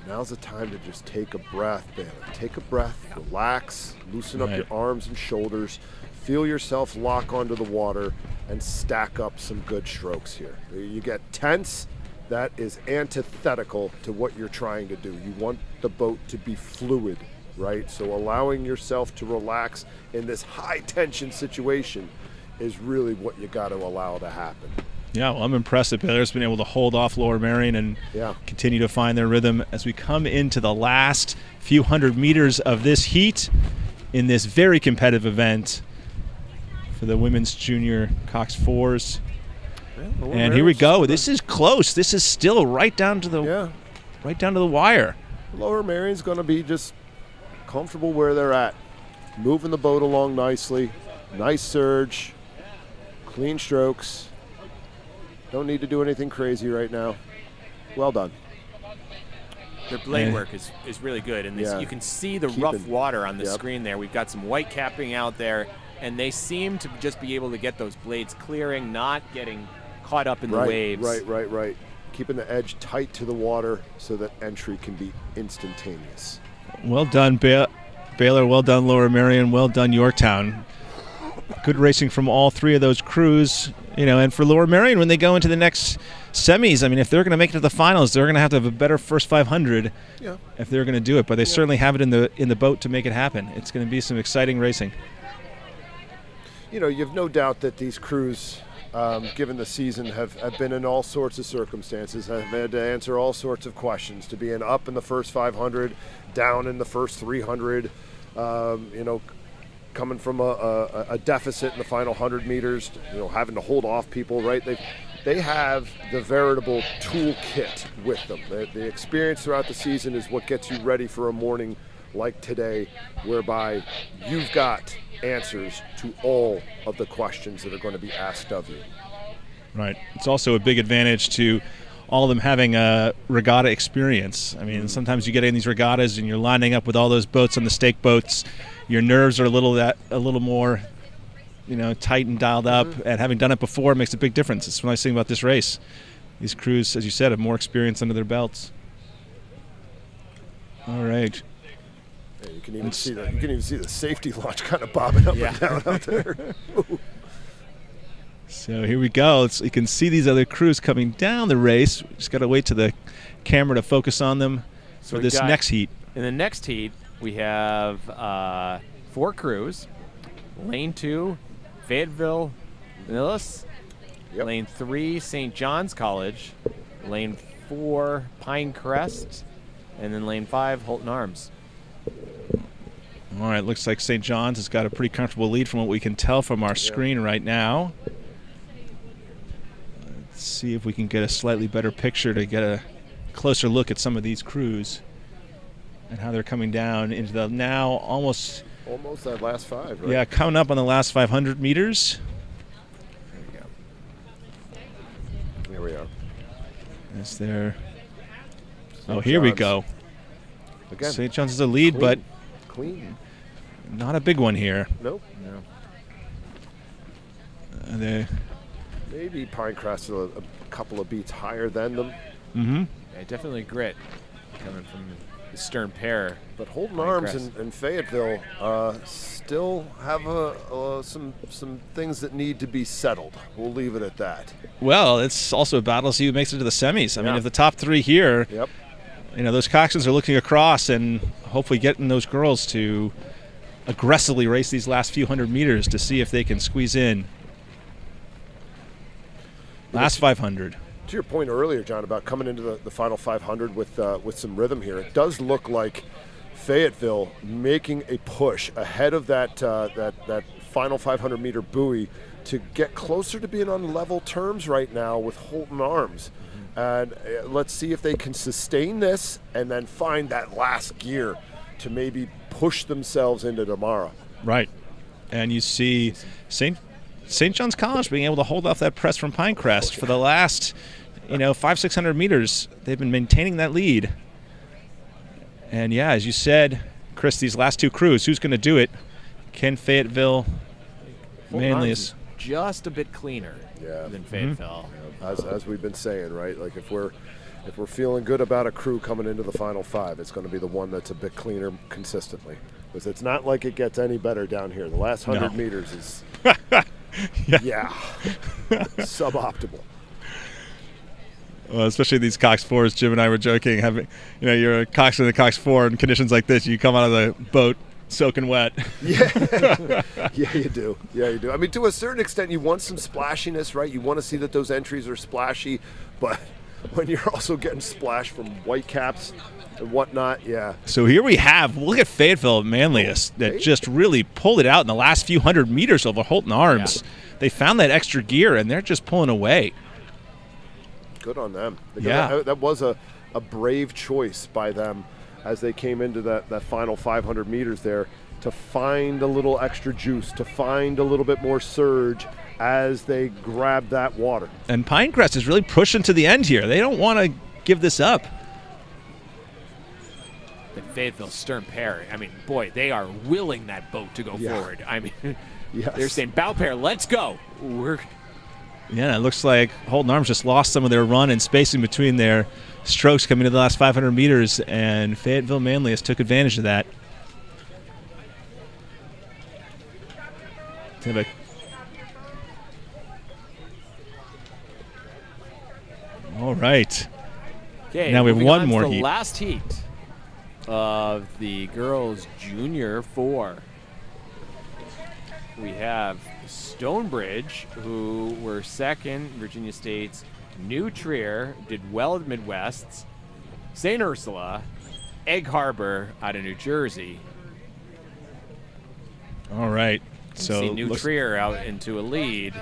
Now's the time to just take a breath, Baylor. Take a breath, relax, loosen up your arms and shoulders, feel yourself lock onto the water, and stack up some good strokes here. You get tense, that is antithetical to what you're trying to do. You want the boat to be fluid, right? So allowing yourself to relax in this high tension situation is really what you got to allow to happen. Yeah, well, I'm impressed that Baylor's been able to hold off Lower Marion and continue to find their rhythm as we come into the last few hundred meters of this heat in this very competitive event for the women's junior Cox Fours. And here we go. This is close. This is still right down to the wire. Lower Marion's going to be just comfortable where they're at, moving the boat along nicely. Nice surge, clean strokes. Don't need to do anything crazy right now. Well done. Their blade work is really good, and you can see the rough water on the screen there. We've got some white capping out there, and they seem to just be able to get those blades clearing, not getting caught up in the waves. Right. Keeping the edge tight to the water so that entry can be instantaneous. Well done, Baylor. Well done, Lower Marion. Well done, Yorktown. Good racing from all three of those crews. You know, and for Lower Marion, when they go into the next semis, I mean, if they're going to make it to the finals, they're going to have a better first 500 if they're going to do it. But they certainly have it in the boat to make it happen. It's going to be some exciting racing. You know, you've no doubt that these crews, given the season, have been in all sorts of circumstances, have had to answer all sorts of questions, to being up in the first 500, down in the first 300, coming from a deficit in the final 100 meters, having to hold off people, right? They have the veritable toolkit with them. The experience throughout the season is what gets you ready for a morning like today, whereby you've got answers to all of the questions that are going to be asked of you. Right. It's also a big advantage to all of them having a regatta experience. I mean, sometimes you get in these regattas and you're lining up with all those boats on the stake boats. Your nerves are a little more, tight and dialed up. And having done it before makes a big difference. It's the nice thing about this race. These crews, as you said, have more experience under their belts. All right. Yeah, you can even see the safety launch kind of bobbing up and down out there. So here we go. You can see these other crews coming down the race. We just got to wait to the camera to focus on them for this next heat. In the next heat, we have 4 crews. Lane 2, Fayetteville, Millis. Yep. Lane 3, St. John's College. Lane 4, Pinecrest. And then lane 5, Holton Arms. All right, looks like St. John's has got a pretty comfortable lead from what we can tell from our screen right now. Let's see if we can get a slightly better picture to get a closer look at some of these crews. and how they're coming down into the now almost that last 5, right? Yeah, coming up on the last 500 meters. There you go. Here we are. Is there? St. Here we John's. go. Again, St. John's is a lead, clean. but Clean. not a big one here. Nope. No. They. Maybe Pinecrest a couple of beats higher than them. Mm-hmm. Yeah, definitely grit coming from the stern pair. But Holden Pinecrest. Arms and Fayetteville still have some things that need to be settled. We'll leave it at that. Well, it's also a battle to see who makes it to the semis. I mean, Yeah. if the top 3 here, Yep. those coxswains are looking across and hopefully getting those girls to aggressively race these last few hundred meters to see if they can squeeze in. Last 500. To your point earlier, John, about coming into the final 500 with some rhythm here, it does look like Fayetteville making a push ahead of that final 500-meter buoy to get closer to being on level terms right now with Holden Arms. And let's see if they can sustain this and then find that last gear to maybe push themselves into tomorrow. Right. And you see St. John's College being able to hold off that press from Pinecrest for the last, 500-600 meters. They've been maintaining that lead. And yeah, as you said, Chris, these last 2 crews, who's going to do it? Can Fayetteville, Holden Manly Arms is just a bit cleaner than Fayetteville. As we've been saying, right? Like if we're feeling good about a crew coming into the final 5, it's going to be the one that's a bit cleaner consistently. Because it's not like it gets any better down here. The last 100 meters is suboptimal. Well, especially these Cox 4s. Jim and I were joking, having, you're a coxswain in the Cox 4 in conditions like this, you come out of the boat soaking wet. Yeah, you do. Yeah, you do. I mean, to a certain extent, you want some splashiness, right? You want to see that those entries are splashy, but when you're also getting splashed from whitecaps and whatnot, yeah. So here we have, look at Fayetteville at Manlius that just really pulled it out in the last few hundred meters over Holden Arms. Yeah. They found that extra gear, and they're just pulling away. Good on them. Yeah. That was a brave choice by them as they came into that final 500 meters there to find a little extra juice, to find a little bit more surge as they grab that water. And Pinecrest is really pushing to the end here. They don't want to give this up. The Fayetteville stern pair, I mean, boy, they are willing that boat to go forward. I mean, they're saying, bow pair, let's go. Yeah, it looks like Holden Arms just lost some of their run and spacing between their strokes coming to the last 500 meters, and Fayetteville Manlius took advantage of that. All right. Okay, now we have one more the heat. Last heat of the girls' junior 4. We have Stonebridge, who were second, Virginia State's. New Trier did well at Midwests. St. Ursula, Egg Harbor out of New Jersey. All right. So see New Trier out into a lead,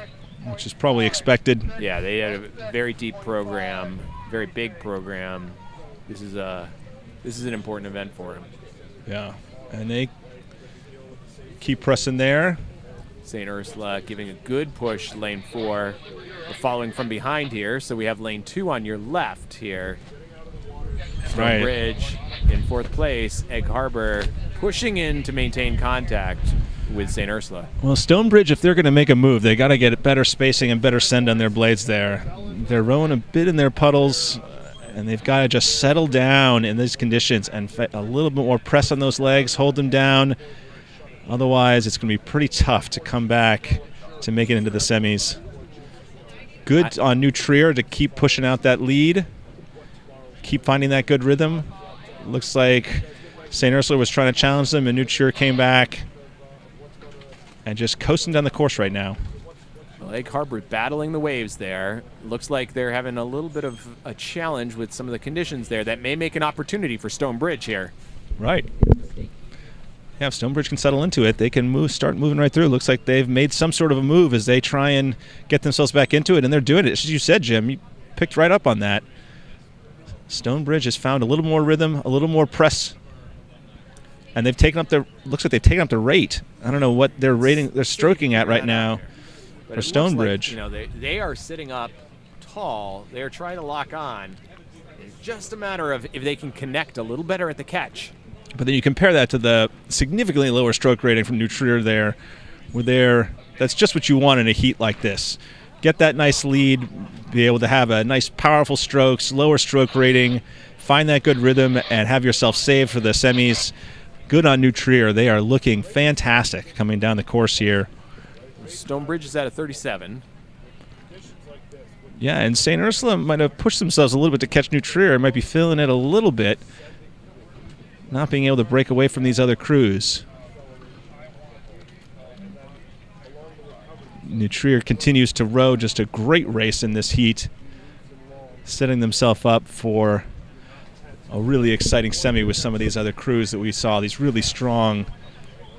which is probably expected. Yeah, they had a very deep program, very big program. This is an important event for them. Yeah, and they keep pressing there. St. Ursula giving a good push, lane 4. We're following from behind here, so we have lane 2 on your left here. Stonebridge in 4th place. Egg Harbor pushing in to maintain contact with St. Ursula. Well, Stonebridge, if they're going to make a move, they got to get better spacing and better send on their blades there. They're rowing a bit in their puddles, and they've got to just settle down in these conditions and a little bit more press on those legs, hold them down. Otherwise, it's going to be pretty tough to come back to make it into the semis. Good on New Trier to keep pushing out that lead, keep finding that good rhythm. Looks like St. Ursula was trying to challenge them, and New Trier came back and just coasting down the course right now. Well, Egg Harbor battling the waves there. Looks like they're having a little bit of a challenge with some of the conditions there that may make an opportunity for Stonebridge here. Right. Yeah, if Stonebridge can settle into it, they can start moving right through. Looks like they've made some sort of a move as they try and get themselves back into it, and they're doing it. As you said, Jim, you picked right up on that. Stonebridge has found a little more rhythm, a little more press and they've taken up their. Looks like they've taken up the rate. I don't know what they're rating. They're stroking at right now But for it looks Stonebridge. like, you know, they are sitting up tall. They're trying to lock on. It's just a matter of if they can connect a little better at the catch. But then you compare that to the significantly lower stroke rating from New Trier there, where that's just what you want in a heat like this. Get that nice lead, be able to have a nice powerful strokes, lower stroke rating, find that good rhythm, and have yourself saved for the semis. Good on New Trier. They are looking fantastic coming down the course here. Stonebridge is at a 37. Yeah, and St. Ursula might have pushed themselves a little bit to catch New Trier. Might be feeling it a little bit, not being able to break away from these other crews. New Trier continues to row just a great race in this heat, setting themselves up for a really exciting semi with some of these other crews that we saw, these really strong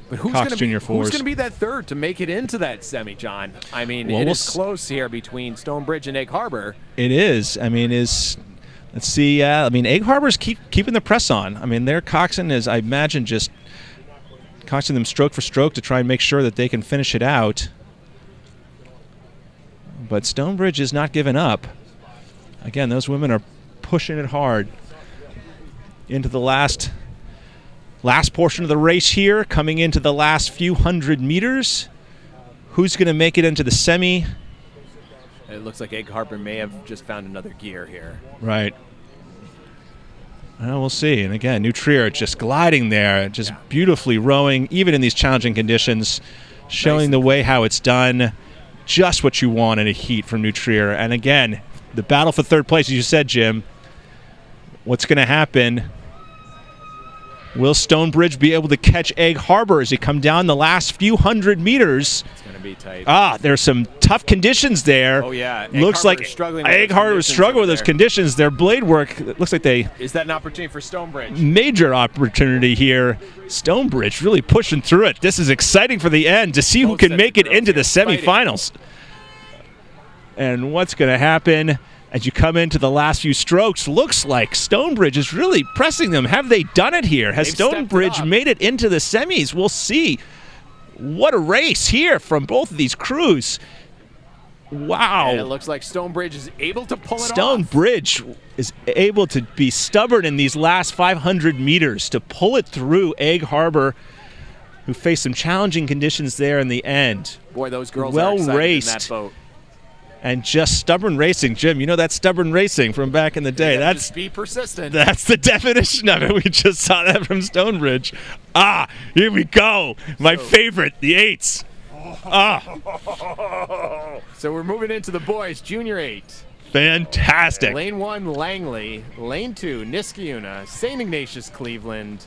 But who's Cox going Junior fours. to be that third to make it into that semi, John? I mean, Well, it we'll is close here between Stonebridge and Egg Harbor. It is. I mean, let's see. I mean, Egg Harbor's keeping the press on. I mean, their coxswain is, I imagine, just coxing them stroke for stroke to try and make sure that they can finish it out. But Stonebridge is not giving up. Again, those women are pushing it hard into the last portion of the race here, coming into the last few hundred meters. Who's going to make it into the semi? It looks like Egg Harbor may have just found another gear here. Right. Well, we'll see. And again, New Trier just gliding there, just beautifully rowing, even in these challenging conditions, showing the way how it's done. Just what you want in a heat from New Trier. And again, the battle for third place, as you said, Jim. What's going to happen? Will Stonebridge be able to catch Egg Harbor as they come down the last few hundred meters? It's going to be tight. There's some tough conditions there. Oh, yeah. Looks like Egg Harbor is struggling with those conditions. Their blade work, it looks like they... Is that an opportunity for Stonebridge? Major opportunity here. Stonebridge really pushing through it. This is exciting for the end to see who can make it into the semifinals. And what's going to happen as you come into the last few strokes? Looks like Stonebridge is really pressing them. Have they done it here? Has Stonebridge made it into the semis? We'll see. What a race here from both of these crews. Wow. And it looks like Stonebridge is able to pull it off. Stonebridge is able to be stubborn in these last 500 meters to pull it through Egg Harbor, who faced some challenging conditions there in the end. Boy, those girls well are excited raced. in that boat. And just stubborn racing. Jim, you know that stubborn racing from back in the day. That's just be persistent. That's the definition of it. We just saw that from Stonebridge. Here we go. My favorite, the eights. So we're moving into the boys, Junior 8. Fantastic. Lane 1, Langley. Lane 2, Niskayuna, St. Ignatius, Cleveland,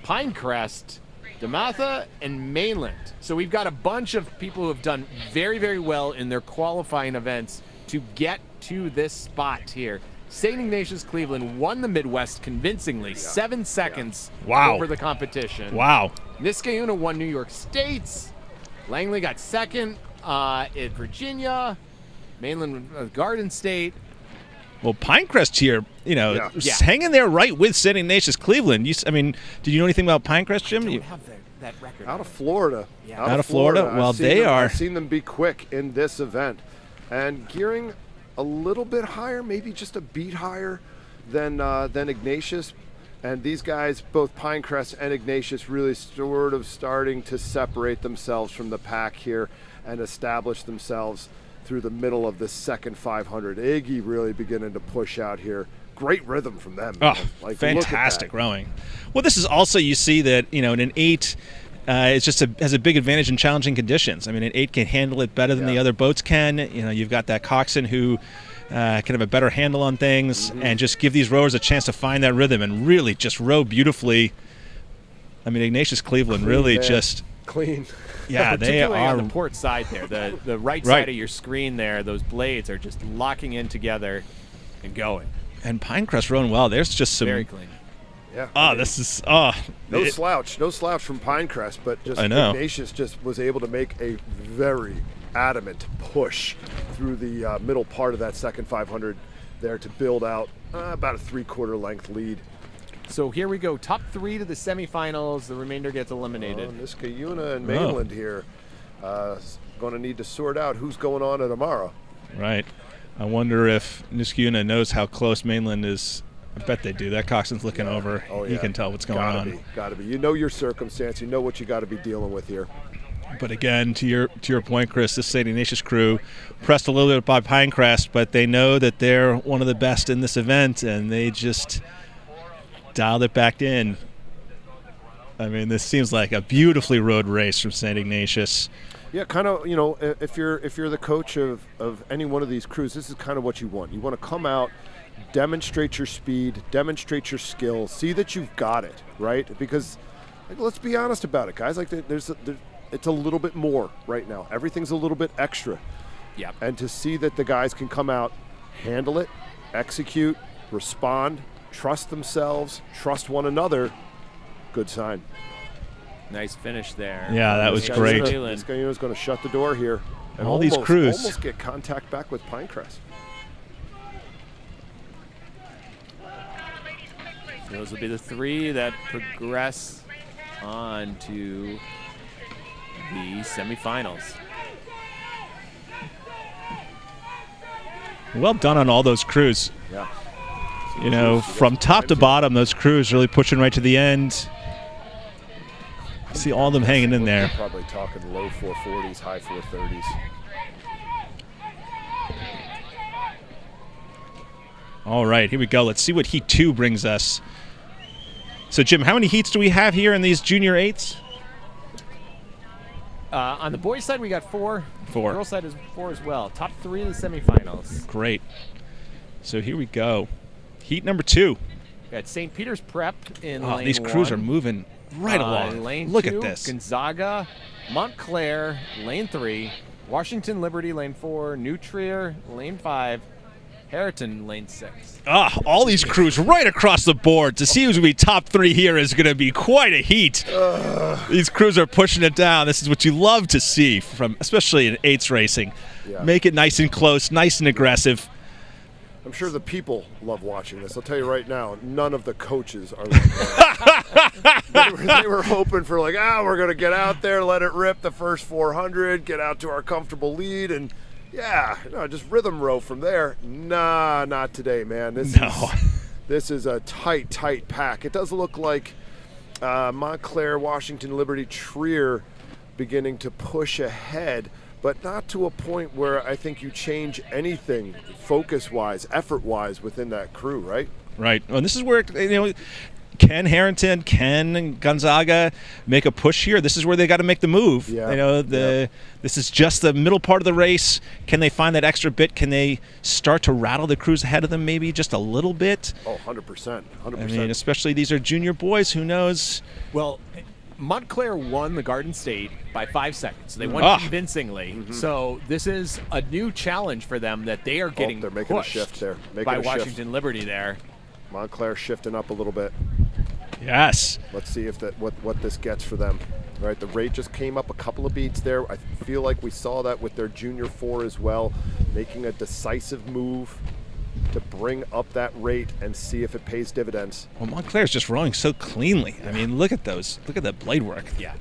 Pinecrest, DeMatha, and Mainland. So we've got a bunch of people who have done very, very well in their qualifying events to get to this spot here. St. Ignatius, Cleveland won the Midwest convincingly, 7 seconds over the competition. Wow. Niskayuna won New York State's. Langley got second in Virginia. Mainland, Garden State. Well, Pinecrest here, hanging there right with St. Ignatius, Cleveland. I mean, did you know anything about Pinecrest, Jim? I don't have that record. Out of Florida. Yeah. Out of Florida? Well, I've seen them be quick in this event. And gearing a little bit higher, maybe just a beat higher than Ignatius. And these guys, both Pinecrest and Ignatius, really sort of starting to separate themselves from the pack here and establish themselves through the middle of the second 500. Iggy really beginning to push out here. Great rhythm from them. Fantastic rowing. Well, this is also, you see that, in an 8, it's just has a big advantage in challenging conditions. I mean, an 8 can handle it better than the other boats can. You've got that coxswain who can have a better handle on things and just give these rowers a chance to find that rhythm and really just row beautifully. I mean, Ignatius Cleveland really just... Clean. Yeah, they are on the port side there. The right side of your screen there, those blades are just locking in together and going. And Pinecrest rowing well. There's just some... Very clean. Yeah. This is... No slouch from Pinecrest, but just Ignatius just was able to make a very adamant push through the middle part of that second 500 there to build out about a 3/4 length lead. So here we go. Top 3 to the semifinals. The remainder gets eliminated. Niskayuna and Mainland here. Going to need to sort out who's going on at Amara. Right. I wonder if Niskayuna knows how close Mainland is. I bet they do. That coxswain's looking over. Oh, He can tell what's going on. Gotta be. You know your circumstance. You know what you got to be dealing with here. But again, to your point, Chris, this SRAA Nations crew pressed a little bit by Pinecrest, but they know that they're one of the best in this event, and they just dialed it back in. I mean, this seems like a beautifully rowed race from St. Ignatius. Yeah, kind of. You know, if you're the coach of any one of these crews, this is kind of what you want. You want to come out, demonstrate your speed, demonstrate your skill, see that you've got it, right? Because let's be honest about it, guys. Like it's a little bit more right now. Everything's a little bit extra. Yeah. And to see that the guys can come out, handle it, execute, respond, trust themselves, trust one another, good sign. Nice finish there. Yeah, that was great. Niskayuna's going to shut the door here. And All these crews almost get contact back with Pinecrest. Those will be the 3 that progress on to the semifinals. Well done on all those crews. Yeah. You know, from top to bottom, those crews really pushing right to the end. You see all of them hanging in there. We're probably talking low 440s, high 430s. All right, here we go. Let's see what Heat 2 brings us. So, Jim, how many heats do we have here in these junior 8s? On the boys' side, we got 4. 4. Girls' side is 4 as well. Top 3 of the semifinals. Great. So here we go. Heat number 2. Got St. Peter's Prep in lane These crews 1. are moving right along. Lane Look 2, at this. Gonzaga, Montclair, lane 3, Washington Liberty, lane 4, New Trier, lane 5, Harriton, lane 6. All these crews right across the board. To see who's going to be top 3 here is going to be quite a heat. These crews are pushing it down. This is what you love to see, from especially in 8s racing. Yeah. Make it nice and close, nice and aggressive. I'm sure the people love watching this. I'll tell you right now, none of the coaches are like that. They were hoping for like, we're going to get out there, let it rip the first 400, get out to our comfortable lead, and just rhythm row from there. Nah, not today, man. This is a tight pack. It does look like Montclair, Washington, Liberty, Trier beginning to push ahead, but not to a point where I think you change anything focus-wise, effort-wise within that crew, right? Right. Well, this is where, can Harrington, can Gonzaga make a push here? This is where they got to make the move. Yeah. This is just the middle part of the race. Can they find that extra bit? Can they start to rattle the crews ahead of them maybe just a little bit? Oh, 100%. I mean, especially these are junior boys. Who knows? Well, Montclair won the Garden State by 5 seconds. They won convincingly. Mm-hmm. So this is a new challenge for them that they are getting they're making pushed a shift there. by Washington Liberty there. Montclair shifting up a little bit. Yes. Let's see if what this gets for them. All right, the rate just came up a couple of beats there. I feel like we saw that with their junior 4 as well, making a decisive move to bring up that rate and see if it pays dividends. Well, Montclair's just rowing so cleanly. I mean, look at those. Look at that blade work. Yeah.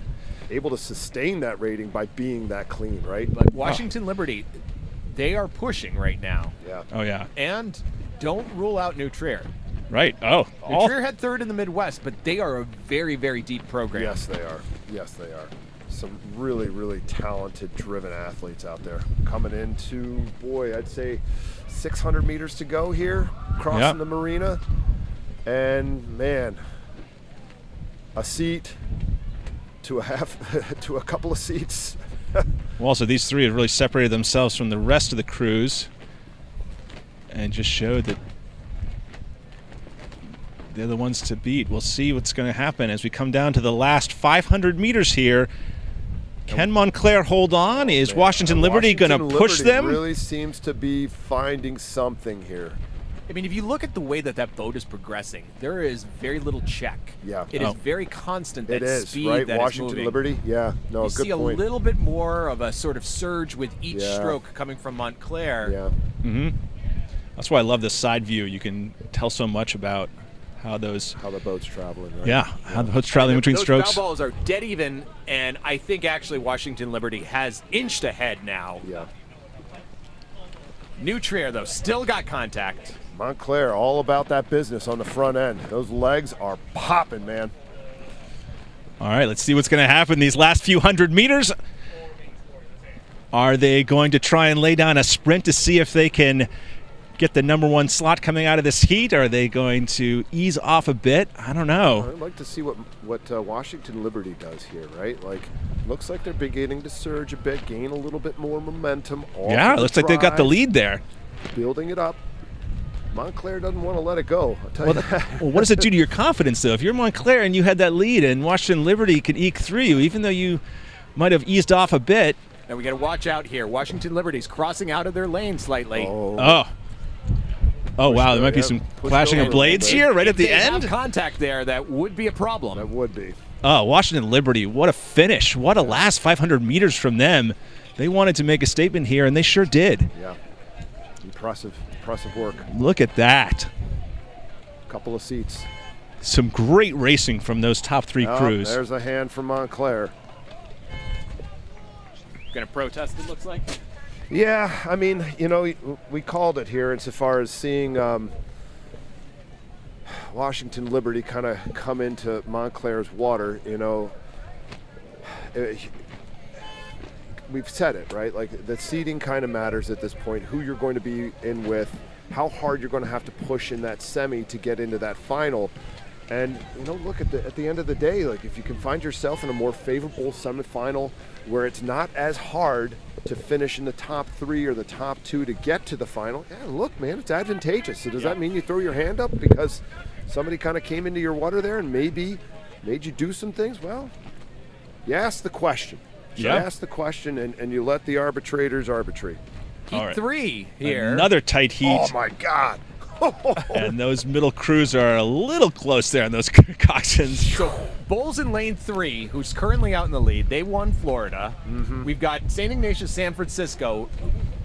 Able to sustain that rating by being that clean, right? But Washington Liberty, they are pushing right now. Yeah. Oh, yeah. And don't rule out New Trier. Right. Oh. New Trier had 3rd in the Midwest, but they are a very, very deep program. Yes, they are. Yes, they are. Some really, really talented, driven athletes out there. Coming into, I'd say 600 meters to go here, crossing the marina. And, man, a seat to to a couple of seats. Well, also, these 3 have really separated themselves from the rest of the crews and just showed that they're the ones to beat. We'll see what's going to happen as we come down to the last 500 meters here. Can Montclair hold on? Is Washington Liberty going to push them? Really seems to be finding something here. I mean, if you look at the way that boat is progressing, there is very little check. Yeah. It is very constant, that it is, speed right? that Washington is moving. Liberty, yeah. No, you good see a point. little bit more of a sort of surge with each stroke coming from Montclair. Yeah. Mm-hmm. That's why I love this side view. You can tell so much about how those. How the boat's traveling, right? Yeah, how the boat's traveling between those strokes. bow balls are dead even, and I think actually Washington Liberty has inched ahead now. Yeah. New Trier, though, still got contact. Montclair, all about that business on the front end. Those legs are popping, man. All right, let's see what's going to happen these last few 100 meters. Are they going to try and lay down a sprint to see if they can get the #1 slot coming out of this heat? Are they going to ease off a bit? I don't know. I'd like to see what Washington Liberty does here, right? Like, looks like they're beginning to surge a bit, gain a little bit more momentum. Yeah, it looks like they've got the lead there. Building it up. Montclair doesn't want to let it go, I'll tell you that. Well, what does it do to your confidence, though? If you're Montclair and you had that lead and Washington Liberty could eke through you, even though you might have eased off a bit. Now we got to watch out here. Washington Liberty's crossing out of their lane slightly. Oh, wow, there might be some clashing of blades here right at the If they end. have contact there, that would be a problem. That would be. Oh, Washington Liberty, what a finish. What a last 500 meters from them. They wanted to make a statement here, and they sure did. Yeah. Impressive work. Look at that. Couple of seats. Some great racing from those top 3 crews. There's a hand from Montclair. Going to protest, it looks like. Yeah, I mean, we called it here insofar as seeing Washington Liberty kind of come into Montclair's water, we've said it, right? Like, the seeding kind of matters at this point, who you're going to be in with, how hard you're going to have to push in that semi to get into that final. And, look, at the end of the day, like, if you can find yourself in a more favorable semifinal where it's not as hard to finish in the top 3 or the top 2 to get to the final, yeah, look, man, it's advantageous. So does that mean you throw your hand up because somebody kind of came into your water there and maybe made you do some things? Well, you ask the question. You ask the question, and you let the arbitrators arbitrate. Heat 3 here. Another tight heat. Oh, my God. And those middle crews are a little close there on those coxswains. So Bulls in lane 3, who's currently out in the lead, they won Florida. We've got St. Ignatius, San Francisco,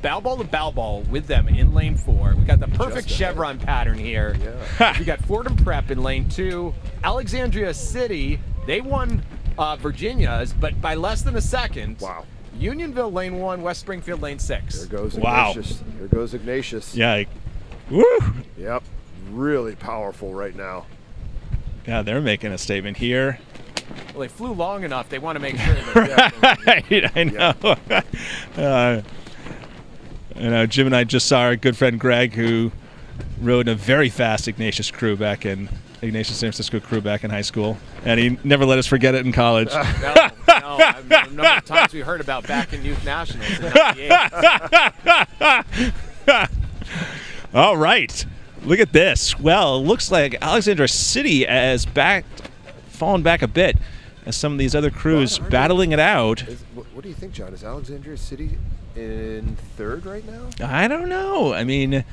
bow ball to bow ball with them in lane 4. We got the perfect chevron pattern here. Yeah. We got Fordham Prep in lane 2. Alexandria City, they won Virginia's, but by less than a second. Wow. Unionville lane 1, West Springfield lane 6. There goes Wow. Ignatius. There goes Ignatius. Yeah. Woo! Yep. Really powerful right now. Yeah, they're making a statement here. Well, they flew long enough. They want to make sure that Right, I know. Jim and I just saw our good friend Greg, who rode a very fast Ignatius San Francisco crew back in high school, and he never let us forget it in college. No. A number of times we heard about back in Youth Nationals in '98. All right, look at this. Well, it looks like Alexandria City has fallen back a bit as some of these other crews battling it out. What do you think, John? Is Alexandria City in 3rd right now? I don't know. I mean,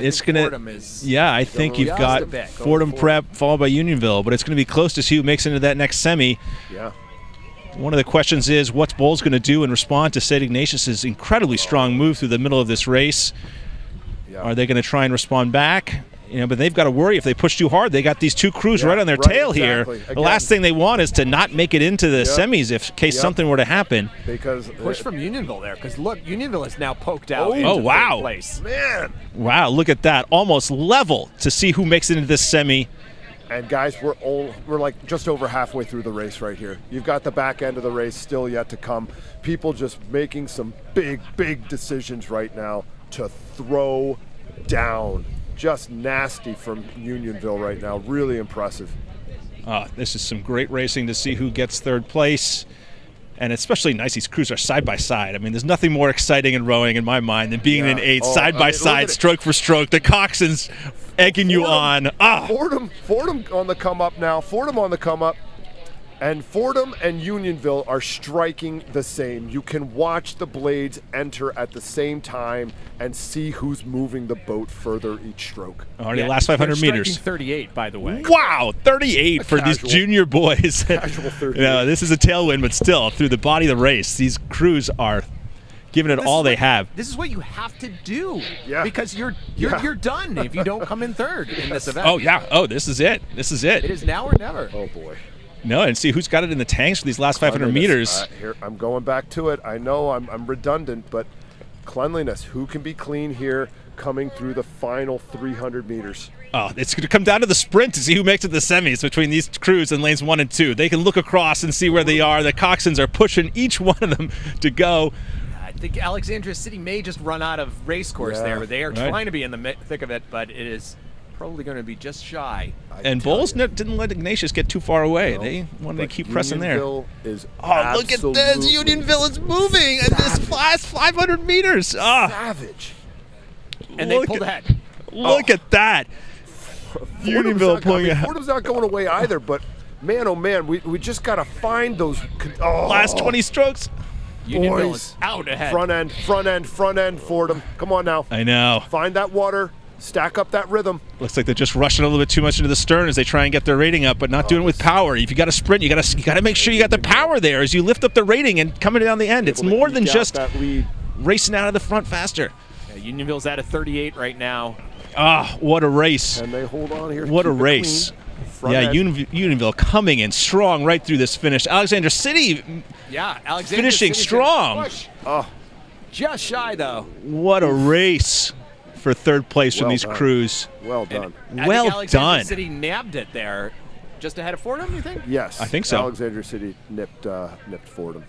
it's going to. Yeah, I think you've got Fordham Prep followed by Unionville, but it's going to be close to see who makes it into that next semi. Yeah. One of the questions is, what's Bulls going to do in response to St. Ignatius' incredibly strong move through the middle of this race? Yeah. Are they going to try and respond back? But they've got to worry if they push too hard. They got these 2 crews right on their tail here. Again, the last thing they want is to not make it into the semis in case something were to happen. Because push from Unionville there, because look, Unionville is now poked out. Wow. Place. Man. Wow, look at that. Almost level to see who makes it into this semi. And guys, we're like just over halfway through the race right here. You've got the back end of the race still yet to come. People just making some big decisions right now to throw down. Just nasty from Unionville right now. Really impressive. This is some great racing to see who gets 3rd place. And it's especially nice these crews are side by side. I mean, there's nothing more exciting in rowing in my mind than being in 8th side by side, stroke for stroke. The coxswains egging you on. Fordham on the come up now. Fordham on the come up. And Fordham and Unionville are striking the same. You can watch the blades enter at the same time and see who's moving the boat further each stroke. Already last 500 meters. 38, by the way. Wow, 38 for these junior boys. Casual 38. This is a tailwind, but still, through the body of the race, these crews are giving it all they have. This is what you have to do. Yeah. Because you're done if you don't come in third in this event. Oh, yeah. Oh, this is it. This is it. It is now or never. Oh, boy. No, and see who's got it in the tanks for these last 500 meters. Here, I'm going back to it. I know I'm redundant, but cleanliness. Who can be clean here coming through the final 300 meters? Oh, it's going to come down to the sprint to see who makes it to the semis between these crews in lanes 1 and 2. They can look across and see where they are. The coxswains are pushing each one of them to go. I think Alexandria City may just run out of race course there. They are trying to be in the thick of it, but it is probably going to be just shy. And Bulls didn't let Ignatius get too far away. They wanted to keep pressing there. Is look at this. Unionville is moving at this last 500 meters. Savage. And they pulled ahead. Look at that. Unionville pulling ahead. Fordham's not going away either, but man, oh man, we just got to find those. Last 20 strokes. Unionville is out ahead. Front end, Fordham. Come on now. I know. Find that water. Stack up that rhythm. Looks like they're just rushing a little bit too much into the stern as they try and get their rating up, but not doing it with power. If you got to sprint, you got to make sure you got the power there as you lift up the rating and coming down the end. It's more than just racing out of the front faster. Yeah, Unionville's at a 38 right now. What a race. And they hold on here. What a race. Yeah, Unionville coming in strong right through this finish. Alexandria City finishing strong. Just shy, though. What a race for third place from these crews. Well done. Well Alexandria done. City nabbed it there. Just ahead of Fordham, you think? Yes. I think so. Alexandria City nipped Fordham.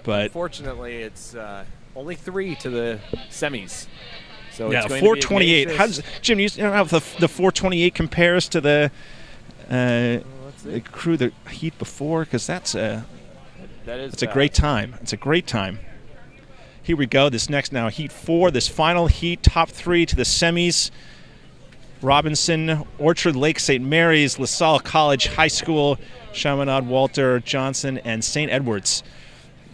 But unfortunately, it's only 3 to the semis. So yeah, it's going 428. To be How does Jim? You know how the 428 compares to the crew the heat before? Because that's a great time. It's a great time. Here we go. This next now heat 4. This final heat, top 3 to the semis. Robinson, Orchard Lake St. Mary's, LaSalle College High School, Chaminade, Walter, Johnson, and St. Edwards.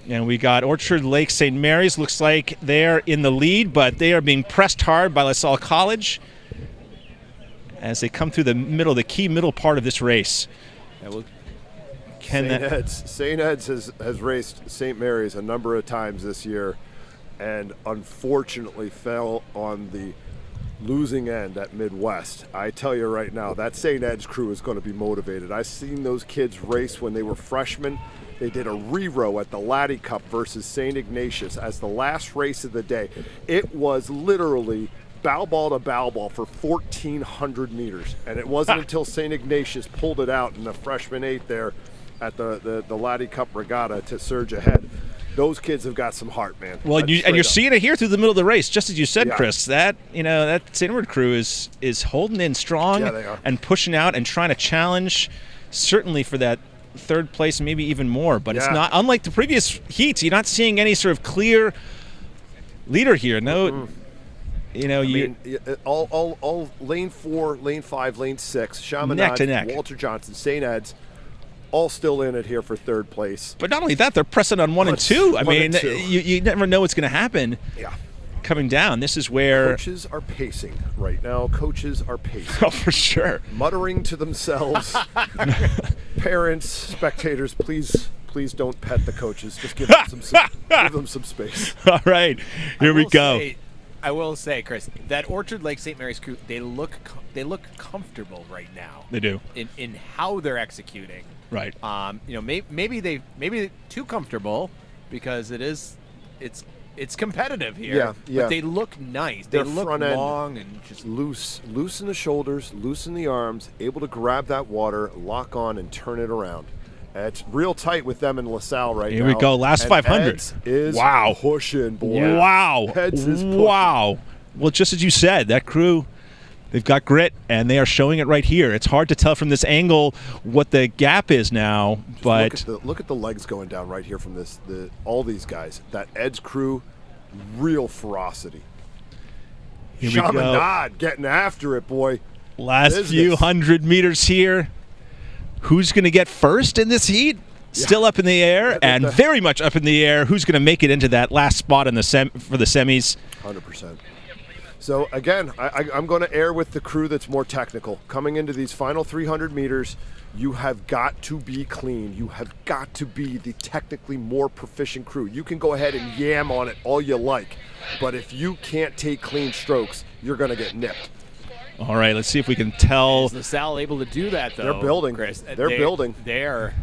And we got Orchard Lake St. Mary's. Looks like they're in the lead, but they are being pressed hard by LaSalle College as they come through the key middle part of this race. St. Ed's has raced St. Mary's a number of times this year and unfortunately fell on the losing end at Midwest. I tell you right now, that St. Ed's crew is going to be motivated. I've seen those kids race when they were freshmen. They did a re-row at the Laddie Cup versus St. Ignatius as the last race of the day. It was literally bow ball to bow ball for 1,400 meters. And it wasn't until St. Ignatius pulled it out in the freshman 8 there at the Laddie Cup regatta to surge ahead. Those kids have got some heart, man. Well, and you're seeing it here through the middle of the race, just as you said, Chris. That St. Edward crew is holding in strong and pushing out and trying to challenge, certainly for that third place, maybe even more. But it's not unlike the previous heats. You're not seeing any sort of clear leader here. No, all lane 4, lane 5, lane 6, Chaminade, neck to neck. Walter Johnson, St. Ed's, all still in it here for third place. But not only that, they're pressing on 1 and 2. I mean, you never know what's going to happen. Yeah. Coming down, this is where coaches are pacing right now. Coaches are pacing. Oh, for sure. Muttering to themselves. Parents, spectators, please don't pet the coaches. Just give them some space. All right, here we go. I will say, Chris, that Orchard Lake St. Mary's crew, they look comfortable right now. They do in how they're executing. Right. Maybe they're too comfortable because it's competitive here. Yeah. But they look nice. Their they look front long and just loose in the shoulders, loose in the arms, able to grab that water, lock on, and turn it around. It's real tight with them in LaSalle right now. Here we go, last 500. Is pushing, boy. Yeah. Wow. Heads is pushing. Wow. Well, just as you said, that crew, they've got grit, and they are showing it right here. It's hard to tell from this angle what the gap is now, but look at the legs going down right here from all these guys. That Ed's crew, real ferocity. Here we go. Chaminade getting after it, boy. Last few hundred meters here. Who's going to get first in this heat? Still up in the air, and very much up in the air. Who's going to make it into that last spot in for the semis? 100%. So, again, I'm going to err with the crew that's more technical. Coming into these final 300 meters, You have got to be clean. You have got to be the technically more proficient crew. You can go ahead and yam on it all you like, but if you can't take clean strokes, you're going to get nipped. All right, let's see if we can tell. Is LaSalle able to do that, though? They're building. Chris? They're building. They're.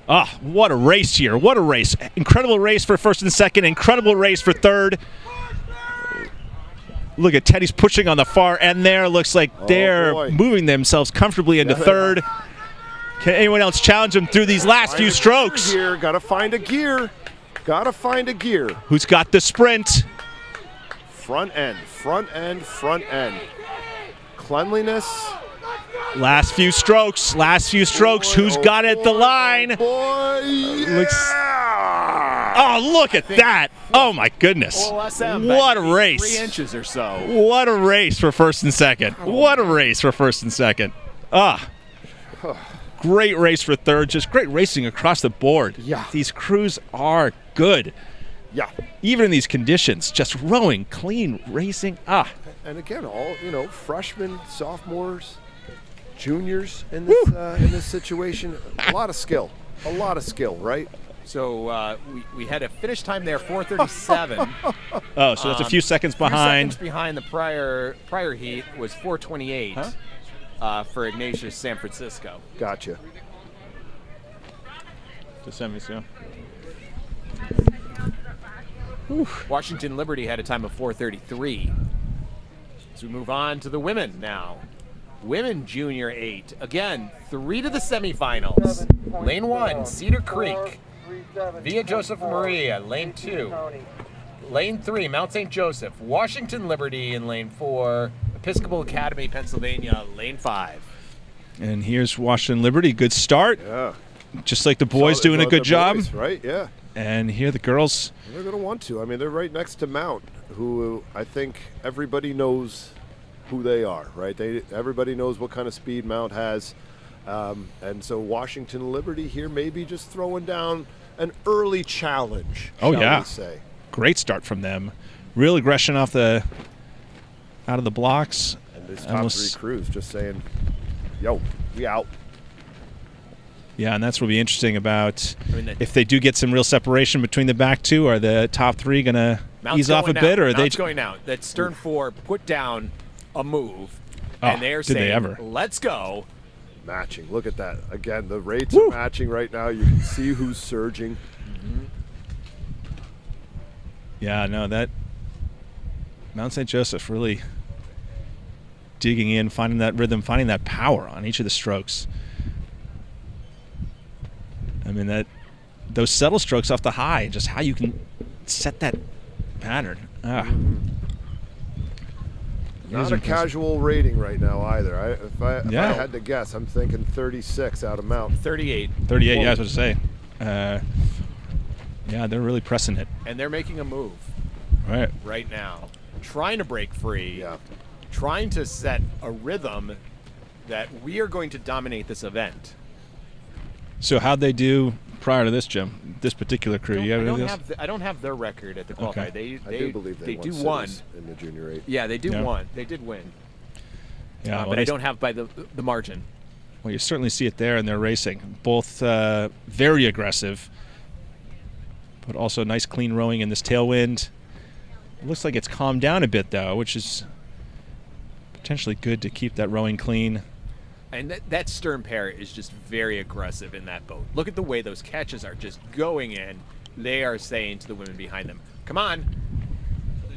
Ah, what a race here. What a race. Incredible race for first and second. Incredible race for third. Look at Teddy's pushing on the far end there. Looks like they're moving themselves comfortably into third. Can anyone else challenge them through these last few strokes? Here, gotta find a gear. Gotta find a gear. Who's got the sprint? Front end, front end, front end. Cleanliness. Last few strokes. Last few strokes. Who's got it at the line? Boy, Oh, look at that. Oh, my goodness. What a race. 3 inches or so. What a race for first and second. What a race for first and second. Ah. Great race for third. Just great racing across the board. Yeah. These crews are good. Yeah. Even in these conditions, just rowing, clean racing. Ah. And again, all, freshmen, sophomores, juniors in this situation. A lot of skill. A lot of skill, right? So we had a finish time there, 4:37. Oh, so that's a few seconds behind. Few seconds behind the prior heat was 4:28 for Ignatius San Francisco. Gotcha. Washington Liberty had a time of 4:33. So we move on to the women now. Women Junior 8. Again, 3 to the semifinals. Lane 1, Cedar Creek. Via Joseph Maria, lane 2. Lane 3, Mount St. Joseph. Washington Liberty in lane 4. Episcopal Academy, Pennsylvania, lane 5. And here's Washington Liberty. Good start. Yeah. Just like the boys doing a good job. Boys, right, yeah. And here the girls. They're going to want to. I mean, they're right next to Mount, who I think everybody knows who they are, right? Everybody knows what kind of speed Mount has. And so Washington Liberty here maybe just throwing down an early challenge, Oh, shall yeah. we say. Great start from them. Real aggression out of the blocks. And this top 3 crews just saying, yo, we out. Yeah, and that's what will be interesting about if they do get some real separation between the back 2. Are the top 3 going to ease off a bit? Or are they going out? That Stern 4 put down a move, Oh, and they're did they saying, ever. let's go. Matching. Look at that. Again, the rates are matching right now. You can see who's surging. Yeah, no, that Mount St. Joseph really digging in, finding that rhythm, finding that power on each of the strokes. I mean, those settle strokes off the high, just how you can set that pattern. Not a casual rating right now either. If I had to guess, I'm thinking 36 out of Mount. 38. 38, yeah, I was going to say. Yeah, they're really pressing it. And they're making a move right now. Trying to break free. Yeah. Trying to set a rhythm that we are going to dominate this event. So how'd they do prior to this, Jim? This particular crew? I don't have their record at the qualifier. Okay. I do believe they do won one in the Junior 8. Yeah, they do one. They did win. Yeah, but I don't have by the margin. Well, you certainly see it there in their racing. Both very aggressive, but also nice clean rowing in this tailwind. It looks like it's calmed down a bit, though, which is potentially good to keep that rowing clean. And that stern pair is just very aggressive in that boat. Look at the way those catches are just going in. They are saying to the women behind them, come on,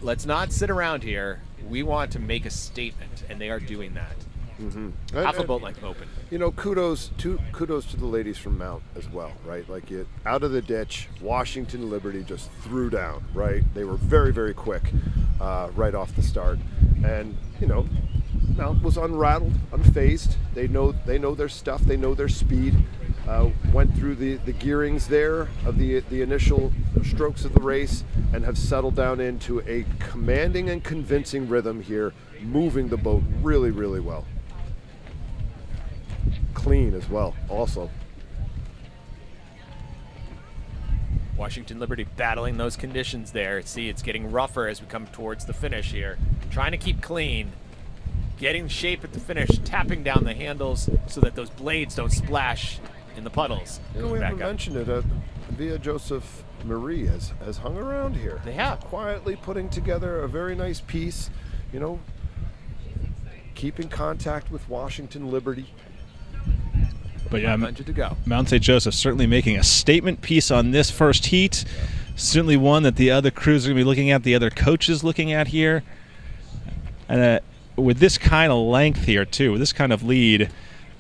let's not sit around here. We want to make a statement, and they are doing that. Half a boat like open. Kudos to the ladies from Mount as well, right? Like out of the ditch, Washington Liberty just threw down, right? They were very, very quick right off the start. And, Mount was unrattled, unfazed. They know their stuff. They know their speed. Went through the gearings there of the initial strokes of the race and have settled down into a commanding and convincing rhythm here, moving the boat really, really well. Clean as well, also. Washington Liberty battling those conditions there. See, it's getting rougher as we come towards the finish here. Trying to keep clean. getting shape at the finish, tapping down the handles so that those blades don't splash in the puddles. We Going haven't back up. mentioned it. Via Joseph Marie has hung around here. They have. Quietly putting together a very nice piece, you know, keeping contact with Washington Liberty. But yeah, 500 to go. Mount St. Joseph certainly making a statement piece on this first heat. Certainly one that the other crews are going to be looking at, the other coaches looking at here. And with this kind of length here, too, with this kind of lead,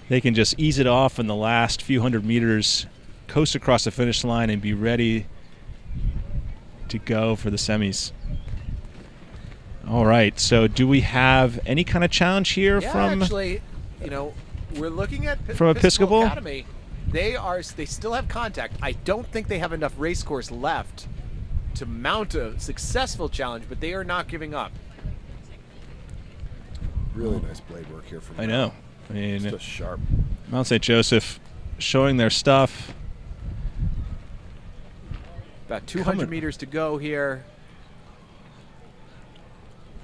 they can just ease it off in the last few hundred meters, coast across the finish line, and be ready to go for the semis. All right, so do we have any kind of challenge here from... Actually, you know, we're looking at From Episcopal? Academy. They still have contact. I don't think they have enough race course left to mount a successful challenge, but they are not giving up. Really nice blade work here from I know. I mean, Just sharp. Mount St. Joseph showing their stuff. About 200 Coming. meters to go here.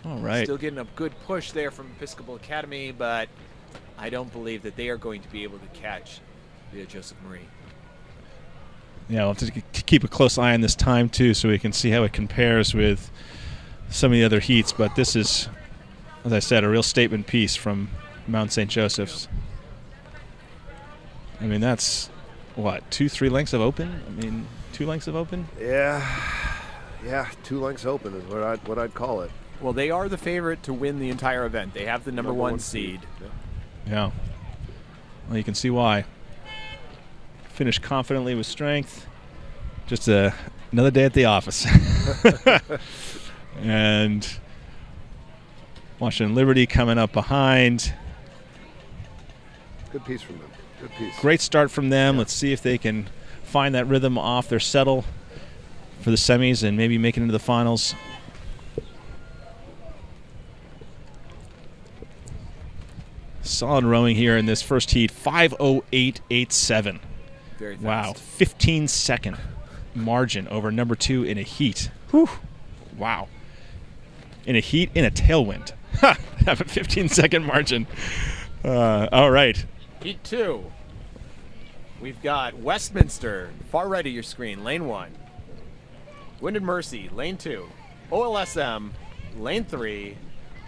All right. Still getting a good push there from Episcopal Academy, but I don't believe that they are going to be able to catch Via Joseph Marie. Yeah, we'll have to keep a close eye on this time, too, so we can see how it compares with some of the other heats. But this is, as I said, a real statement piece from Mount St. Joseph's. I mean, that's, what, 2-3 lengths of open? I mean, 2 lengths of open? Yeah, 2 lengths open is what I'd call it. Well, they are the favorite to win the entire event. They have the number one seed. Yeah. Yeah. Well, you can see why. Finish confidently with strength. Just another day at the office. And Washington Liberty coming up behind. Good piece from them. Good piece. Great start from them. Let's see if they can find that rhythm off their settle for the semis and maybe make it into the finals. Solid rowing here in this first heat, 5:08.87. Very fast. Wow, 15-second margin over number 2 in a heat. Whew. Wow. In a heat, in a tailwind. Ha! Have a 15-second margin. All right. Heat 2. We've got Westminster, far right of your screen, lane 1. Wounded Mercy, lane 2. OLSM, lane 3.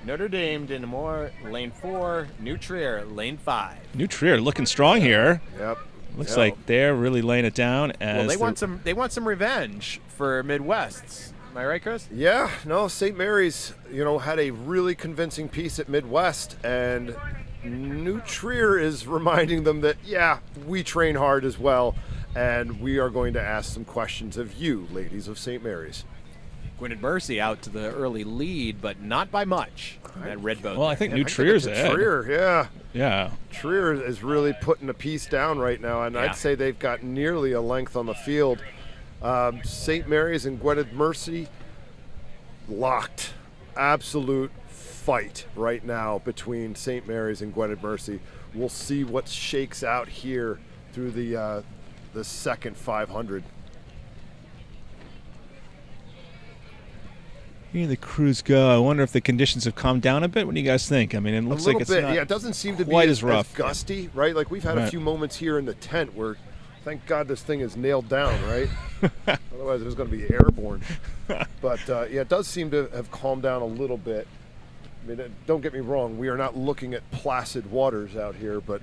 Notre Dame de Namur, lane 4. New Trier, lane 5. New Trier looking strong here. Yep. Looks Yep. like they're really laying it down. As Well, they want some revenge for Midwests. Am I right, Chris? Yeah, no, St. Mary's, had a really convincing piece at Midwest, and New Trier is reminding them that, yeah, we train hard as well, and we are going to ask some questions of you, ladies of St. Mary's. Wounded Mercy out to the early lead, but not by much. That red boat. Well, I there. think Yeah, New I think Trier's it's ahead. Trier, yeah. Yeah. Trier is really putting a piece down right now, and Yeah. I'd say they've got nearly a length on the field. St. Mary's and Gwynedd Mercy locked. Absolute fight right now between St. Mary's and Gwynedd Mercy. We'll see what shakes out here through the second 500. Here the crews go. I wonder if the conditions have calmed down a bit. What do you guys think? I mean, it looks a little like it's bit, not yeah. It doesn't seem to be quite as rough. gusty, right? Like we've had a Right. few moments here in the tent where, thank God, this thing is nailed down, right? Otherwise, it was going to be airborne. But yeah, it does seem to have calmed down a little bit. I mean, don't get me wrong. We are not looking at placid waters out here, but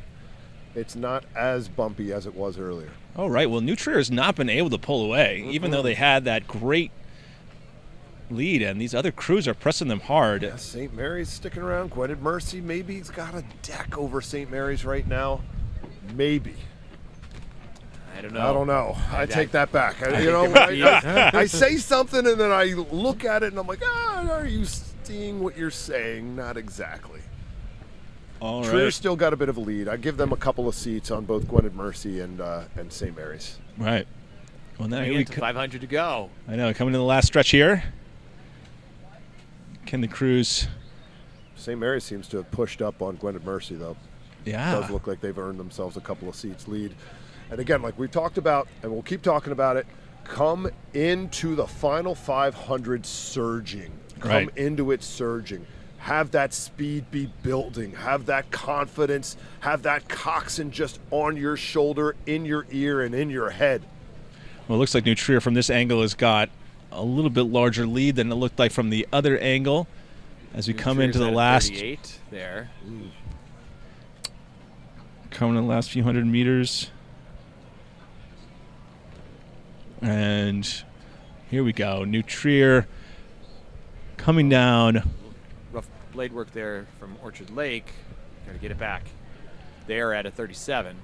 it's not as bumpy as it was earlier. All right. Well, New Trier has not been able to pull away, even though they had that great lead, and these other crews are pressing them hard. Yeah, St. Mary's sticking around. Gwynedd Mercy maybe he's got a deck over St. Mary's right now. Maybe. I don't know. I don't know. I take that back. think it might be- I say something and then I look at it and I'm like, are you seeing what you're saying? Not exactly. All Trier's right. still got a bit of a lead. I give them a couple of seats on both Gwynedd Mercy and St. Mary's. Right. Well, now Bring here we it to 500 to go. I know, coming to the last stretch here. Can the crews... St. Mary's seems to have pushed up on Gwynedd Mercy, though. Yeah. It does look like they've earned themselves a couple of seats lead. And again, like we've talked about, and we'll keep talking about it, come into the final 500 surging. Come Right. into it surging. have that speed be building, have that confidence, have that coxswain just on your shoulder, in your ear, and in your head. Well, it looks like New Trier from this angle has got a little bit larger lead than it looked like from the other angle as we come into the last 38 there. Coming in the last few hundred meters. And here we go. New Trier coming down. Rough blade work there from Orchard Lake. Got to get it back. They are at a 37.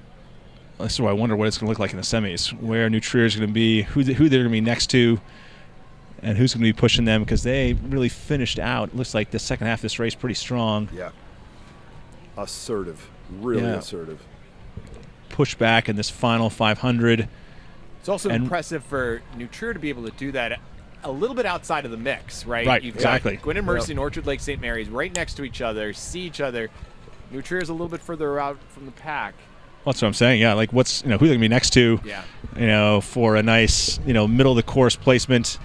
This is why I wonder what it's going to look like in the semis, where New Trier is going to be, who they're going to be next to, and who's going to be pushing them, because they really finished out. It looks like the second half of this race pretty strong. Yeah. Assertive. Really assertive. Push back in this final 500. It's also impressive for New Trier to be able to do that a little bit outside of the mix, right? Right, You've exactly. got Gwynn and Mercy and Orchard Lake St. Mary's right next to each other, see each other. New Trier is a little bit further out from the pack. Well, that's what I'm saying. Yeah, like what's, who they're going to be next to, for a nice, middle of the course placement.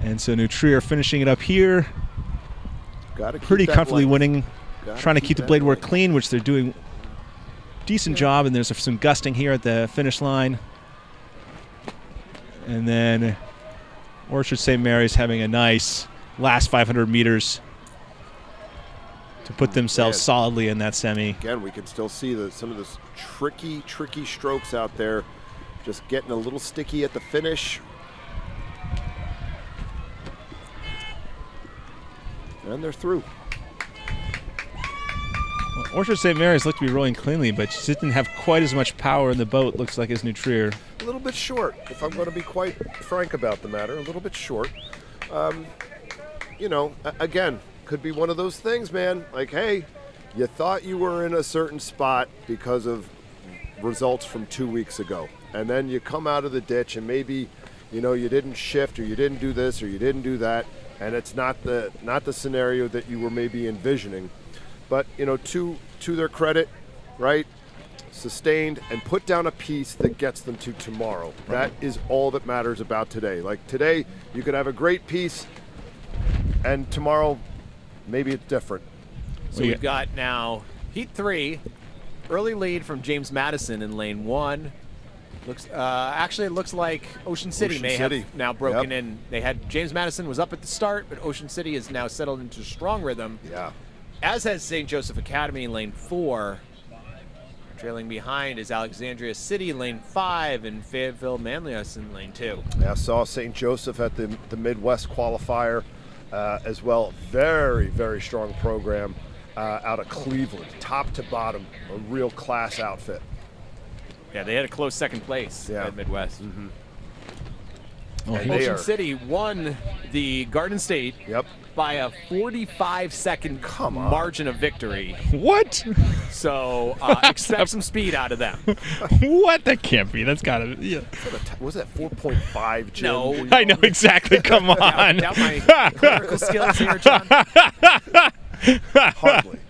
And so New Trier finishing it up here. Pretty comfortably winning, trying to keep the blade work clean, which they're doing decent job, and there's some gusting here at the finish line. And then Orchard St. Mary's having a nice last 500 meters to put themselves solidly in that semi. Again, we can still see some of this tricky strokes out there, just getting a little sticky at the finish. And they're through. Well, Orchard St. Mary's looked to be rolling cleanly, but she didn't have quite as much power in the boat, looks like, as New Trier. A little bit short, if I'm going to be quite frank about the matter. A little bit short. Again, could be one of those things, man. Like, hey, you thought you were in a certain spot because of results from 2 weeks ago. And then you come out of the ditch and maybe, you didn't shift, or you didn't do this, or you didn't do that. And it's not the scenario that you were maybe envisioning. But, to their credit, right, sustained and put down a piece that gets them to tomorrow. That is all that matters about today. Like today, you could have a great piece, and tomorrow, maybe it's different. So we've got now Heat 3, early lead from James Madison in lane 1. Actually, it looks like Ocean City have now broken in. They had James Madison was up at the start, but Ocean City is now settled into strong rhythm. Yeah. As has St. Joseph Academy in lane 4. Trailing behind is Alexandria City, lane 5, and Fayetteville Manlius in lane 2. Yeah, I saw St. Joseph at the Midwest qualifier as well. Very, very strong program out of Cleveland, top to bottom, a real class outfit. Yeah, they had a close second place at Midwest. Mm-hmm. Ocean City won the Garden State Yep. by a 45-second margin of victory. What? So expect some speed out of them. What? That can't be. That's got to be. Yeah. Was that 4.5, Jim? No. I know exactly. Come on. Doubt my clerical skills here, John.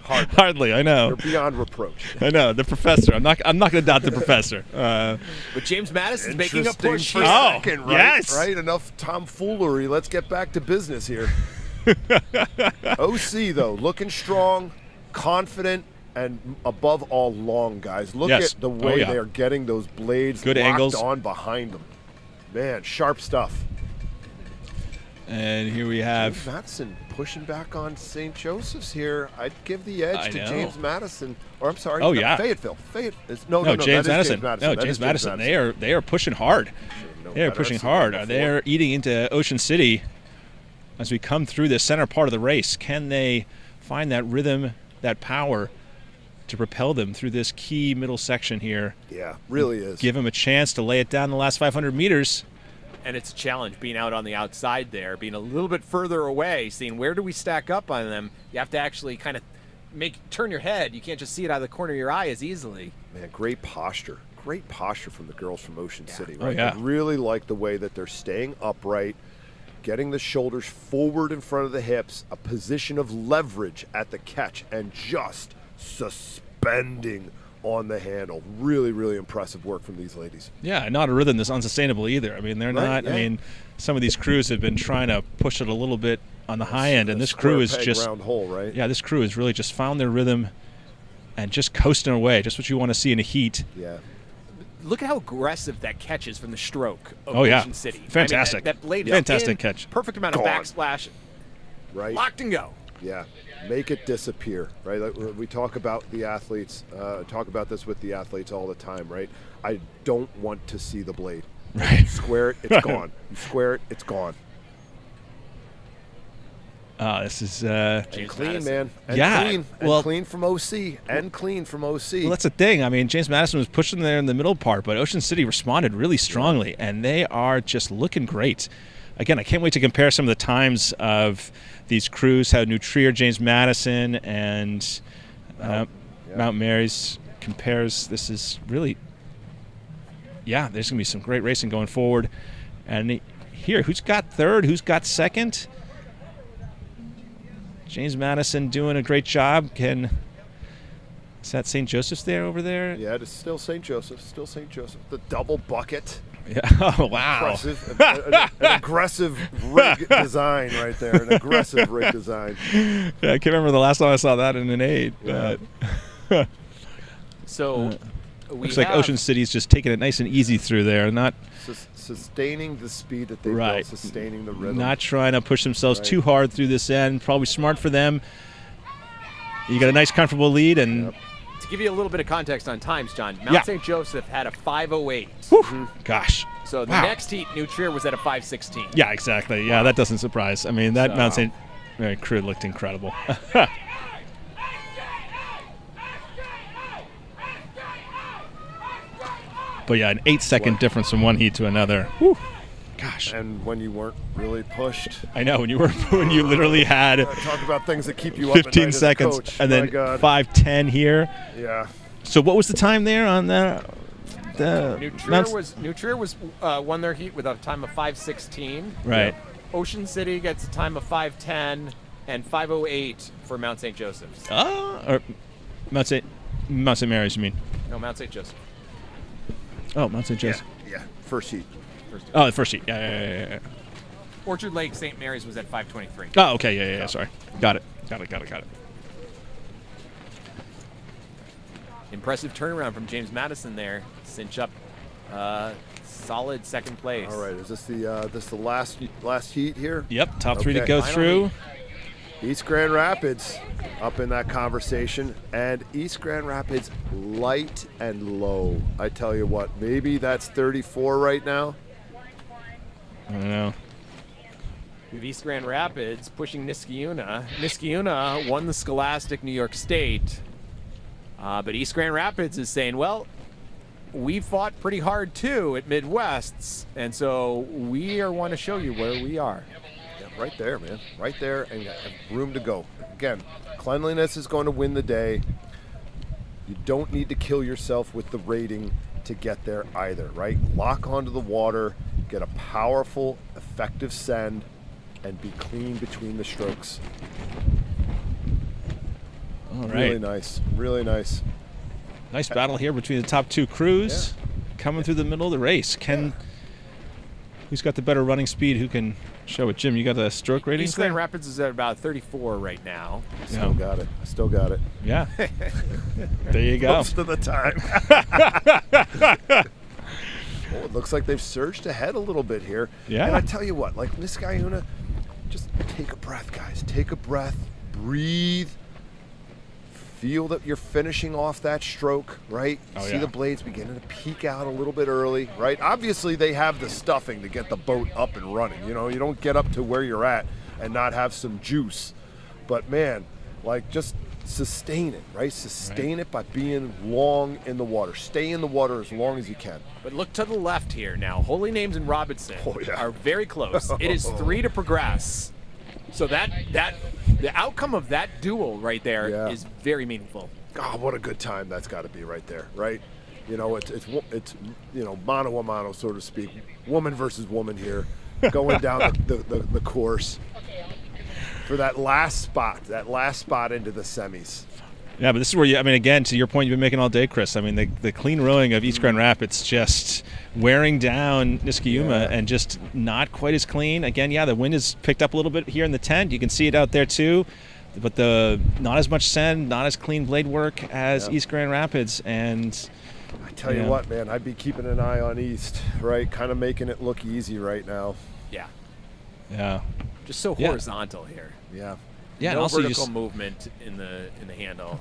Hardly. I know. You're beyond reproach. I know. The professor. I'm not going to doubt the professor. But James Madison's making a push for here. second, right? Yes. Right? Enough tomfoolery. Let's get back to business here. OC, though, looking strong, confident, and above all, long, guys. Look at the way they are getting those blades Good locked angles on behind them. Man, sharp stuff. And here we have James Madison pushing back on St. Joseph's here. I'd give the edge to James Madison. Or I'm sorry, Fayetteville. No, James Madison. No, James Madison. They are pushing hard. They are pushing hard. They are eating into Ocean City as we come through the center part of the race. Can they find that rhythm, that power to propel them through this key middle section here? Yeah, really is. Give them a chance to lay it down the last 500 meters. And it's a challenge being out on the outside there, being a little bit further away, seeing where do we stack up on them. You have to actually kind of turn your head. You can't just see it out of the corner of your eye as easily. Man, great posture. Great posture from the girls from Ocean City. Right? Oh, yeah. I really like the way that they're staying upright, getting the shoulders forward in front of the hips, a position of leverage at the catch, and just suspending on the handle. Really, really impressive work from these ladies. Yeah, not a rhythm that's unsustainable either. I mean, they're Right, not. yeah. I mean, some of these crews have been trying to push it a little bit on the high end, and this crew is Square peg, just round hole, right? yeah, this crew has really just found their rhythm and just coasting away. Just what you want to see in a heat. Yeah. Look at how aggressive that catch is from the stroke of Oh, yeah. Ocean City. Fantastic. That blade is Fantastic in, catch. Perfect amount of Gone. backsplash. Right. Locked and go. Yeah, make it disappear, right? Like we talk about the athletes, talk about this with the athletes all the time, right? I don't want to see the blade. Right. You square it, it's gone. You square it, it's gone. This is And clean, Madison. man. And Yeah, clean. well- And clean from OC. And clean from OC. well, that's the thing. I mean, James Madison was pushing there in the middle part, but Ocean City responded really strongly, and they are just looking great. Again, I can't wait to compare some of the times of these crews, how New Trier, James Madison, and Mount Mary's compares. This is really, yeah, there's going to be some great racing going forward. And here, who's got third? Who's got second? James Madison doing a great job. Is that St. Joseph's there over there? Yeah, it's still St. Joseph. Still St. Joseph. The double bucket. Yeah. Oh, wow. Impressive. An aggressive rig design right there. An aggressive rig design. Yeah, I can't remember the last time I saw that in an 8. Yeah. But So we looks like have- Ocean City's just taking it nice and easy through there, not Sustaining the speed that they've Right. built, sustaining the rhythm. not trying to push themselves Right. too hard through this end. Probably smart for them. You got a nice, comfortable lead, and Yep. To give you a little bit of context on times, John, Mount Yeah. St. Joseph had a 5:08. whew, gosh. So the Wow. next heat, New Trier was at a 5:16. Yeah, exactly. Yeah, that doesn't surprise. I mean, that So- Mount St. Mary crew looked incredible. But yeah, an 8-second difference from one heat to another. Whew. Gosh, And when you weren't really pushed. I know when you literally had Talk about things that keep you up at night 15 as a seconds coach. and My then God. 5:10 here. Yeah. So what was the time there on the New Trier was won their heat with a time of 5:16. right? Ocean City gets a time of 5:10 and 5:08 for Mount St. Joseph's. Or Mount St. Mary's, you mean? No, Mount St. Joseph. Oh, Mount St. Joseph. Yeah. First heat. Oh, the first heat. Yeah. Orchard Lake St. Mary's was at 5:23. Oh, okay. Yeah. Sorry. Got it. Impressive turnaround from James Madison there. Cinch up solid second place. All right. Is this the last heat here? Yep. Top 3 to Okay. go Final through. heat. East Grand Rapids up in that conversation, and East Grand Rapids light and low. I tell you what, maybe that's 34 right now. I don't know. We have East Grand Rapids pushing Niskayuna. Niskayuna won the Scholastic New York State. But East Grand Rapids is saying, well, we fought pretty hard too at Midwest's, and so we want to show you where we are. Yeah, right there, man. Right there, and got room to go. Again, cleanliness is going to win the day. You don't need to kill yourself with the rating to get there either, right? Lock onto the water, get a powerful, effective send, and be clean between the strokes. All right. Really nice. Really nice. Nice battle here between the top 2 crews coming through the middle of the race. Who's got the better running speed? Who can show it? Jim, you got the stroke ratings East Grand there? Rapids is at about 34 right now. Still got it. Still got it. Yeah. There you go. Most of the time. Oh, it looks like they've surged ahead a little bit here. Yeah. And I tell you what, like Niskayuna, just take a breath, guys. Take a breath. Breathe. Feel that you're finishing off that stroke, right? Oh, See yeah. the blades beginning to peek out a little bit early, right? Obviously, they have the stuffing to get the boat up and running. You know, you don't get up to where you're at and not have some juice. But, man, like, just sustain it, right? Sustain it by being long in the water. Stay in the water as long as you can. But look to the left here now. Holy Names and Robinson Oh, yeah. are very close. It is 3 to progress. So the outcome of that duel right there is Yeah. very meaningful. God, what a good time that's got to be right there, right? You know, it's you know, mano a mano, so to speak, woman versus woman here, going down the course for that last spot into the semis. Yeah, but this is where I mean, again, to your point you've been making all day, Chris. I mean, the clean rowing of East Grand Rapids just wearing down Niskayuna and just not quite as clean. Again, yeah, the wind has picked up a little bit here in the tent. You can see it out there too, but not as much send, not as clean blade work as East Grand Rapids. And I tell you what, man, I'd be keeping an eye on East, right? Kind of making it look easy right now. Yeah. Yeah. Just so horizontal here. Yeah. Yeah, no and also vertical movement in the handle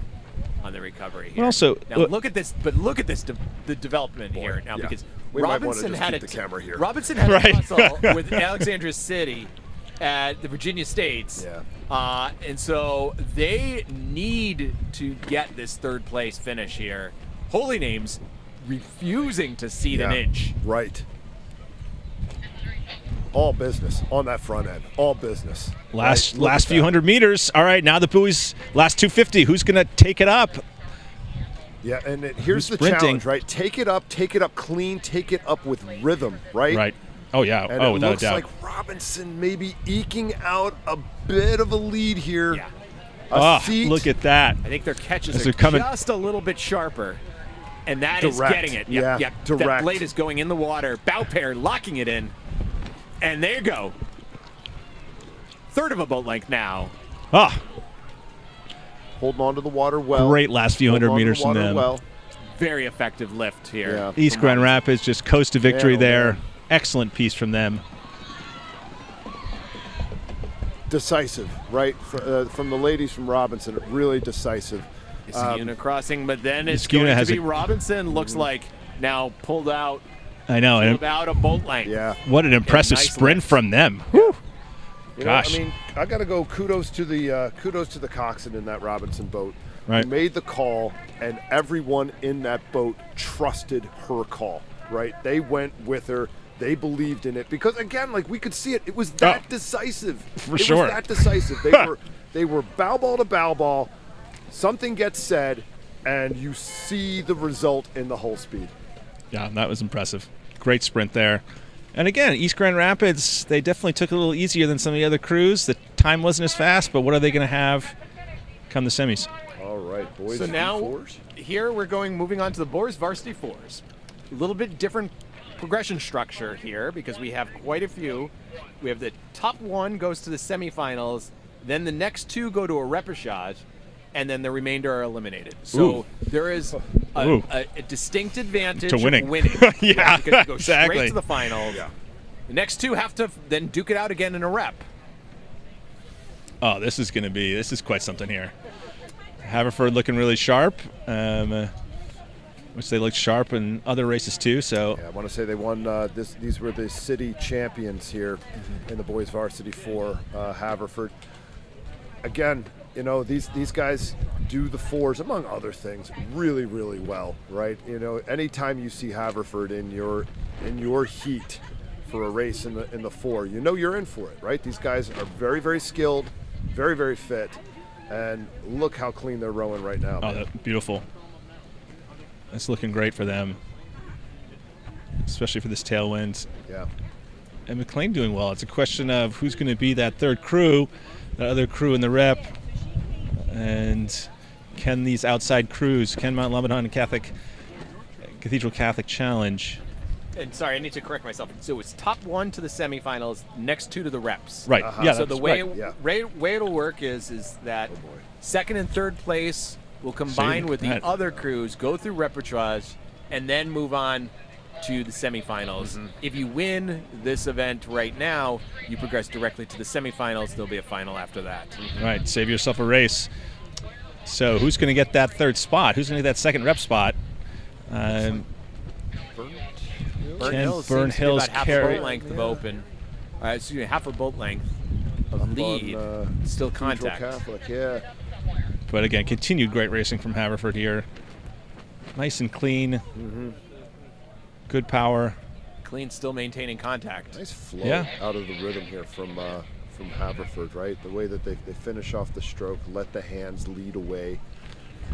on the recovery here. But also, now look at this. But look at this, the development here now, because we Robinson might had keep the camera here. Robinson had a tussle with Alexandria City at the Virginia States. Yeah. And so they need to get this third place finish here. Holy Names refusing to cede an inch. Right. All business on that front end. All business. Last few hundred meters. All right, now the buoys, last 250. Who's going to take it up? Yeah, and here's the challenge, right? Take it up clean, take it up with rhythm, right? Right. Oh, yeah. And oh, it without looks a doubt. like Robinson maybe eking out a bit of a lead here. Yeah. Look at that. I think their catches As are they're coming. just a little bit sharper. And that is Direct. getting it. Yeah, That direct. blade is going in the water. Bow pair locking it in. And there you go. Third of a boat length now. Holding on to the water well. Great last few hundred meters from them. Well. Very effective lift here. Yeah. East Grand Rapids just coast to victory there. Man. Excellent piece from them. Decisive, right? From the ladies from Robinson, really decisive. Niskayuna crossing, but then it's Niskayuna going has to be Robinson. Looks like now pulled out I know. And about a boat length. Yeah. what an impressive nice sprint lift. from them. Whew. You Gosh. know, I mean, I got to go kudos to the coxswain in that Robinson boat. Right. Who made the call, and everyone in that boat trusted her call, right? They went with her. They believed in it because, again, like we could see it, it was that decisive. For it sure. was that decisive. They were bow ball to bow ball. Something gets said, and you see the result in the hull speed. Yeah, that was impressive. Great sprint there. And again, East Grand Rapids, they definitely took it a little easier than some of the other crews. The time wasn't as fast, but what are they going to have come the semis? All right, boys. So now fours. here we're moving on to the boys varsity fours. A little bit different progression structure here because we have quite a few. We have the top one goes to the semifinals, then the next two go to a repechage, and then the remainder are eliminated. So there is a distinct advantage To winning. of winning. Yeah, because you go exactly. straight to the finals. Yeah. The next two have to then duke it out again in a rep. Oh, this is quite something here. Haverford looking really sharp, which they looked sharp in other races too. So Yeah, I want to say they won. These were the city champions here in the boys varsity 4, Haverford. Again, you know, these guys do the fours, among other things, really, really well, right? You know, anytime you see Haverford in your heat for a race in the 4, you know you're in for it, right? These guys are very, very skilled, very, very fit, and look how clean they're rowing right now. oh, man. beautiful. That's looking great for them, especially for this tailwind. Yeah. And McLean doing well. It's a question of who's going to be that third crew, that other crew in the rep, and can these outside crews, can Mount Lebanon Cathedral Catholic Challenge? And sorry, I need to correct myself. So it's top one to the semifinals, next two to the reps. Right. Yeah. So the that's way right. way it'll work is that second and third place will combine with the that. other crews, go through repechage, and then move on to the semifinals. If you win this event right now, you progress directly to the semifinals. There'll be a final after that. Right. Save yourself a race. So who's going to get that third spot? Who's going to get that second rep spot? Burn Ken Hills seems to be Burnhill's about half a carry- boat length of open. Excuse me, half a boat length of lead. Still Cathedral contact. Catholic, yeah. But again, continued great racing from Haverford here. Nice and clean. Good power. Clean, still maintaining contact. Nice flow Yeah. out of the rhythm here from Haverford, right? The way that they finish off the stroke, let the hands lead away,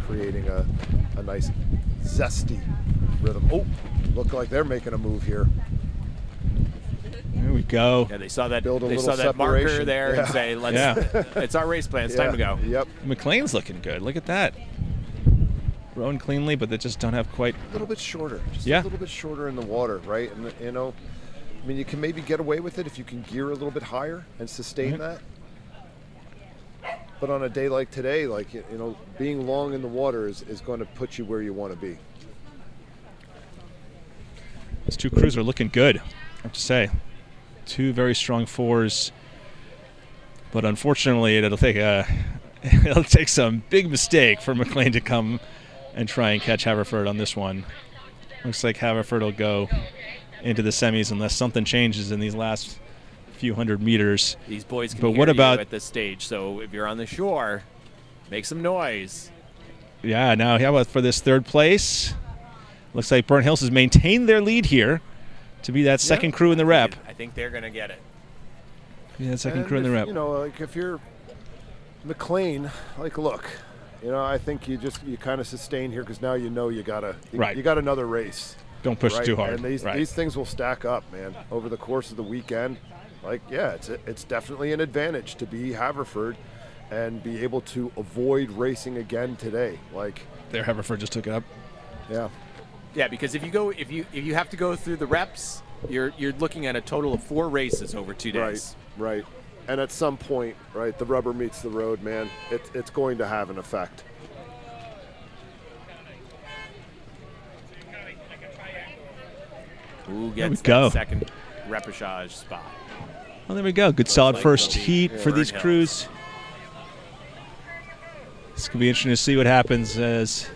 creating a nice zesty rhythm. Oh, look like they're making a move here. There we go. Yeah, they saw that. Build a They little saw that marker separation. there and say, "Let's." Yeah. It's our race plan. It's time to go. Yep. McLean's looking good. Look at that. rowing cleanly, but they just don't have quite. A little bit shorter. Just Yeah. a little bit shorter in the water, right? And, you know, I mean, you can maybe get away with it if you can gear a little bit higher and sustain that. But on a day like today, like, you know, being long in the water is going to put you where you want to be. These two crews are looking good, I have to say. Two very strong fours. But unfortunately, it'll take some big mistake for McLean to come and try and catch Haverford on this one. Looks like Haverford will go into the semis unless something changes in these last few hundred meters. These boys can But hear what about you at this stage, so if you're on the shore, make some noise. Yeah, now how about for this third place? Looks like Burnt Hills has maintained their lead here to be that second crew in the rep. I think they're going to get it. Yeah, that second And crew in the if, rep. You know, like if you're McLean, like, look, you know, I think you kind of sustain here because now you know you got another race. Don't push right? too hard. And these things will stack up, man, over the course of the weekend. Like, yeah, it's definitely an advantage to be Haverford and be able to avoid racing again today. Like, There, Haverford just took it up. yeah. Yeah, because if you have to go through the reps, you're looking at a total of 4 races over 2 days. Right. And at some point, right, the rubber meets the road, man. It's going to have an effect. Who There we gets go. that second repechage spot? Well, there we go. Good solid like first it'll be heat for Burnt these Hills. crews. This could be interesting to see what happens as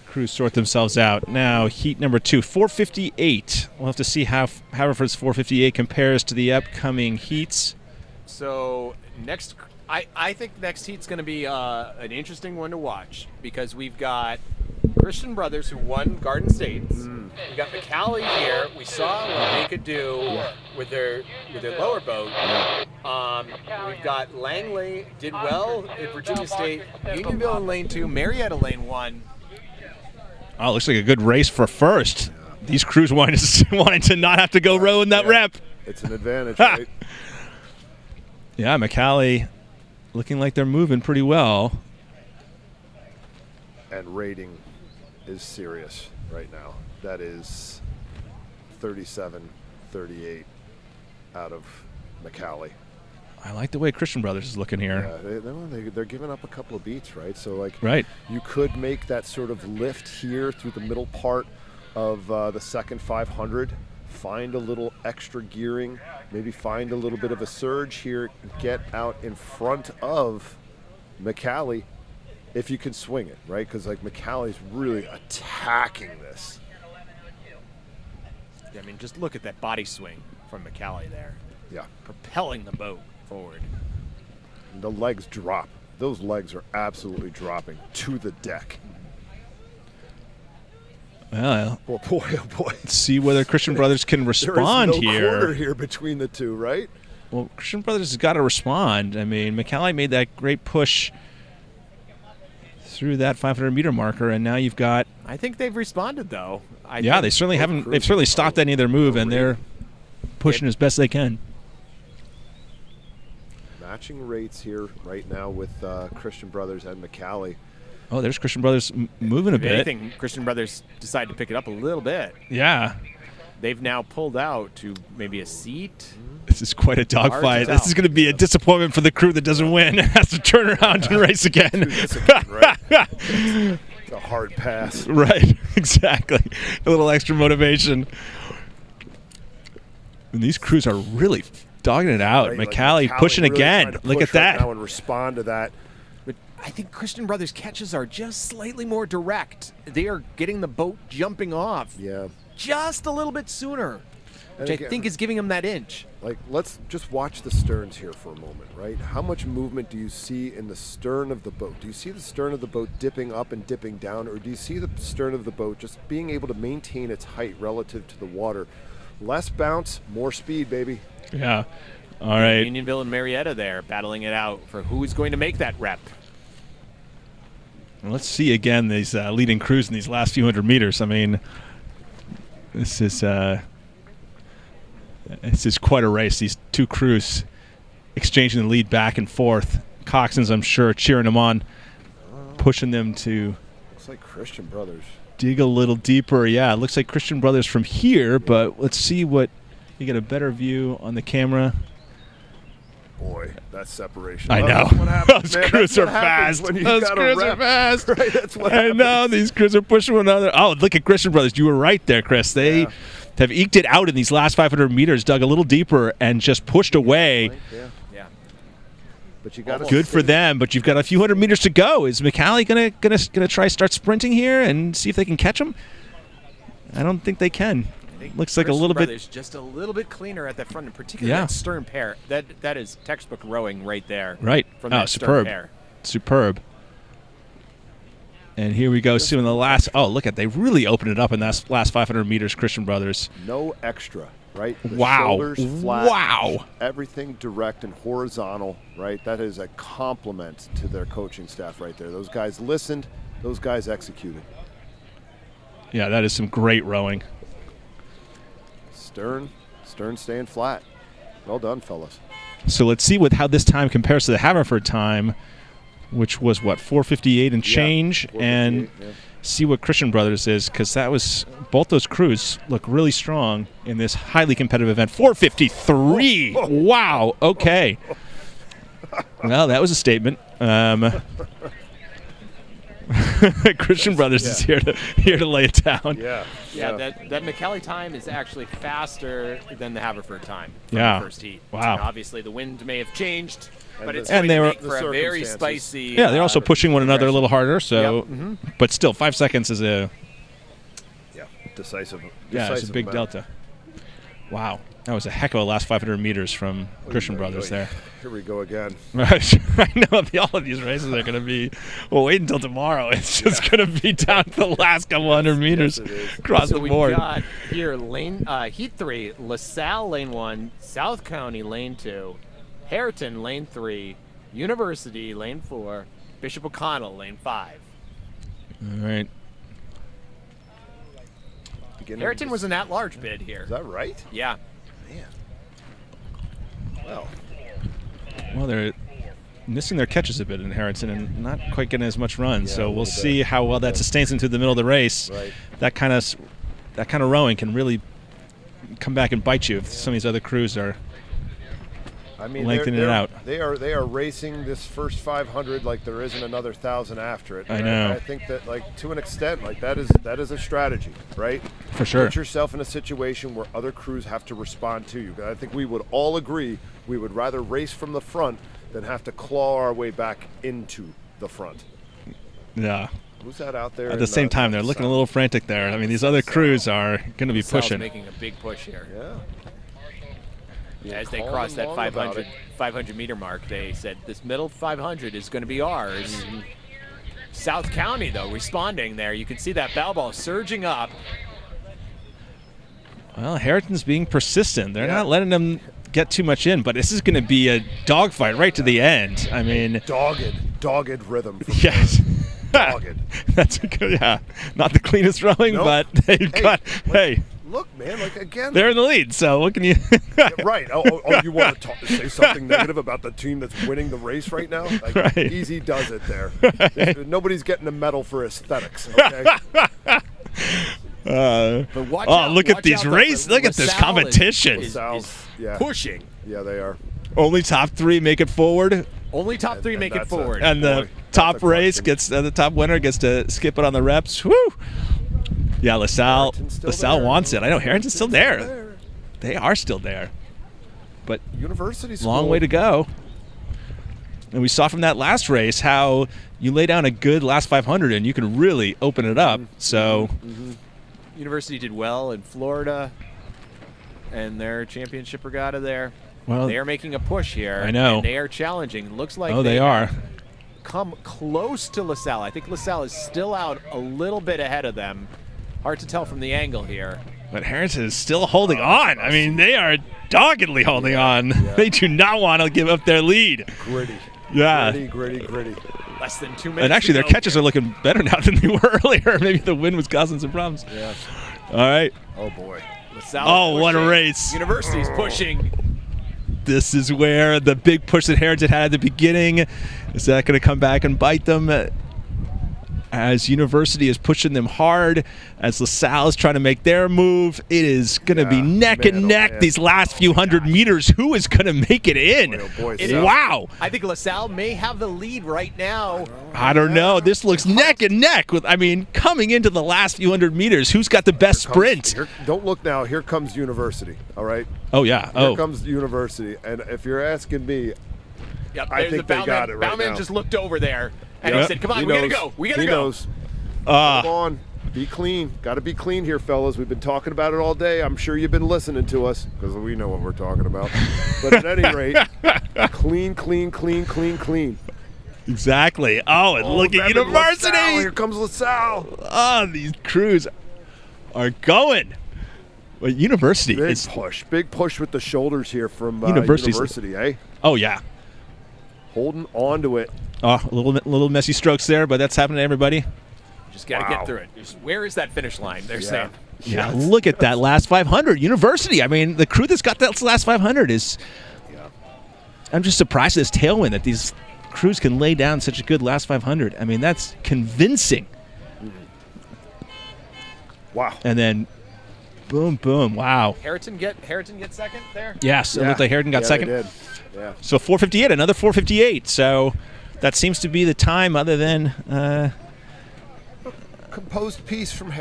crews sort themselves out. Now, heat number 2, 4:58. We'll have to see how Haverford's 4:58 compares to the upcoming heats. So next, I think next heat's going to be an interesting one to watch because we've got Christian Brothers who won Garden States. We got McCallie here. We saw what they could do with their lower boat. We've got Langley did well at Virginia State. Unionville in lane 2. Marietta lane 1. Oh, looks like a good race for first. These crews wanted to not have to go row in that rep. It's an advantage, right? Yeah, McCallie looking like they're moving pretty well. And rating is serious right now. That is 37-38 out of McCallie. I like the way Christian Brothers is looking here. Yeah, they're giving up a couple of beats, right? So, like, Right. you could make that sort of lift here through the middle part of the second 500, find a little extra gearing, maybe find a little bit of a surge here, get out in front of McCallie if you can swing it, right? Because, like, McCallie's really attacking this. I mean, just look at that body swing from McCallie there, Yeah. propelling the boat forward. The legs drop. Those legs are absolutely dropping to the deck. Well, Oh boy, oh boy. let's see whether Christian Brothers can respond there is no here. quarter here between the two, right? Well, Christian Brothers has got to respond. I mean, McCallie made that great push through that 500-meter marker, and now you've got. I think they've responded though. Yeah, they certainly haven't. They've certainly stopped any of their move, and they're pushing as best they can. Matching rates here right now with Christian Brothers and McCallie. Oh, there's Christian Brothers moving a If bit. anything, Christian Brothers decided to pick it up a little bit. Yeah, They've now pulled out to maybe a seat. this is quite a Hard to dogfight. This tell. is going to be a disappointment for the crew that doesn't win and has to turn around and race again. Right? It's a hard pass. Right, exactly. A little extra motivation. And these crews are really dogging it out. Right? Like, McCallie pushing really again. trying to Look push at that. right now and respond to that. But I think Christian Brothers' catches are just slightly more direct. They are getting the boat jumping off Yeah. just a little bit sooner, which And I again, think is giving them that inch. Like, let's just watch the sterns here for a moment, right? How much movement do you see in the stern of the boat? Do you see the stern of the boat dipping up and dipping down, or do you see the stern of the boat just being able to maintain its height relative to the water? Less bounce, more speed, baby. Yeah. All right. Unionville and Marietta there battling it out for who's going to make that rep. Well, let's see again these leading crews in these last few hundred meters. I mean, this is quite a race. These two crews exchanging the lead back and forth. Coxson's, I'm sure, cheering them on. pushing them to Looks like Christian Brothers. dig a little deeper. Yeah, it looks like Christian Brothers from here, but let's see what you get a better view on the camera. Boy, that's separation. I know. That's what happens, Those man. crews That's what are happens fast. when you Those got a crews are rep. fast. Right, that's what I happens. know. These crews are pushing one another. Oh, look at Christian Brothers. You were right there, Chris. They have eked it out in these last 500 meters, dug a little deeper, and just pushed away. Yeah. Yeah. But you got Good for them, but you've got a few hundred meters to go. Is McCallie gonna try start sprinting here and see if they can catch him? I don't think they can. Looks like a little bit. Just a little bit cleaner at that front, and particularly that stern pair. That is textbook rowing right there. Right. From that superb. stern pair. Superb. And here we go. Seeing the last. Oh, look at they really opened it up in that last 500 meters. Christian Brothers. no extra, right? The Wow. shoulders flat, Wow. everything direct and horizontal, right? That is a compliment to their coaching staff right there. Those guys listened. Those guys executed. Yeah, that is some great rowing. Stern staying flat. Well done, fellas. So let's see how this time compares to the Haverford time, which was what 4:58 and change, and 4:58, yeah. see what Christian Brothers is, because that was both those crews look really strong in this highly competitive event. 4:53. Wow. Okay. Well, that was a statement. Christian Brothers is here to lay it down. Yeah, that McCallie time is actually faster than the Haverford time from Yeah. the first heat. Wow. You know, obviously, the wind may have changed, but it's and going they to were- make for The a very circumstances. spicy. Yeah, they're also pushing one another a little harder. So, but still, 5 seconds is a Decisive. it's a big amount. delta. Wow, that was a heck of a last 500 meters from Christian Brothers there. Here we go again. I know all of these races are going to be. Well, wait until tomorrow. It's just going to be down to the last couple hundred meters Yes, it is. across So the we board. got here heat 3, LaSalle lane 1, South County lane 2, Hareton lane 3, University lane 4, Bishop O'Connell lane 5. All right. Beginning Hareton to- was an at-large bid here. Is that right? Yeah. Man. Well, Well, they're missing their catches a bit in Harrington and not quite getting as much run. Yeah, so a we'll little see bit. how well that sustains into the middle of the race. Right. That kind of rowing can really come back and bite you if some of these other crews are. I mean, Lengthening it out. They are racing this first 500 like there isn't another 1,000 after it. I right? know. I think that, like, to an extent, like that is a strategy, right? For sure. Put yourself in a situation where other crews have to respond to you. I think we would all agree we would rather race from the front than have to claw our way back into the front. Yeah. Who's that out there? At the same time, they're looking a little frantic there. I mean, these other crews are going to be LaSalle's pushing. making a big push here. Yeah. As they calm cross and that long about 500 meter mark, they said this middle 500 is going to be ours. South County, though, responding there. You can see that bow ball surging up. Well, Harrington's being persistent. They're Yeah. not letting them get too much in, but this is going to be a dogfight right to the end. I mean, Dogged rhythm. From yes. Dogged. That's a good, yeah. Not the cleanest rowing, Nope. but they've got, hey, Look, man, like again. they're in the lead, so what can you? Right. Oh, you want to say something negative about the team that's winning the race right now? Like, Right. Easy does it there. Nobody's getting a medal for aesthetics. Okay. But watch Oh, out, look at watch these out, though, races. Look at this LaSalle competition. Is LaSalle's, yeah. pushing. Yeah, they are. Only top three make it forward, Only top 3 And make it that's forward. and the Boy, top that's a race question. the top winner gets to skip it on the reps. Woo! Yeah, LaSalle Harrington's still there. wants it. I know Harrington's still there. They are still there, but University school. long way to go. And we saw from that last race how you lay down a good last 500 and you can really open it up. So University did well in Florida, and their championship regatta there. well, They are making a push here. I know. And they are challenging. Looks like oh, they are. come close to LaSalle. I think LaSalle is still out a little bit ahead of them. Hard to tell from the angle here. But Harrington is still holding on. I mean, they are doggedly holding on. They do not want to give up their lead. Gritty. Yeah. Gritty. Less than 2 minutes. And actually, to their go. catches are looking better now than they were earlier. Maybe the wind was causing some problems. Yeah. All right. Oh, boy. LaSalle Oh, what a pushing. race. University's pushing. This is where the big push that Harrington had at the beginning, is that going to come back and bite them? as University is pushing them hard, as LaSalle is trying to make their move. It is going to be neck and neck these last few hundred meters. Who is going to make it in? Wow. I think LaSalle may have the lead right now. I don't know. This looks neck and neck with, coming into the last few hundred meters, who's got the best sprint? Don't look now. Here comes University, all right? Oh, yeah. Here comes University. And if you're asking me, I think they got it right now. Bowman just looked over there, and he said, come on, we got to go. We got to go. He knows. Come on. Be clean. Got to be clean here, fellas. We've been talking about it all day. I'm sure you've been listening to us because we know what we're talking about. But at any rate, clean, clean, clean, clean, clean. Exactly. Oh, and look at University. LaSalle. Here comes LaSalle. Oh, these crews are going. But University Big push with the shoulders here from University, eh? Oh, yeah. Holding on to it. Oh, a little messy strokes there, but that's happening to everybody. Just got to get through it. Where is that finish line? They're saying. Yeah, look at that last 500. University. The crew that's got that last 500 is. Yeah. I'm just surprised at this tailwind that these crews can lay down such a good last 500. That's convincing. Wow. And then, boom, boom. Wow. Harrington get second there? Yes, it looked like Harrington got second. They did. Yeah. So 4:58, another 4:58. So that seems to be the time, other than. Composed piece from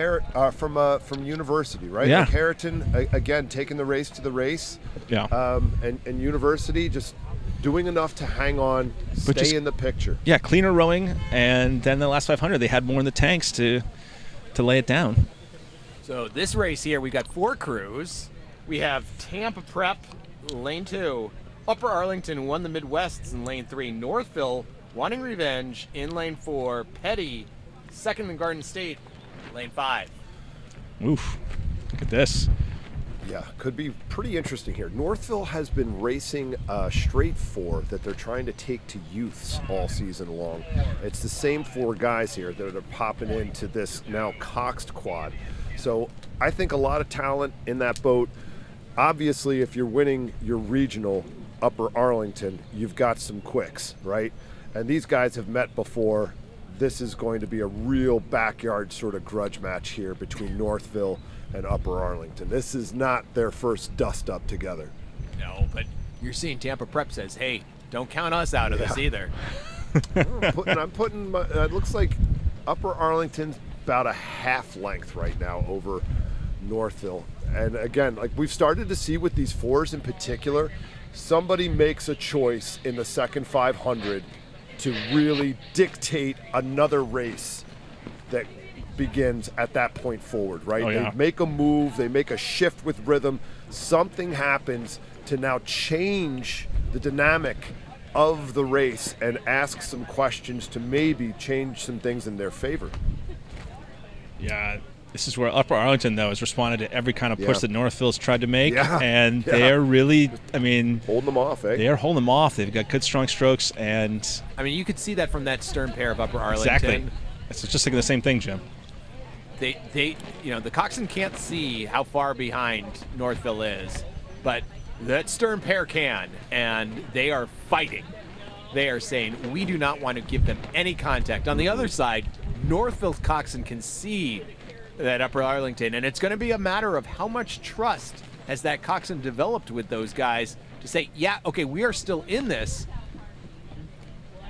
University, right? Yeah. Like Harrington again taking the race to the race. Yeah. And University just doing enough to hang on, stay in the picture. Yeah, cleaner rowing, and then the last 500 they had more in the tanks to lay it down. So this race here, we got 4 crews. We have Tampa Prep, lane 2. Upper Arlington won the Midwests in lane 3. Northville, wanting revenge in lane 4. Petty, second in Garden State, lane 5. Oof, look at this. Yeah, could be pretty interesting here. Northville has been racing straight 4 that they're trying to take to youths all season long. It's the same 4 guys here that are popping into this now coxed quad. So I think a lot of talent in that boat. Obviously, if you're winning your regional Upper Arlington, you've got some quicks, right? And these guys have met before. This is going to be a real backyard sort of grudge match here between Northville and Upper Arlington. This is not their first dust up together. No, but you're seeing Tampa Prep says, hey, don't count us out of this either. I'm putting it looks like Upper Arlington's about a half length right now over Northville. And again, like we've started to see with these 4s in particular, somebody makes a choice in the second 500 to really dictate another race that begins at that point forward, right? Oh, yeah. They make a move, they make a shift with rhythm, something happens to now change the dynamic of the race and ask some questions to maybe change some things in their favor. Yeah, this is where Upper Arlington, though, has responded to every kind of push that Northville's tried to make. Yeah. And they're really, holding them off, eh? They're holding them off. They've got good, strong strokes. And you could see that from that stern pair of Upper Arlington. Exactly. It's just thinking the same thing, Jim. They the coxswain can't see how far behind Northville is, but that stern pair can, and they are fighting. They are saying, we do not want to give them any contact. On the other side, Northville's coxswain can see that Upper Arlington, and it's going to be a matter of how much trust has that coxswain developed with those guys to say, yeah, okay, we are still in this.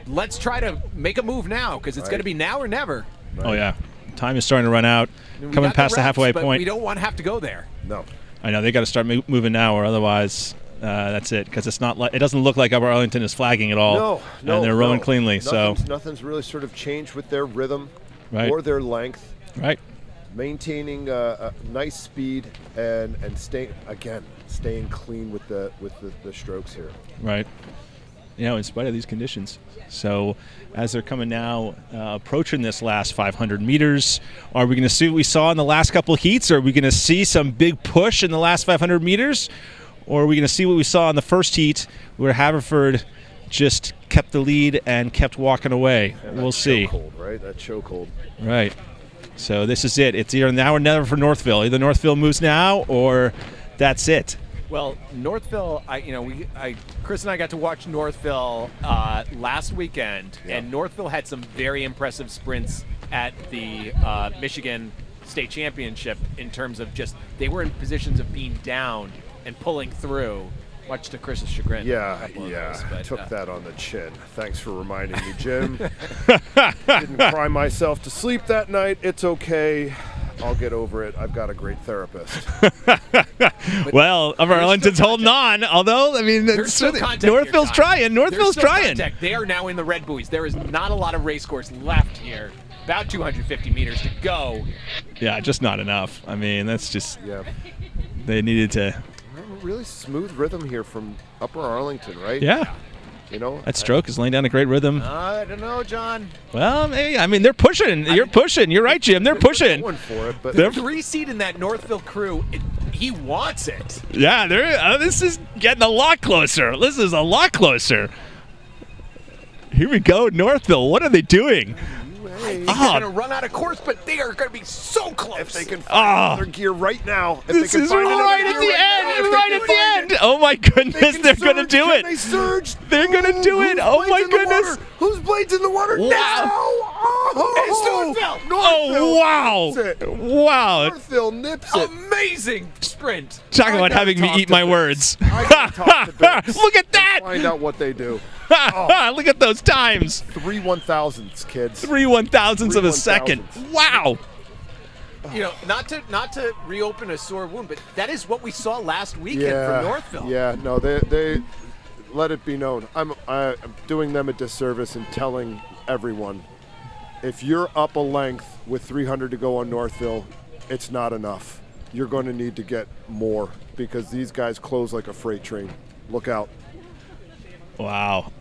Let's try to make a move now, because it's going to be now or never. Right. Oh, yeah. Time is starting to run out, coming past the halfway point. We don't want to have to go there. No. I know, they got to start moving now, or otherwise that's it, because it's not. It doesn't look like Upper Arlington is flagging at all. No, and they're rowing cleanly. Nothing's really sort of changed with their rhythm or their length. Right. Maintaining a nice speed and staying clean with the strokes here. Right. In spite of these conditions. So as they're coming now, approaching this last 500 meters, are we going to see what we saw in the last couple of heats? Are we going to see some big push in the last 500 meters? Or are we going to see what we saw in the first heat where Haverford just kept the lead and kept walking away? And we'll see. Chokehold, right? That chokehold. Right. So this is it. It's either now or never for Northville. Either Northville moves now or that's it. Well, Northville, Chris and I got to watch Northville last weekend, and Northville had some very impressive sprints at the Michigan State Championship in terms of just they were in positions of being down and pulling through, much to Chris's chagrin. Yeah, took that on the chin. Thanks for reminding me, Jim. Didn't cry myself to sleep that night. It's okay. I'll get over it. I've got a great therapist. Well, Upper Arlington's holding on. Although, I mean, Northville's trying. Northville's trying. They are now in the red buoys. There is not a lot of race course left here. About 250 meters to go. Yeah, just not enough. I mean, that's just. Yeah. They needed to. Really smooth rhythm here from Upper Arlington, right? Yeah. You know, that stroke is laying down a great rhythm. I don't know, John. Well, maybe. I mean, they're pushing. You're pushing. You're right, Jim. They're pushing. Going for it, but the 3 seed in that Northville crew, he wants it. Yeah, this is getting a lot closer. This is a lot closer. Here we go, Northville. What are they doing? I think they're going to run out of course, but they are going to be so close. If they can find another gear right now. If This they can is find right at the end. Right at the end. Oh, my goodness. They're going to do it. They surge. They're going to do it. Oh, my goodness. Whose blade's in the water Wow. now? Oh, It's Northville. Oh, wow. Nips it. Wow. Northville nips it. Amazing sprint. Talk about gotta having me talk eat to my Vince. words. I gotta talk to Vince Look at and that. Find out what they do. Look at those times. 3 1,000ths, kids. 3 1,000ths of a second. 1,000ths. Wow. You know, not to reopen a sore wound, but that is what we saw last weekend from Northville. Yeah, no, they let it be known. I'm doing them a disservice in telling everyone, if you're up a length with 300 to go on Northville, it's not enough. You're going to need to get more because these guys close like a freight train. Look out. Wow.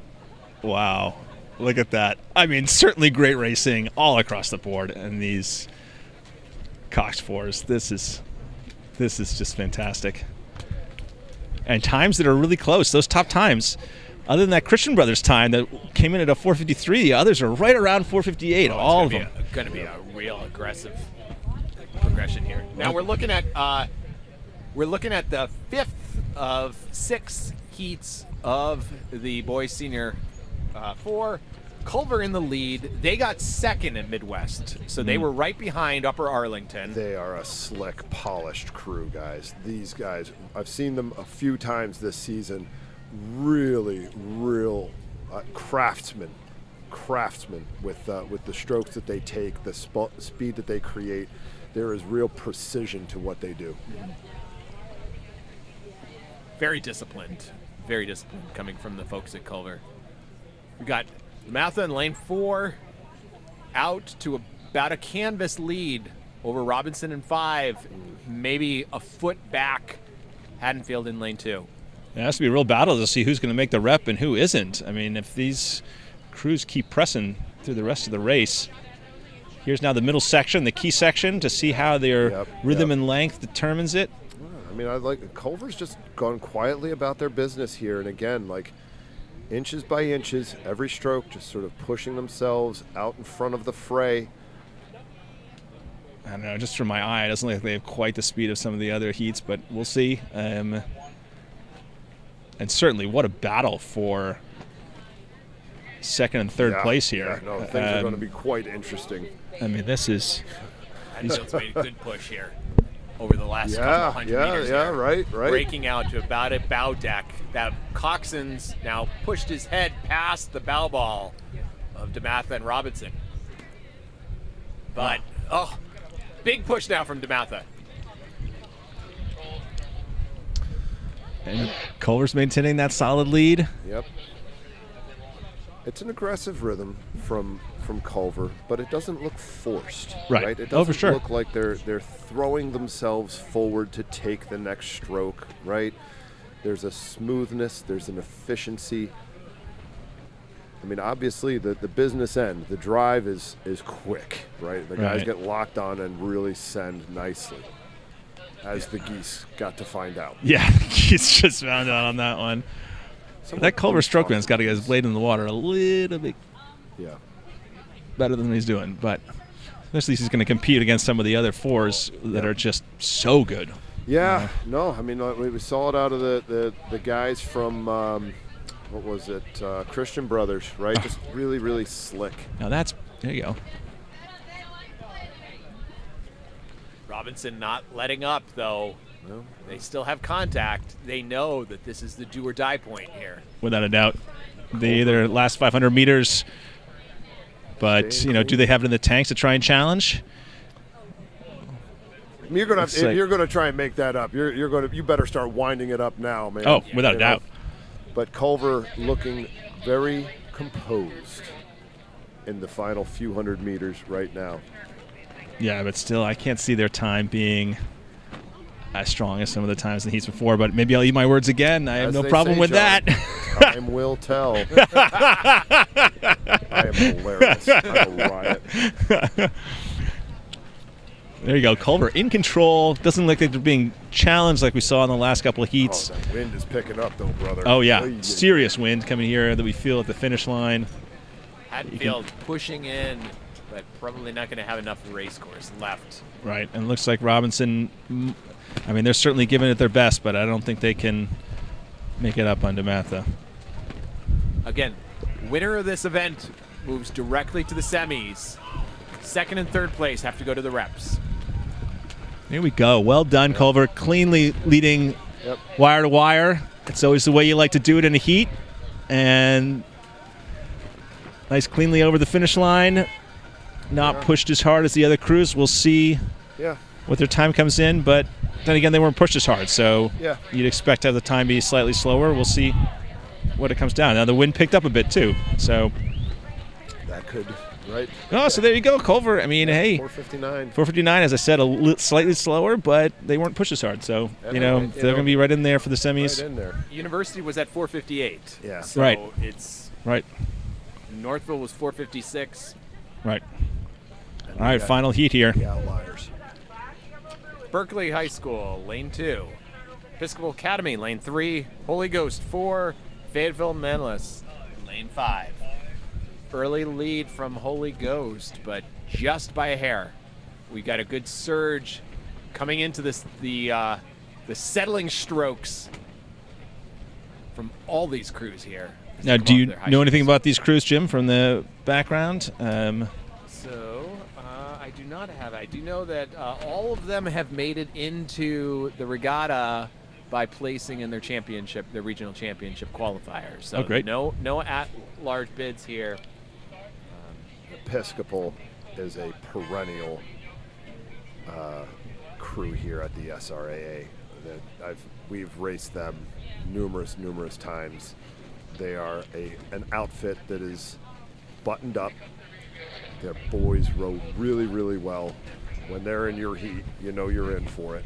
Wow. Look at that. I mean, certainly great racing all across the board in these Cox 4s. This is just fantastic. And times that are really close. Those top times, other than that Christian Brothers time that came in at a 4:53, the others are right around 4:58. All of them. It's going to be a real aggressive progression here. Now we're looking at the 5th of 6 heats of the boys senior 4. Culver in the lead. They got second in Midwest, so they were right behind Upper Arlington. They are a slick, polished crew, guys. These guys, I've seen them a few times this season. Really, real craftsmen with the strokes that they take, the speed that they create. There is real precision to what they do. Very disciplined coming from the folks at Culver. We got Matha in lane 4 out to about a canvas lead over Robinson in 5, maybe a foot back Haddonfield in lane 2. It has to be a real battle to see who's going to make the rep and who isn't. I mean, if these crews keep pressing through the rest of the race. Here's now the middle section, the key section, to see how their rhythm and length determines it. I mean, Culver's just gone quietly about their business here. And again, like inches by inches, every stroke just sort of pushing themselves out in front of the fray. I don't know, just from my eye, it doesn't look like they have quite the speed of some of the other heats, but we'll see. And certainly, what a battle for second and third place here. Yeah, no, things are going to be quite interesting. I mean, this is... Haddonfield's made a good push here over the last couple hundred meters. Yeah, right. Breaking out to about a bow deck. That Coxon's now pushed his head past the bow ball of DeMatha and Robinson. But, big push now from DeMatha. And Culver's maintaining that solid lead. Yep. It's an aggressive rhythm from Culver, but it doesn't look forced. Right. It doesn't for sure. look like they're throwing themselves forward to take the next stroke, right? There's a smoothness, there's an efficiency. I mean, obviously, the business end, the drive is quick, right? The guys get locked on and really send nicely, as the geese got to find out. Yeah, geese just found out on that one. That Culver strokeman's got to get his blade in the water a little bit better than he's doing, but especially he's going to compete against some of the other 4s that are just so good. Yeah, no, I mean, we saw it out of the guys from, what was it, Christian Brothers, right? Just really, really slick. Now there you go. Robinson not letting up, though. No. They still have contact. They know that this is the do or die point here. Without a doubt. Their last 500 meters. But, do they have it in the tanks to try and challenge? You're gonna if you're gonna try and make that up. You better start winding it up now, man. Oh, without a doubt. But Culver looking very composed in the final few hundred meters right now. Yeah, but still, I can't see their time being as strong as some of the times in the heats before. But maybe I'll eat my words again. I have no problem with that. Time will tell. I am hilarious. I'm a riot. There you go. Culver in control. Doesn't look like they're being challenged like we saw in the last couple of heats. Oh, that wind is picking up, though, brother. Oh, yeah. Serious wind coming here that we feel at the finish line. Hatfield pushing in, but probably not going to have enough race course left. Right. And it looks like Robinson, I mean, they're certainly giving it their best, but I don't think they can make it up on DeMatha. Again, winner of this event moves directly to the semis. Second and third place have to go to the reps. Here we go. Well done, Culver. Cleanly leading wire to wire. It's always the way you like to do it in a heat. And nice cleanly over the finish line. Not pushed as hard as the other crews. We'll see what their time comes in. But then again, they weren't pushed as hard. So you'd expect to have the time be slightly slower. We'll see what it comes down. Now, the wind picked up a bit, too. So that could... Right. Oh, so there you go, Culver. I mean, hey, 4:59. 4:59, as I said, slightly slower, but they weren't pushed as hard. So they're going to be right in there for the semis. Right in there. University was at 4:58. Yeah. So right. It's right. Northville was 4:56. Right. All right, final heat here. The outliers. Berkeley High School, lane 2. Episcopal Academy, lane 3. Holy Ghost, 4. Fayetteville Manlis, lane 5. Early lead from Holy Ghost, but just by a hair. We got a good surge coming into this the settling strokes from all these crews here. Now, do you know anything about these crews, Jim, from the background? I do not have. I do know that all of them have made it into the regatta by placing in their championship, their regional championship qualifiers. So great. No at-large bids here. Episcopal is a perennial crew here at the SRAA. We've raced them numerous times. They are an outfit that is buttoned up. Their boys row really well. When they're in your heat, you know you're in for it.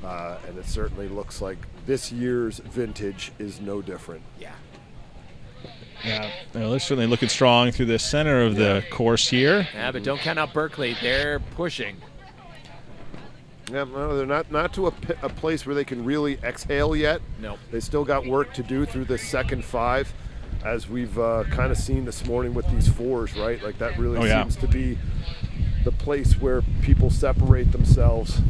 And it certainly looks like this year's vintage is no different. Yeah. Yeah, they're certainly looking strong through the center of the course here. Yeah, but don't count out Berkeley. They're pushing. Yeah, no, they're not to a place where they can really exhale yet. Nope. They still got work to do through the second 5, as we've kind of seen this morning with these 4s, right? Like that really seems to be the place where people separate themselves.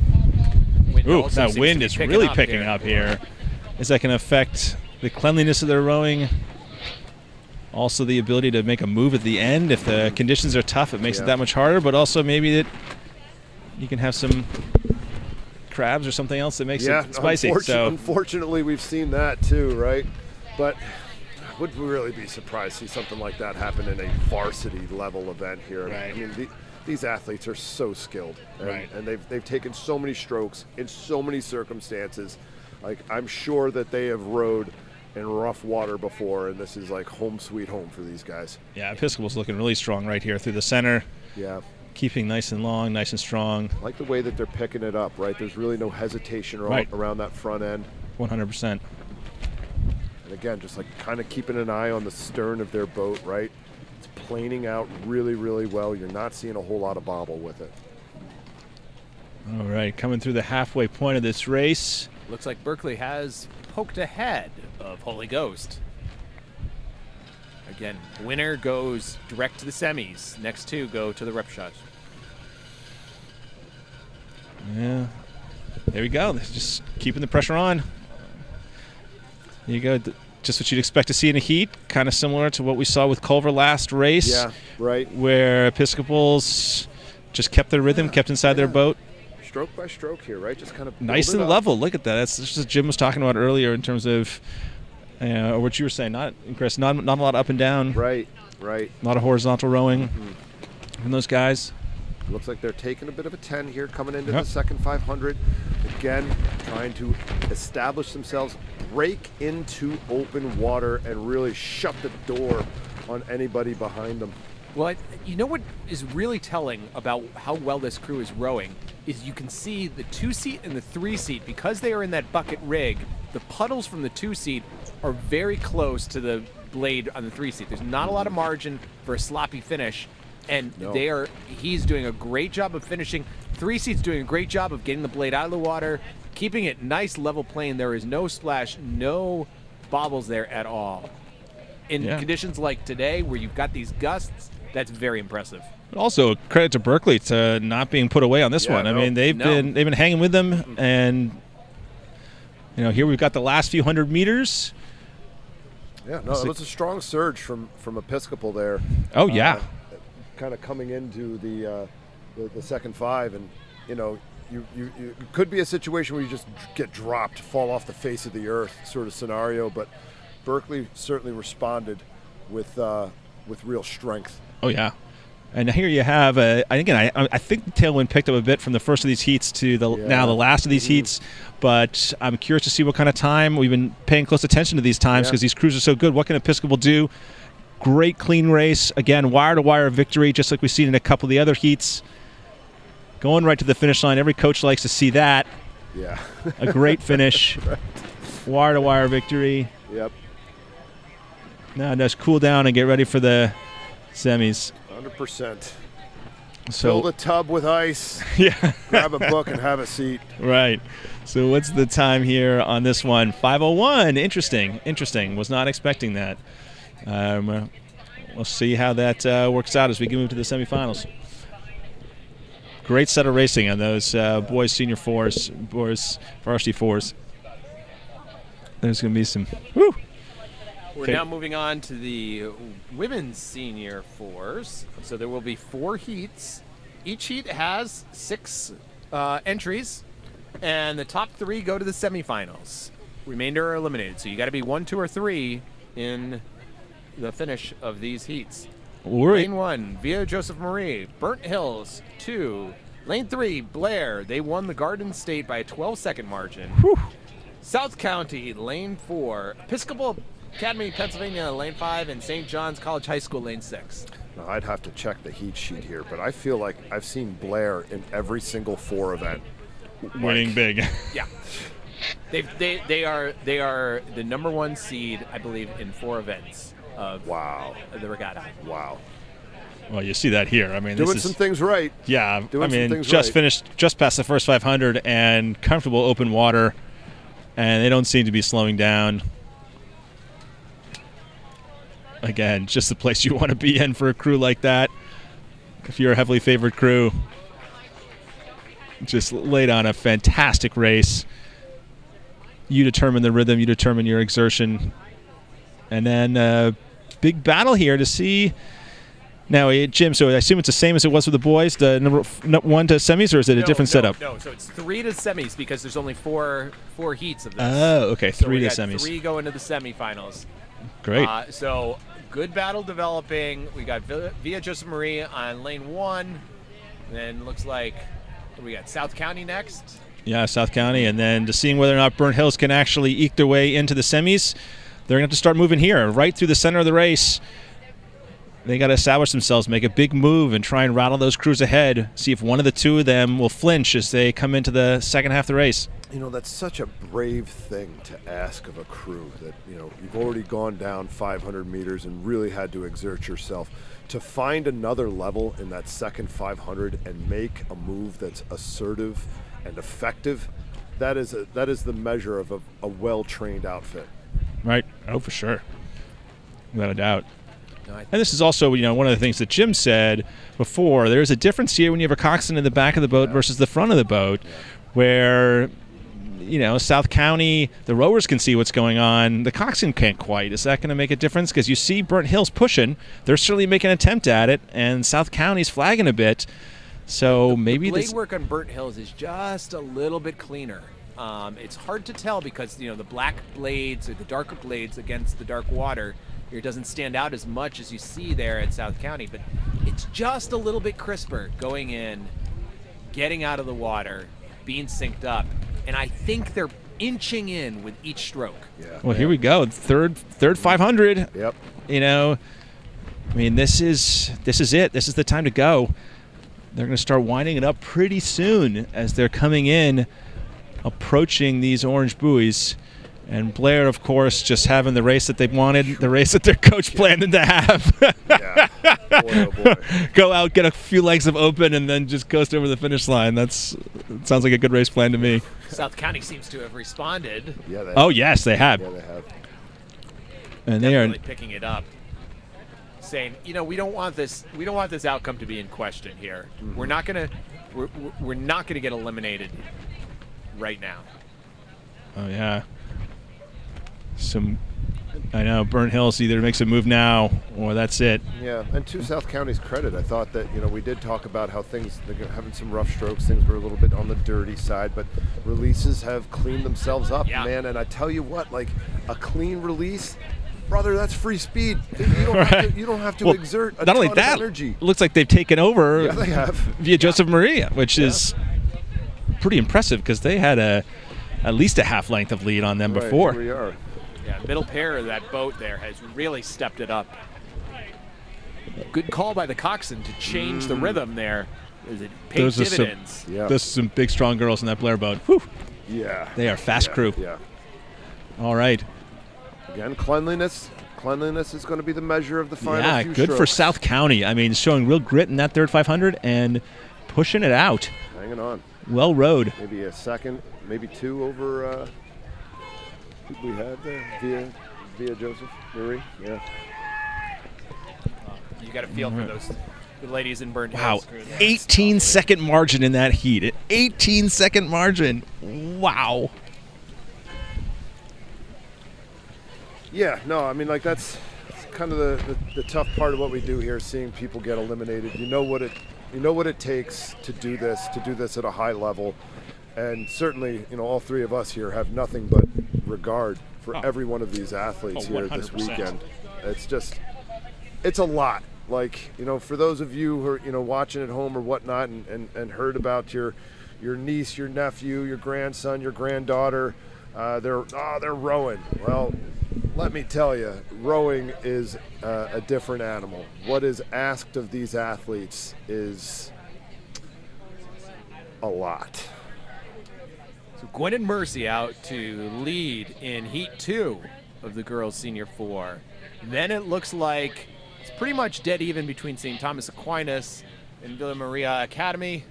Ooh, that wind is really picking up here. Is that going to affect the cleanliness of their rowing? Also the ability to make a move at the end. If the conditions are tough, it makes it that much harder, but also maybe that you can have some crabs or something else that makes it spicy. Unfortunately, we've seen that too, right? But would we really be surprised to see something like that happen in a varsity level event here? Right. I mean, these athletes are so skilled, right? And they've taken so many strokes in so many circumstances. Like, I'm sure that they have rowed in rough water before, and this is like home sweet home for these guys. Yeah, Episcopal's looking really strong right here through the center. Yeah. Keeping nice and long, nice and strong. I like the way that they're picking it up, right? There's really no hesitation around that front end. 100%. And again, just like kind of keeping an eye on the stern of their boat, right? It's planing out really well. You're not seeing a whole lot of bobble with it. All right, coming through the halfway point of this race. Looks like Berkeley has poked ahead of Holy Ghost. Again, winner goes direct to the semis. Next 2 go to the repechage. Yeah, there we go. Just keeping the pressure on. There you go. Just what you'd expect to see in a heat, kind of similar to what we saw with Culver last race. Yeah, right. Where Episcopals just kept their rhythm, kept inside their boat. stroke by stroke here, right? Just kind of Nice and level. Look at that. That's just what Jim was talking about earlier in terms of what you were saying, Chris, not a lot up and down. Right. A lot of horizontal rowing from those guys. Looks like they're taking a bit of a 10 here coming into the second 500. Again, trying to establish themselves, break into open water, and really shut the door on anybody behind them. Well, you know what is really telling about how well this crew is rowing is you can see the 2-seat and the 3-seat, because they are in that bucket rig, the puddles from the 2-seat are very close to the blade on the 3-seat. There's not a lot of margin for a sloppy finish, and he's doing a great job of finishing. 3-seat's doing a great job of getting the blade out of the water, keeping it nice level plane. There is no splash, no bobbles there at all. In conditions like today where you've got these gusts, that's very impressive. Also, credit to Berkeley to not being put away on this one. I mean, they've been hanging with them, and here we've got the last few hundred meters. Yeah, no, it was a strong surge from Episcopal there. Oh yeah, kind of coming into the second 5, and you could be a situation where you just get dropped, fall off the face of the earth sort of scenario, but Berkeley certainly responded with real strength. Oh yeah, and here you have I think the tailwind picked up a bit from the first of these heats to now the last of these heats, but I'm curious to see what kind of time. We've been paying close attention to these times because these crews are so good. What can Episcopal do? Great clean race, again, wire-to-wire victory, just like we've seen in a couple of the other heats. Going right to the finish line. Every coach likes to see that. Yeah. A great finish. Right. Wire-to-wire victory. Yep. Now just cool down and get ready for the semis. 100%. So, fill the tub with ice. Yeah. Grab a book and have a seat. Right. So what's the time here on this one? 5:01. Interesting. Was not expecting that. We'll see how that works out as we move to the semifinals. Great set of racing on those boys senior 4s, boys varsity 4s. There's going to be some. Woo! We're now moving on to the women's senior 4s. So there will be 4 heats. Each heat has 6 entries, and the top 3 go to the semifinals. Remainder are eliminated. So you got to be 1, 2, or 3 in the finish of these heats. Lane 1, Via Joseph Marie. Burnt Hills, 2. Lane 3, Blair. They won the Garden State by a 12-second margin. Whew. South County, Lane 4. Episcopal Academy, Pennsylvania, Lane 5. And St. John's College High School, Lane 6. Now, I'd have to check the heat sheet here, but I feel like I've seen Blair in every single 4 event. Winning big. Yeah. They are the number 1 seed, I believe, in 4 events of the regatta. Wow. Well, you see that here. I mean, doing some things right. Yeah, finished just past the first 500 and comfortable open water, and they don't seem to be slowing down. Again, just the place you want to be in for a crew like that. If you're a heavily favored crew, just laid on a fantastic race. You determine the rhythm, you determine your exertion, and then big battle here to see. Now, Jim, so I assume it's the same as it was with the boys, the number 1 to semis, or is it a different setup? No, so it's 3 to semis because there's only four heats of this. Oh, okay, so 3 to semis. 3 go into the semifinals. Great. So good battle developing. We got Via Joseph Marie on lane 1. And then looks like we got South County next. Yeah, South County, and then to seeing whether or not Burnt Hills can actually eke their way into the semis, they're going to have to start moving here, right through the center of the race. They got to establish themselves, make a big move, and try and rattle those crews ahead. See if one of the 2 of them will flinch as they come into the second half of the race. That's such a brave thing to ask of a crew that, you've already gone down 500 meters and really had to exert yourself. To find another level in that second 500 and make a move that's assertive and effective, that is the measure of a well-trained outfit. Right. Oh, for sure. Without a doubt. And this is also, one of the things that Jim said before. There's a difference here when you have a coxswain in the back of the boat versus the front of the boat, where, South County, the rowers can see what's going on. The coxswain can't quite. Is that going to make a difference? Because you see Burnt Hills pushing. They're certainly making an attempt at it, and South County's flagging a bit. So maybe the blade this. work on Burnt Hills is just a little bit cleaner. It's hard to tell because the black blades or the darker blades against the dark water here doesn't stand out as much as you see there at South County, but it's just a little bit crisper going in, getting out of the water, being synced up, and I think they're inching in with each stroke. Yeah. Well, here we go. Third 500. Yep. I mean, this is it. This is the time to go. They're going to start winding it up pretty soon as they're coming in, approaching these orange buoys. And Blair, of course, just having the race that they wanted, the race that their coach planned them to have. Yeah. Boy, oh boy. Go out, get a few legs of open, and then just coast over the finish line. It sounds like a good race plan to me. South County seems to have responded. Yeah. They Oh, yes, they have. Yeah, they have. And they are. Definitely picking it up, saying, we don't want this outcome to be in question here. Mm-hmm. We're not gonna get eliminated right now. Oh, yeah. I know, Burnt Hills either makes a move now or that's it. Yeah, and to South County's credit, I thought that, we did talk about how they're having some rough strokes, things were a little bit on the dirty side, but releases have cleaned themselves up, Yeah. man, and I tell you what, like, a clean release, brother, that's free speed. You don't have to Well, exert a not only ton that, of energy. it looks like they've taken over Yeah, they have. via Joseph Maria, which is pretty impressive because they had at least a half length of lead on them Right, before. here we are. Yeah, middle pair of that boat there has really stepped it up. Good call by the coxswain to change the rhythm there. As it paid Those are some- dividends. Yeah. Those are some big, strong girls in that Blair boat. Whew. Yeah. They are fast crew. Yeah. All right. Again, cleanliness is going to be the measure of the final Yeah, few good for strokes. South County. I mean, showing real grit in that third 500 and pushing it out. Hanging on. Well rowed. Maybe a second, maybe two over who we had there via Joseph Marie. Yeah. You got a feel for those the ladies in Burnt Wow. Hills. 18-second margin in that heat. An 18-second margin. Wow. Yeah, no, I mean, like that's kind of the tough part of what we do here, seeing people get eliminated. You know what it takes to do this at a high level, and certainly, all three of us here have nothing but regard for every one of these athletes here this 100%. weekend. It's a lot. Like, for those of you who are, watching at home or whatnot and heard about your niece, your nephew, your grandson, your granddaughter, they're rowing. Well, let me tell you, rowing is a different animal. What is asked of these athletes is a lot. So Gwen and Mercy out to lead in Heat 2 of the girls' Senior 4. Then it looks like it's pretty much dead even between St. Thomas Aquinas and Villa Maria Academy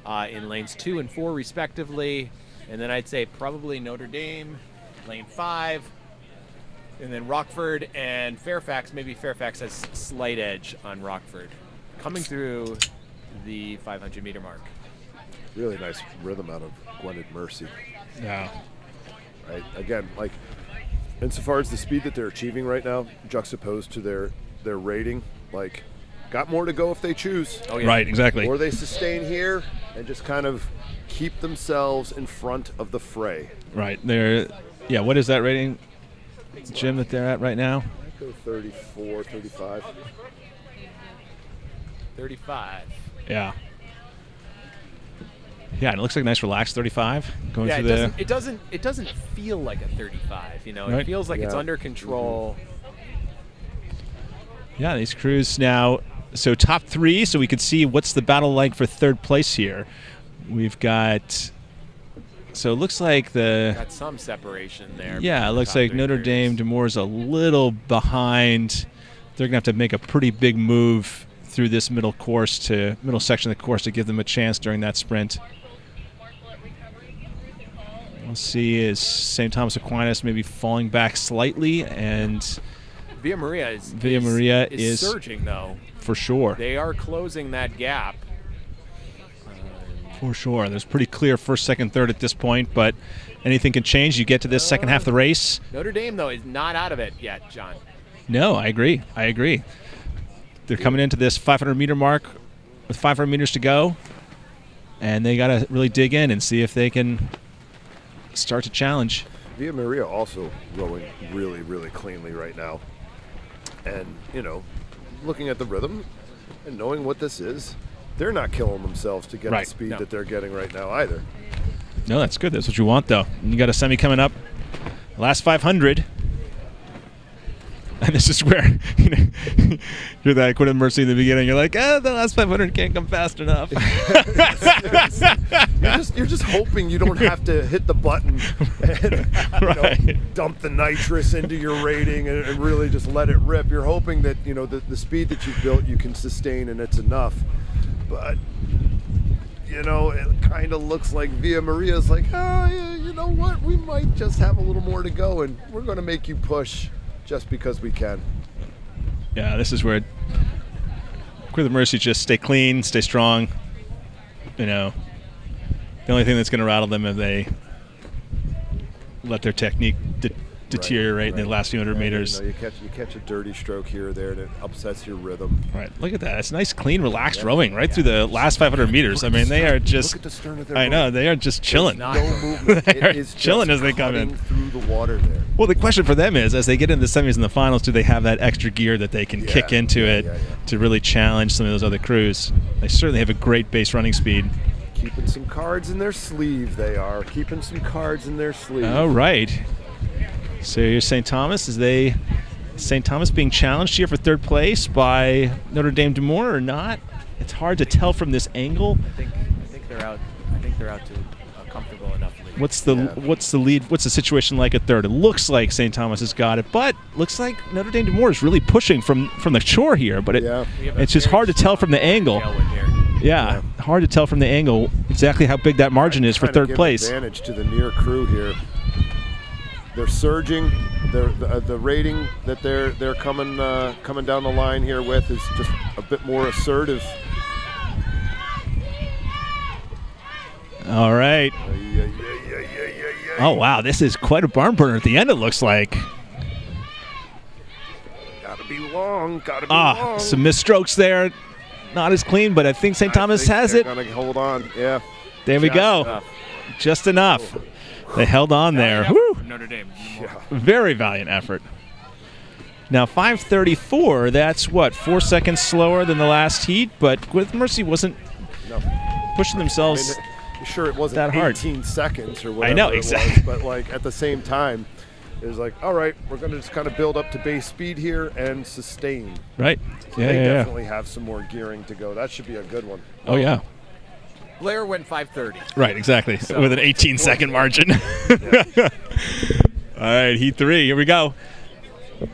in lanes 2 and 4 respectively. And then I'd say probably Notre Dame, lane 5. And then Rockford and Fairfax. Maybe Fairfax has slight edge on Rockford. Coming through the 500-meter mark. Really nice rhythm out of Gwen and Mercy. Yeah. Right? Again, like, insofar as the speed that they're achieving right now, juxtaposed to their rating, like, got more to go if they choose. Oh, yeah. Right, exactly. Or they sustain here and just kind of keep themselves in front of the fray. Right. What is that rating, Jim, that they're at right now? I go 34, 35. 35. Yeah. Yeah, and it looks like a nice relaxed 35 going Yeah, through it doesn't feel like a 35. It Right. feels like it's Yeah. under control. Yeah, these crews now. So top 3, so we could see what's the battle like for third place here. We've got. So it looks like Got some separation there. Yeah, it looks Top like three Notre crews. Dame D'Amour's a little behind. They're gonna have to make a pretty big move through this middle section of the course to give them a chance during that sprint. We'll see is St. Thomas Aquinas maybe falling back slightly, and Villa Maria is surging though. for sure. They are closing that gap. For sure. There's pretty clear first, second, third at this point, but anything can change. You get to this second half of the race. Notre Dame though is not out of it yet, John. No, I agree. They're coming into this 500-meter mark with 500 meters to go, and they got to really dig in and see if they can start to challenge. Via Maria also rowing really, really cleanly right now. And, you know, looking at the rhythm and knowing what this is, they're not killing themselves to get Right. the speed No. that they're getting right now either. No, that's good. That's what you want, though. And you got a semi coming up. Last 500. And this is where, you know, you're that Quinn and Mercy in the beginning. You're like, the last 500 can't come fast enough. You're just hoping you don't have to hit the button and Right. dump the nitrous into your rating and really just let it rip. You're hoping that, you know, the speed that you've built you can sustain and it's enough. But, you know, it kind of looks like Via Maria's like, oh, yeah, you know what? We might just have a little more to go, and we're going to make you push just because we can. Yeah, this is where Quinn and Mercy just stay clean, stay strong. You know, the only thing that's going to rattle them if they let their technique deteriorate in the last few hundred meters. You know, you catch a dirty stroke here or there, and it upsets your rhythm. Right. Look at that. It's nice, clean, relaxed rowing right through the last 500 meters. I mean, they are just. Look at the stern of their I know boat. they are just chilling. not- No movement. They are It is chilling just as they come in. cutting through the water there. Well, the question for them is, as they get into the semis and the finals, do they have that extra gear that they can kick into it to really challenge some of those other crews? They certainly have a great base running speed. Keeping some cards in their sleeve, they are. Keeping some cards in their sleeve. All right. So here's St. Thomas. St. Thomas being challenged here for third place by Notre Dame du Mont or not? It's hard to tell from this angle. I think they're out. I think they're out to a comfortable enough lead. What's the lead? What's the situation like at third? It looks like St. Thomas has got it, but looks like Notre Dame du Mont is really pushing from the shore here. But We have a it's just very hard to tell from the strong angle. tailwind here. Yeah, hard to tell from the angle exactly how big that margin is for Trying to third give place. Advantage to the near crew here. They're surging. The rating that they're coming down the line here with is just a bit more assertive. All right. Yeah. Oh, wow. This is quite a barn burner at the end, it looks like. Gotta be long. Gotta be long. Some missed strokes there. Not as clean, but I think St. Thomas has it. Gonna hold on. Yeah. There we Just go. enough. Just enough. They held on there. Woo. From Notre Dame. Very valiant effort. Now 5:34. That's what 4 seconds slower than the last heat, but with Mercy wasn't No. pushing themselves. Sure, it wasn't that hard. 18 seconds or whatever. I know, it was, exactly. but like at the same time, it was like, all right, we're going to just kind of build up to base speed here and sustain. Right. Yeah, They yeah. definitely have some more gearing to go. That should be a good one. Oh yeah. Blair went 5:30. Right. Exactly. With an 18-second margin. All right, heat 3. Here we go.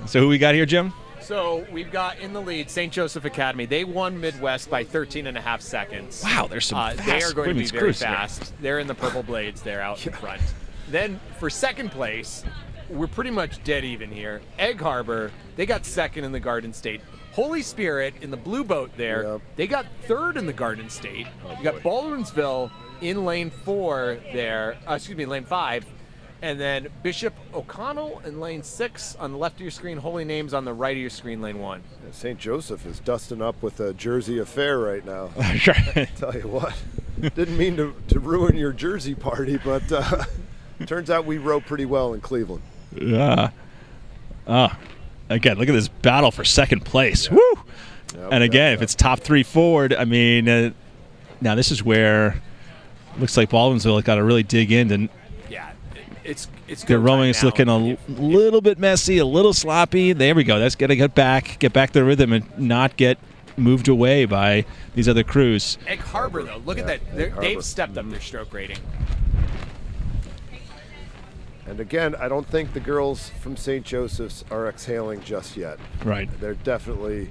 So who we got here, Jim? So we've got in the lead St. Joseph Academy. They won Midwest by 13.5 seconds. Wow, there's some fast They are going to be women's very crews here. fast. They're in the purple blades. They're out in front. Then for second place, we're pretty much dead even here. Egg Harbor, they got second in the Garden State. Holy Spirit in the blue boat there, Yep. they got third in the Garden State. You got Baldwinsville in lane 4 there, lane 5. And then Bishop O'Connell in lane 6 on the left of your screen, Holy Names on the right of your screen, lane 1. St. Joseph is dusting up with a Jersey affair right now. Right. Tell you what, didn't mean to ruin your Jersey party, but turns out we row pretty well in Cleveland. Yeah. Again, look at this battle for second place. Woo! Yep, And again, yep, if it's top 3 forward, I mean, now this is where looks like Baldwinsville got to really dig in. And Yeah, it's their go rowing time is now. looking a little bit messy, a little sloppy. There we go. That's got to get back their rhythm and not get moved away by these other crews. Egg Harbor, though, look at that. Harbor. They've stepped up their stroke rating. And again, I don't think the girls from St. Joseph's are exhaling just yet. Right. They're definitely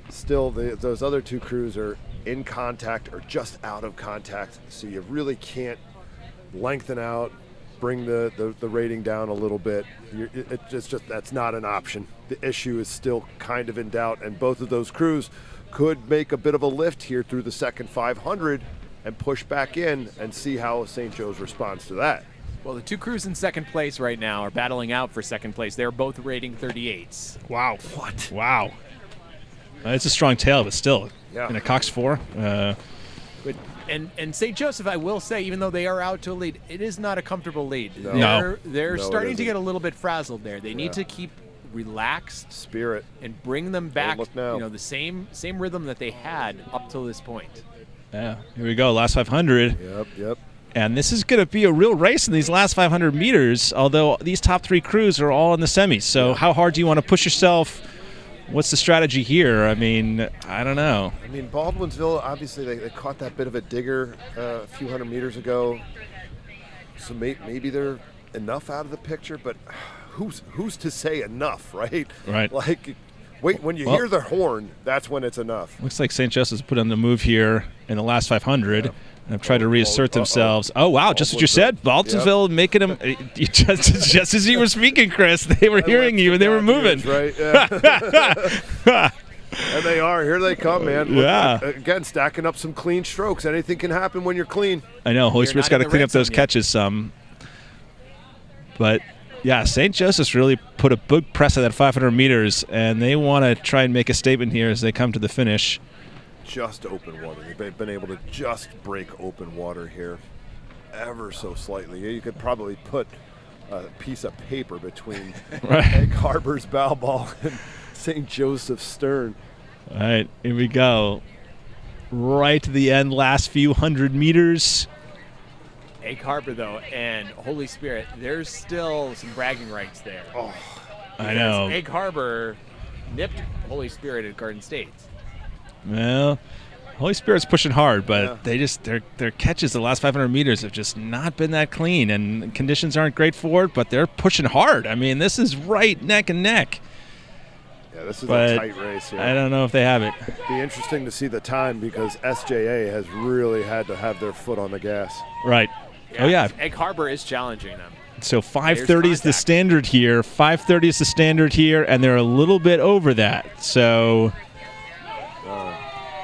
still, those other two crews are in contact or just out of contact, so you really can't lengthen out, bring the rating down a little bit. It's just that's not an option. The issue is still kind of in doubt, and both of those crews could make a bit of a lift here through the second 500 and push back in and see how St. Joe's responds to that. Well, the two crews in second place right now are battling out for second place. They're both rating 38s. Wow. What? Wow. It's a strong tail, but still, Yeah. in a Cox 4. But and St. Joseph, I will say, even though they are out to a lead, it is not a comfortable lead. No. They're No, it starting to isn't. get a little bit frazzled there. They need Yeah. to keep relaxed Spirit. and bring them back, look now. the same rhythm that they had up till this point. Yeah, here we go, last 500. Yep. And this is going to be a real race in these last 500 meters, although these top 3 crews are all in the semis. So how hard do you want to push yourself? What's the strategy here? I mean, I don't know. I mean, Baldwinsville, obviously, they caught that bit of a digger a few hundred meters ago. So maybe they're enough out of the picture, but who's to say enough, right? Right. Like, wait, when you hear the horn, that's when it's enough. Looks like St. Joseph's put on the move here in the last 500 and have tried to reassert themselves. Oh, wow, just what you said. Baldwinsville making them, just as you were speaking, Chris, they were hearing you and they were moving. Right, yeah. And they are. Here they come, man. Yeah. Again, stacking up some clean strokes. Anything can happen when you're clean. I know. Holy You're Spirit's not got in to the clean red up those zone yet. catches some. But, yeah, St. Joseph's really put a big press at that 500 meters, and they want to try and make a statement here as they come to the finish. Just open water. They've been able to just break open water here ever so slightly. You could probably put a piece of paper between Egg Harbor's bow ball and St. Joseph's stern. All right, here we go. Right to the end, last few hundred meters. Egg Harbor, though, and Holy Spirit, there's still some bragging rights there. Oh, I know. Egg Harbor nipped Holy Spirit at Garden State. Well, Holy Spirit's pushing hard, but Yeah. they just their catches the last 500 meters have just not been that clean, and conditions aren't great for it, but they're pushing hard. I mean, this is right neck and neck. yeah, this is But a tight race here. I don't know if they have it. Be interesting to see the time because SJA has really had to have their foot on the gas. Right. Oh, yeah. Egg Harbor is challenging them. So 5:30 is the contact. standard here. 5:30 is the standard here, and they're a little bit over that. So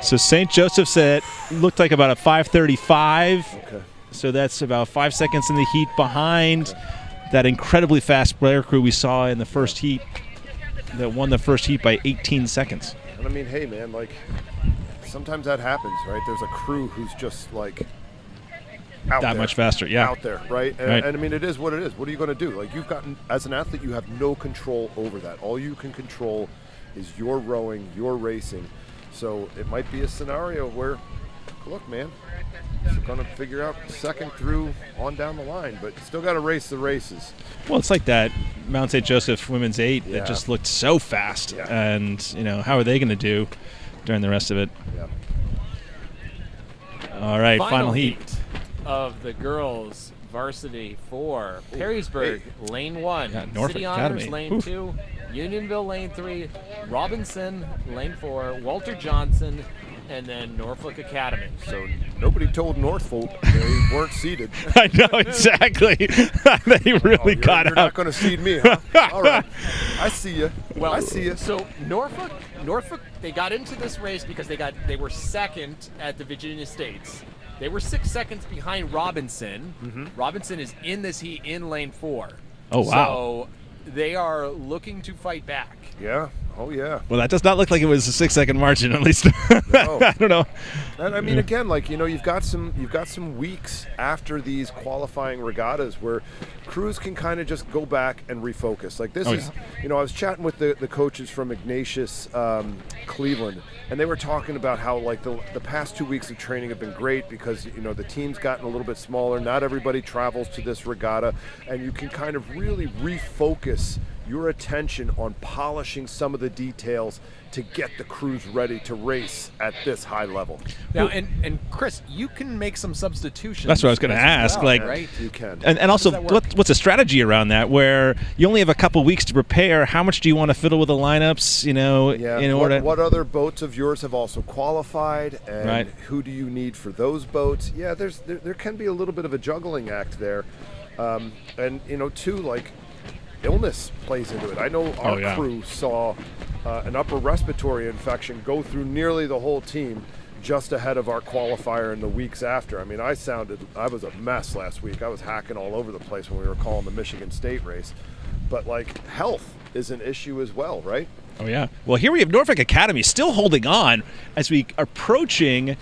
St. Joseph's looked like about a 5:35. Okay. So that's about 5 seconds in the heat behind that incredibly fast player crew we saw in the first heat that won the first heat by 18 seconds. And I mean, hey, man, like, sometimes that happens, right? There's a crew who's just, like, out That there. much faster, yeah. Out there, right? And, Right. and I mean, it is what it is. What are you going to do? Like, you've gotten, as an athlete, you have no control over that. All you can control is your rowing, your racing. So it might be a scenario where, look, man, you're going to figure out second through on down the line, but you still got to race the races. Well, it's like that Mount St. Joseph women's 8 Yeah. that just looked so fast. Yeah. And, how are they going to do during the rest of it? Yeah. All right, final heat. Of the girls varsity 4. Perrysburg, lane 1. Yeah, Norfolk City Honors, Academy. lane Oof. 2. Unionville, lane 3. Robinson, lane 4. Walter Johnson, and then Norfolk Academy. So nobody told Norfolk they weren't seeded. I know, exactly. They really got You're out. not going to seed me, huh? All right. I see you. Well, I see you. So Norfolk, they got into this race because they were second at the Virginia States. They were 6 seconds behind Robinson. Mm-hmm. Robinson is in this heat in lane 4. Oh, wow. So they are looking to fight back. Yeah. Oh, yeah. Well, that does not look like it was a 6 second margin, at least. No. I don't know. And I mean, again, like, you've got some weeks after these qualifying regattas where crews can kind of just go back and refocus. Like this is, I was chatting with the coaches from Ignatius Cleveland, and they were talking about how like the past 2 weeks of training have been great because the team's gotten a little bit smaller. Not everybody travels to this regatta, and you can kind of really refocus your attention on polishing some of the details to get the crews ready to race at this high level. Now, and Chris, you can make some substitutions. That's what I was going to as ask. well, Like, right? You can. And also, does that work? what's a strategy around that where you only have a couple weeks to prepare? How much do you want to fiddle with the lineups, Yeah. in order? What other boats of yours have also qualified, and Right. who do you need for those boats? Yeah, there can be a little bit of a juggling act there, and too, like, illness plays into it. I know our crew saw an upper respiratory infection go through nearly the whole team just ahead of our qualifier in the weeks after. I mean, I was a mess last week. I was hacking all over the place when we were calling the Michigan State race. but like health is an issue as well, right? Oh, yeah. Well, here we have Norfolk Academy still holding on as we are approaching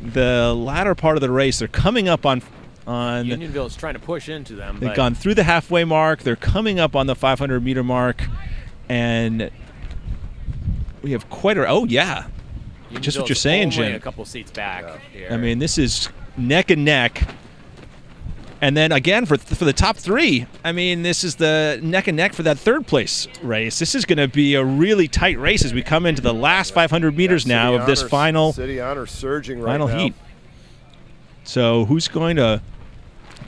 the latter part of the race. They're coming up on Unionville is trying to push into them. They've gone through the halfway mark. They're coming up on the 500-meter mark, and we have quite a. Oh yeah, just what you're saying, Jim. A couple seats back. Here. I mean, this is neck and neck. And then again for the top three, I mean, this is the neck and neck for that third place race. This is going to be a really tight race as we come into the last 500 meters now of this final City Honors surging right final now. heat. So who's going to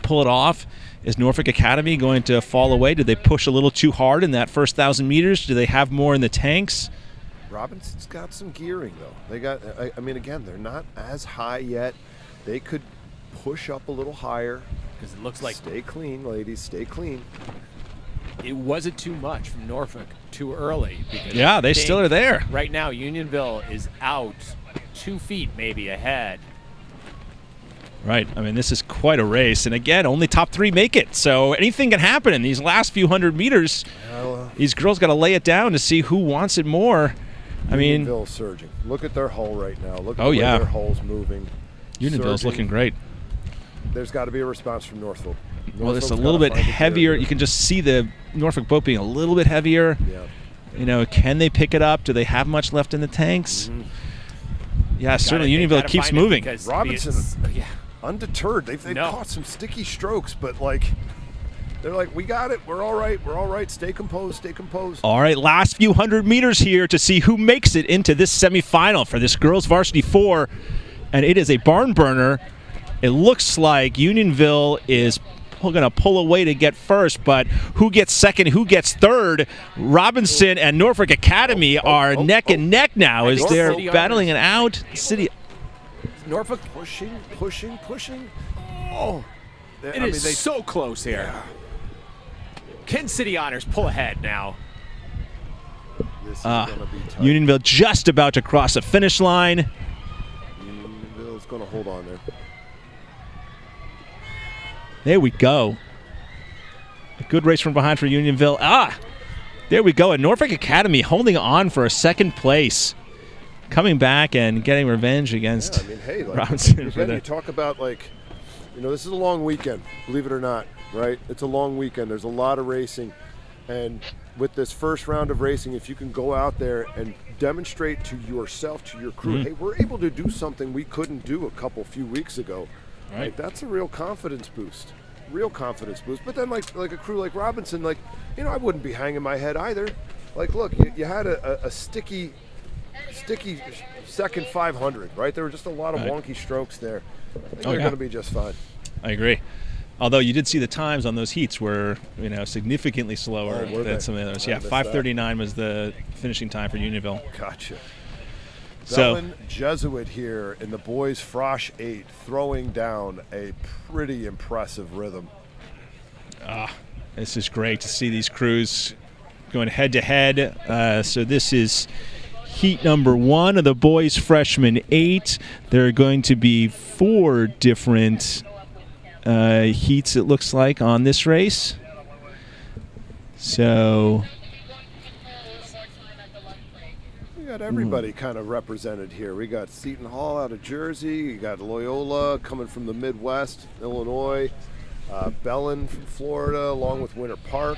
pull it off? Is Norfolk Academy going to fall away? Did they push a little too hard in that first 1,000 meters? Do they have more in the tanks? Robinson's got some gearing though. They got. I mean, again, they're not as high yet. They could push up a little higher. Because it looks like stay clean, ladies. Stay clean. It wasn't too much from Norfolk too early. Yeah, they still are there. Right now, Unionville is out 2 feet maybe ahead. Right. I mean, this is quite a race. And again, only top three make it. So anything can happen in these last few hundred meters. These girls got to lay it down to see who wants it more. I mean, Unionville's surging. Look at their hull right now. Look at the way their hull's moving. Unionville's looking great. There's got to be a response from Norfolk. Well, it's a little bit heavier. You can just see the Norfolk boat being a little bit heavier. Yeah. You know, can they pick it up? Do they have much left in the tanks? Mm-hmm. Yeah, certainly Unionville keeps moving. Robinson, undeterred. They've caught some sticky strokes, but like they're like, we got it. We're all right. We're all right. Stay composed. Stay composed. All right, last few hundred meters here to see who makes it into this semifinal for this girls varsity 4, and it is a barn burner. It looks like Unionville is going to pull away to get first, but who gets second, who gets third? Robinson and Norfolk Academy are neck and neck now as they're battling it out. City Norfolk pushing. Oh, it is so close here. Yeah. Can City Honors pull ahead now? This is going to be tough. Unionville just about to cross the finish line. Unionville's going to hold on there. There we go. A good race from behind for Unionville. There we go. And Norfolk Academy holding on for a second place. Coming back and getting revenge against Robinson. You talk about, like, you know, this is a long weekend, believe it or not, right? It's a long weekend. There's a lot of racing. And with this first round of racing, if you can go out there and demonstrate to yourself, to your crew, hey, we're able to do something we couldn't do a few weeks ago. Right. Like, that's a real confidence boost. But then, like a crew like Robinson, like, you know, I wouldn't be hanging my head either. Like, look, you had a sticky second 500, right? There were just a lot of wonky strokes there. I think they're going to be just fine. I agree. Although you did see the times on those heats were, you know, significantly slower than some of the others. Yeah, 5:39 was the finishing time for Unionville. Gotcha. So, Bellin Jesuit here in the boys Frosh 8, throwing down a pretty impressive rhythm. This is great to see these crews going head to head. So this is heat number 1 of the boys freshman 8. There are going to be 4 different heats, it looks like, on this race. So got everybody kind of represented here. We got Seton Hall out of Jersey. You got Loyola coming from the Midwest, Illinois. Bellin from Florida, along with Winter Park.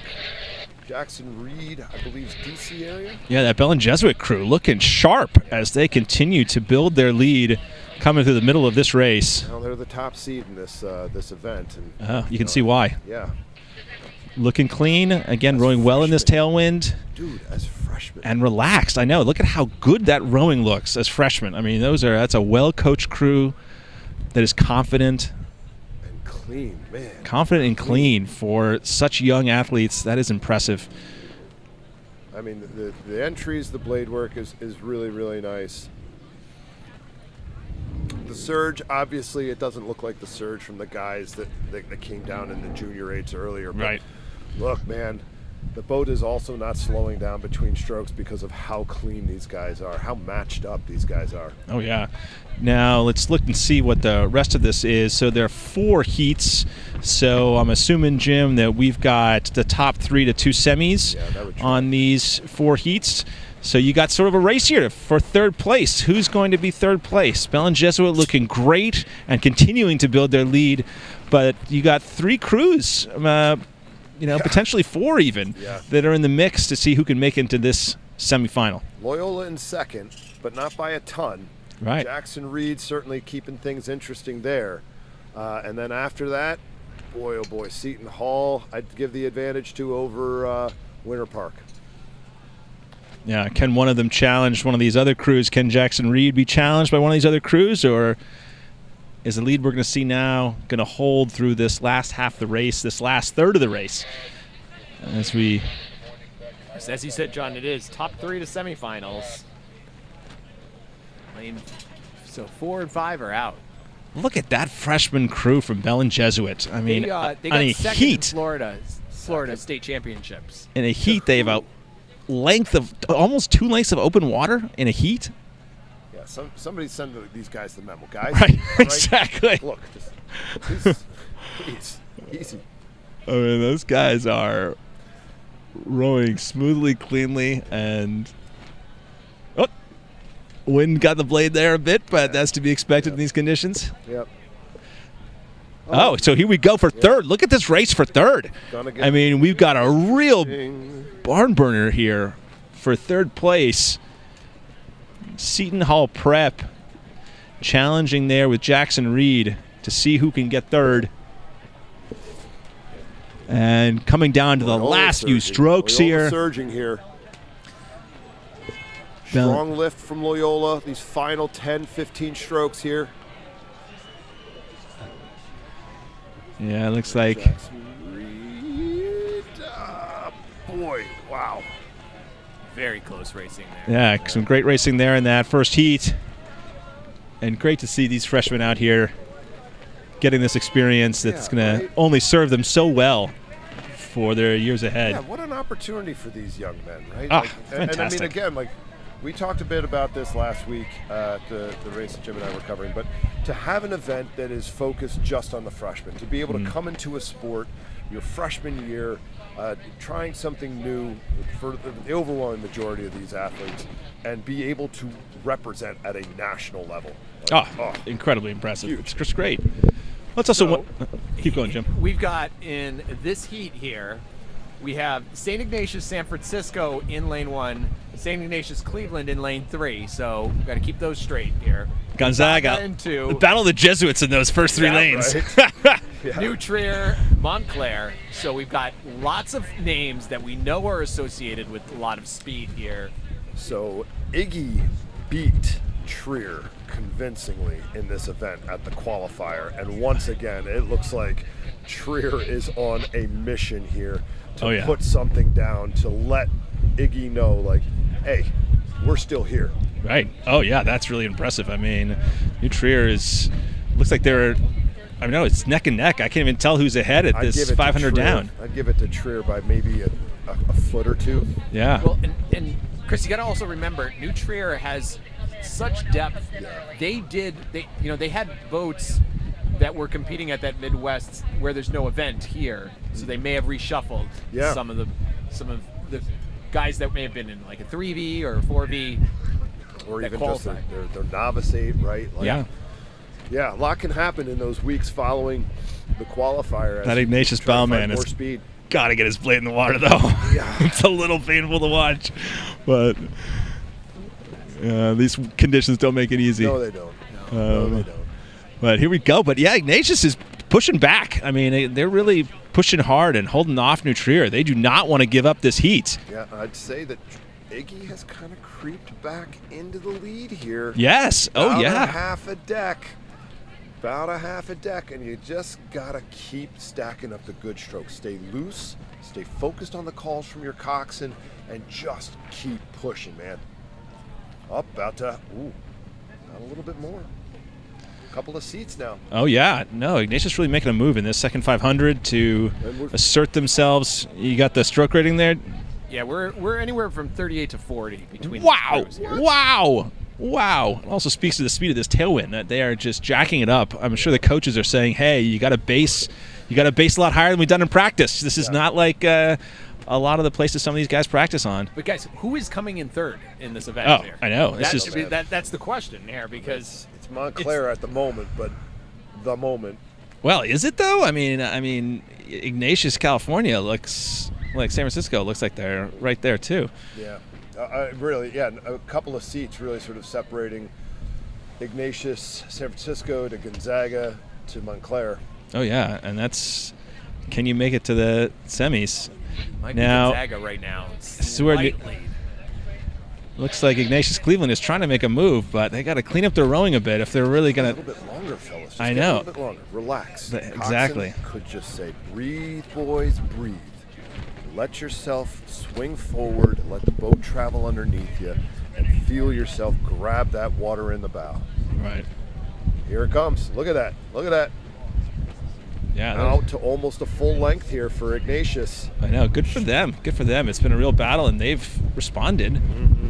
Jackson Reed, I believe, DC area. Yeah, that Bellin Jesuit crew looking sharp as they continue to build their lead coming through the middle of this race. Well, they're the top seed in this event. And, you can see why. Yeah. Looking clean. Again, rowing well in this tailwind. Dude, as freshmen. And relaxed. I know. Look at how good that rowing looks as freshmen. I mean, that's a well-coached crew that is confident. And clean, man. Confident and clean for such young athletes. That is impressive. I mean, the entries, the blade work is really, really nice. The surge, obviously, it doesn't look like the surge from the guys that came down in the junior 8s earlier. But right. Look, man, the boat is also not slowing down between strokes because of how clean these guys are, how matched up these guys are. Oh, yeah. Now, let's look and see what the rest of this is. So there are 4 heats. So I'm assuming, Jim, that we've got the top 3 to 2 semis on these 4 heats. So you got sort of a race here for 3rd place. Who's going to be 3rd place? Bell and Jesuit looking great and continuing to build their lead. But you got 3 crews, potentially 4 even, that are in the mix to see who can make it into this semifinal. Loyola in 2nd, but not by a ton. Right. Jackson Reed certainly keeping things interesting there. And then after that, boy, oh boy, Seton Hall, I'd give the advantage to over Winter Park. Yeah, can one of them challenge one of these other crews? Can Jackson Reed be challenged by one of these other crews, or is the lead we're going to see now going to hold through this last half of the race, this last third of the race? As you said, John, it is top 3 to semifinals. So 4 and 5 are out. Look at that freshman crew from Bell and Jesuit. I mean, they got a second heat, in Florida State Championships. In a heat, they have a length of almost 2 lengths of open water in a heat. Yeah, somebody send these guys the memo, guys. Right, exactly. Look, just please, easy. I mean, those guys are rowing smoothly, cleanly, and wind got the blade there a bit, but that's to be expected in these conditions. Yep. Oh, so here we go for 3rd. Look at this race for 3rd. I mean, we've got a real barn burner here for 3rd place. Seton Hall Prep challenging there with Jackson Reed to see who can get 3rd. And coming down to the last few strokes here. Surging here. Strong lift from Loyola. These final 10, 15 strokes here. Yeah, it looks like. Boy, wow. Very close racing there. Yeah, some great racing there in that first heat. And great to see these freshmen out here getting this experience that's going to only serve them so well for their years ahead. Yeah, what an opportunity for these young men, right? Fantastic. And I mean, again, we talked a bit about this last week at the race that Jim and I were covering, but to have an event that is focused just on the freshmen, to be able to come into a sport your freshman year, trying something new for the overwhelming majority of these athletes, and be able to represent at a national level. Incredibly impressive. Huge. It's just great. Let's also keep going, Jim. We've got in this heat here, we have St. Ignatius San Francisco in lane 1, St. Ignatius Cleveland in lane 3. So we've got to keep those straight here. Gonzaga in 2. The battle of the Jesuits in those first 3 lanes. Right. New Trier, Montclair. So we've got lots of names that we know are associated with a lot of speed here. So Iggy beat Trier convincingly in this event at the qualifier, and once again it looks like Trier is on a mission here to put something down, to let Iggy know, like, hey, we're still here. Right. Oh yeah, that's really impressive. I mean, New Trier looks like it's neck and neck. I can't even tell who's ahead at this 500 down. I'd give it to Trier by maybe a foot or 2. Yeah. Well, and Chris, you got to also remember, New Trier has such depth. They had boats that were competing at that Midwest where there's no event here, so they may have reshuffled some of the guys that may have been in like a 3V or a 4V, or even just their novice 8, right? Yeah, a lot can happen in those weeks following the qualifier. That Ignatius Bauman has got to get his blade in the water, though. Yeah. It's a little painful to watch, but these conditions don't make it easy. No, they don't. No, they don't. But here we go. But yeah, Ignatius is pushing back. I mean, they're really pushing hard and holding off New Trier. They do not want to give up this heat. Yeah, I'd say that Iggy has kind of creeped back into the lead here. Yes. About a half a deck, and you just gotta keep stacking up the good strokes. Stay loose, stay focused on the calls from your coxswain, and just keep pushing, man. Not a little bit more. couple of seats now. Oh, yeah. No, Ignatius really making a move in this second 500 to assert themselves. You got the stroke rating there? Yeah, we're anywhere from 38 to 40 between Wow. the crews here. Wow. Wow. It also speaks to the speed of this tailwind, that they are just jacking it up. I'm sure the coaches are saying, hey, you got to base a lot higher than we've done in practice. This is not like a lot of the places some of these guys practice on. But guys, who is coming in third in this event? Oh, here? I know. That's the question here, because It's Montclair at the moment, but the moment. Well, is it though? I mean, Ignatius, California looks like San Francisco. Looks like they're right there too. Yeah, really. Yeah, a couple of seats really sort of separating Ignatius, San Francisco to Gonzaga to Montclair. Oh yeah, and that's. Can you make it to the semis? Might Now, be Gonzaga right now. Slightly. Looks like Ignatius Cleveland is trying to make a move, but they got to clean up their rowing a bit if they're really going A little bit longer, fellas. Just I get know. A little bit longer. Relax. Exactly. Coxon could just say, breathe, boys, breathe. Let yourself swing forward. Let the boat travel underneath you, and feel yourself grab that water in the bow. Right. Here it comes. Look at that. Look at that. Yeah. Out to almost a full length here for Ignatius. I know. Good for them. Good for them. It's been a real battle, and they've responded. Mm-hmm.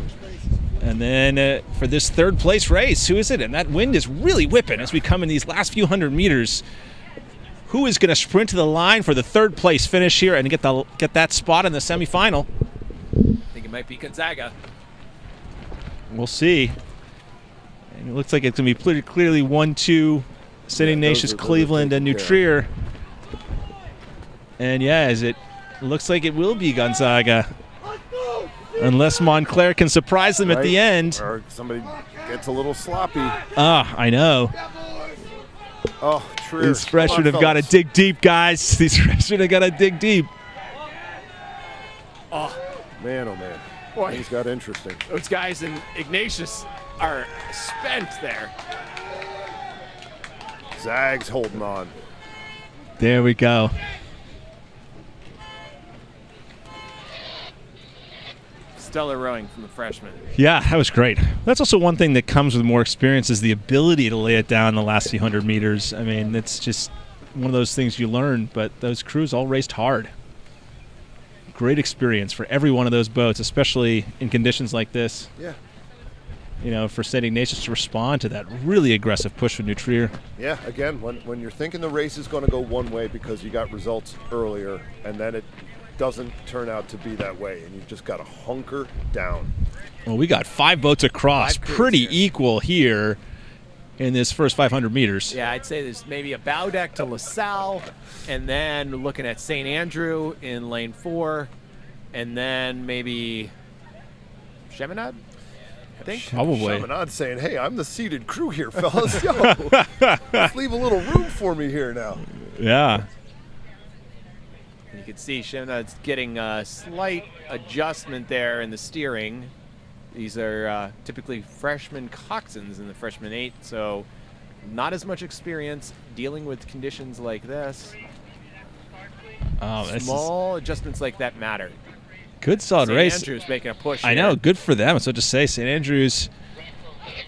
And then for this third place race, who is it? And that wind is really whipping as we come in these last few hundred meters. Who is going to sprint to the line for the third place finish here and get that spot in the semifinal? I think it might be Gonzaga. We'll see. And it looks like it's going to be pretty clearly 1-2, St. Ignatius, Cleveland, and New Trier. And yeah, as it looks like it will be Gonzaga. Unless Montclair can surprise them at the end. Or somebody gets a little sloppy. Ah, I know. Oh, Trier. These freshmen have got to dig deep, guys. These freshmen have got to dig deep. Oh, Man, oh man. Boy. Things got interesting. those guys in Ignatius are spent there. Zags holding on. There we go. Stellar rowing from the freshmen. Yeah, that was great. That's also one thing that comes with more experience is the ability to lay it down the last few hundred meters. I mean, it's just one of those things you learn, but those crews all raced hard. Great experience for every one of those boats, especially in conditions like this. Yeah. You know, for St. Ignatius to respond to that really aggressive push from New Trier. Yeah, again, when you're thinking the race is going to go one way because you got results earlier, and then it doesn't turn out to be that way, and you've just got to hunker down. Well, we got 5 boats across, Five crews pretty here. equal here in this first 500 meters. Yeah, I'd say there's maybe a bow deck to LaSalle, and then looking at St. Andrew in lane 4, and then maybe Cheminade, I think. Probably. Chaminade saying, hey, I'm the seated crew here, fellas. Yo, let's leave a little room for me here now. Yeah. You can see Cheminade's getting a slight adjustment there in the steering. These are typically freshman coxswains in the freshman 8, so not as much experience dealing with conditions like this. Oh, this is Small adjustments like that matter. good, solid St. race. Andrews making a push I here. know, good for them. So to say, St. Andrews,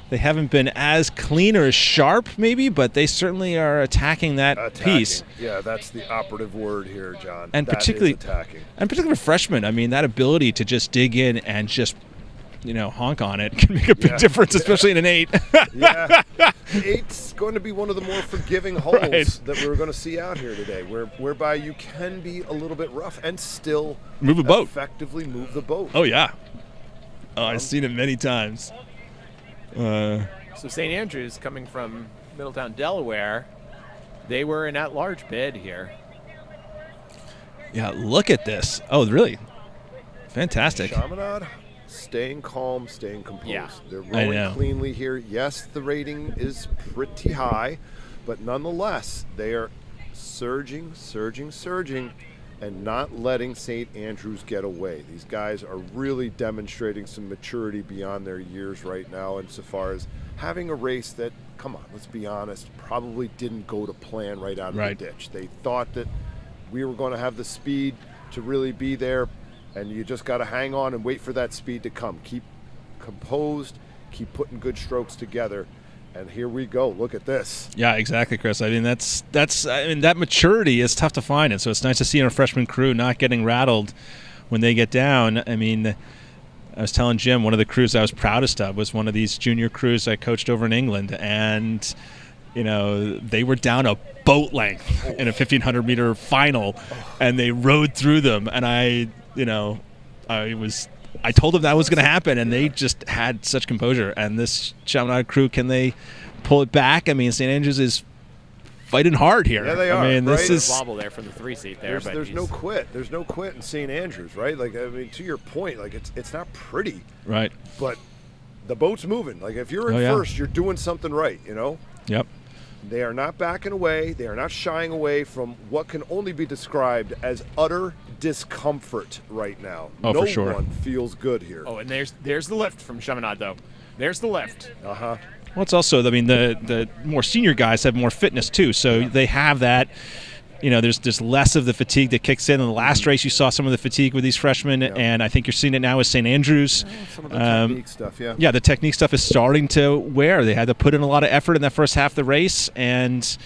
they haven't been as clean or as sharp, maybe, but they certainly are attacking that piece. Yeah, that's the operative word here, John. And That is particularly- attacking. And particularly for freshmen, I mean, that ability to just dig in and just, honk on it can make a big Yeah. difference, especially in an 8. Yeah, 8's going to be one of the more forgiving holes Right. that we're going to see out here today, whereby you can be a little bit rough and still Move a boat. effectively move the boat. Oh, yeah. Oh, I've seen it many times. So St. Andrews, coming from Middletown, Delaware, they were an at-large bid here. Yeah, look at this. Oh, really? Fantastic. Chaminade, staying calm, staying composed. Yeah. They're I rowing know. cleanly here. Yes, the rating is pretty high, but nonetheless, they are surging, and not letting St. Andrews get away. These guys are really demonstrating some maturity beyond their years right now insofar as having a race that, come on, let's be honest, probably didn't go to plan right out of Right. the ditch. They thought that we were going to have the speed to really be there, and you just got to hang on and wait for that speed to come. Keep composed, keep putting good strokes together, And here we go. Look at this. Yeah, exactly, Chris. I mean, that maturity is tough to find, and so it's nice to see our freshman crew not getting rattled when they get down. I mean, I was telling Jim, one of the crews I was proudest of was one of these junior crews I coached over in England, and they were down a boat length in a 1,500-meter final, and they rode through them, and I told them that was going to happen, and they just had such composure. And this Chaminade crew, can they pull it back? I mean, St. Andrews is fighting hard here. Yeah, they are. I mean, right? this is wobble there from the 3 seat there. There's no quit. There's no quit in St. Andrews, right? Like, I mean, to your point, like it's not pretty, right? But the boat's moving. Like, if you're in first, you're doing something right. Yep. They are not backing away. They are not shying away from what can only be described as utter discomfort right now. Oh, no for sure. one feels good here. Oh, and there's the lift from Chaminade, though. There's the lift. Uh-huh. Well, it's also, I mean, the more senior guys have more fitness too, so they have that. There's less of the fatigue that kicks in. In the last race, you saw some of the fatigue with these freshmen, and I think you're seeing it now with St. Andrews. Some of the technique stuff, yeah. Yeah, the technique stuff is starting to wear. They had to put in a lot of effort in that first half of the race, and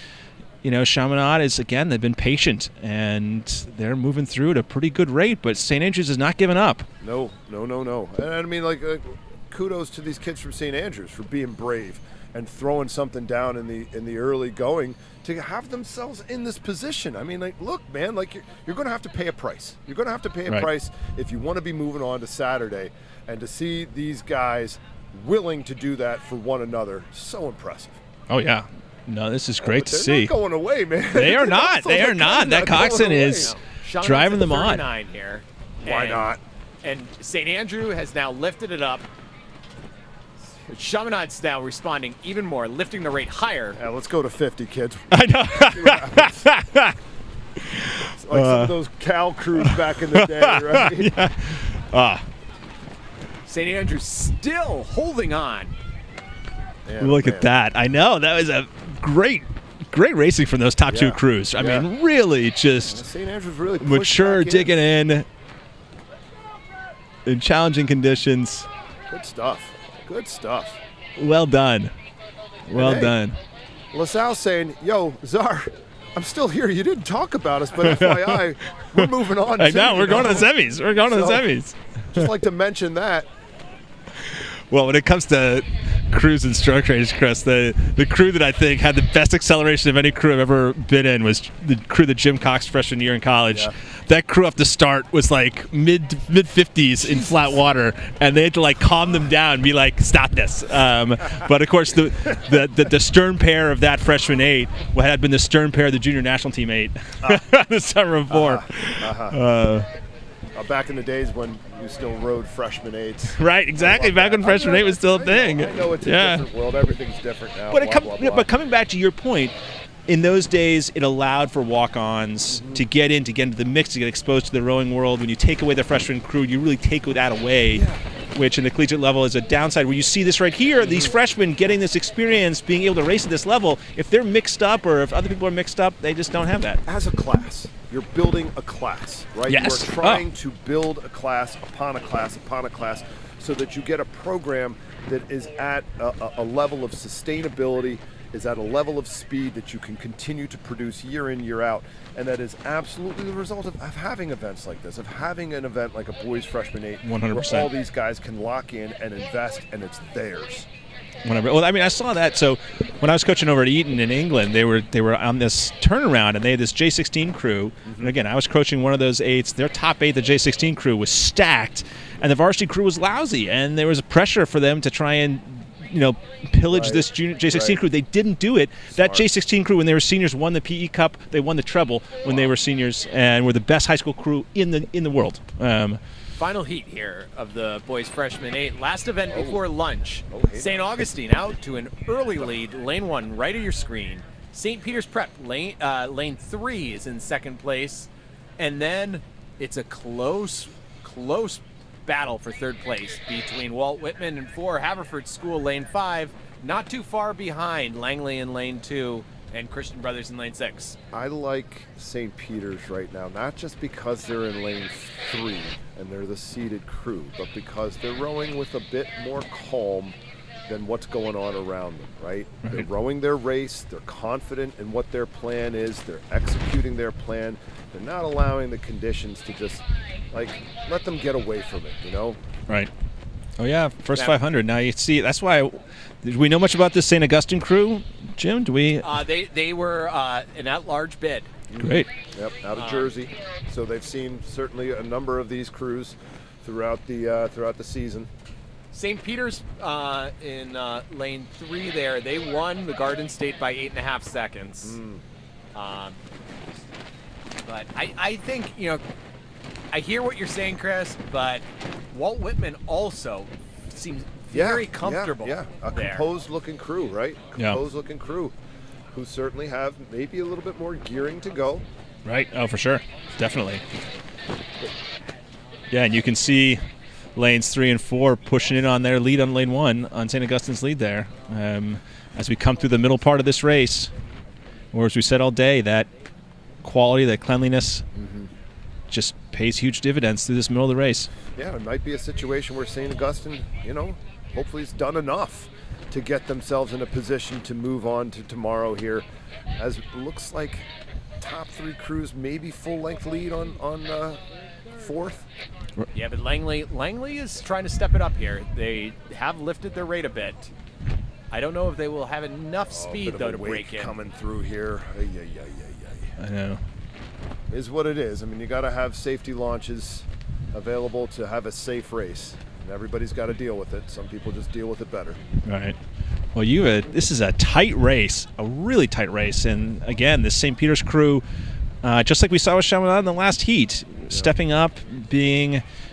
Chaminade is, again, they've been patient, and they're moving through at a pretty good rate, but St. Andrews is not giving up. No. And I mean, kudos to these kids from St. Andrews for being brave and throwing something down in the early going to have themselves in this position. I mean, look, man, you're going to have to pay a price. You're going to have to pay a price if you want to be moving on to Saturday, and to see these guys willing to do that for one another, so impressive. Oh yeah, no, this is great to see. They're not going away, man. They are not. They are not. That coxswain is driving them on. Here. Why not? And St. Andrew has now lifted it up. Chaminade's now responding even more, lifting the rate higher. Yeah, let's go to 50, kids. I know. It's like some of those Cal crews back in the day, right? Yeah. St. Andrews still holding on. Look at that. I know. That was a great racing from those top two crews. I mean, really just St. Andrews really mature, digging in challenging conditions. Good stuff. Good stuff. Well done. Well done. LaSalle's saying, yo, Czar, I'm still here. You didn't talk about us, but FYI, we're moving on. I know. We're going to the semis. We're going to the semis. Just like to mention that. Well, when it comes to crews and stroke range, Chris, the crew that I think had the best acceleration of any crew I've ever been in was the crew that Jim Cox freshman year in college. Yeah. That crew off the start was like mid 50s in flat water, and they had to like calm them down and be like, stop this. But of course, the stern pair of that freshman 8 had been the stern pair of the junior national team 8 the summer before. Back in the days when you still rode freshman 8s. Right, exactly. Back when freshman 8 was still a thing. I know it's a different world. Everything's different now. But coming back to your point, in those days, it allowed for walk-ons to get into the mix, to get exposed to the rowing world. When you take away the freshman crew, you really take that away, which in the collegiate level is a downside. Where you see this right here, these freshmen getting this experience, being able to race at this level. If they're mixed up or if other people are mixed up, they just don't have that. As a class, you're building a class, right? Yes. You are trying to build a class upon a class upon a class so that you get a program that is at a level of sustainability, is at a level of speed that you can continue to produce year in, year out. And that is absolutely the result of having events like this, of having an event like a boys freshman 8, 100%. where all these guys can lock in and invest, and it's theirs. Well, I mean, I saw that. So when I was coaching over at Eton in England, they were on this turnaround, and they had this J16 crew. And again, I was coaching one of those 8s. Their top 8, the J16 crew, was stacked, and the varsity crew was lousy. And there was pressure for them to try and pillage this junior J16 crew. They didn't do it. That J16 crew, when they were seniors, won the PE Cup. They won the treble when they were seniors, and were the best high school crew in the world. Final heat here of the boys freshman 8. Last event before lunch. St. Augustine out to an early lead. Lane 1 right of your screen. St. Peter's Prep lane 3 is in second place, and then it's a close battle for third place between Walt Whitman and 4 Haverford School lane 5. Not too far behind Langley in lane 2 and Christian Brothers in lane 6. I like St. Peter's right now, not just because they're in lane 3 and they're the seeded crew, but because they're rowing with a bit more calm than what's going on around them, right? They're rowing their race. They're confident in what their plan is. They're executing their plan. They're not allowing the conditions to just, like, let them get away from it, you know? Right. Oh, yeah, first 500. Now you see, that's why, did we know much about this St. Augustine crew, Jim? Do we? They were an at-large bid. Great. Yep, out of Jersey. So they've seen certainly a number of these crews throughout the season. St. Peter's in lane 3 there, they won the Garden State by 8.5 seconds. But I think, you know, I hear what you're saying, Chris, but Walt Whitman also seems very comfortable. Yeah, a composed-looking crew, right? Composed-looking crew who certainly have maybe a little bit more gearing to go. Right. Oh, for sure. Definitely. Yeah, and you can see lanes 3 and 4 pushing in on their lead on lane 1 on St. Augustine's lead there. As we come through the middle part of this race, or as we said all day, that quality, that cleanliness just pays huge dividends through this middle of the race. Yeah, it might be a situation where St. Augustine, you know, hopefully has done enough to get themselves in a position to move on to tomorrow here, as it looks like top 3 crews maybe full-length lead on 4th. Yeah, but Langley is trying to step it up here. They have lifted their rate a bit. I don't know if they will have enough speed, though, to break in. Coming through here. I know. Is what it is. I mean, you got to have safety launches available to have a safe race. And everybody's got to deal with it. Some people just deal with it better. Right. Well, this is a tight race, a really tight race. And again, this St. Peter's crew, just like we saw with Chaminade in the last heat, stepping up,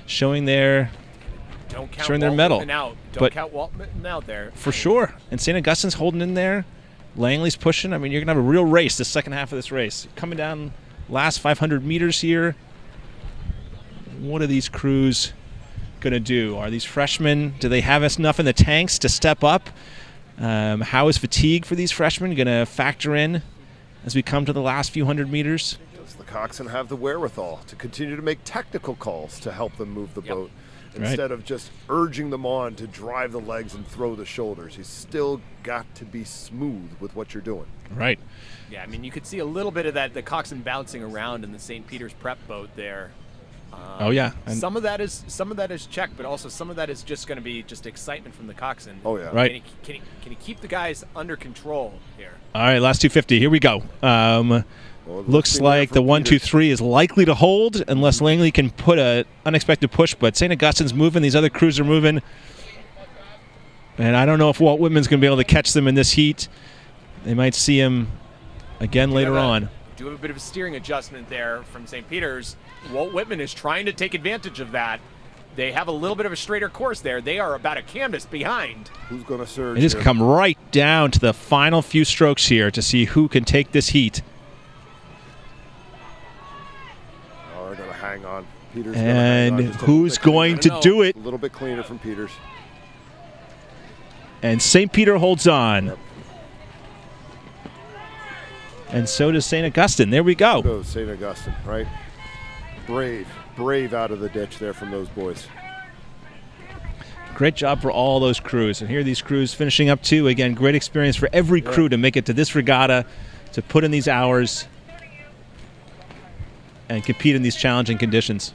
showing their medal. Don't count Walt Whitman out there. For sure. And St. Augustine's holding in there. Langley's pushing. I mean, you're going to have a real race the second half of this race. Coming down last 500 meters here. What are these crews going to do? Are these freshmen, do they have enough in the tanks to step up? How is fatigue for these freshmen going to factor in as we come to the last few hundred meters? Does the coxswain have the wherewithal to continue to make technical calls to help them move the boat instead of just urging them on to drive the legs and throw the shoulders? He's still got to be smooth with what you're doing. Right. Yeah, I mean, you could see a little bit of that, the coxswain bouncing around in the St. Peter's prep boat there. Oh yeah, and some of that is check, but also some of that is just going to be just excitement from the coxswain. Oh yeah, right. Can he keep the guys under control here? All right, last 250. Here we go. Looks like the 1-2-3 is likely to hold unless Langley can put an unexpected push. But St. Augustine's moving; these other crews are moving, and I don't know if Walt Whitman's going to be able to catch them in this heat. They might see him again later on. Do have a bit of a steering adjustment there from St. Peter's. Walt Whitman is trying to take advantage of that. They have a little bit of a straighter course there. They are about a canvas behind. Who's going to surge? It has come right down to the final few strokes here to see who can take this heat. Oh, they're going to hang on. Peters and who's going to do it? A little bit cleaner from Peters. And St. Peter holds on. Yep. And so does St. Augustine. There we go. So goes St. Augustine, right? Brave out of the ditch there from those boys. Great job for all those crews. And here are these crews finishing up too. Again, great experience for every crew to make it to this regatta, to put in these hours and compete in these challenging conditions.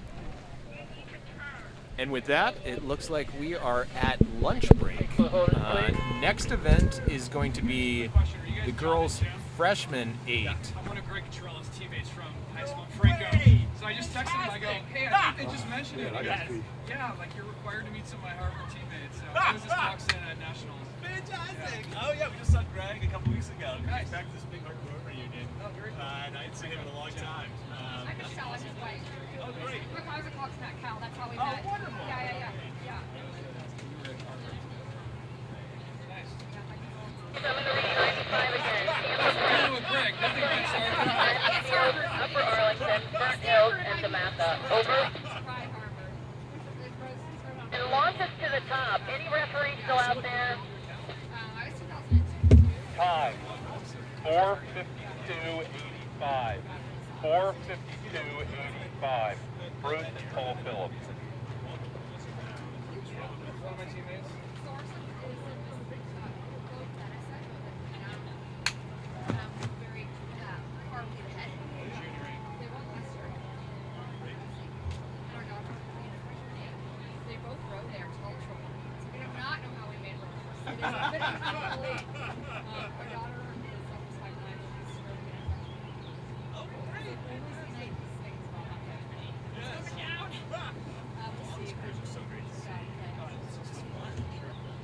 And with that, it looks like we are at lunch break. Next event is going to be the girls' freshman 8. I'm one of Greg Catrello's teammates from high school, Franco. So I just texted him, I go, hey, I think they just mentioned it. He goes, yeah, like you're required to meet some of my Harvard teammates. So I was just boxing at Nationals. Fantastic. Yeah. Oh yeah, we just saw Greg a couple weeks ago. Nice. Back to this big Harvard reunion. Oh, very cool. And I hadn't seen him in a long time. I'm Michelle, I'm his wife. Oh, great. I was a coxswain at Cal, that's how we met. Oh, wonderful. Yeah. Greg, nothing against Upper Arlington, Burnt Hills, and Samantha. Over. And launch us to the top. Any referees still out there? I was 2002. Time 4:52.85. 4:52.85. Bruce and Paul Phillips. One of my teammates. Do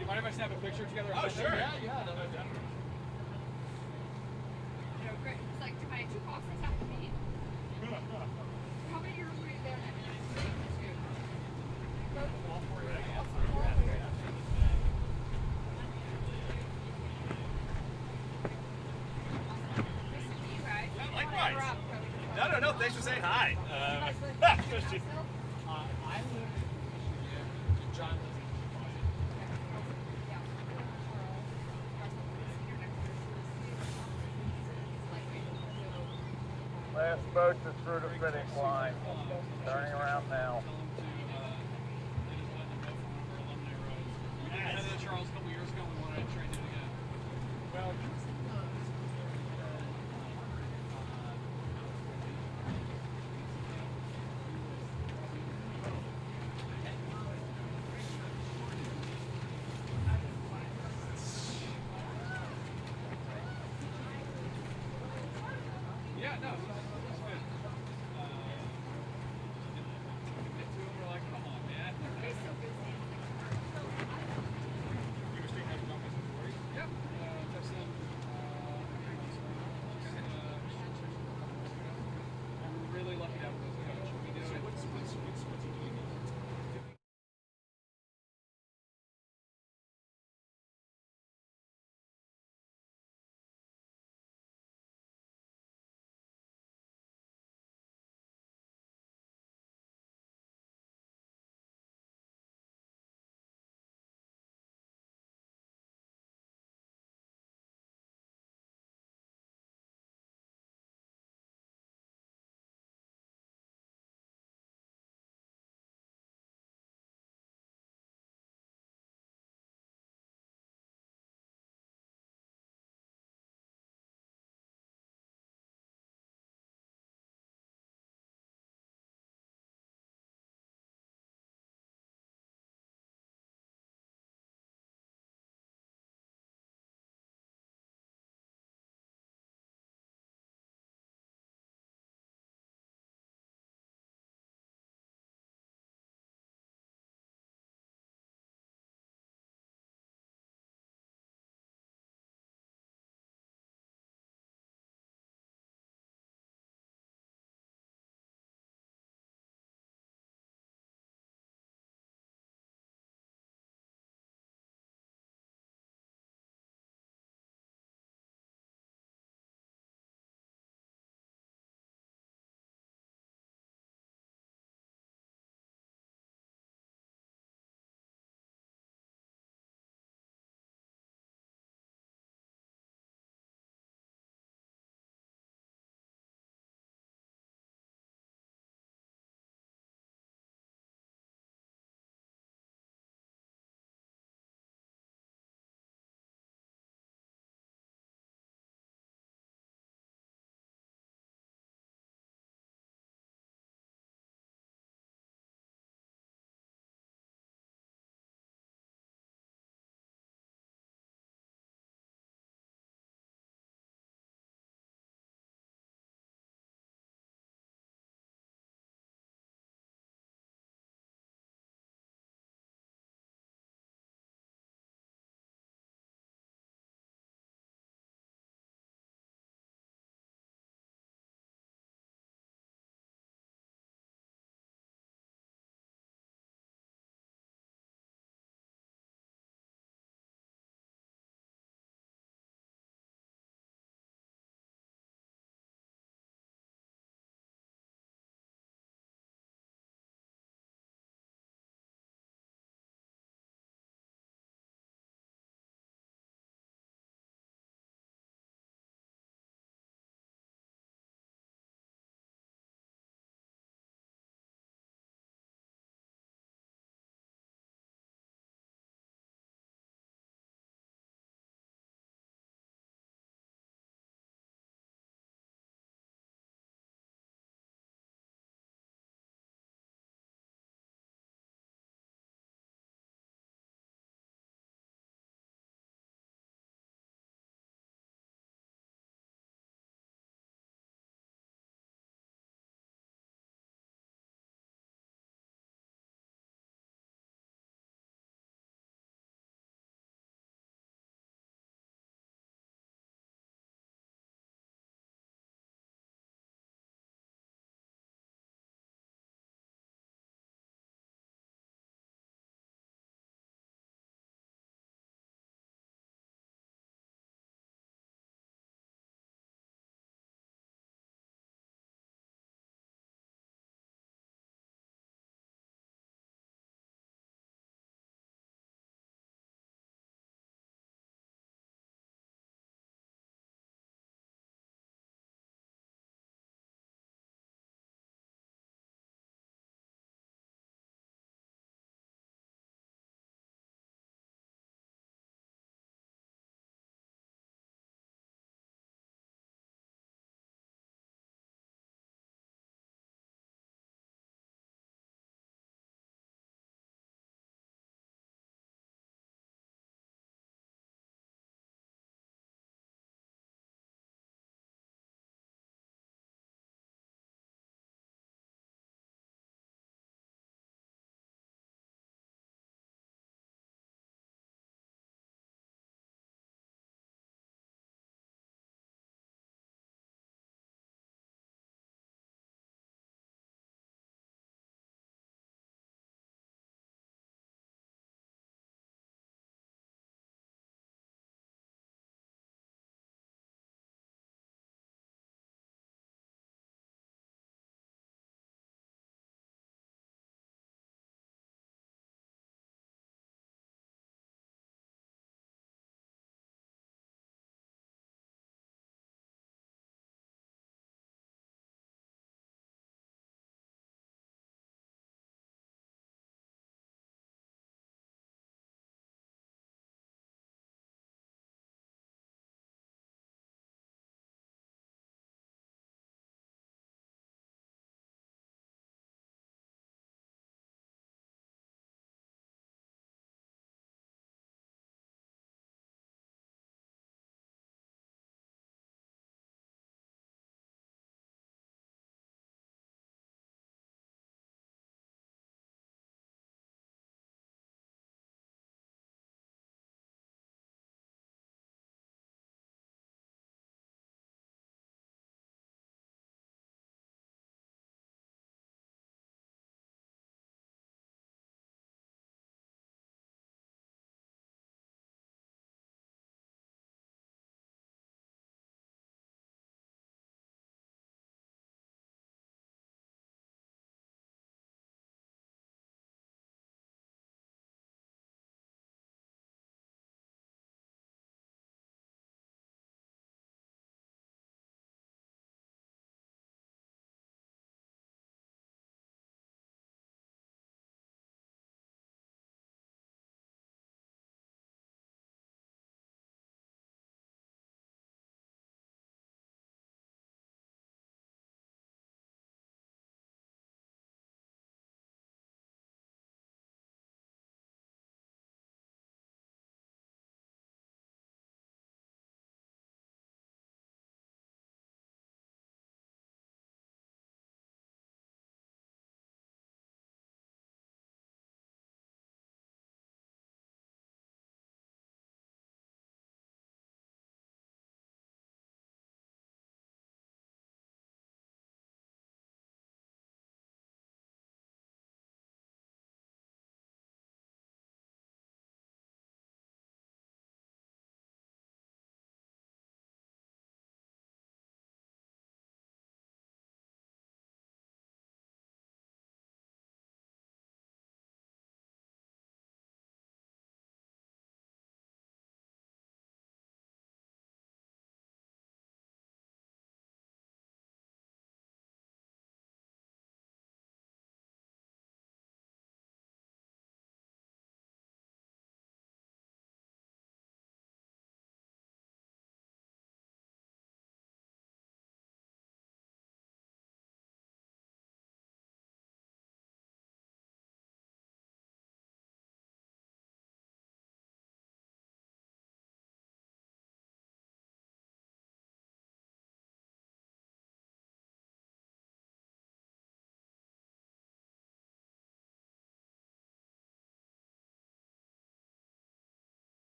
you mind if I snap a picture together? Oh, sure. Yeah, yeah. No, definitely. Great. It's like, do my two boxers have to meet? How many years were you there? Likewise. No. Thanks for saying hi. I live in John Last boat is through the finish line. Turning around now. I had that Charles a couple years ago. We wanted to train it again. Well,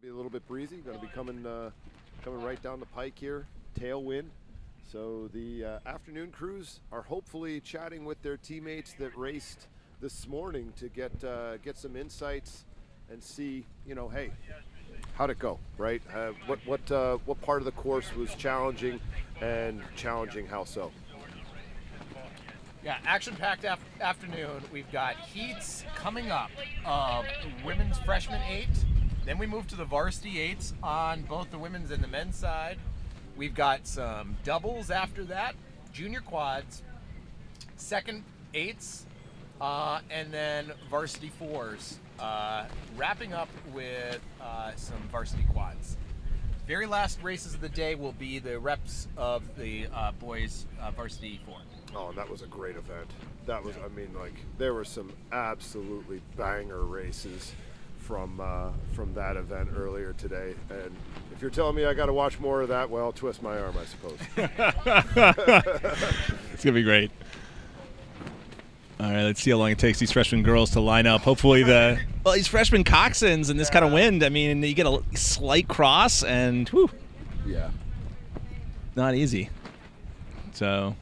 Be a little bit breezy. Going to be coming right down the pike here. Tailwind. So the afternoon crews are hopefully chatting with their teammates that raced this morning to get some insights and see, hey, how'd it go, right? What part of the course was challenging, and challenging how so? Yeah, action-packed afternoon. We've got heats coming up of women's freshman 8. Then we move to the varsity 8s on both the women's and the men's side. We've got some doubles after that, junior quads, second 8s, and then varsity 4s, wrapping up with some varsity quads. Very last races of the day will be the reps of the boys varsity 4. Oh, and that was a great event. That was, there were some absolutely banger races from that event earlier today. And if you're telling me I got to watch more of that, well, twist my arm, I suppose. It's going to be great. All right, let's see how long it takes these freshman girls to line up. Hopefully these freshman coxswains and this kind of wind, you get a slight cross and whew. Yeah. Not easy. So,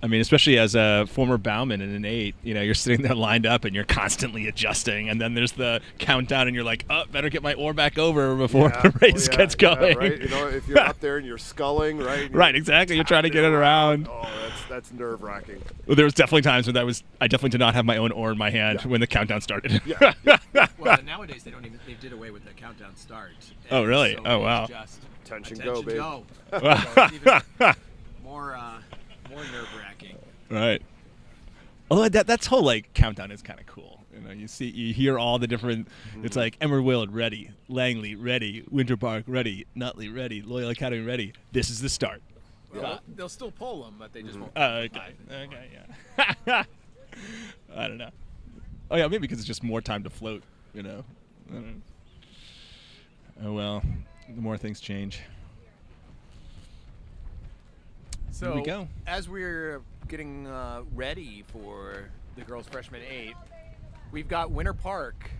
especially as a former bowman in an 8, you're sitting there lined up and you're constantly adjusting, and then there's the countdown and you're like, oh, better get my oar back over before the race gets going. Right? If you're up there and you're sculling, right? Right, exactly. You're trying to get it around. Oh, that's nerve-wracking. Well, there was definitely times when I definitely did not have my own oar in my hand when the countdown started. Yeah. Well, nowadays they did away with the countdown start. Oh, really? So oh, wow. Just attention go, babe. Go. So it's even more nerve-wracking. Right. Oh, that whole countdown is kind of cool. You hear all the different. It's like Emerald ready, Langley ready, Winter Park ready, Nutley ready, Loyal Academy ready. This is the start. Well, they'll still pull them, but they just won't. Okay, yeah. I don't know. Oh yeah, maybe because it's just more time to float. I don't know. Oh well, the more things change. So here we go. As we're getting ready for the girls' freshman 8, we've got Winter Park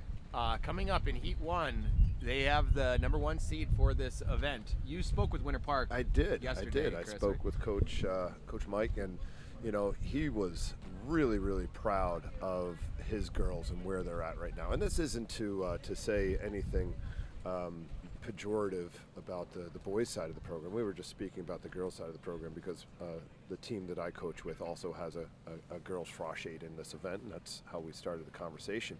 coming up in Heat 1. They have the number 1 seed for this event. You spoke with Winter Park. I did. Yesterday, I spoke with Coach Mike, and he was really, really proud of his girls and where they're at right now. And this isn't to say anything pejorative about the boys' side of the program. We were just speaking about the girls' side of the program because the team that I coach with also has a girls' frosh 8 in this event, and that's how we started the conversation.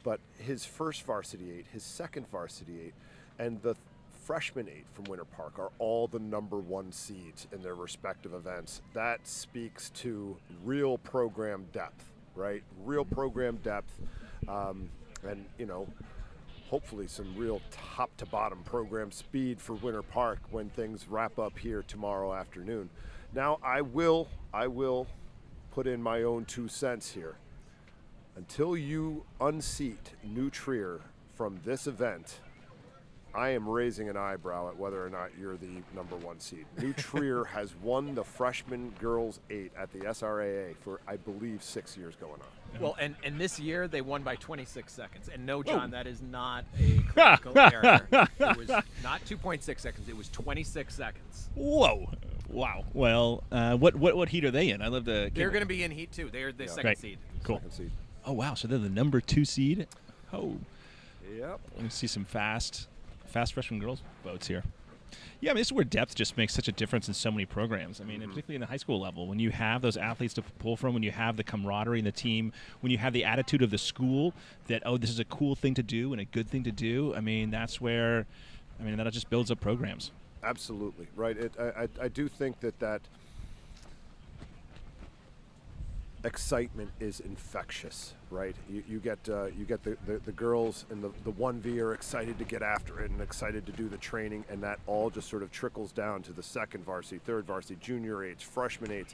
But his first varsity 8, his second varsity 8, and the freshman 8 from Winter Park are all the number 1 seeds in their respective events. That speaks to real program depth, right? Real program depth, and hopefully some real top to bottom program speed for Winter Park when things wrap up here tomorrow afternoon. Now I will put in my own 2 cents here. Until you unseat New Trier from this event, I am raising an eyebrow at whether or not you're the number 1 seed. New Trier has won the freshman girls 8 at the SRAA for, I believe, 6 years going on. Well, and this year they won by 26 seconds. And no, John, that is not a clinical error. It was not 2.6 seconds. It was 26 seconds. Whoa. Wow. Well, what heat are they in? I love the. They're going to be in Heat 2. They're the second seed. Cool. Second seed. Oh, wow. So they're the number 2 seed? Oh. Yep. Let me see some fast freshman girls boats here. Yeah, this is where depth just makes such a difference in so many programs. Particularly in the high school level, when you have those athletes to pull from, when you have the camaraderie in the team, when you have the attitude of the school that, this is a cool thing to do and a good thing to do, that's where, that just builds up programs. Absolutely, right. I do think that excitement is infectious, right? You get the girls and the 1V are excited to get after it and excited to do the training, and that all just sort of trickles down to the second varsity, third varsity, junior 8s, freshman 8s.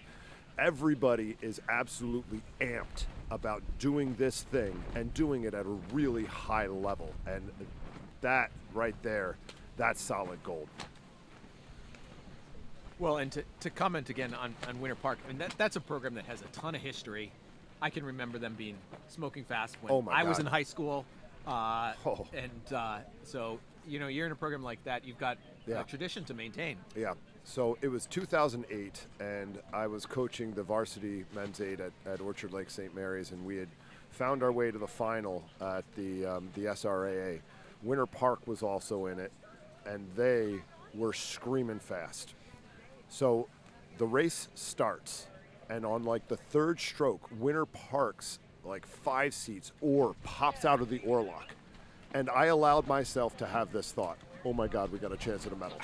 Everybody is absolutely amped about doing this thing and doing it at a really high level, and that right there, that's solid gold. Well, and to comment again on Winter Park, I mean, that's a program that has a ton of history. I can remember them being smoking fast when I was in high school. So, you know, you're in a program like that, you've got a tradition to maintain. Yeah. So it was 2008, and I was coaching the varsity men's eight at Orchard Lake St. Mary's, and we had found our way to the final at the SRAA. Winter Park was also in it, and they were screaming fast. So the race starts, and on like the third stroke, Winter Park's like 5 seats oar pops out of the oar lock. And I allowed myself to have this thought, oh my God, we got a chance at a medal.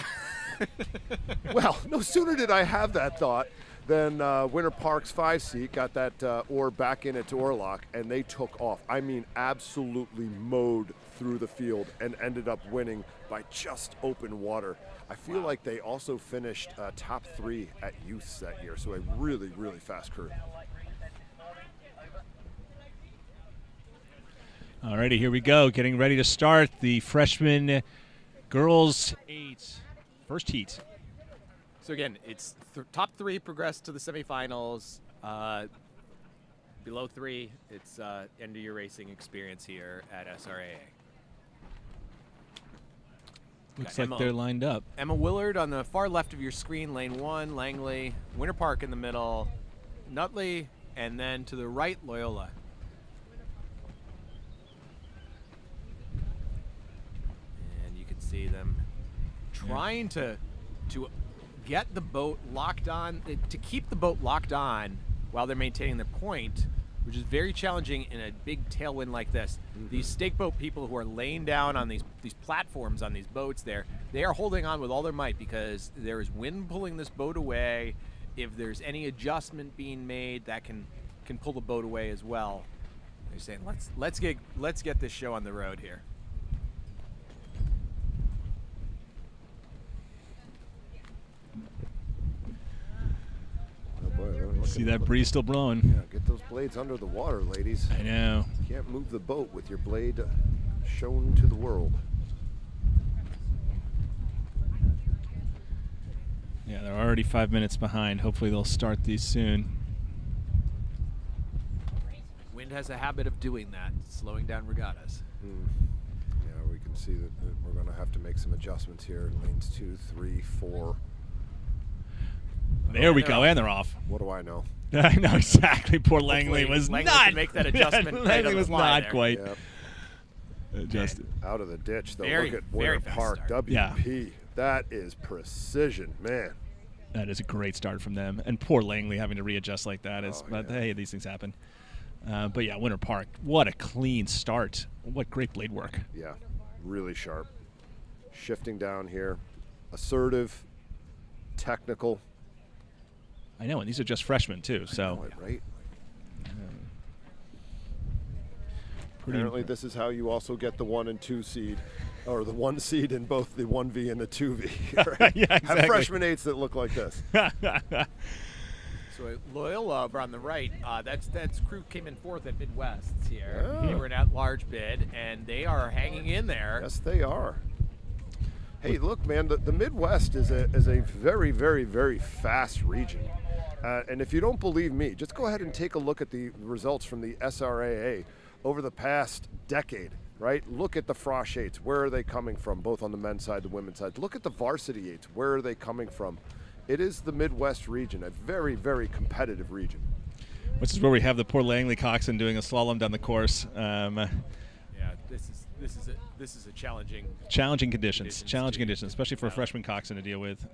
Well, no sooner did I have that thought than Winter Park's 5 seat got that oar back in its oar lock, and they took off. I mean, absolutely mowed through the field and ended up winning by just open water. I feel like they also finished top 3 at youths that year, so a really, really fast crew. Alrighty, here we go. Getting ready to start the freshman girls 8 first heat. So again, it's top 3 progress to the semifinals. Below 3, it's end of your racing experience here at SRAA. Looks like they're lined up. Emma Willard on the far left of your screen, lane 1, Langley, Winter Park in the middle, Nutley, and then to the right, Loyola. And you can see them trying to get the boat locked on, to keep the boat locked on while they're maintaining their point, which is very challenging in a big tailwind like this. These stake boat people who are laying down on these platforms on these boats there, they are holding on with all their might because there is wind pulling this boat away. If there's any adjustment being made, that can pull the boat away as well. They're saying, let's get this show on the road here. See that breeze still blowing. Yeah, get those blades under the water, ladies. I know. You can't move the boat with your blade shown to the world. Yeah, they're already 5 minutes behind. Hopefully they'll start these soon. Wind has a habit of doing that, slowing down regattas. Yeah, we can see that we're going to have to make some adjustments here. Lanes 2, 3, 4. There we go, and they're off. What do I know? I know exactly. Poor Langley was Langley not can make that adjustment. Langley was not there. quite Yep. adjusted. Out of the ditch, though. Very, Look at very Winter fast Park start. WP. That is precision, man. That is a great start from them. And poor Langley having to readjust like that is, but hey, these things happen. But yeah, Winter Park, what a clean start. What great blade work. Yeah, really sharp. Shifting down here. Assertive, technical. I know, and these are just freshmen too. So, I know it, right? Pretty Apparently, this is how you also get the 1 and 2 seed, or the 1 seed in both the 1V and the 2V. Right? Yeah, exactly. Have freshman 8s that look like this. So Loyola over on the right, that's crew came in 4th at Midwest's here. Oh. They were an at-large bid, and they are hanging in there. Yes, they are. Hey, look, man, the Midwest is a very, very, very fast region. And if you don't believe me, just go ahead and take a look at the results from the SRAA over the past decade, right? Look at the Frosh 8s. Where are they coming from, both on the men's side, the women's side? Look at the varsity 8s. Where are they coming from? It is the Midwest region, a very, very competitive region. Which is where we have the poor Langley coxswain doing a slalom down the course. Yeah, this is a challenging conditions, especially for a freshman coxswain to deal with.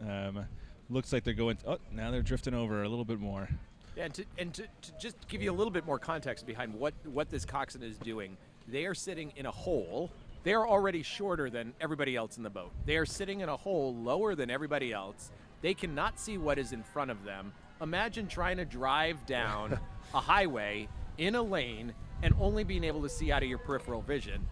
Looks like they're going. Oh, now they're drifting over a little bit more. Yeah, and to just give you a little bit more context behind what this coxswain is doing, they are sitting in a hole. They are already shorter than everybody else in the boat. They are sitting in a hole lower than everybody else. They cannot see what is in front of them. Imagine trying to drive down a highway in a lane and only being able to see out of your peripheral vision,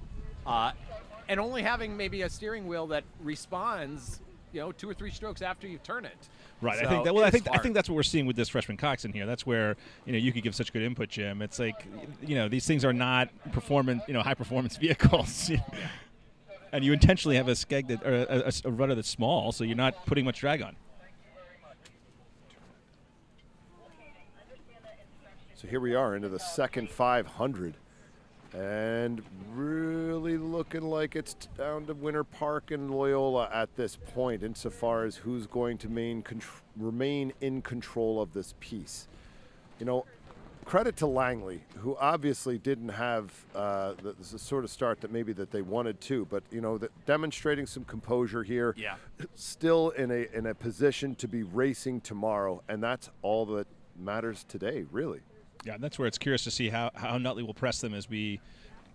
and only having maybe a steering wheel that responds, 2 or 3 strokes after you turn it. Right. So I think that's what we're seeing with this freshman coxswain here. That's where you could give such good input, Jim. It's like these things are not high performance vehicles. And you intentionally have a skeg that, or a rudder that's small, so you're not putting much drag on. So here we are into the second 500. And really looking like it's down to Winter Park and Loyola at this point, insofar as who's going to remain in control of this piece. You know, credit to Langley, who obviously didn't have the sort of start that maybe that they wanted to, but you know, demonstrating some composure here. Yeah. Still in a position to be racing tomorrow, and that's all that matters today, really. Yeah, and that's where it's curious to see how Nutley will press them as we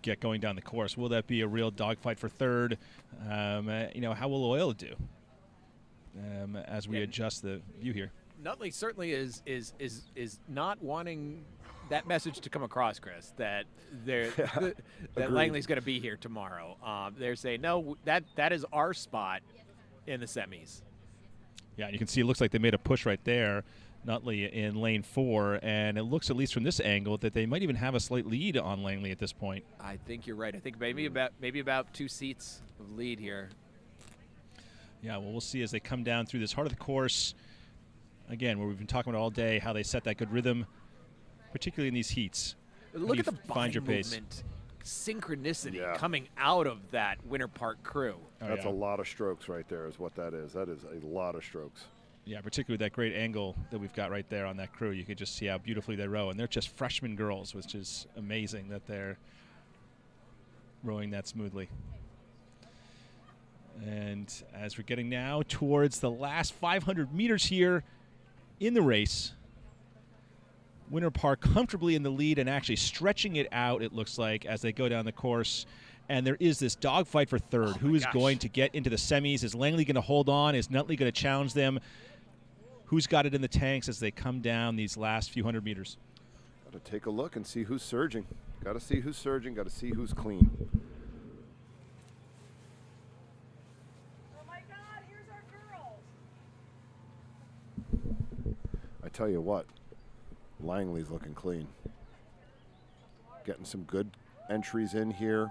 get going down the course. Will that be a real dogfight for third? You know, how will Loyola do as we adjust the view here? Nutley certainly is not wanting that message to come across, Chris, that that Langley's going to be here tomorrow. They're saying, no, that is our spot in the semis. Yeah, you can see it looks like they made a push right there. Nutley in lane 4, and it looks, at least from this angle, that they might even have a slight lead on Langley at this point. I think you're right. I think maybe about 2 seats of lead here. Yeah, well, we'll see as they come down through this heart of the course. Again, where we've been talking about all day, how they set that good rhythm, particularly in these heats. Look at the find your body pace. movement, synchronicity coming out of that Winter Park crew. That's a lot of strokes right there is what that is. That is a lot of strokes. Yeah, particularly that great angle that we've got right there on that crew. You can just see how beautifully they row. And they're just freshman girls, which is amazing that they're rowing that smoothly. And as we're getting now towards the last 500 meters here in the race, Winter Park comfortably in the lead and actually stretching it out, it looks like, as they go down the course. And there is this dogfight for third. Who is going to get into the semis? Is Langley going to hold on? Is Nutley going to challenge them? Who's got it in the tanks as they come down these last few hundred meters? Got to take a look and see who's surging. Got to see who's surging. Got to see who's clean. Oh my God, here's our girls. I tell you what, Langley's looking clean. Getting some good entries in here.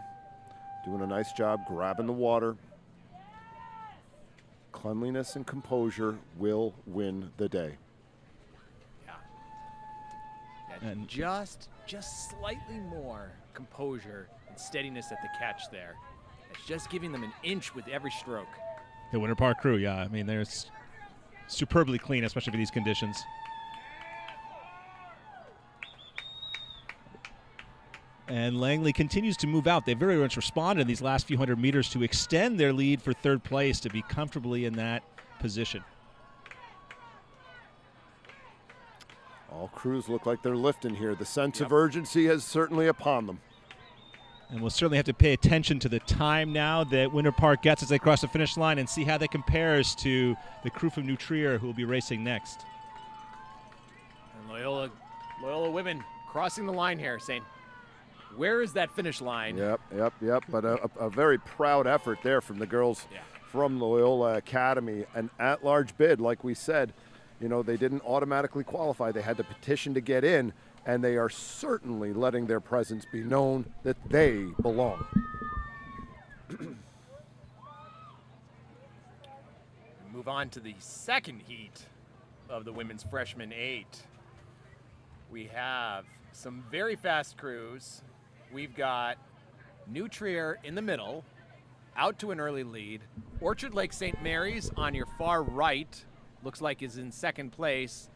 Doing a nice job grabbing the water. Cleanliness and composure will win the day. Yeah. And just slightly more composure and steadiness at the catch there. It's just giving them an inch with every stroke. The Winter Park crew, yeah. I mean, they're superbly clean, especially for these conditions. And Langley continues to move out. They very much responded in these last few hundred meters to extend their lead for third place, to be comfortably in that position. All crews look like they're lifting here. The sense of urgency is certainly upon them. And we'll certainly have to pay attention to the time now that Winter Park gets as they cross the finish line and see how that compares to the crew from New Trier who will be racing next. And Loyola women crossing the line here, saying, where is that finish line? Yep. But a very proud effort there from the girls from Loyola Academy. An at-large bid, like we said. You know, they didn't automatically qualify. They had to petition to get in, and they are certainly letting their presence be known that they belong. Move on to the second heat of the women's freshman 8. We have some very fast crews. We've got New Trier in the middle, out to an early lead. Orchard Lake St. Mary's on your far right, looks like is in second place.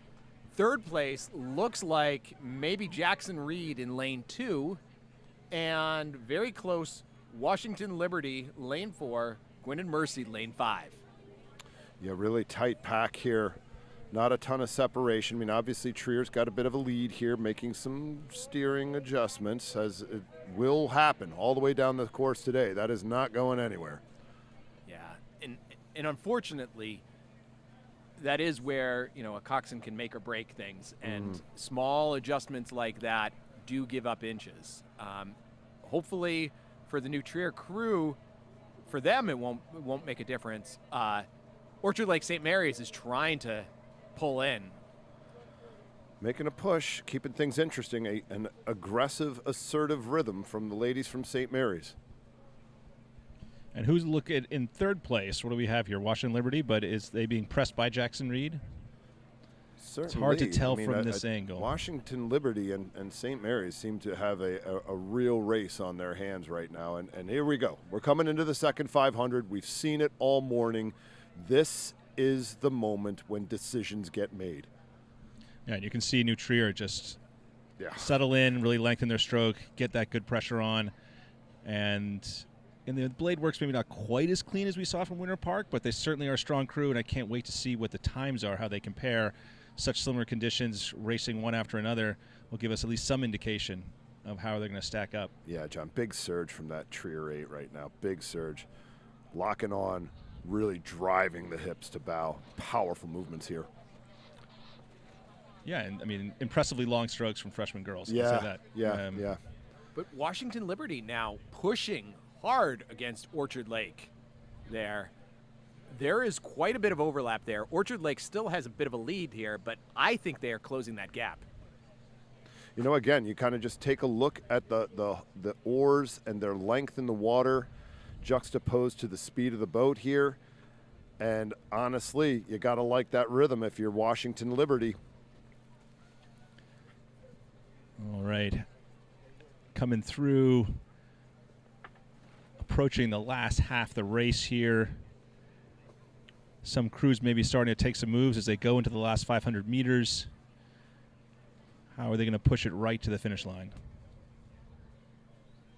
Third place looks like maybe Jackson Reed in lane 2. And very close, Washington Liberty, lane 4, Gwynedd Mercy, lane 5. Yeah, really tight pack here. Not a ton of separation. I mean, obviously Trier's got a bit of a lead here, making some steering adjustments, as it will happen all the way down the course today. That is not going anywhere. Yeah, and unfortunately, that is where, you know, a coxswain can make or break things, and small adjustments like that do give up inches. Hopefully, for the New Trier crew, for them it won't make a difference. Orchard Lake St. Mary's is trying to pull in. Making a push, keeping things interesting, an aggressive, assertive rhythm from the ladies from St. Mary's. And who's looking in third place? What do we have here? Washington Liberty, but is they being pressed by Jackson Reed? Certainly. It's hard to tell I mean, from this angle. Washington Liberty and St. Mary's seem to have a real race on their hands right now. And here we go. We're coming into the second 500. We've seen it all morning. This is the moment when decisions get made. Yeah, and you can see New Trier just settle in, really lengthen their stroke, get that good pressure on. And the blade works maybe not quite as clean as we saw from Winter Park, but they certainly are a strong crew, and I can't wait to see what the times are, how they compare. Such similar conditions, racing one after another, will give us at least some indication of how they're going to stack up. Yeah, John, big surge from that Trier 8 right now. Big surge. Locking on, really driving the hips to bow. Powerful movements here. Yeah, and I mean, impressively long strokes from freshman girls. Yeah, I'll say that. yeah. But Washington Liberty now pushing hard against Orchard Lake there. There is quite a bit of overlap there. Orchard Lake still has a bit of a lead here, but I think they are closing that gap. You know, again, you kind of just take a look at the oars and their length in the water juxtaposed to the speed of the boat here. And honestly, you got to like that rhythm if you're Washington Liberty. All right. Coming through, approaching the last half of the race here. Some crews maybe starting to take some moves as they go into the last 500 meters. How are they going to push it right to the finish line?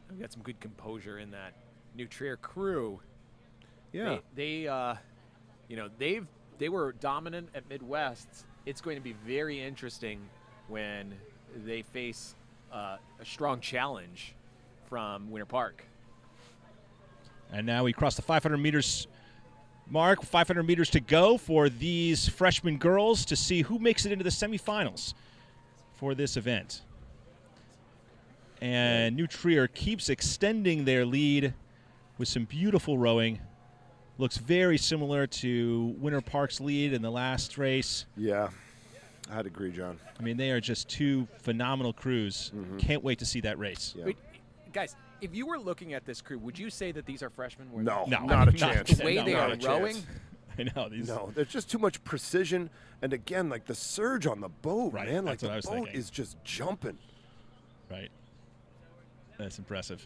We've got some good composure in that New Trier crew. Yeah. They were dominant at Midwest. It's going to be very interesting when they face a strong challenge from Winter Park. And now we cross the 500 meters mark. 500 meters to go for these freshman girls to see who makes it into the semifinals for this event. And New Trier keeps extending their lead with some beautiful rowing. Looks very similar to Winter Park's lead in the last race. Yeah, I'd agree, John. I mean, they are just two phenomenal crews. Can't wait to see that race. Yeah. Wait, guys, if you were looking at this crew, would you say that these are freshmen? No, No, not a not chance. The way No, they not are a chance. rowing? I know. These No, there's just too much precision. And again, like the surge on the boat, Right, man. Like that's what I the was boat thinking. is just jumping. Right. That's impressive.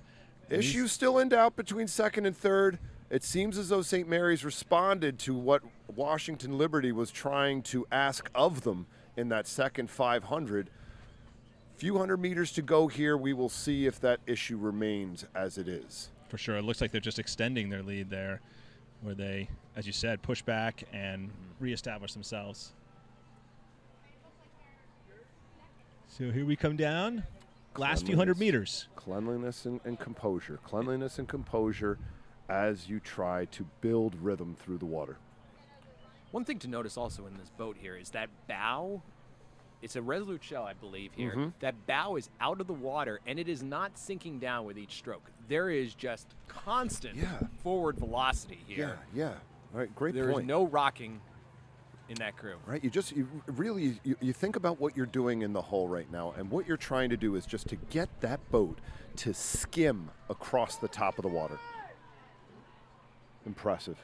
Issue still in doubt between second and third. It seems as though St. Mary's responded to what Washington Liberty was trying to ask of them in that second 500. Few hundred meters to go here. We will see if that issue remains as it is. For sure. It looks like they're just extending their lead there, where they, as you said, push back and reestablish themselves. So here we come down. Last few hundred meters. Cleanliness and composure. Cleanliness and composure as you try to build rhythm through the water. One thing to notice also in this boat here is that bow. It's a Resolute shell, I believe, here. That bow is out of the water, and it is not sinking down with each stroke. There is just constant forward velocity here. Yeah. All right, great There point. is no rocking in that crew. Right, you think about what you're doing in the hull right now, and what you're trying to do is just to get that boat to skim across the top of the water. Impressive.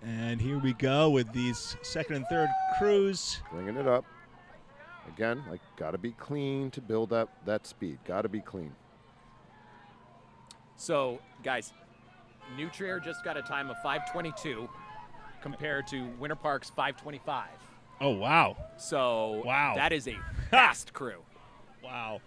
And here we go with these second and third crews. Bringing it up. Again, like, got to be clean to build up that speed. Got to be clean. So, guys, New Trier just got a time of 5:22 compared to Winter Park's 5:25. Oh, wow. So Wow. that is a fast crew. Wow.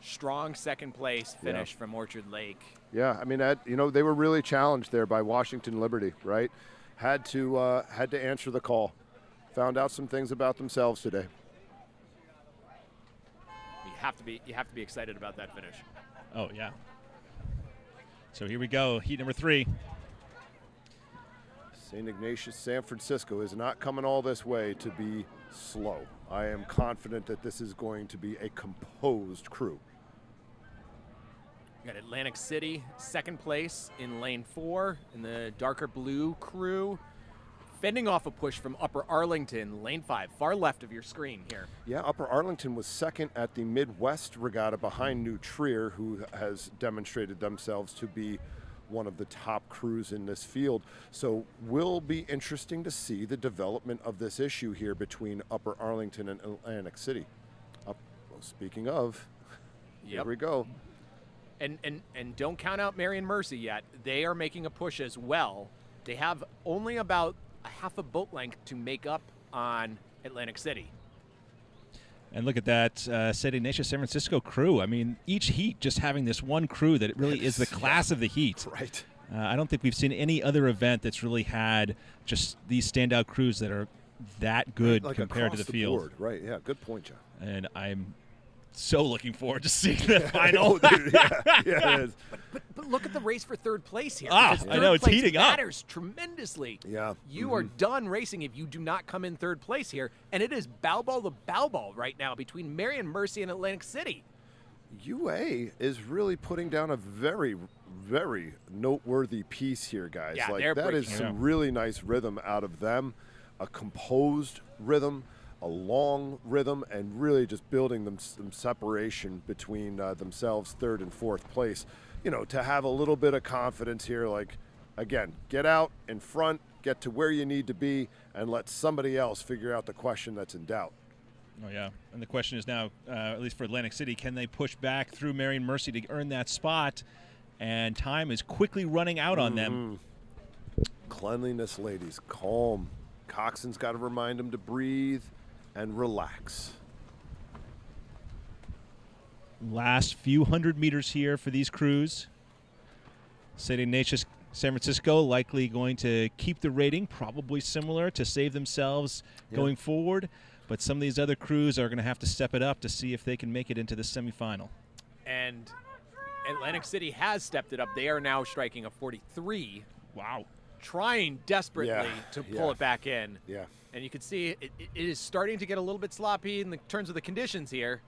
Strong second place finish from Orchard Lake. Yeah, I mean, they were really challenged there by Washington Liberty, right? Had to answer the call. Found out some things about themselves today. You have to be excited about that finish. Oh, yeah. So here we go, heat number 3. St. Ignatius, San Francisco is not coming all this way to be slow. I am confident that this is going to be a composed crew. We got Atlantic City, second place in lane 4 in the darker blue crew. fending off a push from Upper Arlington, lane 5, far left of your screen here. Yeah, Upper Arlington was second at the Midwest Regatta behind New Trier, who has demonstrated themselves to be one of the top crews in this field. So will be interesting to see the development of this issue here between Upper Arlington and Atlantic City. Well, speaking of, here we go. And don't count out Marion Mercy yet. They are making a push as well. They have only about a half a boat length to make up on Atlantic City. And look at that St. Ignatius San Francisco crew. I mean, each heat just having this one crew that really is the class of the heat. Right. I don't think we've seen any other event that's really had just these standout crews that are that good like compared to the field. Board. Right, yeah, good point, John. And I'm so looking forward to seeing the final. Dude, yeah, it is. But look at the race for third place here. Ah, because I know, it's third place heating up. matters tremendously. Yeah. You are done racing if you do not come in third place here. And it is bow ball to bow ball right now between Marion Mercy and Atlantic City. UA is really putting down a very, very noteworthy piece here, guys. Yeah, like they're that is breaking some really nice rhythm out of them, a composed rhythm, a long rhythm, and really just building them some separation between themselves, third and fourth place. You know, to have a little bit of confidence here, like, again, get out in front, get to where you need to be, and let somebody else figure out the question that's in doubt. Oh, yeah. And the question is now, at least for Atlantic City, can they push back through Marion Mercy to earn that spot? And time is quickly running out on them. Cleanliness, ladies, calm. Coxswain's got to remind them to breathe and relax. Last few hundred meters here for these crews. St. Ignatius San Francisco likely going to keep the rating, probably similar to save themselves going forward. But some of these other crews are going to have to step it up to see if they can make it into the semifinal. And Atlantic City has stepped it up. They are now striking a 43. Wow. Trying desperately to pull it back in. Yeah. And you can see it is starting to get a little bit sloppy in the terms of the conditions here.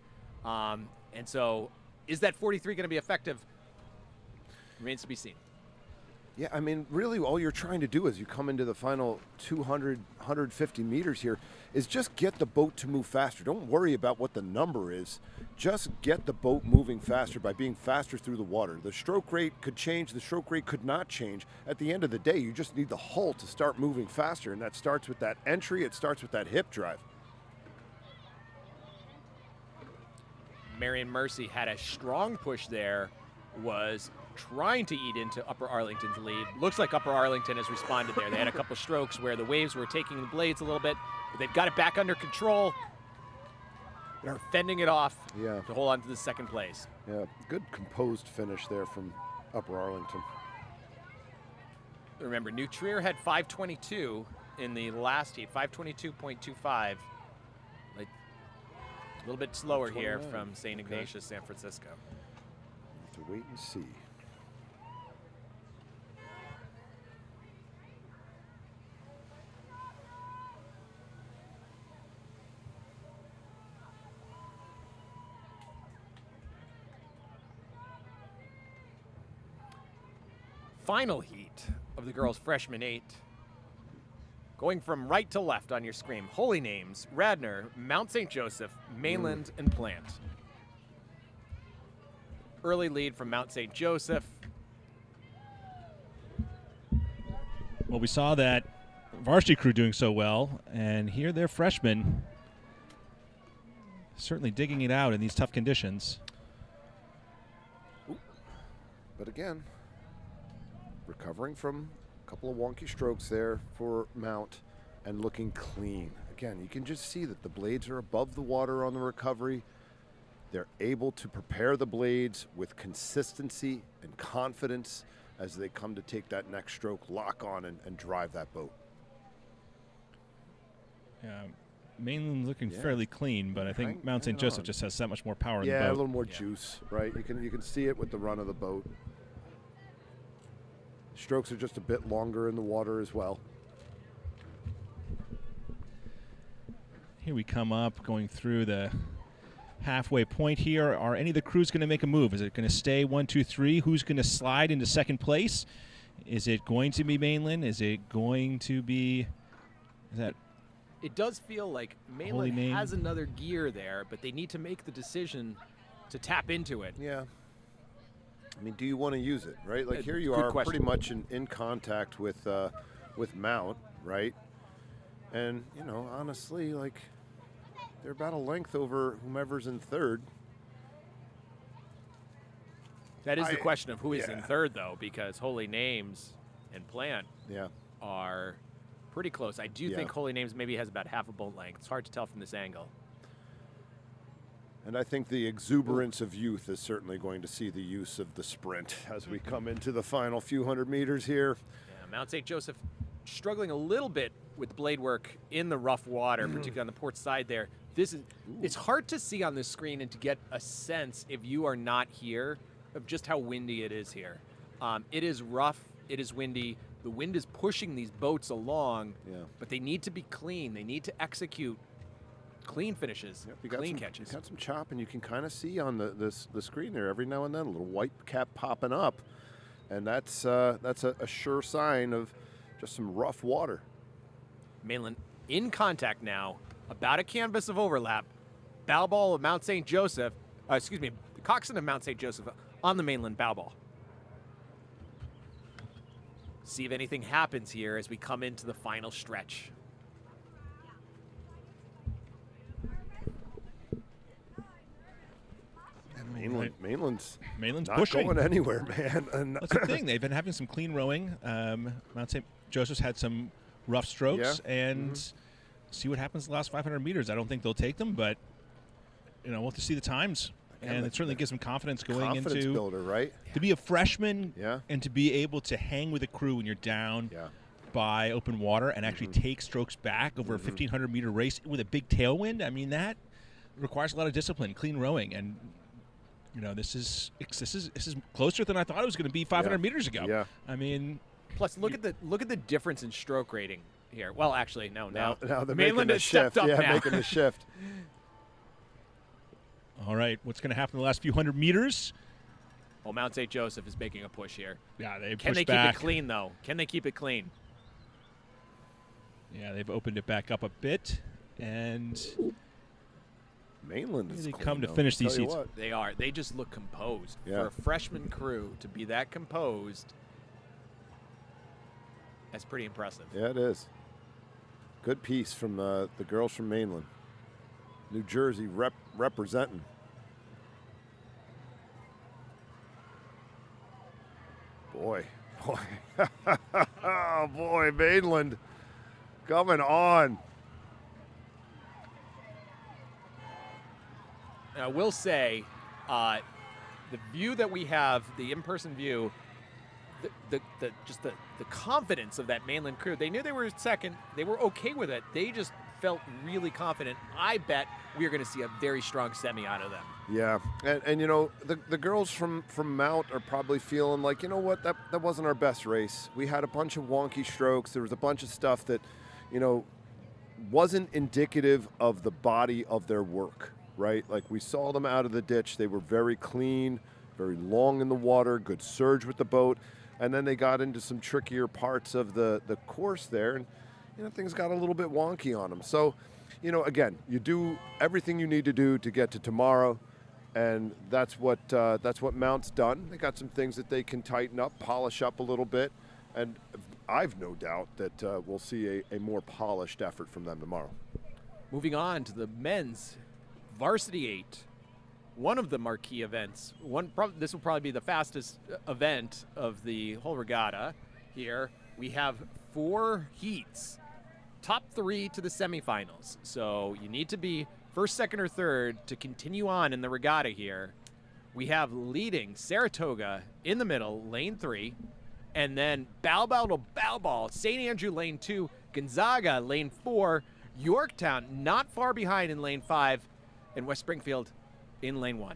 And so is that 43 going to be effective? Remains to be seen. Yeah, I mean, really all you're trying to do as you come into the final 200, 150 meters here is just get the boat to move faster. Don't worry about what the number is. Just get the boat moving faster by being faster through the water. The stroke rate could change. The stroke rate could not change. At the end of the day, you just need the hull to start moving faster, and that starts with that entry. It starts with that hip drive. Marion Mercy had a strong push there, was trying to eat into Upper Arlington's lead. Looks like Upper Arlington has responded there. They had a couple strokes where the waves were taking the blades a little bit, but they've got it back under control. They're fending it off to hold on to the second place. Yeah, good composed finish there from Upper Arlington. Remember, New Trier had 522 in the last heat, 522.25. Like, a little bit slower here from St. Ignatius, San Francisco. Have to wait and see. Final heat of the girls' freshman 8. Going from right to left on your screen. Holy names: Radnor, Mount St. Joseph, Mainland, and Plant. Early lead from Mount St. Joseph. Well, we saw that varsity crew doing so well, and here they're freshmen. Certainly digging it out in these tough conditions. But again, recovering from a couple of wonky strokes there for Mount and looking clean. Again, you can just see that the blades are above the water on the recovery. They're able to prepare the blades with consistency and confidence as they come to take that next stroke, lock on, and drive that boat. Yeah, Mainland's looking fairly clean, but I think Mount St. Joseph just has that much more power in the boat. Yeah, a little more juice, right? You can see it with the run of the boat. Strokes are just a bit longer in the water as well. Here we come up, going through the halfway point here. Are any of the crews going to make a move? Is it going to stay 1, 2, 3? Who's going to slide into second place? Is it going to be Mainland? Is it going to be Is that It does feel like Holy Mainland name? has another gear there, but they need to make the decision to tap into it. Yeah. I mean, do you want to use it, right? Like here you Good are question. pretty much in contact with Mount, right? And, you know, honestly, like they're about a length over whomever's in third. That is the question of who is yeah. in third, though, because Holy Names and Plant Yeah. are pretty close. I do Yeah. think Holy Names maybe has about half a boat length. It's hard to tell from this angle. And I think the exuberance of youth is certainly going to see the use of the sprint as we come into the final few hundred meters here. Yeah, Mount St. Joseph struggling a little bit with blade work in the rough water, particularly on the port side there. It's hard to see on this screen and to get a sense, if you are not here, of just how windy it is here. It is rough. It is windy. The wind is pushing these boats along, but they need to be clean. They need to execute clean finishes, clean catches. You got some chop, and you can kind of see on the screen there every now and then a little white cap popping up, and that's a sure sign of just some rough water. Mainland in contact now, about a canvas of overlap. Bow ball of Mount St. Joseph, the coxswain of Mount St. Joseph on the Mainland bow ball. See if anything happens here as we come into the final stretch. Mainland's not pushing. going anywhere, man. And That's the thing. They've been having some clean rowing. Mount St. Joseph's had some rough strokes, and see what happens the last 500 meters. I don't think they'll take them, but we'll have to see the times. And it certainly gives them confidence going confidence into builder, right? To be a freshman Yeah. and to be able to hang with a crew when you're down by open water and actually take strokes back over a 1,500 meter race with a big tailwind. I mean, that requires a lot of discipline, clean rowing, and this is closer than I thought it was going to be 500 meters ago. Yeah. I mean, Plus, look at the difference in stroke rating here. Well, actually, no. Now they're Mainland making the has stepped shift. up Yeah, now. making the shift. all right, what's going to happen in the last few hundred meters? Well, Mount St. Joseph is making a push here. Yeah, they Can pushed they back. keep it clean, though? Can they keep it clean? Yeah, they've opened it back up a bit, and Mainland is they clean, come to though. finish these Tell you seats. what. They are. They just look composed. Yeah. For a freshman crew to be that composed, that's pretty impressive. Yeah, it is. Good piece from the girls from Mainland. New Jersey representing. Boy. Oh, boy, Mainland coming on. I will say, the view that we have, the in-person view, the confidence of that Mainland crew. They knew they were second. They were okay with it. They just felt really confident. I bet we are going to see a very strong semi out of them. Yeah, and the girls from Mount are probably feeling like, what, that wasn't our best race. We had a bunch of wonky strokes. There was a bunch of stuff that, wasn't indicative of the body of their work, right? Like we saw them out of the ditch. They were very clean, very long in the water, good surge with the boat. And then they got into some trickier parts of the course there, and things got a little bit wonky on them. So, again, you do everything you need to do to get to tomorrow, and that's what Mount's done. They got some things that they can tighten up, polish up a little bit, and I've no doubt that we'll see a more polished effort from them tomorrow. Moving on to the men's varsity 8. One of the marquee events. This will probably be the fastest event of the whole regatta here. We have 4 heats, top 3 to the semifinals. So you need to be first, second, or third to continue on in the regatta here. We have leading Saratoga in the middle, lane 3, and then bow to bow ball, St. Andrew lane 2, Gonzaga lane 4, Yorktown not far behind in lane 5, and West Springfield in lane 1.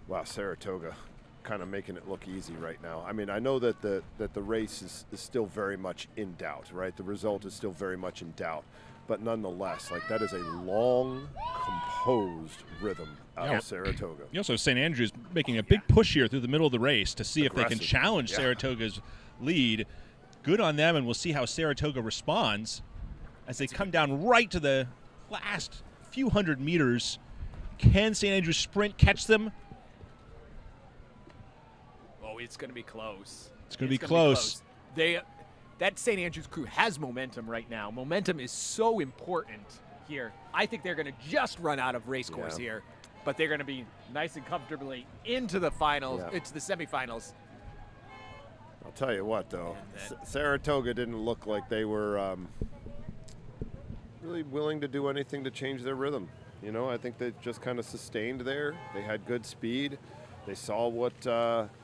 Wow, Saratoga kind of making it look easy right now. I mean, I know that the race is still very much in doubt, right? The result is still very much in doubt. But nonetheless, that is a long, composed rhythm out of Saratoga. Also, St. Andrews making a big push here through the middle of the race to see if they can Aggressive. challenge Yeah. Saratoga's lead. good on them, and we'll see how Saratoga responds as they come down right to the last few hundred meters. Can St. Andrews sprint catch them? Oh, it's going to be close. It's going to be close. That St. Andrews crew has momentum right now. Momentum is so important here. I think they're going to just run out of race course here, but they're going to be nice and comfortably into the finals. Yeah. It's the semifinals. I'll tell you what, though, Saratoga didn't look like they were really willing to do anything to change their rhythm. You know, I think they just kind of sustained there. They had good speed. They saw what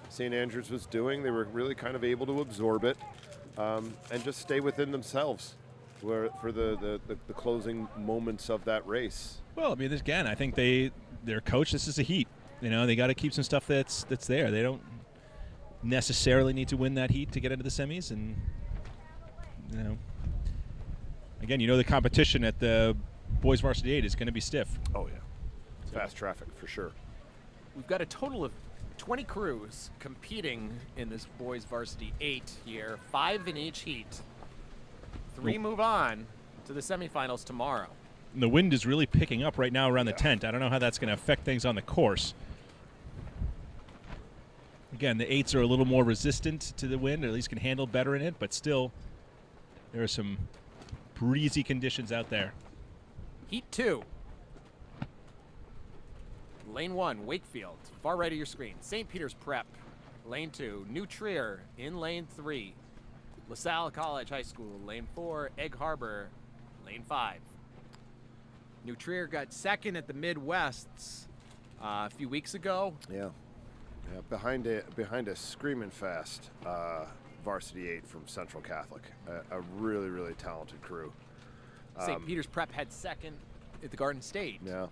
St. Andrews was doing. They were really kind of able to absorb it and just stay within themselves for the closing moments of that race. Well, I mean, again, I think their coach, this is a heat. You know, they got to keep some stuff that's there. They don't necessarily need to win that heat to get into the semis. And, you know, again, you know the competition at the boys varsity 8 is going to be stiff. Oh, yeah. Fast traffic, for sure. We've got a total of 20 crews competing in this boys varsity 8 here, 5 in each heat. 3 move on to the semifinals tomorrow. And the wind is really picking up right now around the tent. I don't know how that's going to affect things on the course. Again, the 8s are a little more resistant to the wind, or at least can handle better in it, but still, there are some breezy conditions out there. Heat 2. Lane 1, Wakefield, far right of your screen. St. Peter's Prep, Lane 2. New Trier in Lane 3. LaSalle College High School, Lane 4. Egg Harbor, Lane 5. New Trier got second at the Midwests a few weeks ago. Yeah, behind a screaming fast varsity 8 from Central Catholic, a really, really talented crew. St. Peter's Prep had second at the Garden State. Yeah.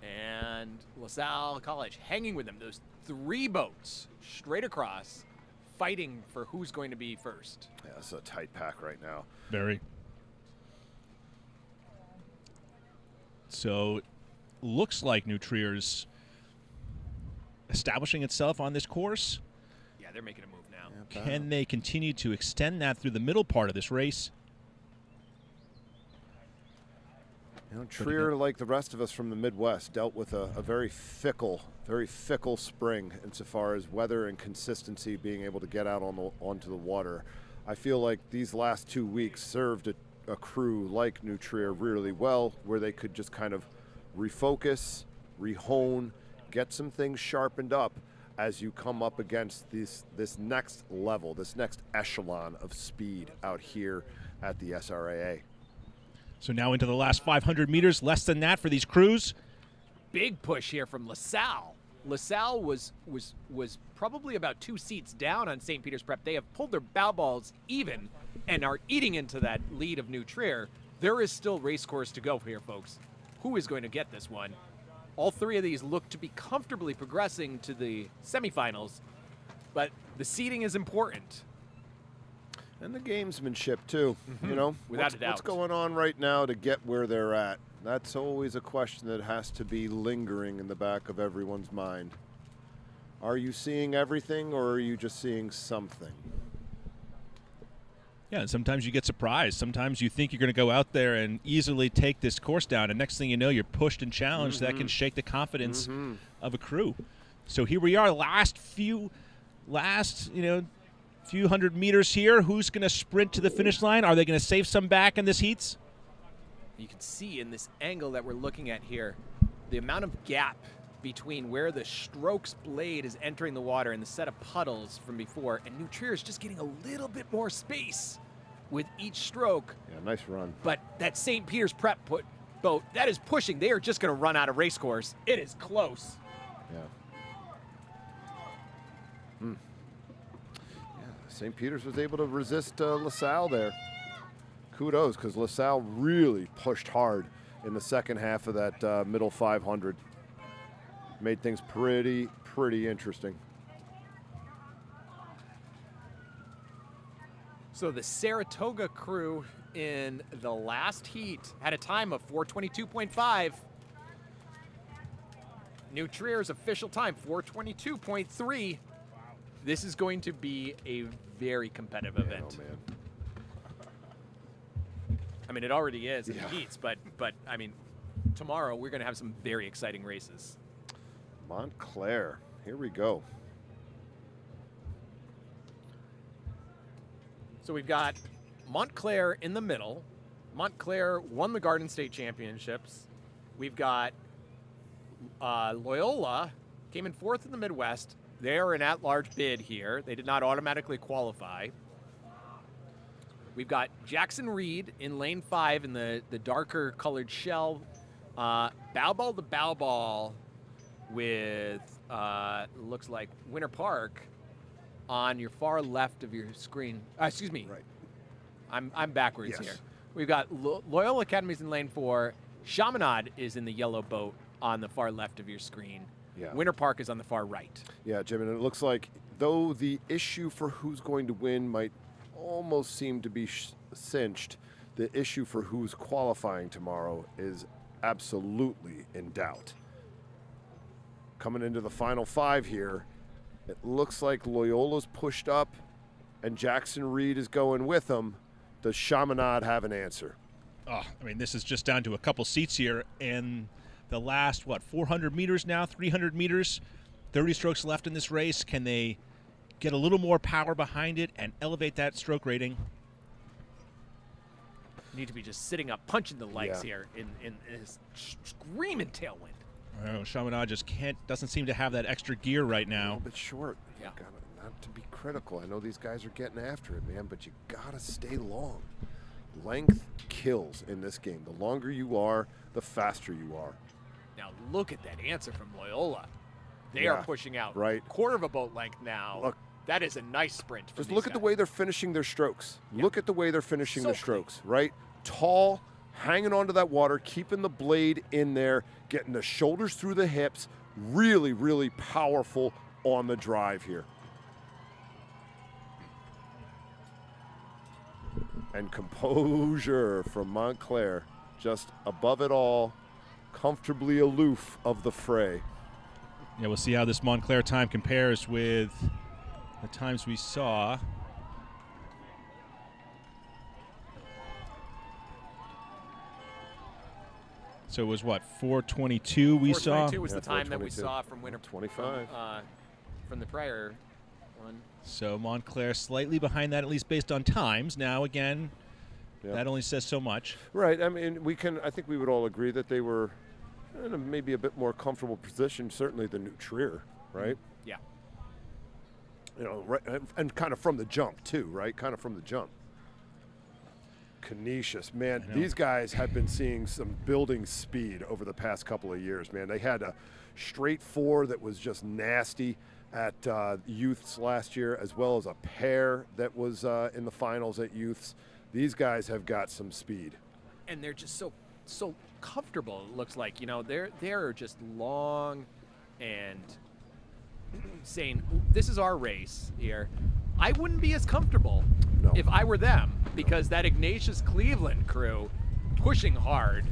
And LaSalle College hanging with them. Those 3 boats straight across, fighting for who's going to be first. Yeah, it's a tight pack right now. Very. So, looks like New Trier's establishing itself on this course. Yeah, they're making a move now. Can they continue to extend that through the middle part of this race? You know, Trier, like the rest of us from the Midwest, dealt with a very fickle spring insofar as weather and consistency, being able to get out onto the water. I feel like these last 2 weeks served a crew like New Trier really well, where they could just kind of refocus, rehone, get some things sharpened up as you come up against this next level, this next echelon of speed out here at the SRAA. So now into the last 500 meters, less than that for these crews. Big push here from LaSalle. LaSalle was probably about 2 seats down on St. Peter's Prep. They have pulled their bow balls even and are eating into that lead of New Trier. There is still race course to go here, folks. Who is going to get this one? All 3 of these look to be comfortably progressing to the semifinals, but the seeding is important. And the gamesmanship, too. You know, Without a doubt. What's going on right now to get where they're at? That's always a question that has to be lingering in the back of everyone's mind. Are you seeing everything, or are you just seeing something? Yeah, and sometimes you get surprised. Sometimes you think you're going to go out there and easily take this course down, and next thing you know, you're pushed and challenged. That can shake the confidence of a crew. So here we are, few hundred meters here. Who's going to sprint to the finish line? Are they going to save some back in this heats? You can see in this angle that we're looking at here, the amount of gap between where the strokes blade is entering the water and the set of puddles from before, and New Trier is just getting a little bit more space with each stroke. Yeah, nice run. But that St. Peter's Prep boat, that is pushing. They are just going to run out of race course. It is close. Yeah. St. Peter's was able to resist LaSalle there. Kudos, because LaSalle really pushed hard in the second half of that middle 500. Made things pretty interesting. So the Saratoga crew in the last heat had a time of 4:22.5. New Trier's official time, 4:22.3. This is going to be a very competitive event. Oh, man. mean, it already is in Yeah. the heats, but I mean, tomorrow we're going to have some very exciting races. Montclair, here we go. So we've got Montclair in the middle. Montclair won the Garden State Championships. We've got Loyola came in 4th in the Midwest. They are an at-large bid here. They did not automatically qualify. We've got Jackson Reed in lane 5 in the darker colored shell. Bow ball to bow ball with looks like Winter Park on your far left of your screen. Excuse me. Right. I'm backwards Yes. here. We've got Loyola Academy's in lane 4. Chaminade is in the yellow boat on the far left of your screen. Yeah. Winter Park is on the far right. Yeah, Jim, and it looks like though the issue for who's going to win might almost seem to be cinched, the issue for who's qualifying tomorrow is absolutely in doubt. Coming into the final 5 here, it looks like Loyola's pushed up and Jackson Reed is going with them. Does Chaminade have an answer? Oh, I mean, this is just down to a couple seats here, and the last, 400 meters now, 300 meters, 30 strokes left in this race. Can they get a little more power behind it and elevate that stroke rating? Need to be just sitting up, punching the legs Yeah. here in this screaming tailwind. Chaminade just doesn't seem to have that extra gear right A now. little bit short. Yeah. Not to be critical. I know these guys are getting after it, man, but you gotta stay long. Length kills in this game. The longer you are, the faster you are. Now look at that answer from Loyola. They Yeah, are pushing out right. quarter of a boat length now. Look. That is a nice sprint. For Just these look at the guys. way they're finishing their strokes. Look at the way they're finishing So their strokes, right? Tall, hanging onto that water, keeping the blade in there, getting the shoulders through the hips. Really, really powerful on the drive here. And composure from Montclair, just above it all, comfortably aloof of the fray. Yeah, we'll see how this Montclair time compares with the times we saw. So it was 4:22 we saw? 4:22 was Yeah, the time that we 4:22. saw from Winter 25. from the prior one. So Montclair slightly behind that, at least based on times. Now, again, Yeah. that only says so much. Right. I mean, I think we would all agree that they were in a maybe a bit more comfortable position, certainly than New Trier, right? Yeah. You know, right, and kind of from the jump too, right? Kind of from the jump. Canisius, man, I know. these guys have been seeing some building speed over the past couple of years, man. They had a straight 4 that was just nasty at youths last year, as well as a pair that was in the finals at youths. These guys have got some speed. And they're just so comfortable. It looks like, you know, they're just long and saying, this is our race here. I wouldn't be as comfortable No. if I were them, because that Ignatius Cleveland crew pushing hard,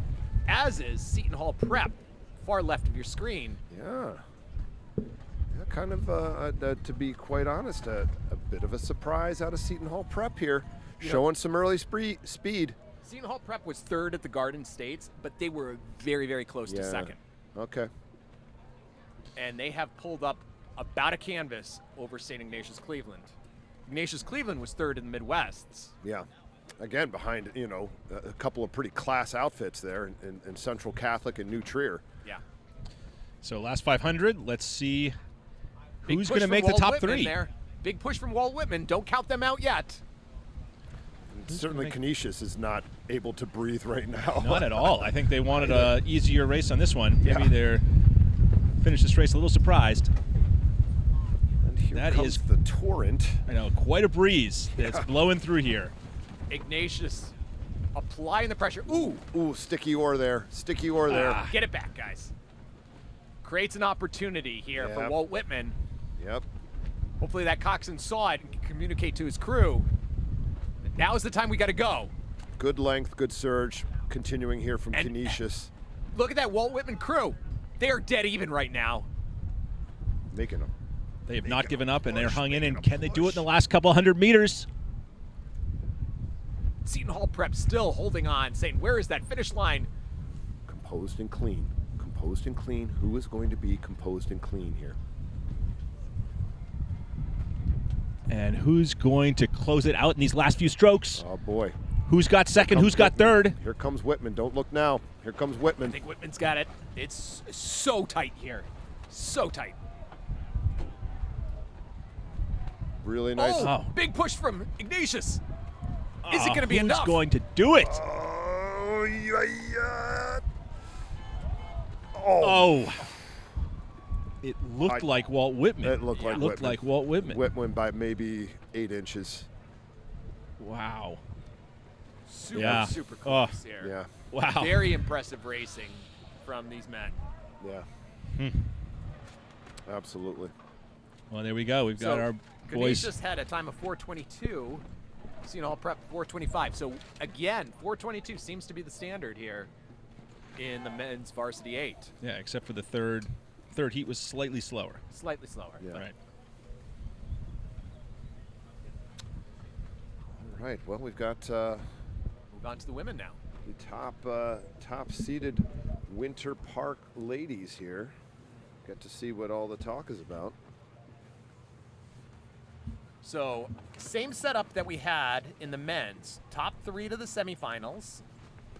as is Seton Hall Prep, far left of your screen. Yeah. Yeah, kind of, to be quite honest, a bit of a surprise out of Seton Hall Prep here, showing some early speed. Seton Hall Prep was 3rd at the Garden States, but they were very, very close to Yeah. 2nd. Okay. And they have pulled up about a canvas over St. Ignatius Cleveland. Ignatius Cleveland was 3rd in the Midwests. Yeah. Again, behind, you know, a couple of pretty class outfits there in Central Catholic and New Trier. Yeah. So last 500, let's see Big who's push going to from make the Walt top Whitman 3. there. Big push from Walt Whitman. Don't count them out yet. Certainly Canisius is not able to breathe right now. Not at all. I think they wanted an easier race on this one. Yeah. Maybe they're finished this race a little surprised. And here That comes is- the torrent. I know, quite a breeze that's blowing through here. Ignatius applying the pressure. Ooh, Ooh, sticky oar there. Sticky oar there. get it back, guys. Creates an opportunity here for Yep. Walt Whitman. Yep. Hopefully that coxswain saw it and can communicate to his crew. Now is the time we got to go. Good length, good surge. Continuing here from And- Canisius. Look at that Walt Whitman crew. They are dead even right now. Making them. They have not given up, and they're push, hung in. making And a can they do it push. in the last couple hundred meters? Seton Hall Prep still holding on, saying, where is that finish line? Composed and clean. Composed and clean. Who is going to be composed and clean here? And who's going to close it out in these last few strokes? Oh, boy. Who's got second? Who's got third? Here comes Whitman. Don't look now. Here comes Whitman. I think Whitman's got it. It's so tight here. So tight. Really nice. Oh, big push from Ignatius. Is it going to be who's enough? going to do it? Oh, yeah. Oh. It looked like Walt Whitman. It looked like Whitman. Like Walt Whitman. Whitman by maybe 8 inches. Wow. Super, super close here. Yeah. Wow. Very impressive racing from these men. Yeah. Absolutely. Well, there we go. We've got our boys. Ignatius had a time of 4:22. Seton Hall Prep 4:25. So again, 4:22 seems to be the standard here in the men's varsity 8. Yeah, except for the third heat was slightly slower. Slightly slower. Yeah. Right. All right. Well, we've got Move on to the women now. the top seeded Winter Park ladies here. Get to see what all the talk is about. So same setup that we had in the men's. Top 3 to the semifinals.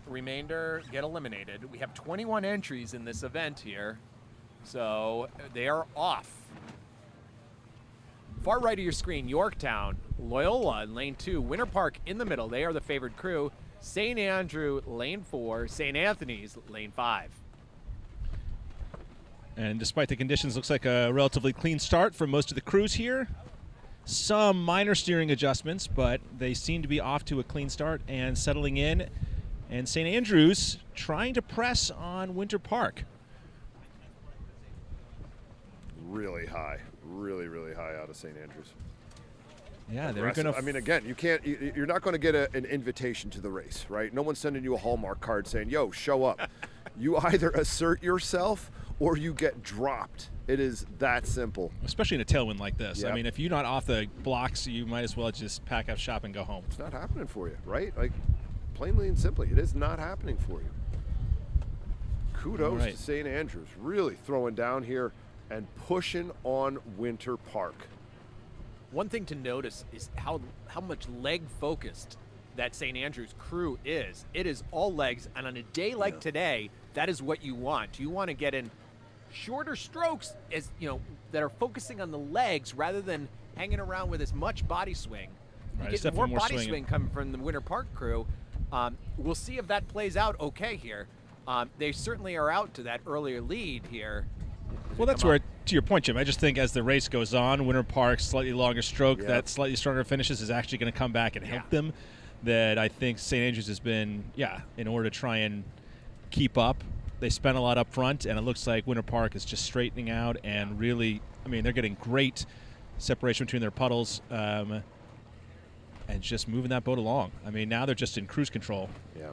Remainder get eliminated. We have 21 entries in this event here. So they are off. Far right of your screen, Yorktown, Loyola in lane 2, Winter Park in the middle. They are the favored crew. St. Andrew, lane 4, St. Anthony's, lane 5. And despite the conditions, looks like a relatively clean start for most of the crews here. Some minor steering adjustments, but they seem to be off to a clean start and settling in. And St. Andrews trying to press on Winter Park. Really high. Really, really high out of St. Andrews. Yeah, they're going to. I mean, again, you're not going to get an invitation to the race, right? No one's sending you a Hallmark card saying, yo, show up. You either assert yourself or you get dropped. It is that simple. Especially in a tailwind like this. Yep. I mean, if you're not off the blocks, you might as well just pack up shop and go home. It's not happening for you, right? Like, plainly and simply, it is not happening for you. Kudos to St. Andrews, really throwing down here and pushing on Winter Park. One thing to notice is how much leg focused that St. Andrews crew is. It is all legs, and on a day like today, that is what you want. You want to get in shorter strokes, as you know, that are focusing on the legs rather than hanging around with as much body swing. You get more body swing coming from the Winter Park crew. We'll see if that plays out okay here. They certainly are out to that earlier lead here. Well, that's where, to your point, Jim, I just think as the race goes on, Winter Park, slightly longer stroke, that slightly stronger finishes is actually going to come back and help them. That I think St. Andrews has been, in order to try and keep up. They spent a lot up front, and it looks like Winter Park is just straightening out and really, I mean, they're getting great separation between their puddles and just moving that boat along. I mean, now they're just in cruise control. Yeah.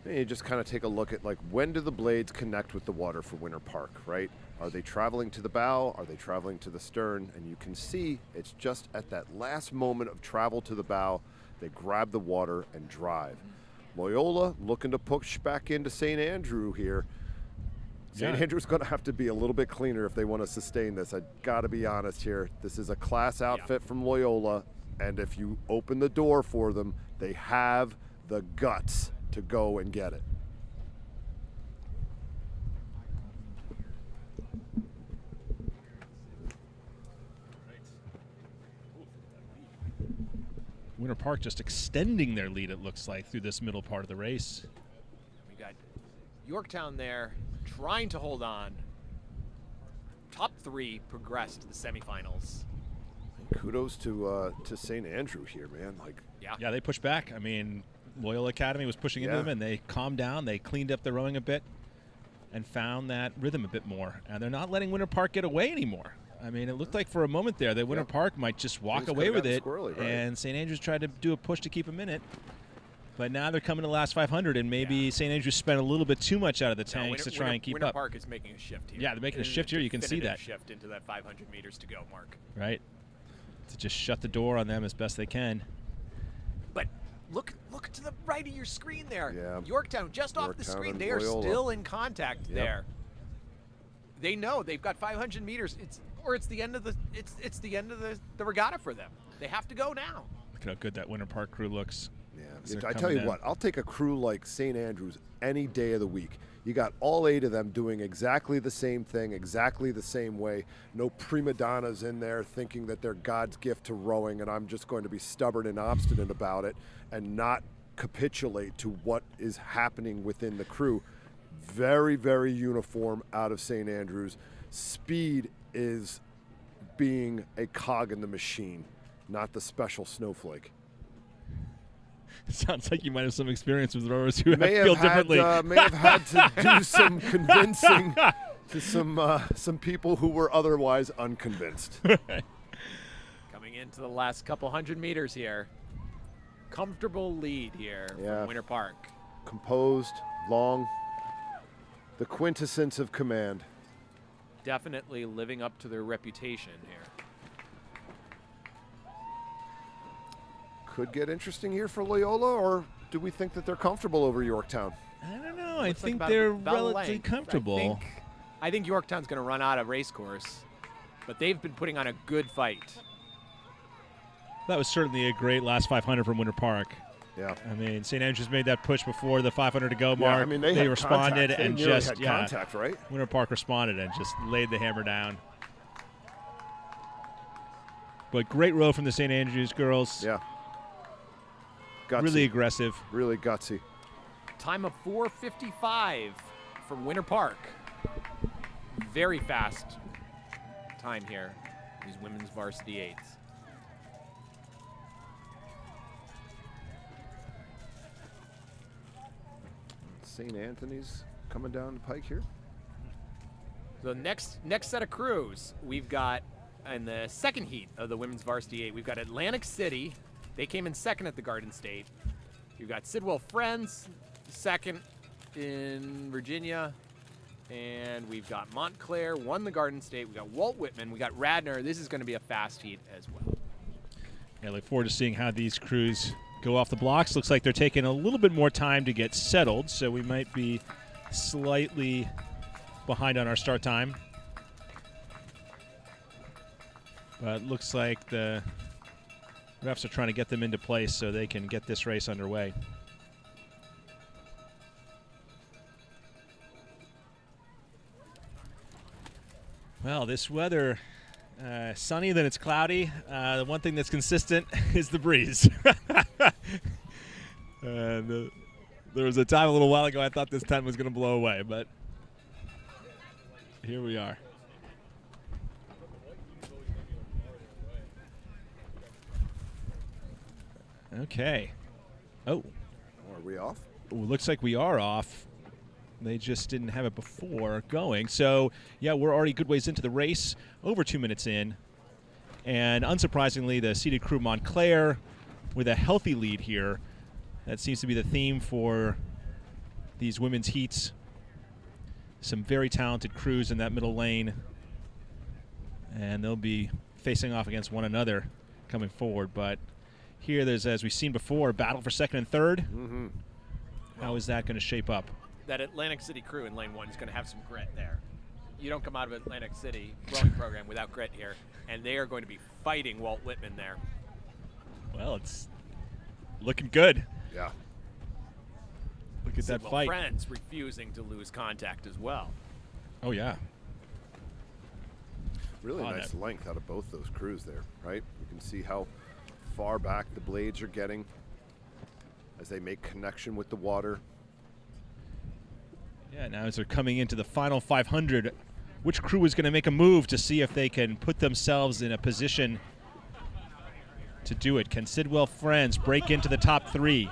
You just kind of take a look at, like, when do the blades connect with the water for Winter Park, right? Are they traveling to the bow? Are they traveling to the stern? And you can see it's just at that last moment of travel to the bow, they grab the water and drive. Loyola looking to push back into St. Andrew here. St. Andrew's going to have to be a little bit cleaner if they want to sustain this. I got to be honest here. This is a class outfit from Loyola, and if you open the door for them, they have the guts to go and get it. Winter Park just extending their lead, it looks like, through this middle part of the race. We got Yorktown there trying to hold on. Top 3 progressed to the semifinals. Kudos to St. Andrew here, man. Like, yeah, they pushed back. I mean, Loyola Academy was pushing into them, and they calmed down. They cleaned up their rowing a bit and found that rhythm a bit more. And they're not letting Winter Park get away anymore. I mean, it looked like for a moment there that Winter Park might just walk away with it, and St. Andrews tried to do a push to keep them in it. But now they're coming to the last 500, and maybe St. Andrews spent a little bit too much out of the tanks to try and keep Winter up. Park is making a shift here. Yeah, they're making a shift here. You can see that. Shift into that 500 meters to go mark. Right. To just shut the door on them as best they can. But look to the right of your screen there. Yeah. Yorktown just off the Yorktown screen. and They are Loyola. still in contact Yep. there. They know they've got 500 meters. It's the end of the regatta for them. They have to go now. Look at how good that Winter Park crew looks. Yeah, I tell you what, I'll take a crew like St. Andrews any day of the week. You got all 8 of them doing exactly the same thing, exactly the same way. No prima donnas in there thinking that they're God's gift to rowing and I'm just going to be stubborn and obstinate about it and not capitulate to what is happening within the crew. Very, very uniform out of St. Andrews. Speed is being a cog in the machine, not the special snowflake. Sounds like you might have some experience with rowers who may feel have differently. May have had to do some convincing to some people who were otherwise unconvinced. Coming into the last couple 100 meters here. Comfortable lead here from Winter Park. Composed, long, the quintessence of command. Definitely living up to their reputation here. Could get interesting here for Loyola, or do we think that they're comfortable over Yorktown? I don't know. I Looks like think about they're length. relatively comfortable. I think Yorktown's going to run out of race course, but they've been putting on a good fight. That was certainly a great last 500 from Winter Park. Yeah. I mean, St. Andrews made that push before the 500 to go Yeah, mark. I mean, they had responded contact. They and nearly just had contact, right? Winter Park responded and just laid the hammer down. But great row from the St. Andrews girls. Yeah. Gutsy. Really aggressive. Really gutsy. Time of 4:55 from Winter Park. Very fast time here. These women's varsity 8s. St. Anthony's coming down the pike here. The next set of crews, we've got in the second heat of the women's varsity 8, we've got Atlantic City. They came in second at the Garden State. You've got Sidwell Friends, second in Virginia. And we've got Montclair, won the Garden State. We've got Walt Whitman. We got Radnor. This is going to be a fast heat as well. I look forward to seeing how these crews go off the blocks. Looks like they're taking a little bit more time to get settled, so we might be slightly behind on our start time. But it looks like the refs are trying to get them into place so they can get this race underway. Well, this weather, sunny, then it's cloudy. The one thing that's consistent is the breeze. And there was a time a little while ago I thought this time was going to blow away, but here we are. Okay. Oh. Are we off? Ooh, looks like we are off. They just didn't have it before going. So, yeah, we're already good ways into the race, over 2 minutes in. And unsurprisingly, the seated crew Montclair with a healthy lead here. That seems to be the theme for these women's heats. Some very talented crews in that middle lane. And they'll be facing off against one another coming forward. But here there's, as we've seen before, a battle for second and third. Mm-hmm. How is that going to shape up? That Atlantic City crew in lane 1 is going to have some grit there. You don't come out of Atlantic City rowing program without grit here, and they are going to be fighting Walt Whitman there. Well, it's looking good. Yeah. Look at that Sidwell fight. Friends refusing to lose contact as well. Oh, yeah. Really nice length out of both those crews there, right? You can see how far back the blades are getting as they make connection with the water. Yeah, now as they're coming into the final 500, which crew is going to make a move to see if they can put themselves in a position to do it? Can Sidwell Friends break into the top 3?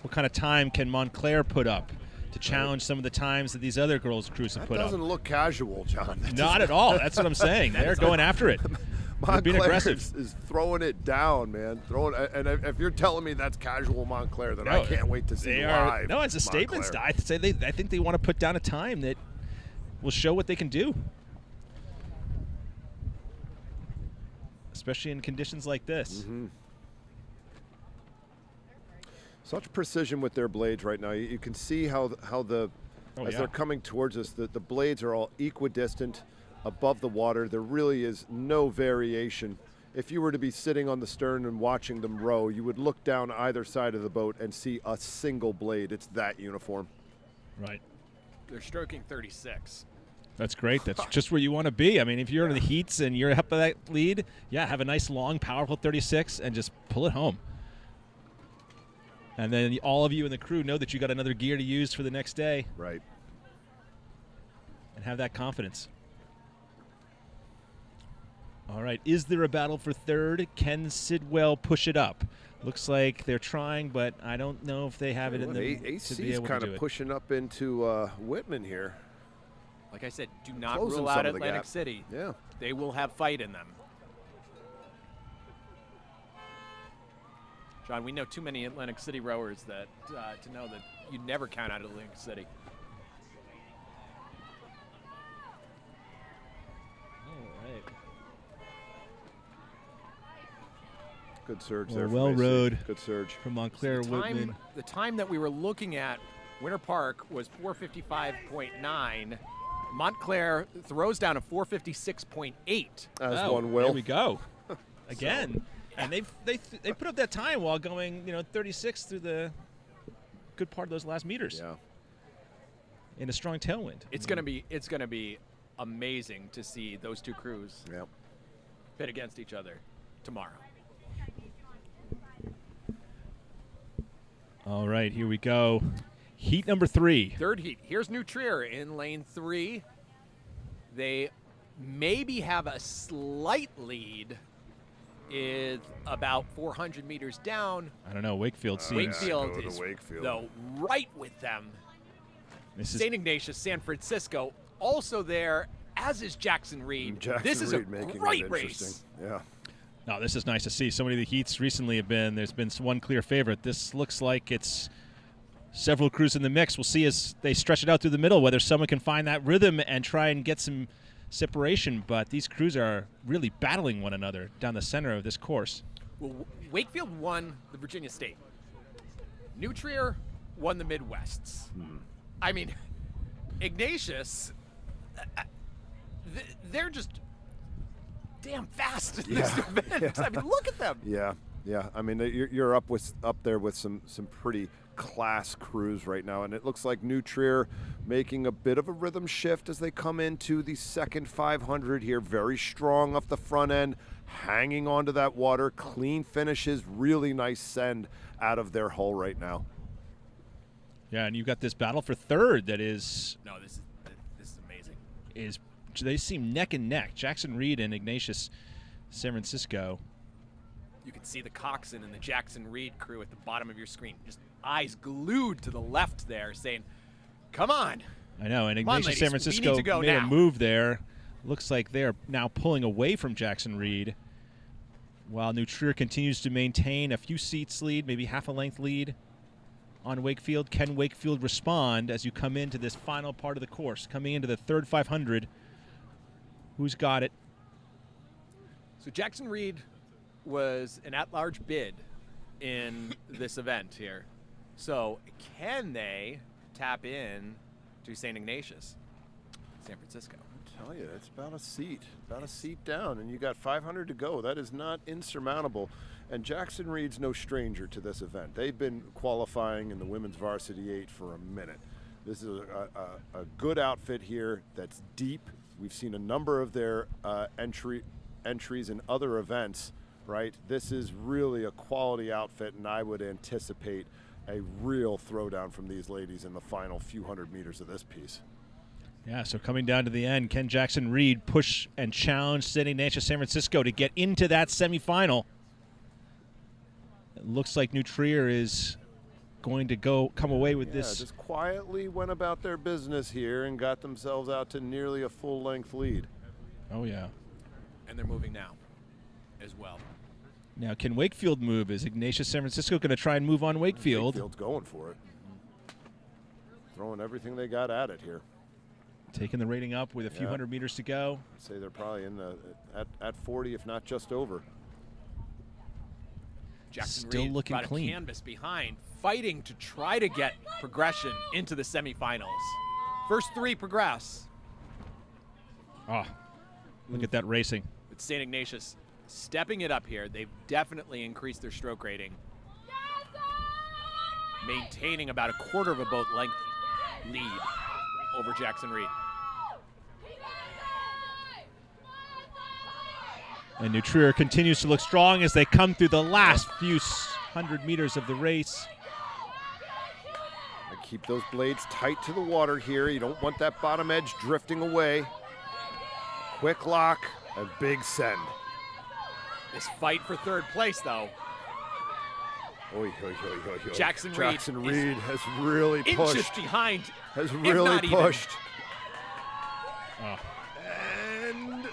What kind of time can Montclair put up to challenge some of the times that these other girls' crews have put up? That doesn't look casual, John. Not at all. That's what I'm saying. They're going after it. They're being aggressive. Is throwing it down, man. And if you're telling me that's casual Montclair, then I can't wait to see live. No, it's a statement. I think they want to put down a time that will show what they can do, especially in conditions like this. Mm-hmm. Such precision with their blades right now. You can see how the as they're coming towards us, the blades are all equidistant above the water. There really is no variation. If you were to be sitting on the stern and watching them row, you would look down either side of the boat and see a single blade. It's that uniform. Right. They're stroking 36. That's great. That's just where you want to be. I mean, if you're in the heats and you're up at that lead, yeah, have a nice, long, powerful 36 and just pull it home. And then all of you in the crew know that you got another gear to use for the next day. Right. And have that confidence. All right. Is there a battle for third? Can Sidwell push it up? Looks like they're trying, but I don't know if they have it in them to be AC's able kind to do of it. pushing up into Whitman here. Like I said, do not Closing rule some out of the Atlantic gap. City. Yeah. They will have fight in them. John, we know too many Atlantic City rowers that to know that you never count out Atlantic City. All right. Good surge Well, there. well from AC. rowed. Good surge. From Montclair, Whitman. The time that we were looking at, Winter Park, was 4:55.9. Montclair throws down a 4:56.8. As one will. There we go. Again. And they put up that time while going, 36 through the good part of those last meters. Yeah. In a strong tailwind. It's gonna be amazing to see those two crews pit against each other tomorrow. All right, here we go. Heat number 3. Third heat. Here's New Trier in lane 3. They maybe have a slight lead. Is about 400 meters down. I don't know. Wakefield seems. Wakefield go to is Wakefield. though right with them. This is St. Ignatius, San Francisco, also there, as is Jackson Reed. This is Reed a making great it race. interesting. Yeah. No, this is nice to see. So many of the heats recently have been, there's been one clear favorite. This looks like it's several crews in the mix. We'll see as they stretch it out through the middle whether someone can find that rhythm and try and get some separation. But these crews are really battling one another down the center of this course. Well, Wakefield won the Virginia State. New Trier won the Midwests. I mean, Ignatius, they're just damn fast in this event. I mean, look at them. Yeah, yeah. I mean, you're up there with some pretty class crews right now, and it looks like New Trier making a bit of a rhythm shift as they come into the second 500 here. Very strong off the front end, hanging onto that water. Clean finishes, really nice send out of their hull right now. Yeah, and you've got this battle for third that is. No, this is amazing. They seem neck and neck. Jackson Reed and Ignatius San Francisco. You can see the coxswain and the Jackson Reed crew at the bottom of your screen, just eyes glued to the left there, saying, "Come on." I know, and Come on, Ignatius ladies, San we Francisco need to go made a now. move there. Looks like they're now pulling away from Jackson Reed, while New Trier continues to maintain a few seats lead, maybe half a length lead on Wakefield. Can Wakefield respond as you come into this final part of the course, coming into the third 500? Who's got it? So Jackson Reed was an at-large bid in this event here. So can they tap in to St. Ignatius, San Francisco? I tell you, it's about a seat down, and you got 500 to go. That is not insurmountable. And Jackson Reed's no stranger to this event. They've been qualifying in the women's varsity 8 for a minute. This is a good outfit here that's deep. We've seen a number of their entries in other events, right? This is really a quality outfit, and I would anticipate a real throwdown from these ladies in the final few hundred meters of this piece. Yeah, so coming down to the end, can Jackson Reed push and challenge St. Ignatius San Francisco to get into that semifinal? It looks like New Trier is going to come away with this. Just quietly went about their business here and got themselves out to nearly a full-length lead. Oh, yeah. And they're moving now as well. Now, can Wakefield move? Is Ignatius San Francisco going to try and move on Wakefield? Wakefield's going for it. Throwing everything they got at it here. Taking the rating up with a few hundred meters to go. I'd say they're probably in at 40, if not just over. Jackson Still Reed looking brought clean. a canvas behind, fighting to try to get progression into the semifinals. First 3 progress. Oh, look at that racing. With St. Ignatius stepping it up here, they've definitely increased their stroke rating. Maintaining about a quarter of a boat length lead over Jackson Reed. And New Trier continues to look strong as they come through the last few 100 meters of the race. Keep those blades tight to the water here. You don't want that bottom edge drifting away. Quick lock, a big send. This fight for 3rd place, though. Oy, oy, oy, oy, oy. Jackson Reed has really pushed. Inches behind. Has if really not even. pushed. Oh. And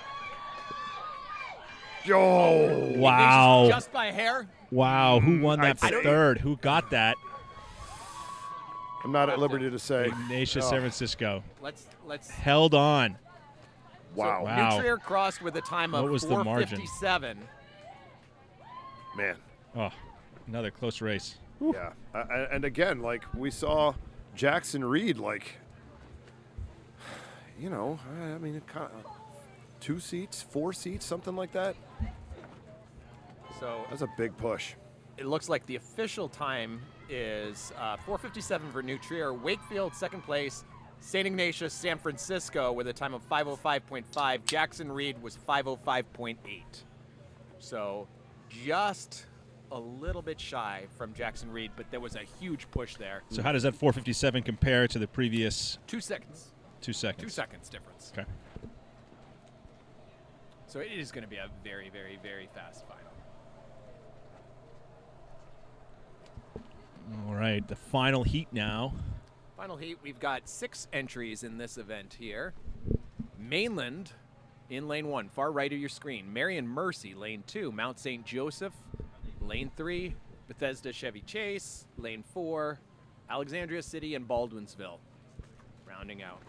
oh, Wow. Just by a hair. Wow, who won that I'd for say- 3rd? Who got that? I'm not at liberty to say. Ignatius Oh. San Francisco. Let's. Held on. Wow. So Wow. New Trier crossed with a time of What was the margin? 4:57. Man. Oh, another close race. Yeah. And again, like we saw Jackson Reed, like, you know, I mean, it kind of 2 seats, 4 seats, something like that. So That's a big push. it looks like the official time is 4:57 for New Trier. Wakefield 2nd place. St. Ignatius San Francisco with a time of 5:05.5. Jackson Reed was 5:05.8. So just a little bit shy from Jackson Reed, but there was a huge push there. So how does that 4:57 compare to the previous 2 seconds. 2 seconds? 2 seconds difference. Okay. So it is going to be a very, very, very fast final. All right, the final heat now. Final heat, we've got 6 entries in this event here. Mainland in lane 1, far right of your screen. Marion Mercy, lane 2. Mount St. Joseph, lane 3. Bethesda Chevy Chase, lane 4. Alexandria City and Baldwinsville, rounding out.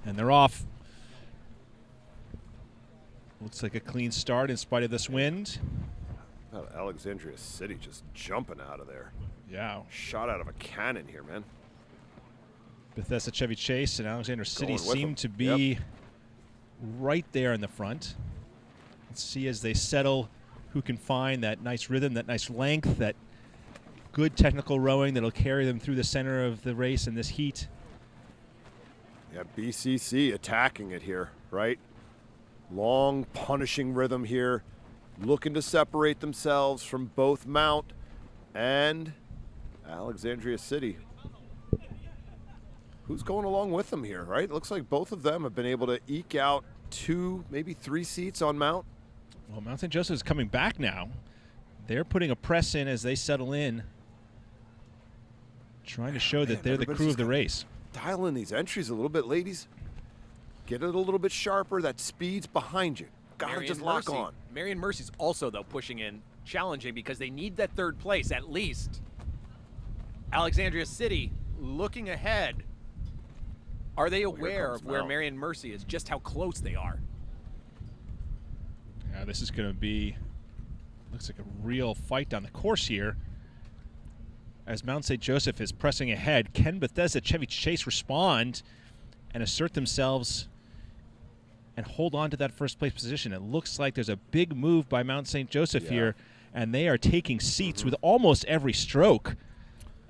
And they're off. Looks like a clean start in spite of this wind. Alexandria City just jumping out of there. Yeah. Shot out of a cannon here, man. Bethesda Chevy Chase and Alexander City Going with seem them. to be right there in the front. Let's see as they settle who can find that nice rhythm, that nice length, that good technical rowing that'll carry them through the center of the race in this heat. Yeah, BCC attacking it here, right? Long, punishing rhythm here, looking to separate themselves from both Mount and Alexandria City. Who's going along with them here, right? It looks like both of them have been able to eke out 2, maybe 3 seats on Mount. Well, Mount St. Joseph is coming back now. They're putting a press in as they settle in, trying to show that they're the crew of the race. Dial in these entries a little bit, ladies. Get it a little bit sharper. That speed's behind you. Gotta Marion just lock Mercy. on. Marion Mercy's also, though, pushing in, challenging because they need that 3rd place at least. Alexandria City looking ahead. Are they aware comes of where Mount. Marion Mercy is, just how close they are? Yeah, this is going to be, looks like a real fight down the course here. As Mount St. Joseph is pressing ahead, can Bethesda Chevy Chase respond and assert themselves and hold on to that 1st place position? It looks like there's a big move by Mount St. Joseph here, and they are taking seats with almost every stroke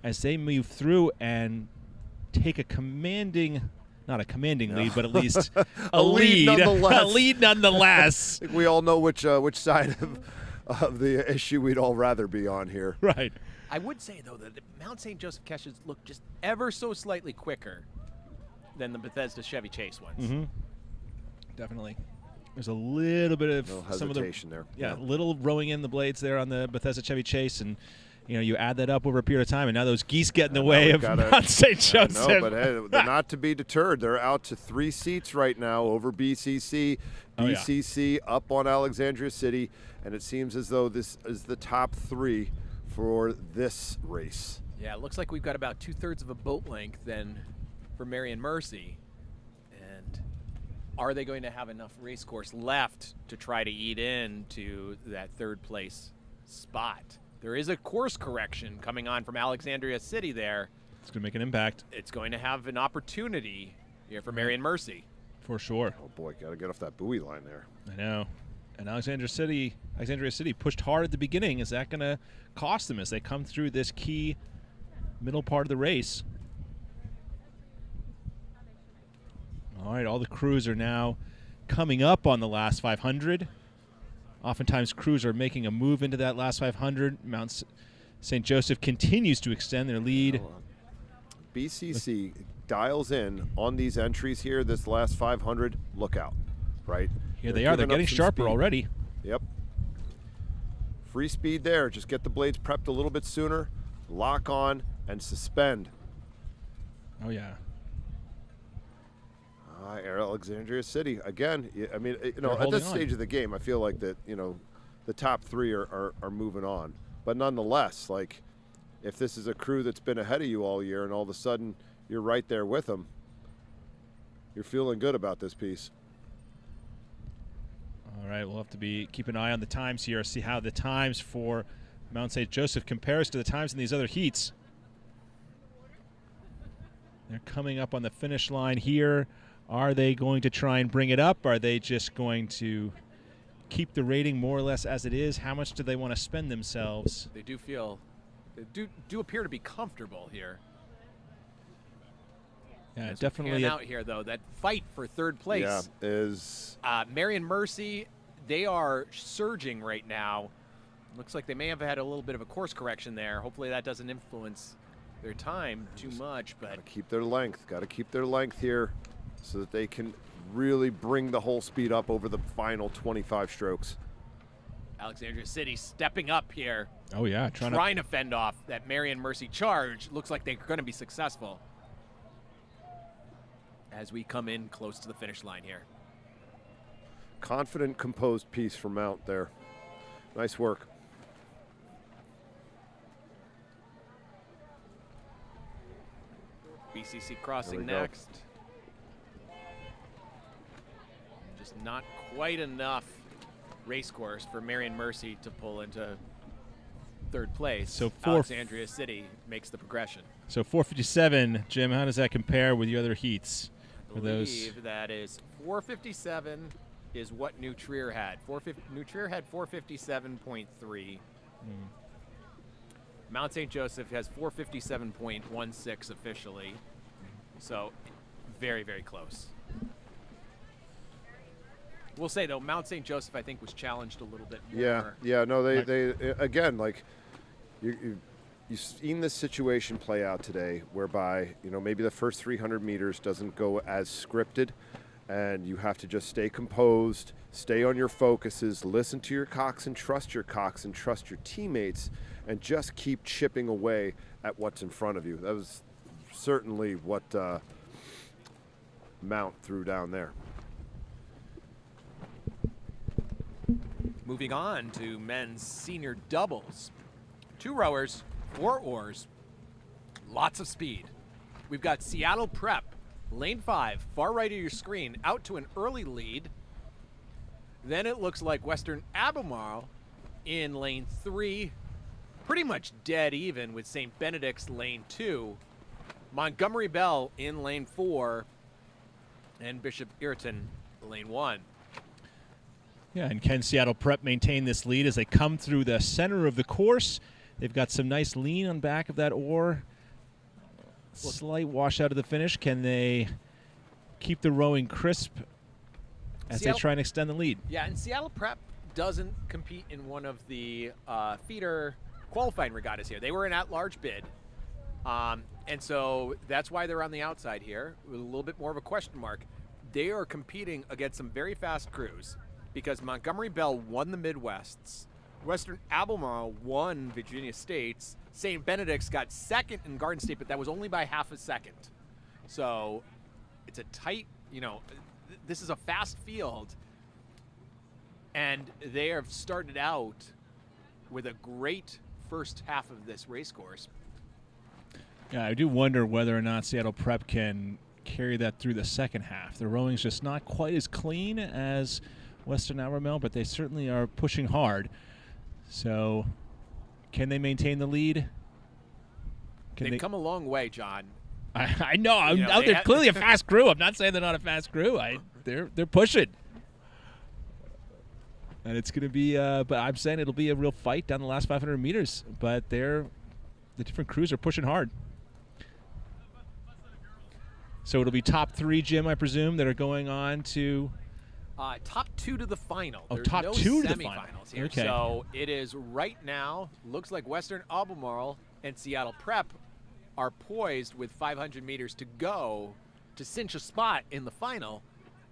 as they move through and take a commanding, not a commanding lead, but at least a lead nonetheless. A lead nonetheless. I think we all know which side of the issue we'd all rather be on here. Right. I would say, though, that the Mount St. Joseph catches look just ever so slightly quicker than the Bethesda Chevy Chase ones. Mm-hmm. Definitely. There's a little bit of Little some of the hesitation there. Yeah, little rowing in the blades there on the Bethesda Chevy Chase, and you know, you add that up over a period of time, and now those geese get in the way of Mount St. Joseph. No, but hey, they're not to be deterred. They're out to 3 seats right now over BCC. BCC up on Alexandria City, and it seems as though this is the top 3 for this race. Yeah, it looks like we've got about 2/3 of a boat length then for Marion Mercy. And are they going to have enough race course left to try to eat into that 3rd place spot? There is a course correction coming on from Alexandria City there. It's going to make an impact. It's going to have an opportunity here for Marion Mercy. For sure. Oh boy, got to get off that buoy line there. I know. And Alexandria City pushed hard at the beginning. Is that going to cost them as they come through this key middle part of the race? All right, all the crews are now coming up on the last 500. Oftentimes crews are making a move into that last 500. Mount St. Joseph continues to extend their lead. BCC dials in on these entries here, this last 500. Look out, right? Here they are. They're getting sharper already. Yep. Free speed there. Just get the blades prepped a little bit sooner. Lock on and suspend. Oh, yeah. Alexandria City. Again, I mean, at this stage of the game, I feel like that, the top three are moving on. But nonetheless, like, if this is a crew that's been ahead of you all year and all of a sudden you're right there with them, you're feeling good about this piece. All right, we'll have to keep an eye on the times here, see how the times for Mount St. Joseph compares to the times in these other heats. They're coming up on the finish line here. Are they going to try and bring it up? Are they just going to keep the rating more or less as it is? How much do they want to spend themselves? They do appear to be comfortable here. Yeah, As definitely. out here, though, that fight for third place is Marion Mercy. They are surging right now. Looks like they may have had a little bit of a course correction there. Hopefully that doesn't influence their time too much. But gotta keep their length. Got to keep their length here, so that they can really bring the whole speed up over the final 25 strokes. Alexandria City stepping up here. Oh, yeah. Trying to fend off that Marion Mercy charge. Looks like they're going to be successful as we come in close to the finish line here. Confident, composed piece from Mount there. Nice work. BCC crossing next. Just not quite enough race course for Marion Mercy to pull into third place. So Alexandria City makes the progression. So 457, Jim, how does that compare with the other heats? I believe that is 457 is what New Trier had. New Trier had 457.3. Mount St. Joseph has 457.16 officially. So very, very close. We'll say, though, Mount St. Joseph, I think, was challenged a little bit more. Yeah. No, they again, like, you've seen this situation play out today whereby, maybe the first 300 meters doesn't go as scripted, and you have to just stay composed, stay on your focuses, listen to your coxswain, trust your teammates, and just keep chipping away at what's in front of you. That was certainly what Mount threw down there. Moving on to men's senior doubles. 2 rowers, 4 oars, lots of speed. We've got Seattle Prep, lane 5, far right of your screen, out to an early lead. Then it looks like Western Albemarle in lane 3, pretty much dead even with St. Benedict's lane 2. Montgomery Bell in lane 4, and Bishop Ireton lane 1. Yeah, and can Seattle Prep maintain this lead as they come through the center of the course? They've got some nice lean on back of that oar. Slight washout of the finish. Can they keep the rowing crisp as they try and extend the lead? Yeah, and Seattle Prep doesn't compete in one of the feeder qualifying regattas here. They were an at-large bid. And so that's why they're on the outside here with a little bit more of a question mark. They are competing against some very fast crews because Montgomery Bell won the Midwests. Western Albemarle won Virginia State's. St. Benedict's got second in Garden State, but that was only by half a second. So it's a tight, this is a fast field. And they have started out with a great first half of this race course. Yeah, I do wonder whether or not Seattle Prep can carry that through the second half. The rowing's just not quite as clean as Western Albemarle, but they certainly are pushing hard. So Can they maintain the lead? They've come a long way, John. I know. I'm You know, out they there. Clearly a fast crew. I'm not saying they're not a fast crew. They're pushing. And it's going to be, but I'm saying it'll be a real fight down the last 500 meters. But the different crews are pushing hard. So it'll be top 3, Jim, I presume, that are going on to. Top 2 to the final. Oh, There's top no 2 to the semifinals final. here. Okay. So it is right now, looks like Western Albemarle and Seattle Prep are poised with 500 meters to go to cinch a spot in the final.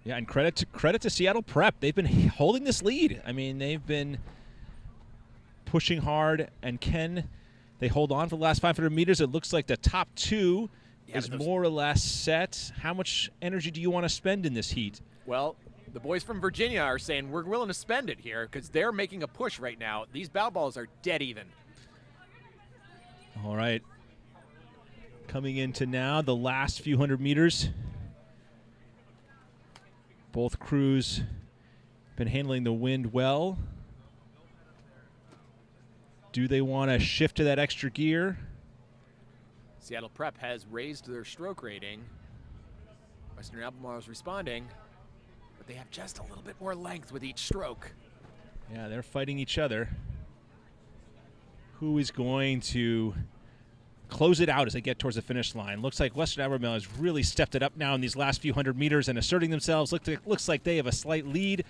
Yeah, and credit to Seattle Prep. They've been holding this lead. I mean, they've been pushing hard, and can they hold on for the last 500 meters? It looks like the top 2 is more or less set. How much energy do you want to spend in this heat? Well, the boys from Virginia are saying we're willing to spend it here because they're making a push right now. These bow balls are dead even. All right. Coming into now the last few hundred meters. Both crews been handling the wind well. Do they want to shift to that extra gear? Seattle Prep has raised their stroke rating. Western Albemarle is responding, but they have just a little bit more length with each stroke. Yeah, they're fighting each other. Who is going to close it out as they get towards the finish line? Looks like Western Albemarle has really stepped it up now in these last few hundred meters and asserting themselves. Looks like they have a slight lead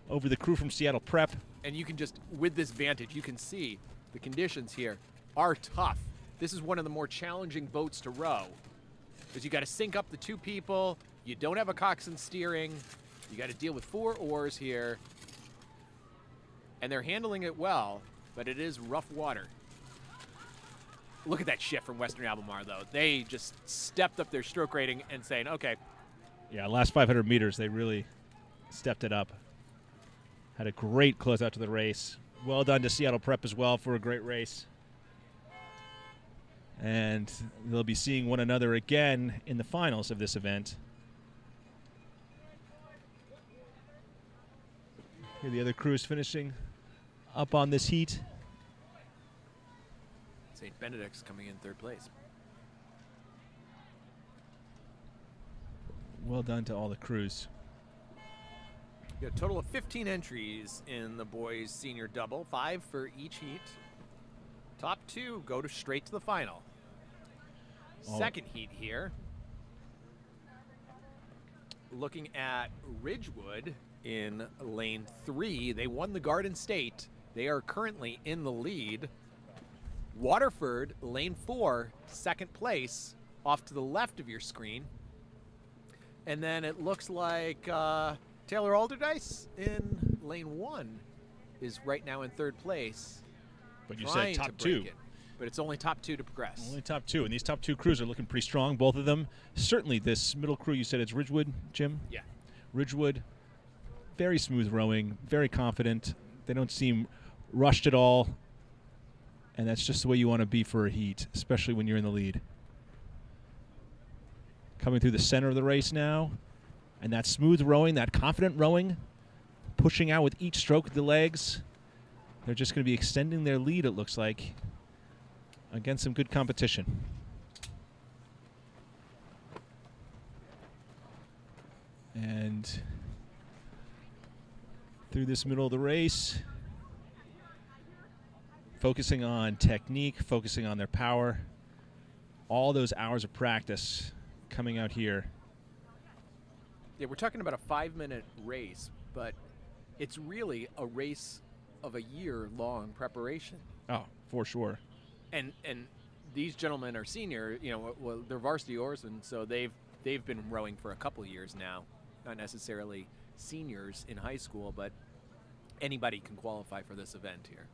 over the crew from Seattle Prep. And you can just, with this vantage, you can see the conditions here are tough. This is one of the more challenging boats to row because you got to sync up the 2 people. You don't have a coxswain steering. You got to deal with 4 oars here. And they're handling it well, but it is rough water. Look at that shift from Western Albemarle, though. They just stepped up their stroke rating and saying, okay. Yeah, last 500 meters, they really stepped it up. Had a great closeout to the race. Well done to Seattle Prep as well for a great race. And they'll be seeing one another again in the finals of this event. Here the other crews finishing up on this heat. St. Benedict's coming in 3rd place. Well done to all the crews. We got a total of 15 entries in the boys' senior double, 5 for each heat. Top 2 go straight to the final. Second heat here. Looking at Ridgewood in lane 3. They won the Garden State. They are currently in the lead. Waterford, lane 4, 2nd place, off to the left of your screen. And then it looks like Taylor Alderdice in lane 1 is right now in 3rd place. But you said top 2. But it's only top 2 to progress. Only top 2, and these top 2 crews are looking pretty strong, both of them. Certainly this middle crew, you said it's Ridgewood, Jim? Yeah. Ridgewood, very smooth rowing, very confident. They don't seem rushed at all. And that's just the way you want to be for a heat, especially when you're in the lead. Coming through the center of the race now. And that smooth rowing, that confident rowing, pushing out with each stroke of the legs. They're just going to be extending their lead, it looks like, against some good competition. And through this middle of the race, focusing on technique, focusing on their power. All those hours of practice coming out here. Yeah, we're talking about a 5-minute race, but it's really a race of a year-long preparation. Oh, for sure. And these gentlemen are senior, you know, well, they're varsity oarsmen, so they've been rowing for a couple of years now. Not necessarily seniors in high school, but anybody can qualify for this event here.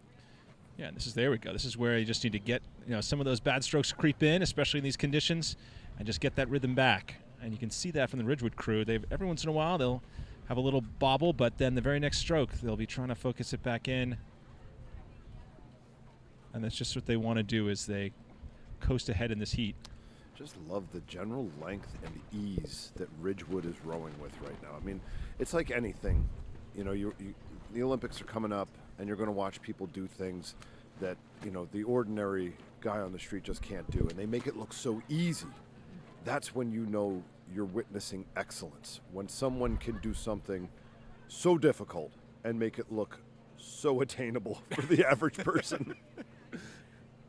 Yeah, and there we go. This is where you just need to get, some of those bad strokes creep in, especially in these conditions, and just get that rhythm back. And you can see that from the Ridgewood crew. Every once in a while they'll have a little bobble, but then the very next stroke they'll be trying to focus it back in. And that's just what they want to do as they coast ahead in this heat. Just love the general length and ease that Ridgewood is rowing with right now. I mean, it's like anything. The Olympics are coming up, and you're going to watch people do things that, you know, the ordinary guy on the street just can't do, and they make it look so easy. That's when you know you're witnessing excellence. When someone can do something so difficult and make it look so attainable for the average person.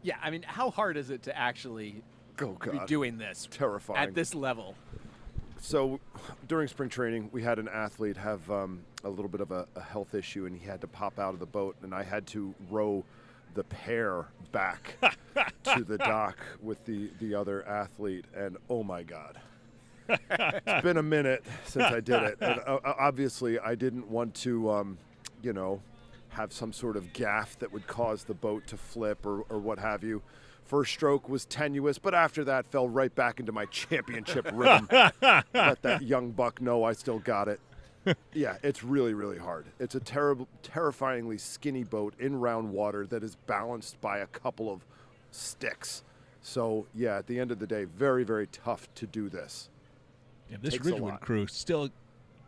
Yeah, I mean, how hard is it to actually be doing this? Terrifying. At this level? So during spring training, we had an athlete have a little bit of a health issue, and he had to pop out of the boat, and I had to row the pair back to the dock with the other athlete, and oh my God. It's been a minute since I did it. And obviously, I didn't want to, you know, have some sort of gaff that would cause the boat to flip or what have you. First stroke was tenuous, but after that fell right back into my championship rhythm. Let that young buck know I still got it. Yeah, it's really, really hard. It's a terrifyingly skinny boat in round water that is balanced by a couple of sticks. So, yeah, at the end of the day, very, very tough to do this. Yeah, this Ridgewood crew still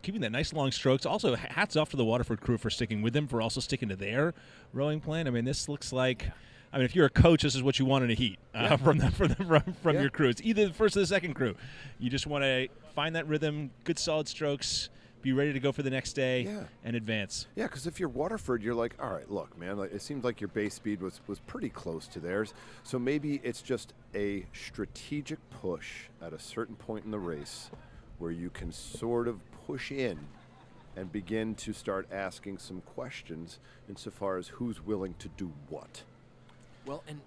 keeping that nice long strokes. Also, hats off to the Waterford crew for sticking with them, for also sticking to their rowing plan. I mean, this looks like, I mean, if you're a coach, this is what you want in a heat from your crew. It's either the first or the second crew. You just want to find that rhythm, good solid strokes, be ready to go for the next day, and advance. Yeah, because if you're Waterford, you're like, all right, look, man, like, it seems like your base speed was pretty close to theirs. So maybe it's just a strategic push at a certain point in the race where you can sort of push in and begin to start asking some questions insofar as who's willing to do what. Well, and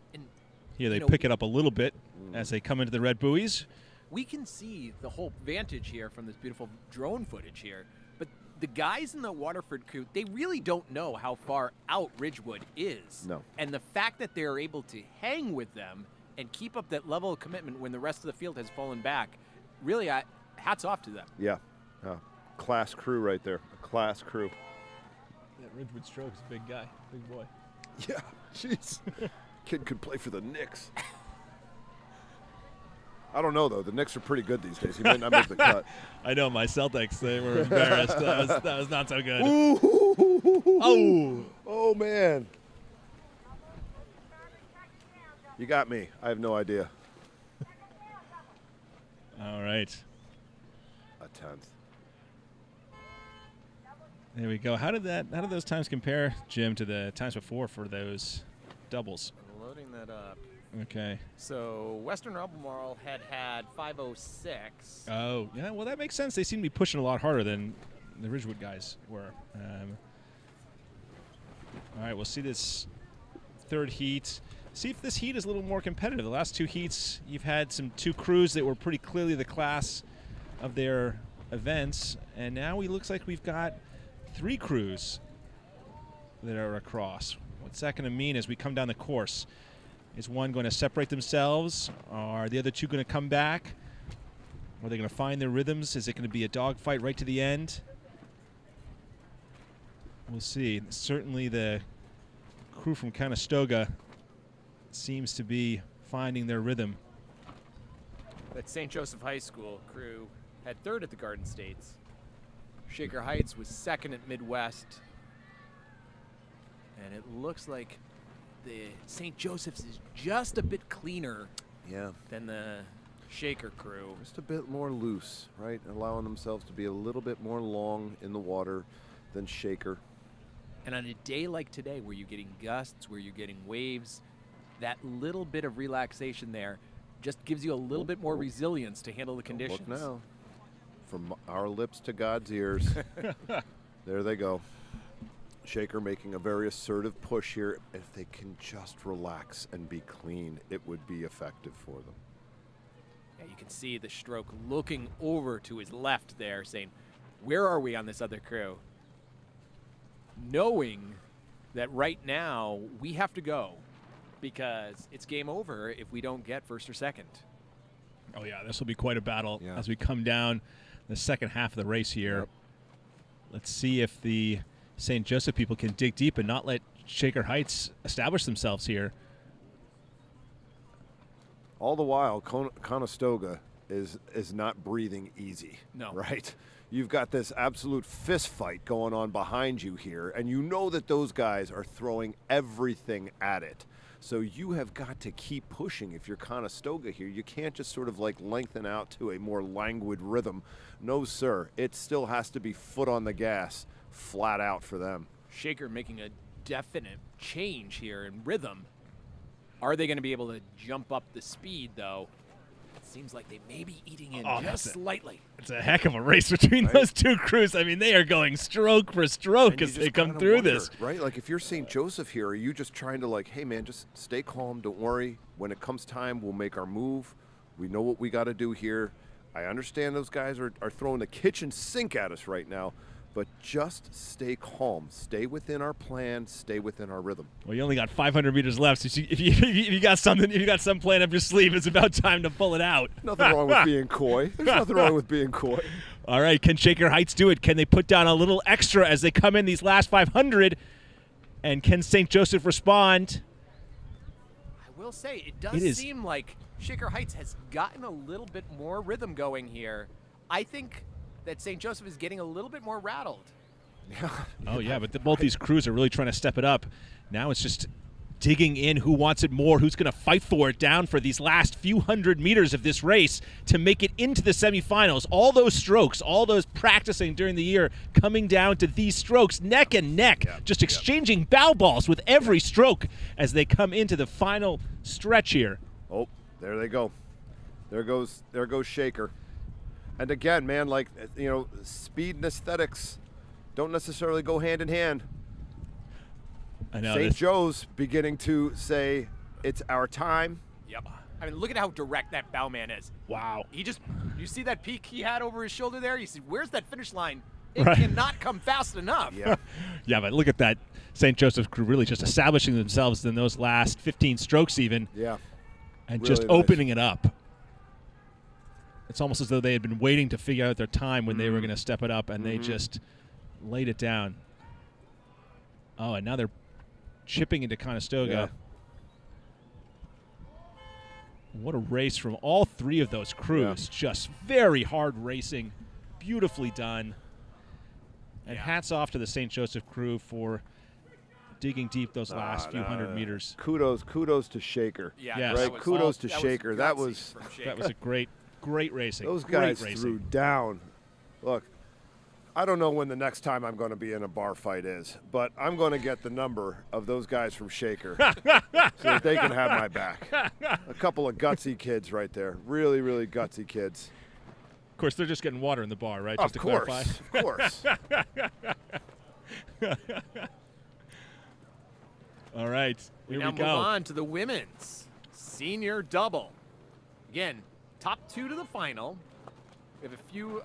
here they pick it up a little bit as they come into the red buoys. We can see the whole vantage here from this beautiful drone footage here, but the guys in the Waterford crew, they really don't know how far out Ridgewood is. No. And the fact that they're able to hang with them and keep up that level of commitment when the rest of the field has fallen back, really, hats off to them. Yeah. Class crew right there. A class crew. That Ridgewood Stroke's a big guy, big boy. Yeah, jeez. Kid could play for the Knicks. I don't know, though. The Knicks are pretty good these days. He might not make the cut. I know, my Celtics, they were embarrassed. that was not so good. Ooh. Oh, man. You got me. I have no idea. All right. A tenth. There we go. How did those times compare, Jim, to the times before for those doubles? I'm loading that up. Okay. So Western Albemarle had 506. Oh, yeah. Well, that makes sense. They seem to be pushing a lot harder than the Ridgewood guys were. All right, we'll see this third heat. See if this heat is a little more competitive. The last two heats, you've had two crews that were pretty clearly the class of their events, and now it looks like we've got three crews that are across. What's that going to mean as we come down the course? Is one going to separate themselves? Are the other two going to come back? Are they going to find their rhythms? Is it going to be a dogfight right to the end? We'll see. Certainly the crew from Conestoga seems to be finding their rhythm. That St. Joseph High School crew had third at the Garden States. Shaker Heights was second at Midwest. And it looks like the St. Joseph's is just a bit cleaner than the Shaker crew. Just a bit more loose, right? Allowing themselves to be a little bit more long in the water than Shaker. And on a day like today where you're getting gusts, where you're getting waves, that little bit of relaxation there just gives you a little bit more resilience to handle the conditions. Look now. From our lips to God's ears. There they go. Shaker making a very assertive push here. If they can just relax and be clean, it would be effective for them. Yeah, you can see the stroke looking over to his left there, saying, where are we on this other crew? Knowing that right now we have to go because it's game over if we don't get first or second. Oh, yeah, this will be quite a battle as we come down the second half of the race here. Yep. Let's see if the St. Joseph people can dig deep and not let Shaker Heights establish themselves here. All the while, Conestoga is not breathing easy. No. Right? you've got this absolute fist fight going on behind you here, and you know that those guys are throwing everything at it. So you have got to keep pushing if you're Conestoga here. You can't just sort of like lengthen out to a more languid rhythm. No, sir. It still has to be foot on the gas, flat out for them. Shaker making a definite change here in rhythm. Are they going to be able to jump up the speed, though? It seems like they may be eating in just slightly. It's a heck of a race between those two crews. I mean, they are going stroke for stroke as they come through this. Right? Like, if you're St. Joseph here, are you just trying to, like, hey, man, just stay calm, don't worry. When it comes time, we'll make our move. We know what we got to do here. I understand those guys are throwing the kitchen sink at us right now, but just stay calm. Stay within our plan. Stay within our rhythm. Well, you only got 500 meters left, so if you got something, if you got some plan up your sleeve, it's about time to pull it out. Nothing wrong with being coy. There's nothing wrong with being coy. All right, can Shaker Heights do it? Can they put down a little extra as they come in these last 500? And can St. Joseph respond? I will say, it does seem like Shaker Heights has gotten a little bit more rhythm going here. I think that St. Joseph is getting a little bit more rattled. Yeah. Oh, yeah, but both these crews are really trying to step it up. Now it's just digging in who wants it more, who's going to fight for it down for these last few hundred meters of this race to make it into the semifinals. All those strokes, all those practicing during the year coming down to these strokes neck and neck, just exchanging bow balls with every stroke as they come into the final stretch here. Oh, there they go. There goes Shaker. And again, man, like, you know, speed and aesthetics don't necessarily go hand in hand. I know. St. Joe's beginning to say, it's our time. Yep. I mean, look at how direct that bowman is. Wow. You see that peak he had over his shoulder there? You see, where's that finish line? It Right. cannot come fast enough. Yeah. Yeah, but look at that St. Joseph crew really just establishing themselves in those last 15 strokes even. Yeah. And Really just nice. opening it up. It's almost as though they had been waiting to figure out their time when they were going to step it up, and they just laid it down. Oh, and now they're chipping into Conestoga. Yeah. What a race from all three of those crews. Just very hard racing, beautifully done. And hats off to the St. Joseph crew for digging deep those last few hundred meters. Kudos to Shaker. Yeah, right. Kudos to Shaker. That was a great racing. Those Great guys racing. threw down. Look, I don't know when the next time I'm going to be in a bar fight is, but I'm going to get the number of those guys from Shaker so that they can have my back. A couple of gutsy kids right there. Really, really gutsy kids. Of course, they're just getting water in the bar, right? Of Just to course. clarify. Of course. All right. We Here now we go. move on to the women's senior double. Again, top two to the final. We have a few,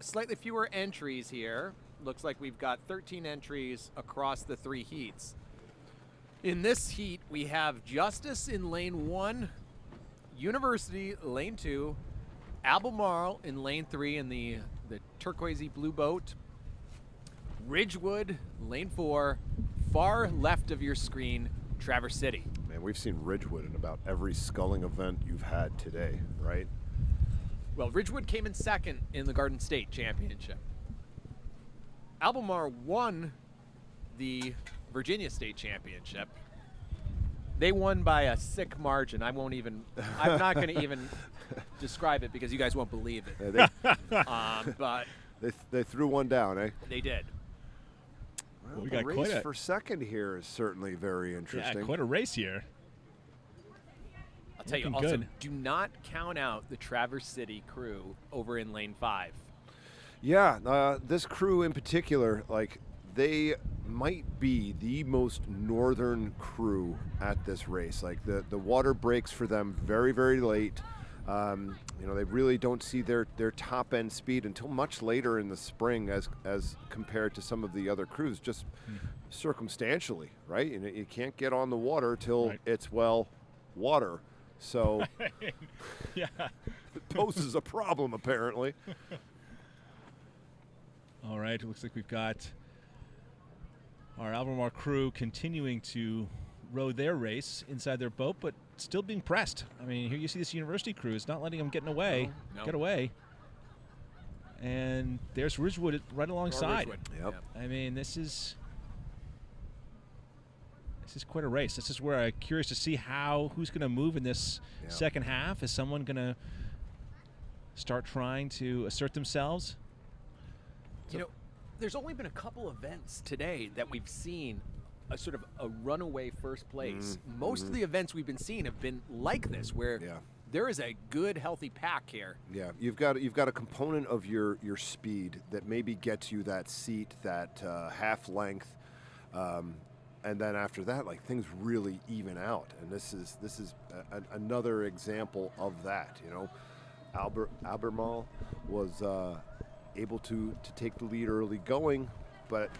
slightly fewer entries here. Looks like we've got 13 entries across the three heats. In this heat, we have Justice in lane 1, University lane 2, Albemarle in lane 3 in the turquoisey blue boat, Ridgewood lane 4, far left of your screen, Traverse City. Man, we've seen Ridgewood in about every sculling event you've had today, right? Well, Ridgewood came in second in the Garden State Championship. Albemarle won the Virginia State Championship. They won by a sick margin. I'm not going to even describe it because you guys won't believe it. Yeah, but they threw one down, eh? they did. Well, we the got race quite a- for second here is certainly very interesting. Yeah, quite a race here. I'll tell you Looking also, good. do not count out the Traverse City crew over in lane 5. Yeah, this crew in particular, like, they might be the most northern crew at this race. Like, the water breaks for them very, very late. You know, they really don't see their top end speed until much later in the spring as compared to some of the other crews, just circumstantially, right? You can't get on the water till it's, well, water. So Yeah. it poses a problem, apparently. All right, it looks like we've got our Albemarle crew continuing to row their race inside their boat, but still being pressed. I mean, here you see this university crew is not letting them get away. No. Get away. And there's Ridgewood right alongside. Ridgewood. Yep. I mean, this is quite a race. This is where I'm curious to see who's going to move in this second half. Is someone going to start trying to assert themselves? You know, there's only been a couple events today that we've seen a sort of a runaway first place. Most of the events we've been seeing have been like this, where there is a good, healthy pack here. Yeah, you've got a component of your speed that maybe gets you that seat, that half length, and then after that, like, things really even out. And this is another example of that. You know, Albemarle was able to take the lead early going, but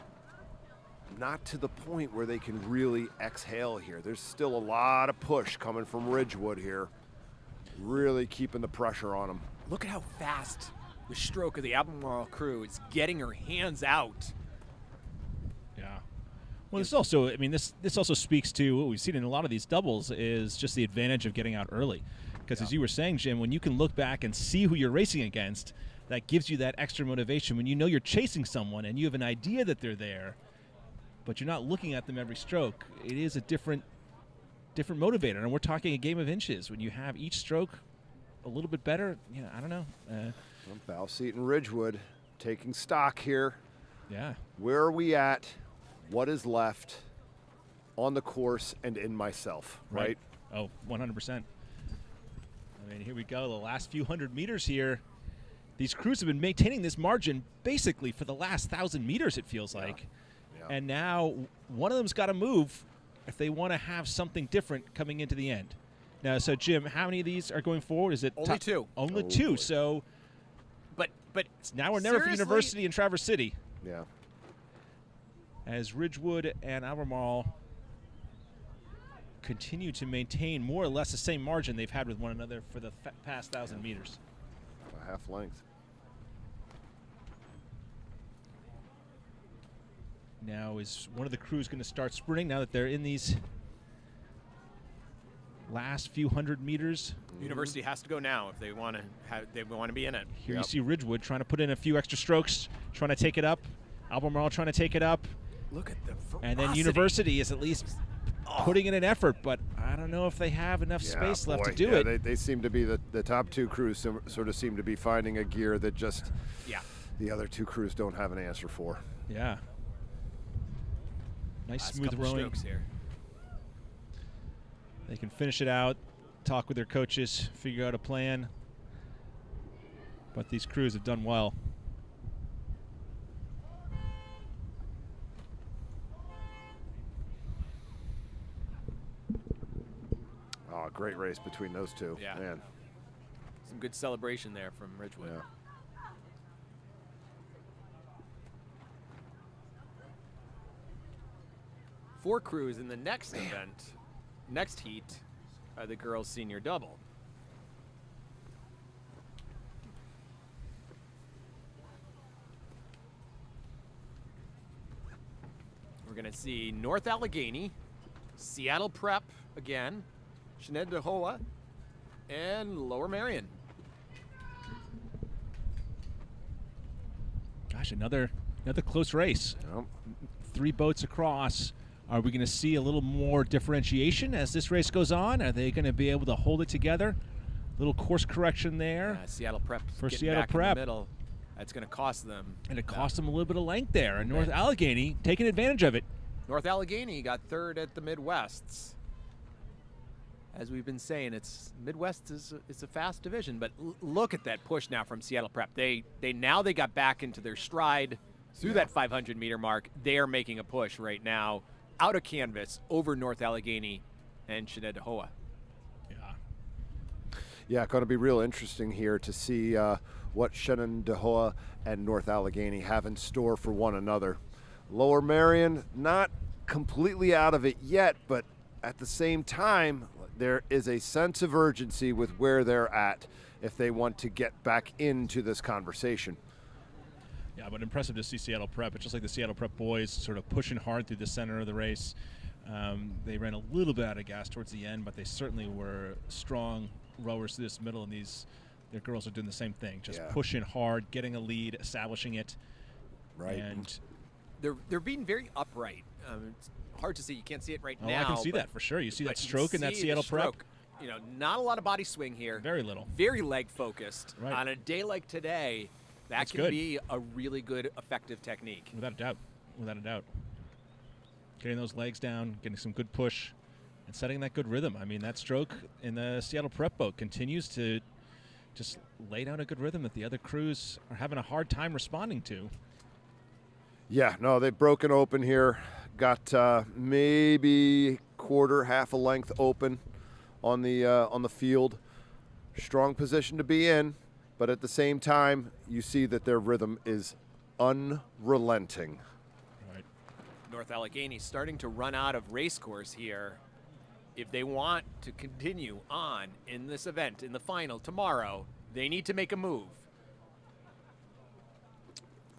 not to the point where they can really exhale here. There's still a lot of push coming from Ridgewood here, really keeping the pressure on them. Look at how fast the stroke of the Albemarle crew is getting her hands out. Yeah. Well, this also, I mean, this also speaks to what we've seen in a lot of these doubles is just the advantage of getting out early. Because as you were saying, Jim, when you can look back and see who you're racing against, that gives you that extra motivation. When you know you're chasing someone and you have an idea that they're there, but you're not looking at them every stroke, it is a different motivator. And we're talking a game of inches. When you have each stroke a little bit better, I don't know. Balseat and Ridgewood taking stock here. Yeah. Where are we at? What is left on the course and in myself, right? Oh, 100%. I mean, here we go. The last few hundred meters here. These crews have been maintaining this margin basically for the last 1,000 meters, it feels like. Yeah. And now one of them's got to move if they want to have something different coming into the end. Now, so Jim, how many of these are going forward? Is it only two? Only two. Boy. So, but it's now or never for University and Traverse City. Yeah. As Ridgewood and Albemarle continue to maintain more or less the same margin they've had with one another for the past 1,000 meters. A half length. Now is one of the crews going to start sprinting now that they're in these last few hundred meters? University has to go now if they want to be in it. Here you see Ridgewood trying to put in a few extra strokes, trying to take it up. Albemarle trying to take it up. Look at the velocity. And then University is at least putting in an effort, but I don't know if they have enough space left to do it. They seem to be the top two crews sort of seem to be finding a gear that just the other two crews don't have an answer for. Yeah. Nice Last smooth couple rowing. strokes here. They can finish it out, talk with their coaches, figure out a plan. But these crews have done well. Oh, great race between those two. Yeah. Man. Some good celebration there from Ridgewood. Yeah. Four crews in the next event, next heat, are the girls' senior double. We're going to see North Allegheny, Seattle Prep again, Shenandoah, and Lower Marion. Gosh, another close race. Yep. 3 boats across. Are we going to see a little more differentiation as this race goes on? Are they going to be able to hold it together? Little course correction there. Seattle Prep for getting Seattle back Prep. in the middle. That's going to cost them. And it cost them a little bit of length there. And North Allegheny taking advantage of it. North Allegheny got third at the Midwests. As we've been saying, Midwest is a fast division, but look at that push now from Seattle Prep. They got back into their stride through that 500-meter mark. They are making a push right now out of canvas over North Allegheny and Shenandoah. Yeah, going to be real interesting here to see what Shenandoah and North Allegheny have in store for one another. Lower Marion, not completely out of it yet, but at the same time, there is a sense of urgency with where they're at if they want to get back into this conversation. Yeah, but impressive to see Seattle Prep. It's just like the Seattle Prep boys sort of pushing hard through the center of the race. They ran a little bit out of gas towards the end, but they certainly were strong rowers through this middle in these their girls are doing the same thing, just Yeah. pushing hard, getting a lead, establishing it. Right. And They're being very upright. It's hard to see. You can't see it right oh, now. I can see but- that for sure. You see but that you stroke in that see Seattle the prep? stroke. You know, not a lot of body swing here. Very little. Very leg focused. Right. On a day like today, that That's can good. be a really good, effective technique. Without a doubt. Without a doubt. Getting those legs down, getting some good push, and setting that good rhythm. I mean, that stroke in the Seattle prep boat continues to just lay down a good rhythm that the other crews are having a hard time responding to. Yeah, no, they've broken open here. Got maybe quarter, half a length open on the field. Strong position to be in, but at the same time, you see that their rhythm is unrelenting. Right. North Allegheny starting to run out of race course here. If they want to continue on in this event, in the final tomorrow, they need to make a move.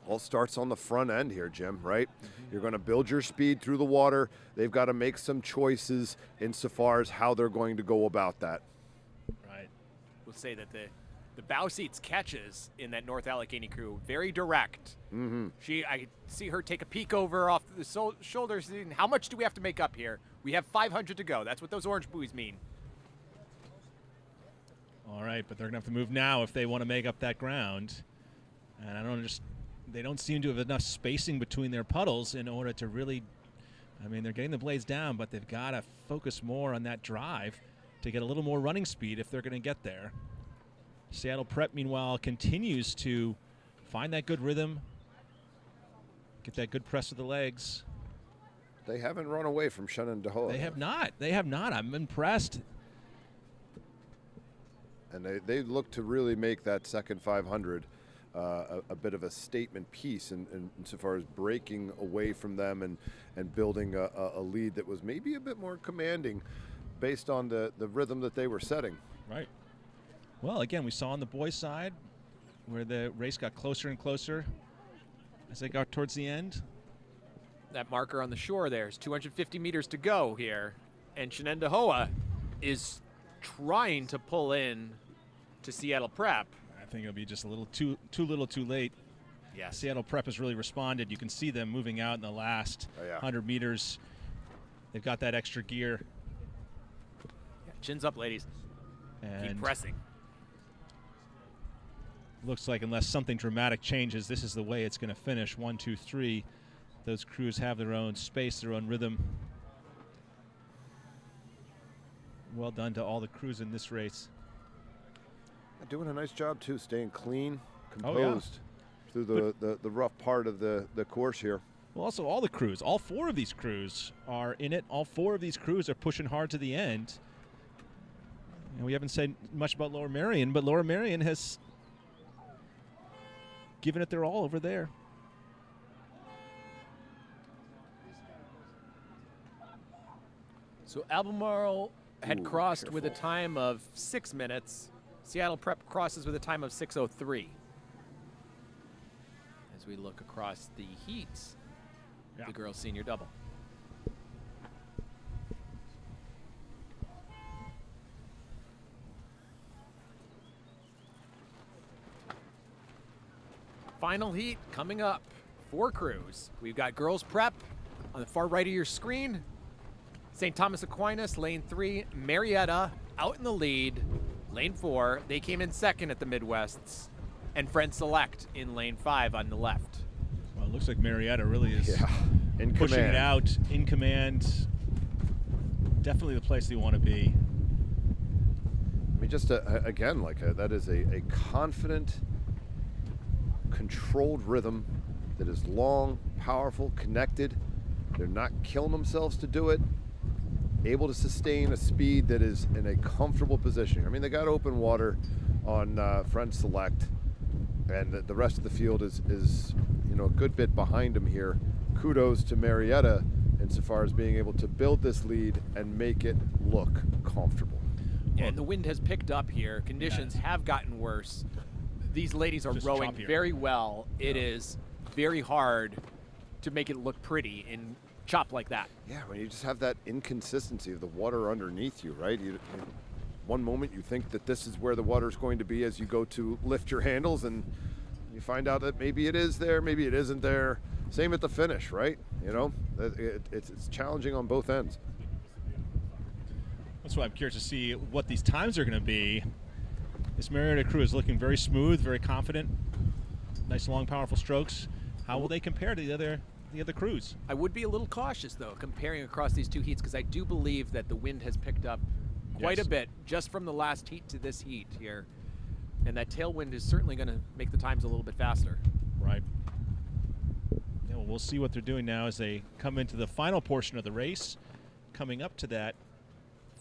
All starts on the front end here, Jim, right? You're going to build your speed through the water. They've got to make some choices insofar as how they're going to go about that. Right. We'll say that the bow seats catches in that North Allegheny crew, very direct. I see her take a peek over off the shoulders. How much do we have to make up here? We have 500 to go. That's what those orange buoys mean. All right, but they're going to have to move now if they want to make up that ground. And they don't seem to have enough spacing between their puddles in order to really, I mean, they're getting the blades down, but they've got to focus more on that drive to get a little more running speed if they're going to get there. Seattle Prep, meanwhile, continues to find that good rhythm, get that good press of the legs. They haven't run away from Shenandoah. They have not. They have not. I'm impressed. And they look to really make that second 500 a bit of a statement piece insofar as breaking away from them and building a lead that was maybe a bit more commanding based on the rhythm that they were setting. Right. Well, again, we saw on the boys' side where the race got closer and closer as they got towards the end. That marker on the shore there is 250 meters to go here. And Shenandoah is trying to pull in to Seattle Prep. I think it'll be just a little too little too late. Yes. Seattle Prep has really responded. You can see them moving out in the last 100 meters. They've got that extra gear. Yeah, chins up, ladies. And keep pressing. Looks like unless something dramatic changes, this is the way it's going to finish. 1, 2, 3. Those crews have their own space, their own rhythm. Well done to all the crews in this race. Doing a nice job, too, staying clean, Oh, composed through the rough part of the course here. Well, also all the crews, all 4 of these crews are in it. All 4 of these crews are pushing hard to the end. And we haven't said much about Lower Merion, but Lower Merion has given it their all over there. So Albemarle had Ooh, crossed with a careful. time of 6 minutes. Seattle Prep crosses with a time of 6:03. As we look across the heats, the girls' senior double. Final heat coming up. 4 crews. We've got girls prep on the far right of your screen. St. Thomas Aquinas, lane 3. Marietta out in the lead. Lane 4. They came in second at the Midwests. And Friend Select in lane 5 on the left. Well, it looks like Marietta really is in pushing command. it out, in command. Definitely the place they want to be. I mean, just again, that is a confident, controlled rhythm that is long, powerful, connected. They're not killing themselves to do it. Able to sustain a speed that is in a comfortable position. I mean, they got open water on Friend Select, and the rest of the field is a good bit behind them here. Kudos to Marietta insofar as being able to build this lead and make it look comfortable. Yeah, and the wind has picked up here. Conditions have gotten worse. These ladies are Just rowing choppier. very well. It is very hard to make it look pretty in chop like that. Yeah, when you just have that inconsistency of the water underneath you, right? one moment you think that this is where the water's going to be as you go to lift your handles, and you find out that maybe it is there, maybe it isn't there. Same at the finish, right? You know, it's challenging on both ends. That's why I'm curious to see what these times are going to be. This Marietta crew is looking very smooth, very confident. Nice, long, powerful strokes. How will they compare to the other crews? I would be a little cautious, though, comparing across these two heats, because I do believe that the wind has picked up quite a bit just from the last heat to this heat here. And that tailwind is certainly going to make the times a little bit faster. Right. Yeah, well, we'll see what they're doing now as they come into the final portion of the race, coming up to that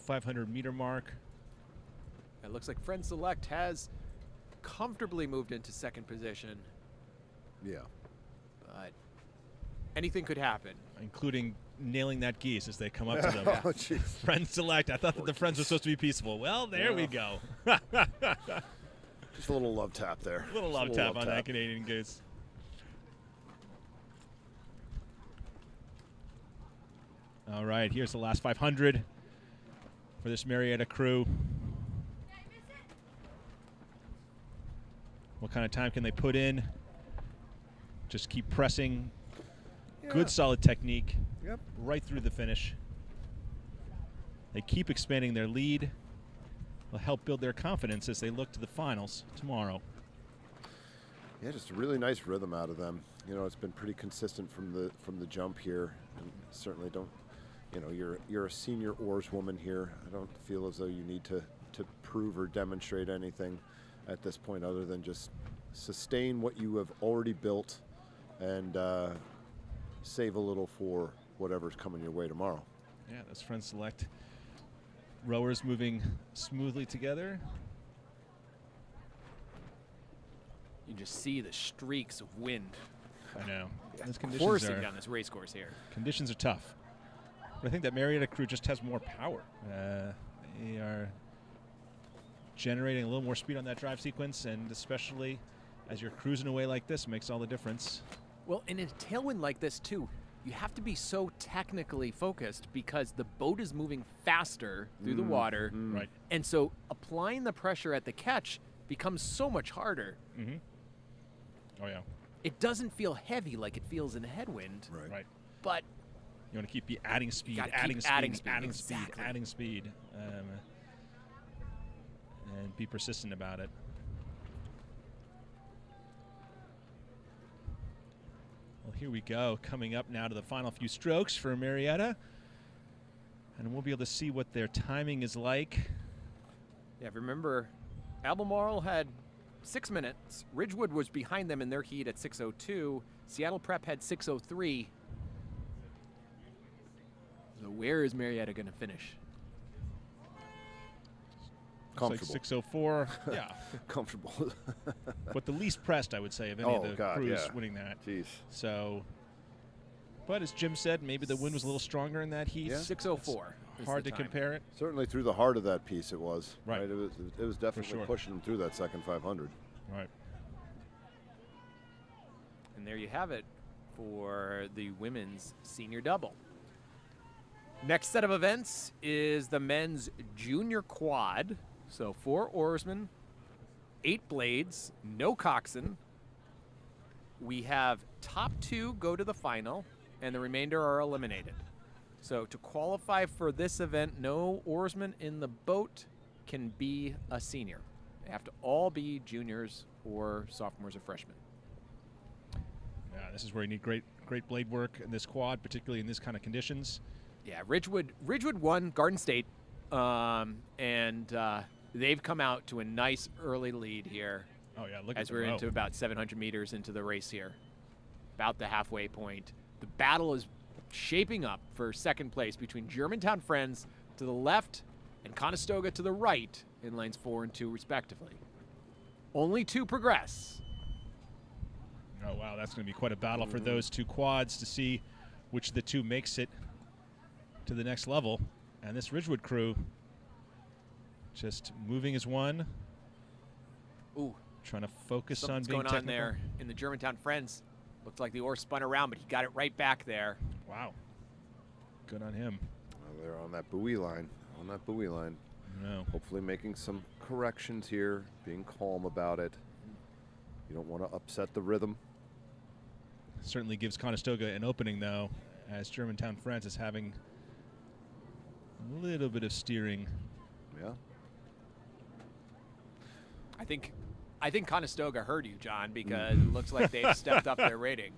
500-meter mark. It looks like Friend Select has comfortably moved into second position. Yeah. But anything could happen. Including nailing that geese as they come up to them. Oh, jeez. Friend Select. I thought that the friends were supposed to be peaceful. Well, there we go. Just a little love tap there. A little love tap on that Canadian goose. All right, here's the last 500 for this Marietta crew. What kind of time can they put in? Just keep pressing. Yeah. Good, solid technique. Yep. Right through the finish. They keep expanding their lead. Will help build their confidence as they look to the finals tomorrow. Yeah, just a really nice rhythm out of them. You know, it's been pretty consistent from the jump here, and certainly don't. You know, you're a senior oarswoman here. I don't feel as though you need to prove or demonstrate anything at this point, other than just sustain what you have already built and save a little for whatever's coming your way tomorrow. Yeah, those Friend Select rowers moving smoothly together. You just see the streaks of wind I know. Those conditions coursing down this race course here. Conditions are tough. But I think that Marietta crew just has more power. They are generating a little more speed on that drive sequence, and especially as you're cruising away like this, makes all the difference. Well, in a tailwind like this, too, you have to be so technically focused because the boat is moving faster through the water. Right. And so applying the pressure at the catch becomes so much harder. Mm-hmm. Oh, yeah. It doesn't feel heavy like it feels in a headwind. Right. But you want to keep adding speed, gotta adding keep speed, adding speed. adding Exactly. speed, adding speed, and be persistent about it. Well, here we go, coming up now to the final few strokes for Marietta, and we'll be able to see what their timing is like. yeah, remember, Albemarle had 6 minutes. Ridgewood was behind them in their heat at 6:02. Seattle Prep had 6:03. So where is Marietta going to finish? Comfortable. Like 6:04. Yeah. Comfortable. But the least pressed, I would say, of any of the crews winning that. Jeez. So, but as Jim said, maybe the wind was a little stronger in that heat. Yeah. 6:04. Hard to compare it. Certainly through the heart of that piece it was. Right. It was definitely sure. pushing them through that second 500. Right. And there you have it for the women's senior double. Next set of events is the men's junior quad. So 4 oarsmen, 8 blades, no coxswain. We have top 2 go to the final, and the remainder are eliminated. So to qualify for this event, no oarsman in the boat can be a senior. They have to all be juniors or sophomores or freshmen. Yeah, this is where you need great blade work in this quad, particularly in this kind of conditions. Yeah, Ridgewood won Garden State, and they've come out to a nice early lead here. Oh yeah, look as at we're the row. into about 700 meters into the race here, about the halfway point. The battle is shaping up for second place between Germantown Friends to the left and Conestoga to the right in lanes 4 and 2 respectively. Only 2 progress. Oh wow, that's going to be quite a battle for those 2 quads to see which of the 2 makes it to the next level. And this Ridgewood crew just moving as one. Ooh. Trying to focus on Something's being going on technical. there in the Germantown Friends. Looked like the oar spun around, but he got it right back there. Wow. Good on him. Well, they're on that buoy line. On that buoy line. No. Hopefully making some corrections here, being calm about it. You don't want to upset the rhythm. Certainly gives Conestoga an opening, though, as Germantown France is having a little bit of steering. Yeah. I think Conestoga heard you, John, because it looks like they've stepped up their rating.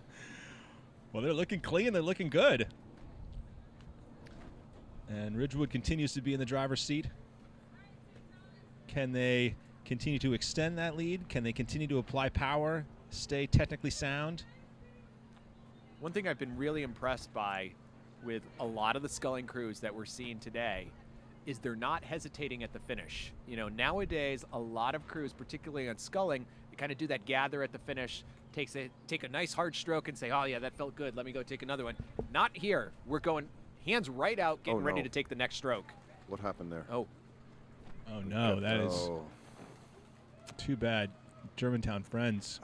Well, they're looking clean. They're looking good. And Ridgewood continues to be in the driver's seat. Can they continue to extend that lead? Can they continue to apply power, stay technically sound? One thing I've been really impressed by with a lot of the sculling crews that we're seeing today is they're not hesitating at the finish. You know, nowadays, a lot of crews, particularly on sculling, they kind of do that gather at the finish, take a nice hard stroke and say, oh, yeah, that felt good. Let me go take another one. Not here. We're going hands right out, getting ready to take the next stroke. What happened there? Oh, no, that is too bad. Germantown friends.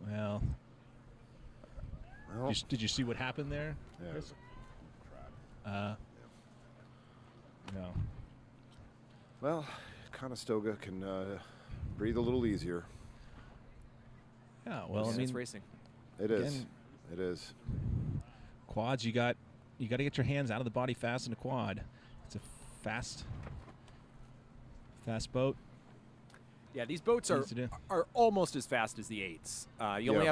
Well, did you see what happened there? Yeah. Chris? No. Well, Conestoga can breathe a little easier. Yeah, well, I mean, it's racing. It is. It is. Quads, you got to get your hands out of the body fast in a quad. It's a fast boat. Yeah, these boats are almost as fast as the 8s. You only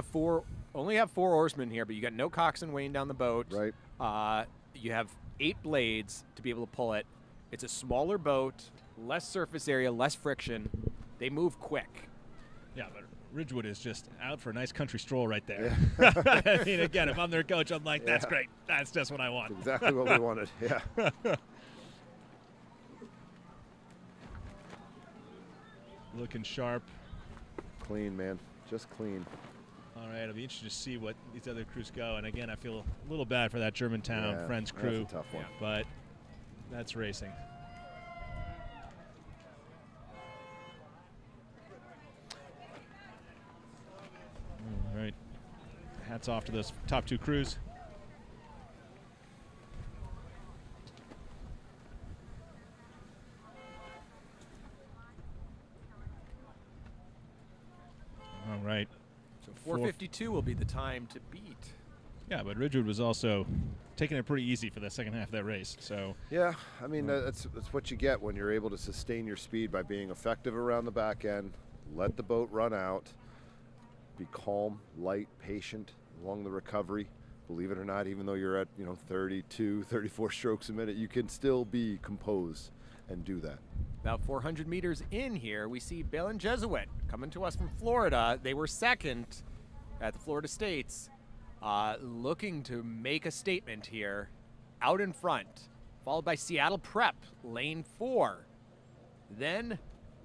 have four oarsmen here, but you got no coxswain weighing down the boat. Right. You have 8 blades to be able to pull it. It's a smaller boat, less surface area, less friction. They move quick. Yeah, but Ridgewood is just out for a nice country stroll right there. Yeah. I mean, again, if I'm their coach, I'm like, that's great. That's just what I want. Exactly what we wanted. Yeah. Looking sharp. Clean, man. Just clean. All right, I'll be interested to see what these other crews go. And again, I feel a little bad for that Germantown Friends crew. That's a tough one. But that's racing. All right. Hats off to those top 2 crews. All right. So 4:52 will be the time to beat. Yeah, but Ridgewood was also taking it pretty easy for the second half of that race. So yeah, I mean that's what you get when you're able to sustain your speed by being effective around the back end. Let the boat run out. Be calm, light, patient along the recovery. Believe it or not, even though you're at 32, 34 strokes a minute, you can still be composed and do that. About 400 meters in here, we see Balin Jesuit coming to us from Florida. They were second at the Florida States, looking to make a statement here out in front, followed by Seattle Prep, lane 4. Then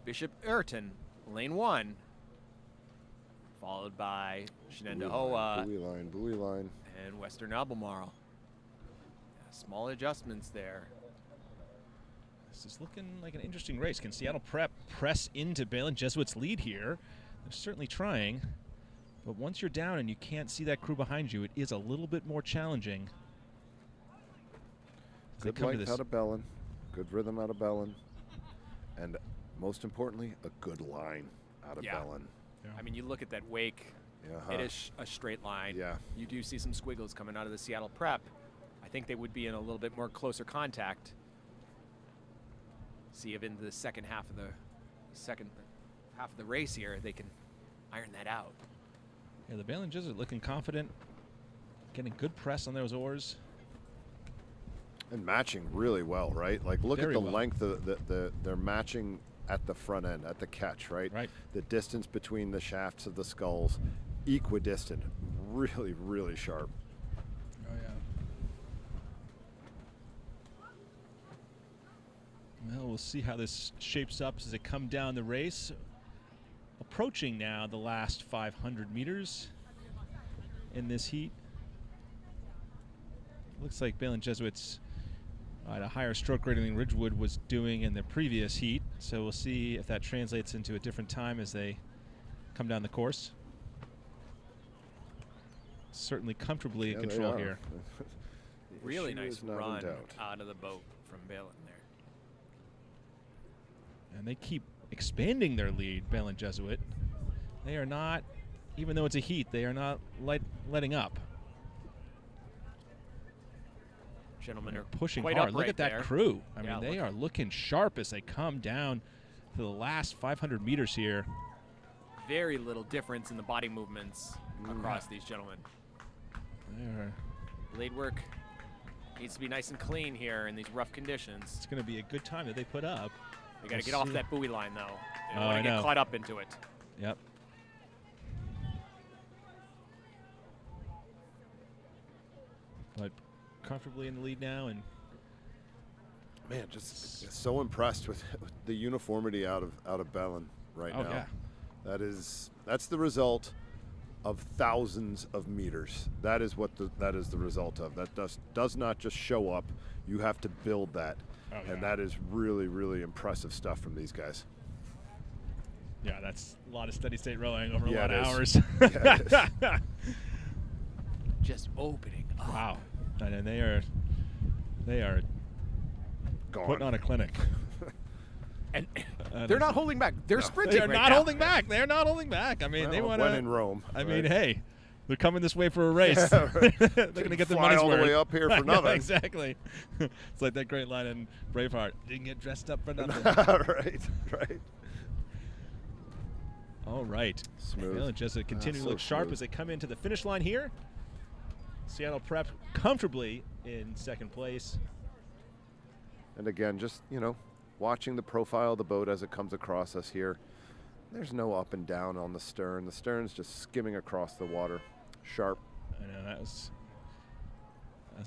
Bishop Ayrton, lane 1, followed by Shenandoah Buoy line. and Western Albemarle. Small adjustments there. This is looking like an interesting race. Can Seattle Prep press into Balin Jesuit's lead here? They're certainly trying. But once you're down and you can't see that crew behind you, it is a little bit more challenging. Good length out of Balin. Good rhythm out of Balin. And most importantly, a good line out of Balin. Yeah. I mean, you look at that wake, it is a straight line. Yeah. You do see some squiggles coming out of the Seattle Prep. I think they would be in a little bit more closer contact. See if in the second half of the race here, they can iron that out. Yeah, the Balin Jesuit looking confident, getting good press on those oars. And matching really well, right? Like, look Very at the well. length they're matching at the front end, at the catch, right? Right. The distance between the shafts of the sculls, equidistant, really, really sharp. Oh, yeah. Well, we'll see how this shapes up as they come down the race. Approaching now the last 500 meters in this heat. Looks like Balin Jesuit's at a higher stroke rating than Ridgewood was doing in the previous heat. So we'll see if that translates into a different time as they come down the course. Certainly comfortably in control here. Really She nice is not in run doubt. out of the boat from Balin there. And they keep expanding their lead, Balin Jesuit. They are not, even though it's a heat, they are not letting up. Gentlemen They're are pushing quite hard. Look upright at that there. crew. I Yeah, mean, they look. are looking sharp as they come down to the last 500 meters here. Very little difference in the body movements across these gentlemen. They're, Blade work needs to be nice and clean here in these rough conditions. it's going to be a good time that they put up. They got to We'll get off see. that buoy line, though. They don't Oh, want I to get know. caught up into it. Yep. But comfortably in the lead now, and Man, just so impressed with the uniformity out of Balin right oh now. yeah, That's the result of thousands of meters. That is what that is the result of. That does not just show up. You have to build that. Oh, yeah. And that is really, really impressive stuff from these guys. yeah, that's a lot of steady state rowing over a Yeah, lot of it hours. is. Yeah, it is. Just opening up. Wow, and they are Gone. putting on a clinic. And That they're is- not holding back. They're sprinting They are right not now. holding back. They are not holding back. I mean, they Well, want when in Rome. I mean, right? hey, they're coming this way for a race. Yeah, right. They're going to get their Fly money's all worth. the way up here for I know, nothing. exactly. It's like that great line in Braveheart. Didn't get dressed up for nothing. right. All right. Smooth. Well, just continue to so look sharp smooth. as they come into the finish line here. Seattle Prep comfortably in second place. And again, just, watching the profile of the boat as it comes across us here. There's no up and down on the stern. The stern's just skimming across the water. Sharp. I know that was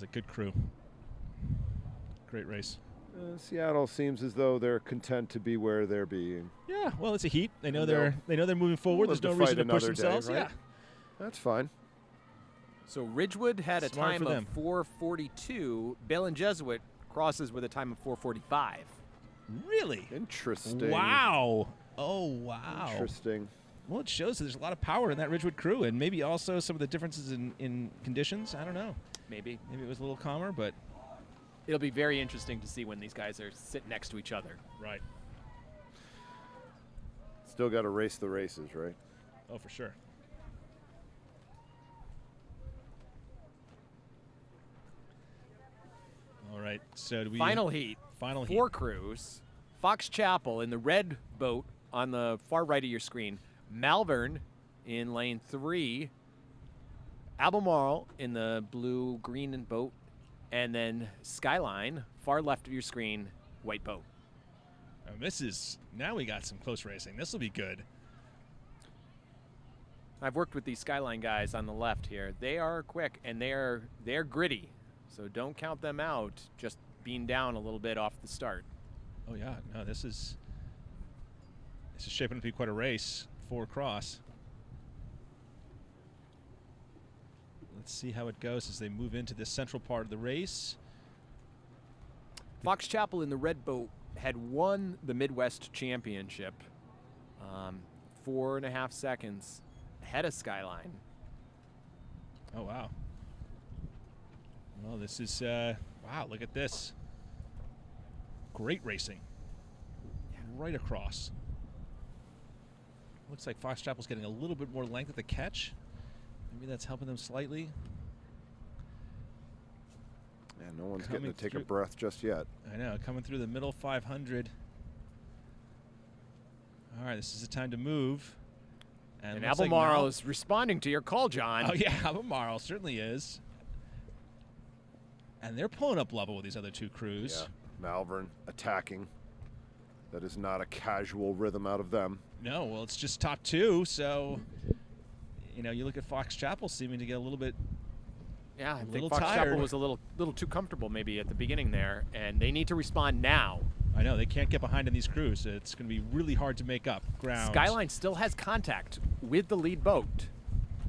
a good crew. Great race. Seattle seems as though they're content to be where they're being. Yeah, well, it's a heat. They know And they're moving forward. live There's no to reason fight to push another day, themselves. right? Yeah. That's fine. So Ridgewood had a Smart time for of them. 4:42. Balin Jesuit crosses with a time of 4:45. Really? Interesting. Wow. Oh, wow. Interesting. Well, it shows that there's a lot of power in that Ridgewood crew, and maybe also some of the differences in conditions. I don't know. Maybe. Maybe it was a little calmer, but It'll be very interesting to see when these guys are sitting next to each other. right. Still got to race the races, right? Oh, for sure. All right. So do we Final heat. Final heat. 4 crews. Fox Chapel in the red boat on the far right of your screen. Malvern in lane 3. Albemarle in the blue-green boat. And then Skyline, far left of your screen, white boat. And now we got some close racing. This will be good. I've worked with these Skyline guys on the left here. They are quick and they're gritty. So don't count them out just being down a little bit off the start. Oh yeah, no, this is shaping up to be quite a race. 4 cross. Let's see how it goes as they move into the central part of the race. Fox Chapel in the red boat had won the Midwest Championship 4.5 seconds ahead of Skyline. Oh wow. Well, this is wow. Look at this. Great racing. Right across. Looks like Fox Chapel's getting a little bit more length at the catch. Maybe that's helping them slightly. Yeah, no one's Coming getting to take a through- breath just yet. I know, coming through the middle 500. All right, this is the time to move. And looks like Albemarle Mal- is responding to your call, John. Oh yeah, Albemarle certainly is. And they're pulling up level with these other 2 crews. Yeah, Malvern attacking. That is not a casual rhythm out of them. No, well, it's just top 2, so you look at Fox Chapel seeming to get a little bit. Yeah, I little think Fox tired. Chapel was a little too comfortable maybe at the beginning there, and they need to respond now. I know they can't get behind in these crews. It's going to be really hard to make up ground. Skyline still has contact with the lead boat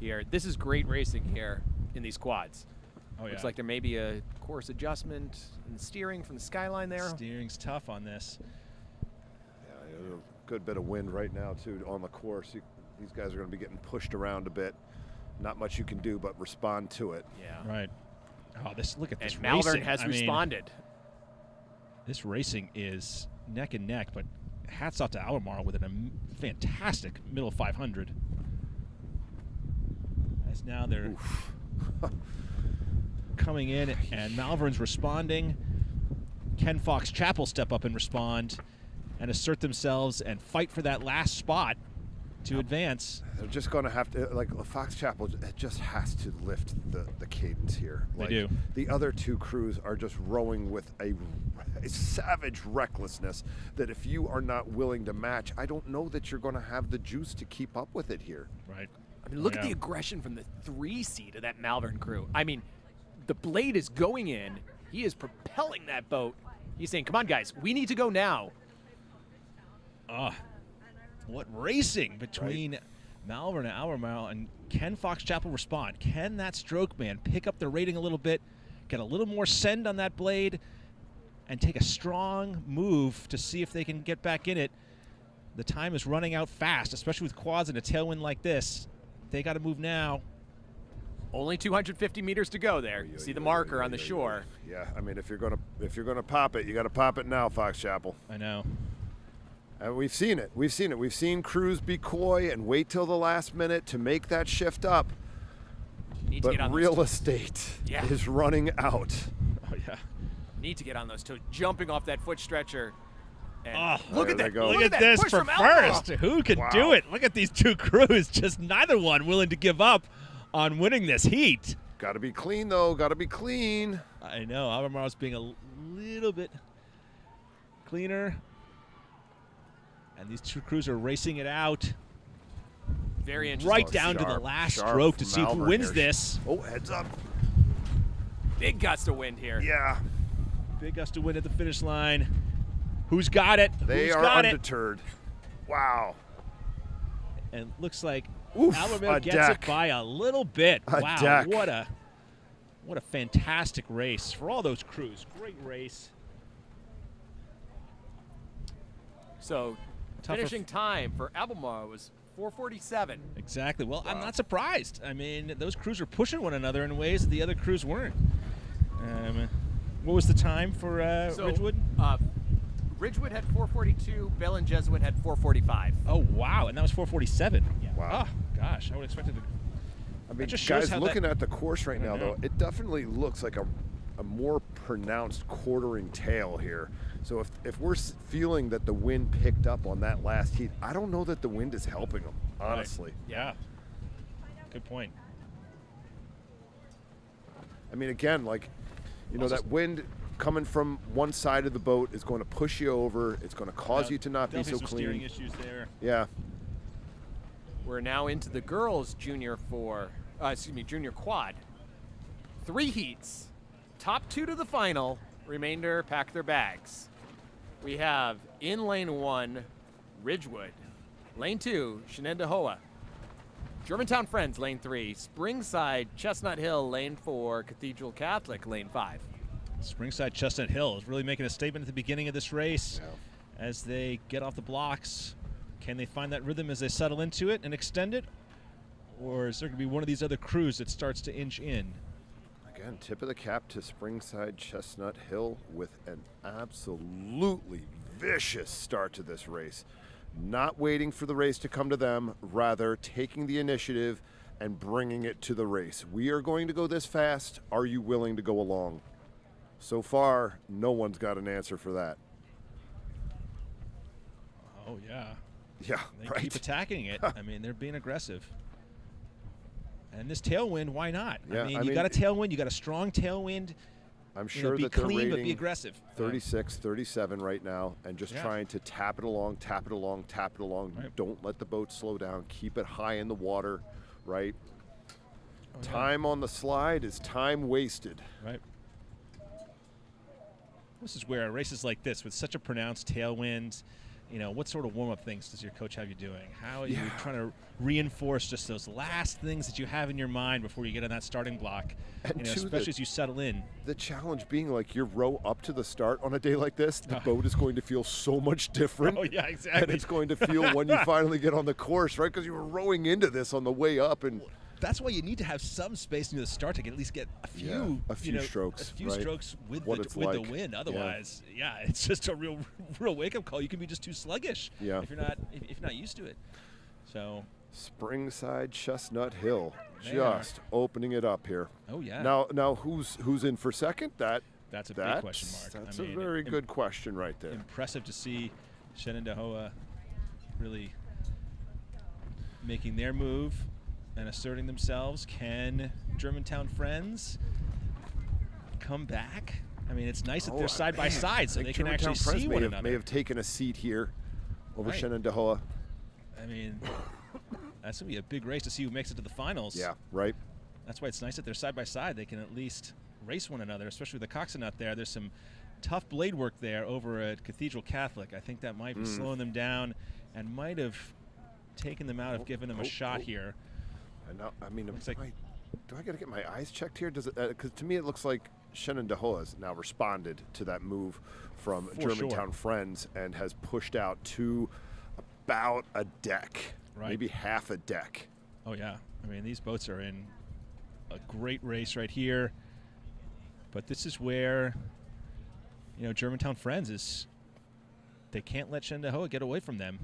here. This is great racing here in these quads. Oh yeah. Looks like there may be a course adjustment in the steering from the Skyline there. Steering's tough on this. Yeah, a good bit of wind right now, too, on the course. These guys are going to be getting pushed around a bit. Not much you can do but respond to it. Yeah. Right. Oh, look at this And Malvern racing. has responded. This racing is neck and neck, but hats off to Albemarle with a fantastic middle 500. As now they're coming in, and Malvern's responding. Ken Fox Chapel step up and respond and assert themselves and fight for that last spot to advance. They're just going to have to, like Fox Chapel, it just has to lift the cadence here. They do. The other two crews are just rowing with a savage recklessness that if you are not willing to match, I don't know that you're going to have the juice to keep up with it here. Right. I mean, look at the aggression from the 3 seat of that Malvern crew. I mean, the blade is going in. He is propelling that boat. He's saying, come on, guys, we need to go now. What racing between Malvern and Albemarle, and Ken Fox Chapel respond. Can that stroke man pick up the rating a little bit, get a little more send on that blade, and take a strong move to see if they can get back in it? The time is running out fast, especially with quads and a tailwind like this. They got to move now. Only 250 meters to go there. See the marker on the shore. Yeah, I mean, if you're gonna pop it, you got to pop it now, Fox Chapel. I know. And we've seen it. We've seen crews be coy and wait till the last minute to make that shift up. But real estate is running out. Oh, yeah. Need to get on those toes. Jumping off that foot stretcher. And look at that. Look at this for first. Who can do it? Look at these two crews. Just neither one willing to give up on winning this heat. Got to be clean, though. Got to be clean. I know. Albemarle's being a little bit cleaner. And these two crews are racing it out. Very interesting. Right down to the last stroke to see who wins this. Oh, heads up. Big gust of wind here. Yeah. Big gust of wind at the finish line. Who's got it? They are undeterred. Wow. And looks like Oof, Albemarle gets it by a little bit. Wow, deck. what a fantastic race for all those crews. Great race. So finishing time for Albemarle was 4:47. Exactly. Well, I'm not surprised. I mean, those crews are pushing one another in ways that the other crews weren't. What was the time for Ridgewood? Ridgewood had 4:42. Bell and Jesuit had 4:45. Oh, wow. And that was 4:47. Yeah. Wow. Oh, gosh. I would expect it to. I mean, just shows guys, how looking at the course right now, know. though, it definitely looks like a more pronounced quartering tail here. So if we're feeling that the wind picked up on that last heat, I don't know that the wind is helping them, honestly. Right. Yeah. Good point. I mean, again, like, you know, that wind coming from one side of the boat is going to push you over. It's going to cause you to not be so Definitely some clean. steering issues there. Yeah. We're now into the girls' junior quad. 3 heats. Top 2 to the final. Remainder pack their bags. We have in lane 1, Ridgewood. Lane 2, Shenendehowa. Germantown Friends, lane 3. Springside, Chestnut Hill, lane 4. Cathedral Catholic, lane 5. Springside Chestnut Hill is really making a statement at the beginning of this race as they get off the blocks. Can they find that rhythm as they settle into it and extend it? Or is there going to be one of these other crews that starts to inch in? Again, tip of the cap to Springside Chestnut Hill with an absolutely vicious start to this race. Not waiting for the race to come to them, rather taking the initiative and bringing it to the race. We are going to go this fast. Are you willing to go along? So far, no one's got an answer for that. Oh, yeah. Yeah, They keep attacking it. I mean, they're being aggressive. And this tailwind, why not? Yeah, I mean, you got a tailwind, you got a strong tailwind. I'm sure be that they're clean, but be rating aggressive. 36, 37 right now, and just trying to tap it along, tap it along, tap it along. Right. Don't let the boat slow down. Keep it high in the water, right? Oh, Time on the slide is time wasted. Right. This is where races like this, with such a pronounced tailwind, you know, what sort of warm-up things does your coach have you doing? How are you trying to reinforce just those last things that you have in your mind before you get on that starting block, And especially as you settle in? The challenge being, like, your row up to the start on a day like this, the boat is going to feel so much different. Oh, yeah, exactly. And it's going to feel when you finally get on the course, right? Because you were rowing into this on the way up, and that's why you need to have some space near the start to at least get a few, strokes, a few right? strokes with the wind. Otherwise, it's just a real wake up call. You can be just too sluggish if you're not used to it. So Springside Chestnut Hill, They just opening it up here. Oh yeah. Now who's in for second? That's a big question mark. That's a very good question right there. Impressive to see Shenandoah really making their move and asserting themselves. Can Germantown Friends come back? I mean, it's nice that they're side by side, so they can actually see one another. May have taken a seat here over Right. Shenandoah. I mean, that's going to be a big race to see who makes it to the finals. Yeah, right. That's why it's nice that they're side by side. They can at least race one another, especially with the Coxswain out there. There's some tough blade work there over at Cathedral Catholic. I think that might be slowing them down and might have taken them out of giving them a shot here. I mean, Looks like, do I got to get my eyes checked here? Does it? Because to me, it looks like Shenandoah has now responded to that move from Germantown Friends and has pushed out to about a deck, maybe half a deck. Oh yeah, I mean these boats are in a great race right here. But this is where, Germantown Friends is. They can't let Shenandoah get away from them.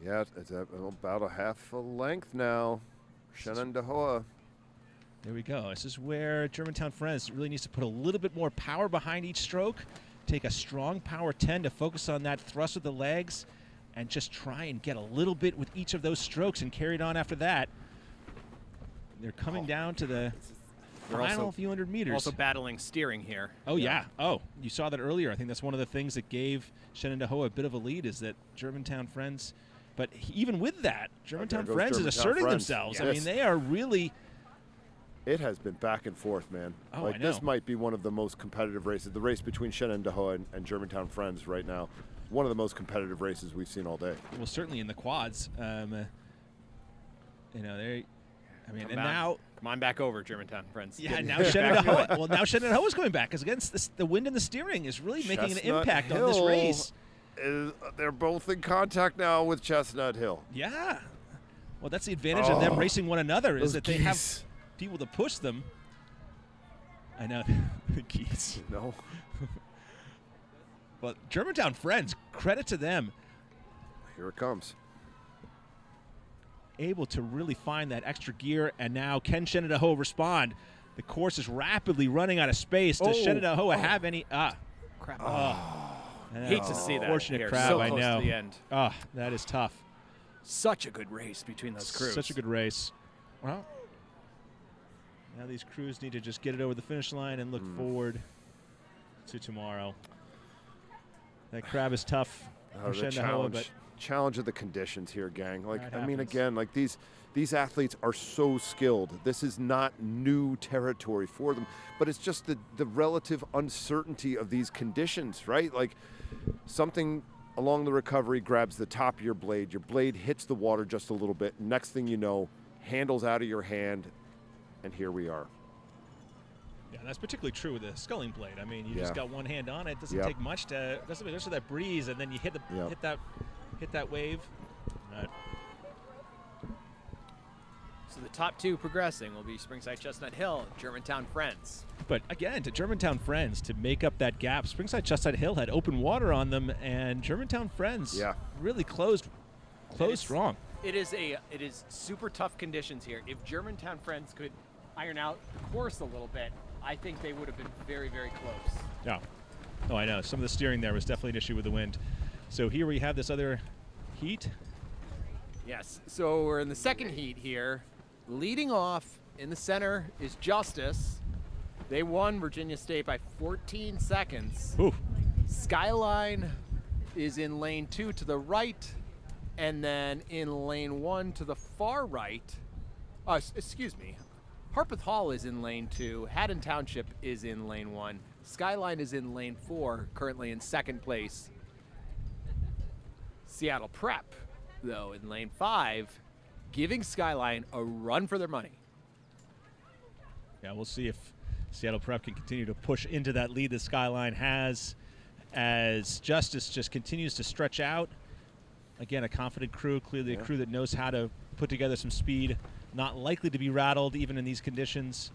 Yeah, it's about a half a length now. Shenandoah. There we go. This is where Germantown Friends really needs to put a little bit more power behind each stroke, take a strong power 10 to focus on that thrust with the legs, and just try and get a little bit with each of those strokes and carry it on after that. They're coming down to the final few hundred meters. Also battling steering here. Oh, yeah. Oh, you saw that earlier. I think that's one of the things that gave Shenandoah a bit of a lead is that Germantown Friends. But even with that, Germantown Friends is asserting themselves. Yes. I mean, they are really. It has been back and forth, man. Oh, I know. This might be one of the most competitive races. The race between Shenandoah and Germantown Friends right now, one of the most competitive races we've seen all day. Well, certainly in the quads. Now. Come on back over, Germantown Friends. Yeah, now Shenandoah. Well, now Shenandoah's coming back because against the wind and the steering is really making an impact on this race. They're both in contact now with Chestnut Hill. Yeah. Well, that's the advantage of them racing one another is that they have people to push them. I know. The geese. No. But Germantown Friends, credit to them. Here it comes. Able to really find that extra gear, and now can Shenandoah respond? The course is rapidly running out of space. Does Shenandoah have any? Crap. Hate to see that. Unfortunate crab, so I close know. to the end. That is tough. Such a good race between those crews. Such a good race. Well, now these crews need to just get it over the finish line and look forward to tomorrow. That crab is tough for Shenandoah, but challenge of the conditions here, gang. Like, That I mean, happens. again, like these athletes are so skilled. This is not new territory for them, but it's just the relative uncertainty of these conditions, right? Like something along the recovery grabs the top of your blade hits the water just a little bit. Next thing you know, handles out of your hand, and here we are. yeah, that's particularly true with the sculling blade. I mean, you just got one hand on it. It doesn't take much to just that breeze, and then you hit that wave. So the top two progressing will be Springside Chestnut Hill, Germantown Friends. But again, to Germantown Friends to make up that gap. Springside Chestnut Hill had open water on them, and Germantown Friends really closed strong. It is super tough conditions here. If Germantown Friends could iron out the course a little bit, I think they would have been very, very close. Yeah. Oh, I know. Some of the steering there was definitely an issue with the wind. So here we have this other heat. Yes. So we're in the second heat here. Leading off in the center is Justice. They won Virginia State by 14 seconds. Ooh. Skyline is in lane 2 to the right, and then in lane 1 to the far right. Excuse me. Harpeth Hall is in lane 2. Haddon Township is in lane 1. Skyline is in lane 4, currently in second place. Seattle Prep, though, in lane 5, giving Skyline a run for their money. Yeah, we'll see if Seattle Prep can continue to push into that lead that Skyline has as Justice just continues to stretch out. Again, a confident crew, clearly a crew that knows how to put together some speed not likely to be rattled even in these conditions.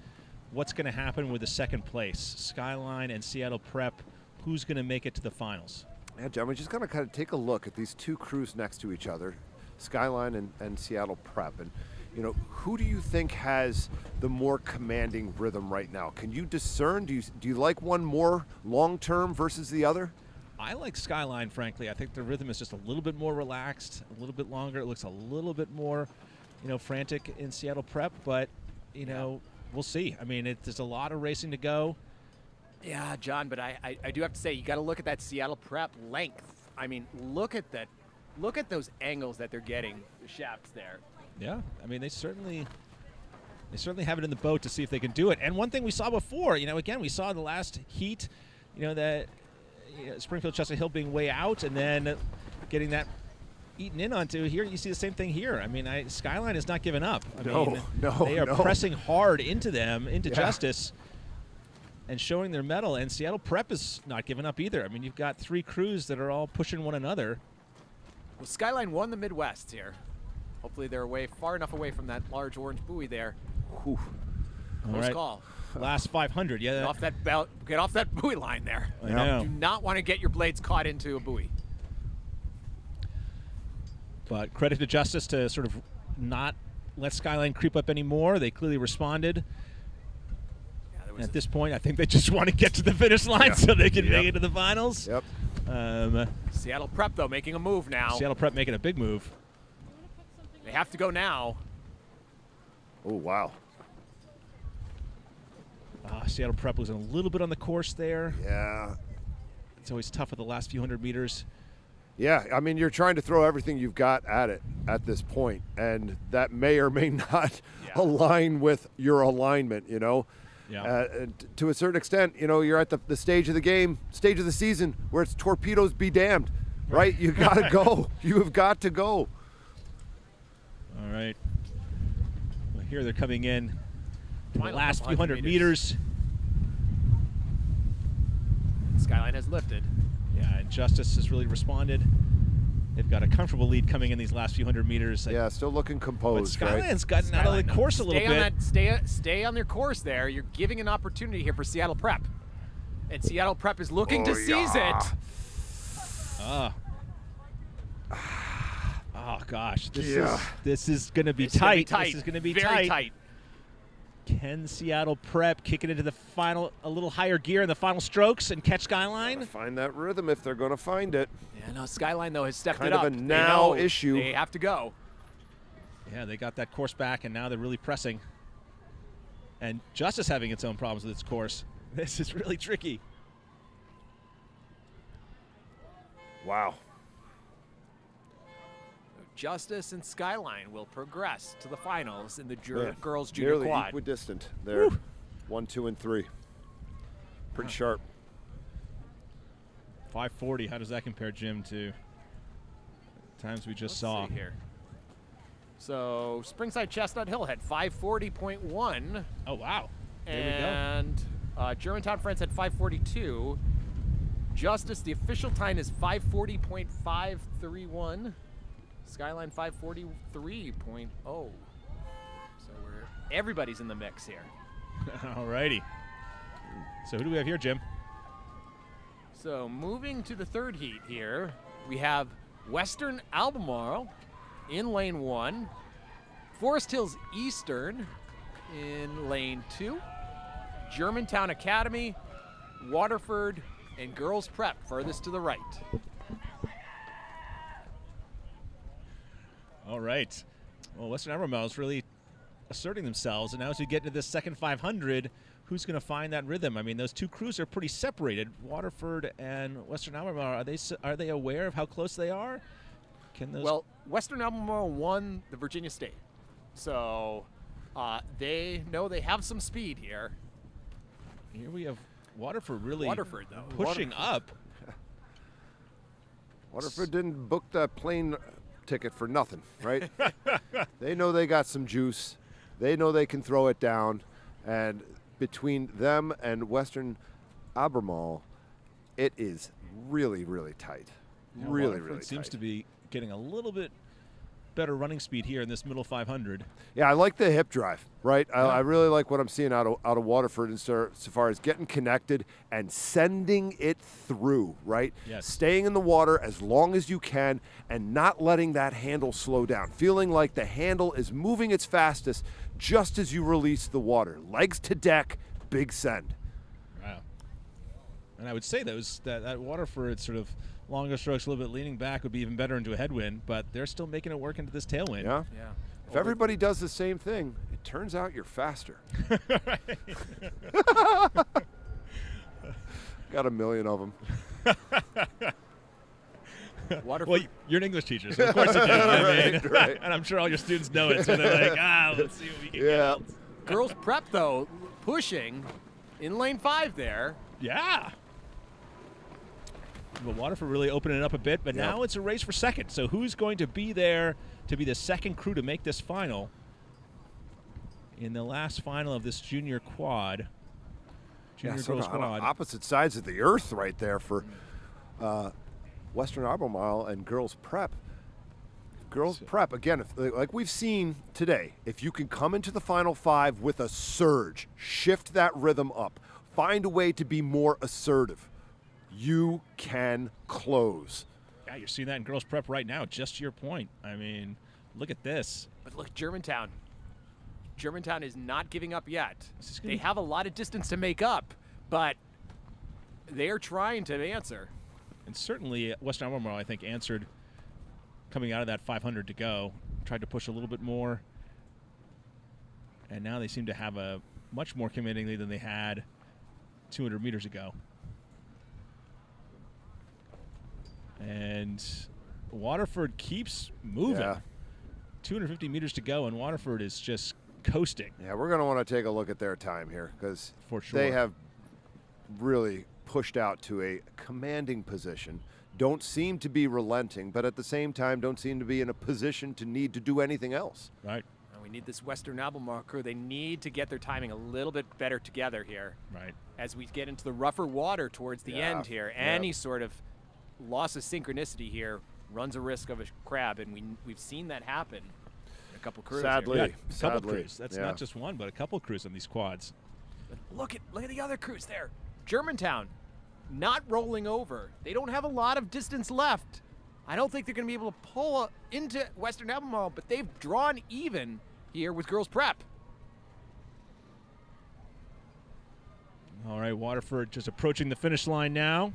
What's going to happen with the second place? Skyline and Seattle Prep. Who's going to make it to the finals? Yeah, John, we're just going to kind of take a look at these two crews next to each other, Skyline and Seattle Prep. And, you know, who do you think has the more commanding rhythm right now? Can you discern? Do you like one more long-term versus the other? I like Skyline, frankly. I think the rhythm is just a little bit more relaxed, a little bit longer. It looks a little bit more, you know, frantic in Seattle Prep, but, you know, we'll see. I mean, there's a lot of racing to go. Yeah, John, but I do have to say, you got to look at that Seattle Prep length. I mean, look at that. Look at those angles that they're getting, the shafts there. Yeah, I mean, they certainly have it in the boat to see if they can do it. And one thing we saw before, you know, again, we saw in the last heat, you know, that Springfield Chestnut Hill being way out and then getting that eaten in onto. Here you see the same thing here. I mean, Skyline is not giving up. I mean, they are pressing hard into them, into Justice, and showing their mettle. And Seattle Prep is not giving up either. I mean, you've got three crews that are all pushing one another. Well, Skyline won the Midwest here. Hopefully they're far enough away from that large orange buoy there. Whew. Close call. Last 500, yeah. Get off that belt. Get off that buoy line there. I know. Do not want to get your blades caught into a buoy. But credit to Justice to sort of not let Skyline creep up anymore. They clearly responded. And at this point, I think they just want to get to the finish line so they can make it to the finals. Yep. Seattle Prep, though, making a move now. Seattle Prep making a big move. They have to go now. Oh, wow. Seattle Prep was a little bit on the course there. Yeah. It's always tough with the last few hundred meters. Yeah, I mean, you're trying to throw everything you've got at it at this point, and that may or may not align with your alignment, you know. Yeah. To a certain extent, you know, you're at the stage of the game, stage of the season where it's torpedoes be damned, right? You got to go. You have got to go. All right. Well, here they're coming in the last few hundred meters. Skyline has lifted. Yeah, and Justice has really responded. They've got a comfortable lead coming in these last few hundred meters. Yeah, still looking composed. But Skyline's gotten out of the course a little bit. Stay on their course there. You're giving an opportunity here for Seattle Prep. And Seattle Prep is looking to seize it. Oh, gosh. This is going to be tight. This is going to be very tight. Can Seattle Prep kick it into the final, a little higher gear in the final strokes and catch Skyline? Find that rhythm if they're going to find it. Yeah, no, Skyline, though, has stepped kind it up. of a now issue. They have to go. Yeah, they got that course back, and now they're really pressing. And Justice having its own problems with its course. This is really tricky. Wow. Justice and Skyline will progress to the finals in the girls' junior nearly quad. Equidistant there. 1, 2, and 3. Pretty sharp. 540. How does that compare, Jim, to times we just saw here? So Springside Chestnut Hill had 540.1. Oh, wow. There and Germantown Friends had 542. Justice, the official time is 540.531. Skyline 543.0. So everybody's in the mix here. All righty. So who do we have here, Jim? So moving to the third heat here, we have Western Albemarle in lane 1, Forest Hills Eastern in lane 2, Germantown Academy, Waterford, and Girls Prep furthest to the right. All right. Well, Western Albemarle is really asserting themselves, and now as we get into this second 500, who's going to find that rhythm? I mean, those two crews are pretty separated. Waterford and Western Albemarle, are they aware of how close they are? Can those? Well, Western Albemarle won the Virginia State, so they know they have some speed here. Here we have Waterford really though. pushing up. Waterford didn't book that plane ticket for nothing, right? They know they got some juice. They know they can throw it down. And between them and Western Albemarle, it is really, really tight. Yeah, really, Waterford really seems tight. to be getting a little bit better running speed here in this middle 500. Yeah, I like the hip drive, right? I really like what I'm seeing out of Waterford so far as getting connected and sending it through, right? Yes. Staying in the water as long as you can and not letting that handle slow down. Feeling like the handle is moving its fastest just as you release the water. Legs to deck, big send. Wow. And I would say that Waterford sort of longer strokes, a little bit leaning back would be even better into a headwind, but they're still making it work into this tailwind. Yeah. Yeah. If everybody does the same thing, it turns out you're faster. Got a million of them. Waterford. Well, you're an English teacher, so of course you do. I mean, Right. and I'm sure all your students know it, so they're like, let's see what we can get. Girls prep, though, pushing in lane 5 there. Yeah. But Waterford really opening it up a bit, but now it's a race for second. So who's going to be there to be the second crew to make this final in the last final of this junior quad? Junior girls on quad. opposite sides of the earth right there for Western Albemarle and girls prep. Girls prep, again, like we've seen today, if you can come into the final 5 with a surge, shift that rhythm up, find a way to be more assertive, you can close. Yeah, you're seeing that in girls prep right now, just to your point. I mean, look at this. But look, Germantown. Germantown is not giving up yet. They have a lot of distance to make up, but they're trying to answer. And certainly Western Albemarle, I think, answered coming out of that 500 to go, tried to push a little bit more. And now they seem to have a much more commanding lead than they had 200 meters ago. And Waterford keeps moving. Yeah. 250 meters to go, and Waterford is just coasting. Yeah, we're going to want to take a look at their time here because For sure. they have really pushed out to a commanding position. Don't seem to be relenting, but at the same time don't seem to be in a position to need to do anything else. Right. And we need this Western Albemarle crew. They need to get their timing a little bit better together here. Right. As we get into the rougher water towards the end here. Any sort of loss of synchronicity here runs a risk of a crab, and we've seen that happen in a couple crews. Sadly. Here. A couple crews. That's not just one, but a couple crews on these quads. But look at the other crews there. Germantown, not rolling over. They don't have a lot of distance left. I don't think they're going to be able to pull into Western Albemarle, but they've drawn even here with girls prep. All right, Waterford just approaching the finish line now.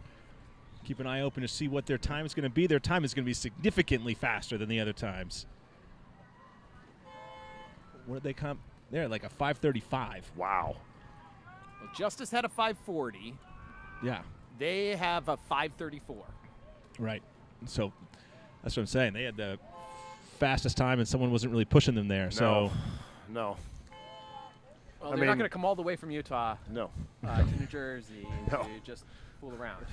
Keep an eye open to see what their time is going to be. Their time is going to be significantly faster than the other times. Where did they come? They're like a 5:35. Wow. Well, Justice had a 5:40. Yeah. They have a 5:34. Right. So that's what I'm saying. They had the fastest time, and someone wasn't really pushing them there. So No. Well, I they're not mean- going to come all the way from Utah No. to New Jersey No. to just fool around.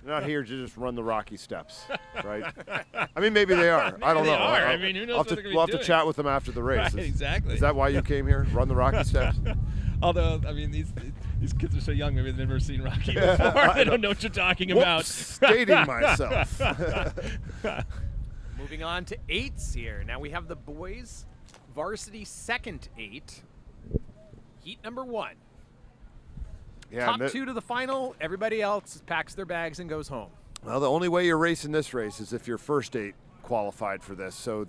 Not here to just run the rocky steps, right? I mean, maybe they are. I don't they know. are. I mean, who knows what they're gonna be We'll have to doing. chat with them after the race. Right, exactly. Is that why you came here? Run the rocky steps? Although, I mean, these kids are so young, maybe they've never seen Rocky before. They don't know what you're talking about. Stating myself. Moving on to 8s here. Now we have the boys varsity second 8. Heat number 1. Yeah, Top 2 to the final. Everybody else packs their bags and goes home. Well, the only way you're racing this race is if your first 8 qualified for this. So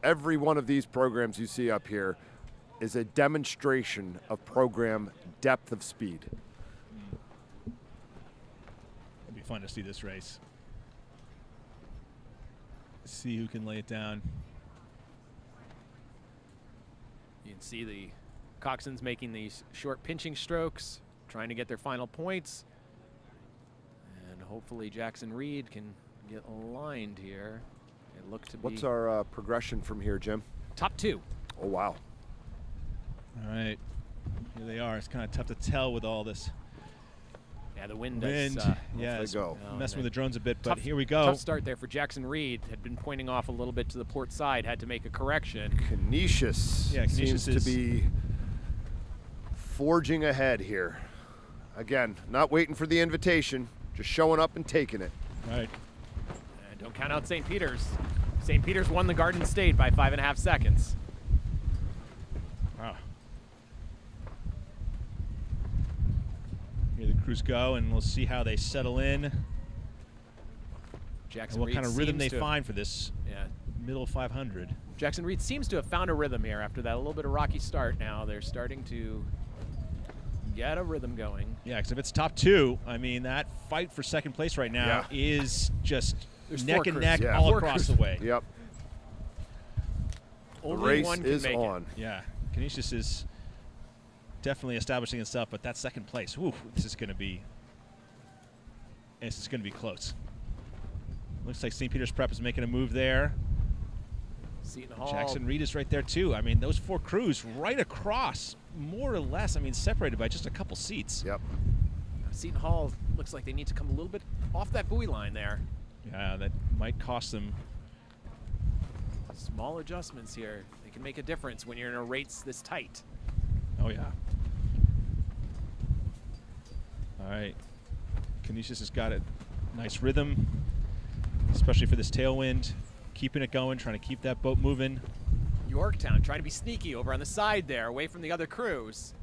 every one of these programs you see up here is a demonstration of program depth of speed. It'd be fun to see this race. See who can lay it down. You can see the coxswains making these short pinching strokes, trying to get their final points. And hopefully Jackson Reed can get aligned here. It looks to be What's our progression from here, Jim? top 2. Oh, wow. All right. Here they are. It's kind of tough to tell with all this Yeah, the wind wind. does Yeah, it's go. messing with the drones a bit, but tough- here we go. Tough start there for Jackson Reed. Had been pointing off a little bit to the port side, had to make a correction. Canisius, Yeah, Canisius seems to is- be forging ahead here. Again, not waiting for the invitation, just showing up and taking it. Right. And don't count out St. Peter's. St. Peter's won the Garden State by 5.5 seconds. Wow. Here the crews go, and we'll see how they settle in. Jackson And what Reed kind of rhythm seems they to find for this middle 500. Jackson Reed seems to have found a rhythm here after that little bit of rocky start. Now they're starting to get a rhythm going. Yeah, because if it's top 2, I mean, that fight for second place right now is just There's neck 4 and crews. neck Yeah. all 4 across crews. the way. Yep. The Only race one can is make on. Yeah, Canisius is definitely establishing itself, but that second place, whew, this is going to be close. Looks like St. Peter's Prep is making a move there. Seton Hall. Jackson Reed is right there too. I mean, those 4 crews right across, more or less, I mean, separated by just a couple seats. Yep. Seton Hall looks like they need to come a little bit off that buoy line there. Yeah, that might cost them. Small adjustments here. They can make a difference when you're in a race this tight. Oh, yeah. All right. Canisius has got a nice rhythm, especially for this tailwind. Keeping it going, trying to keep that boat moving. Yorktown trying to be sneaky over on the side there, away from the other crews.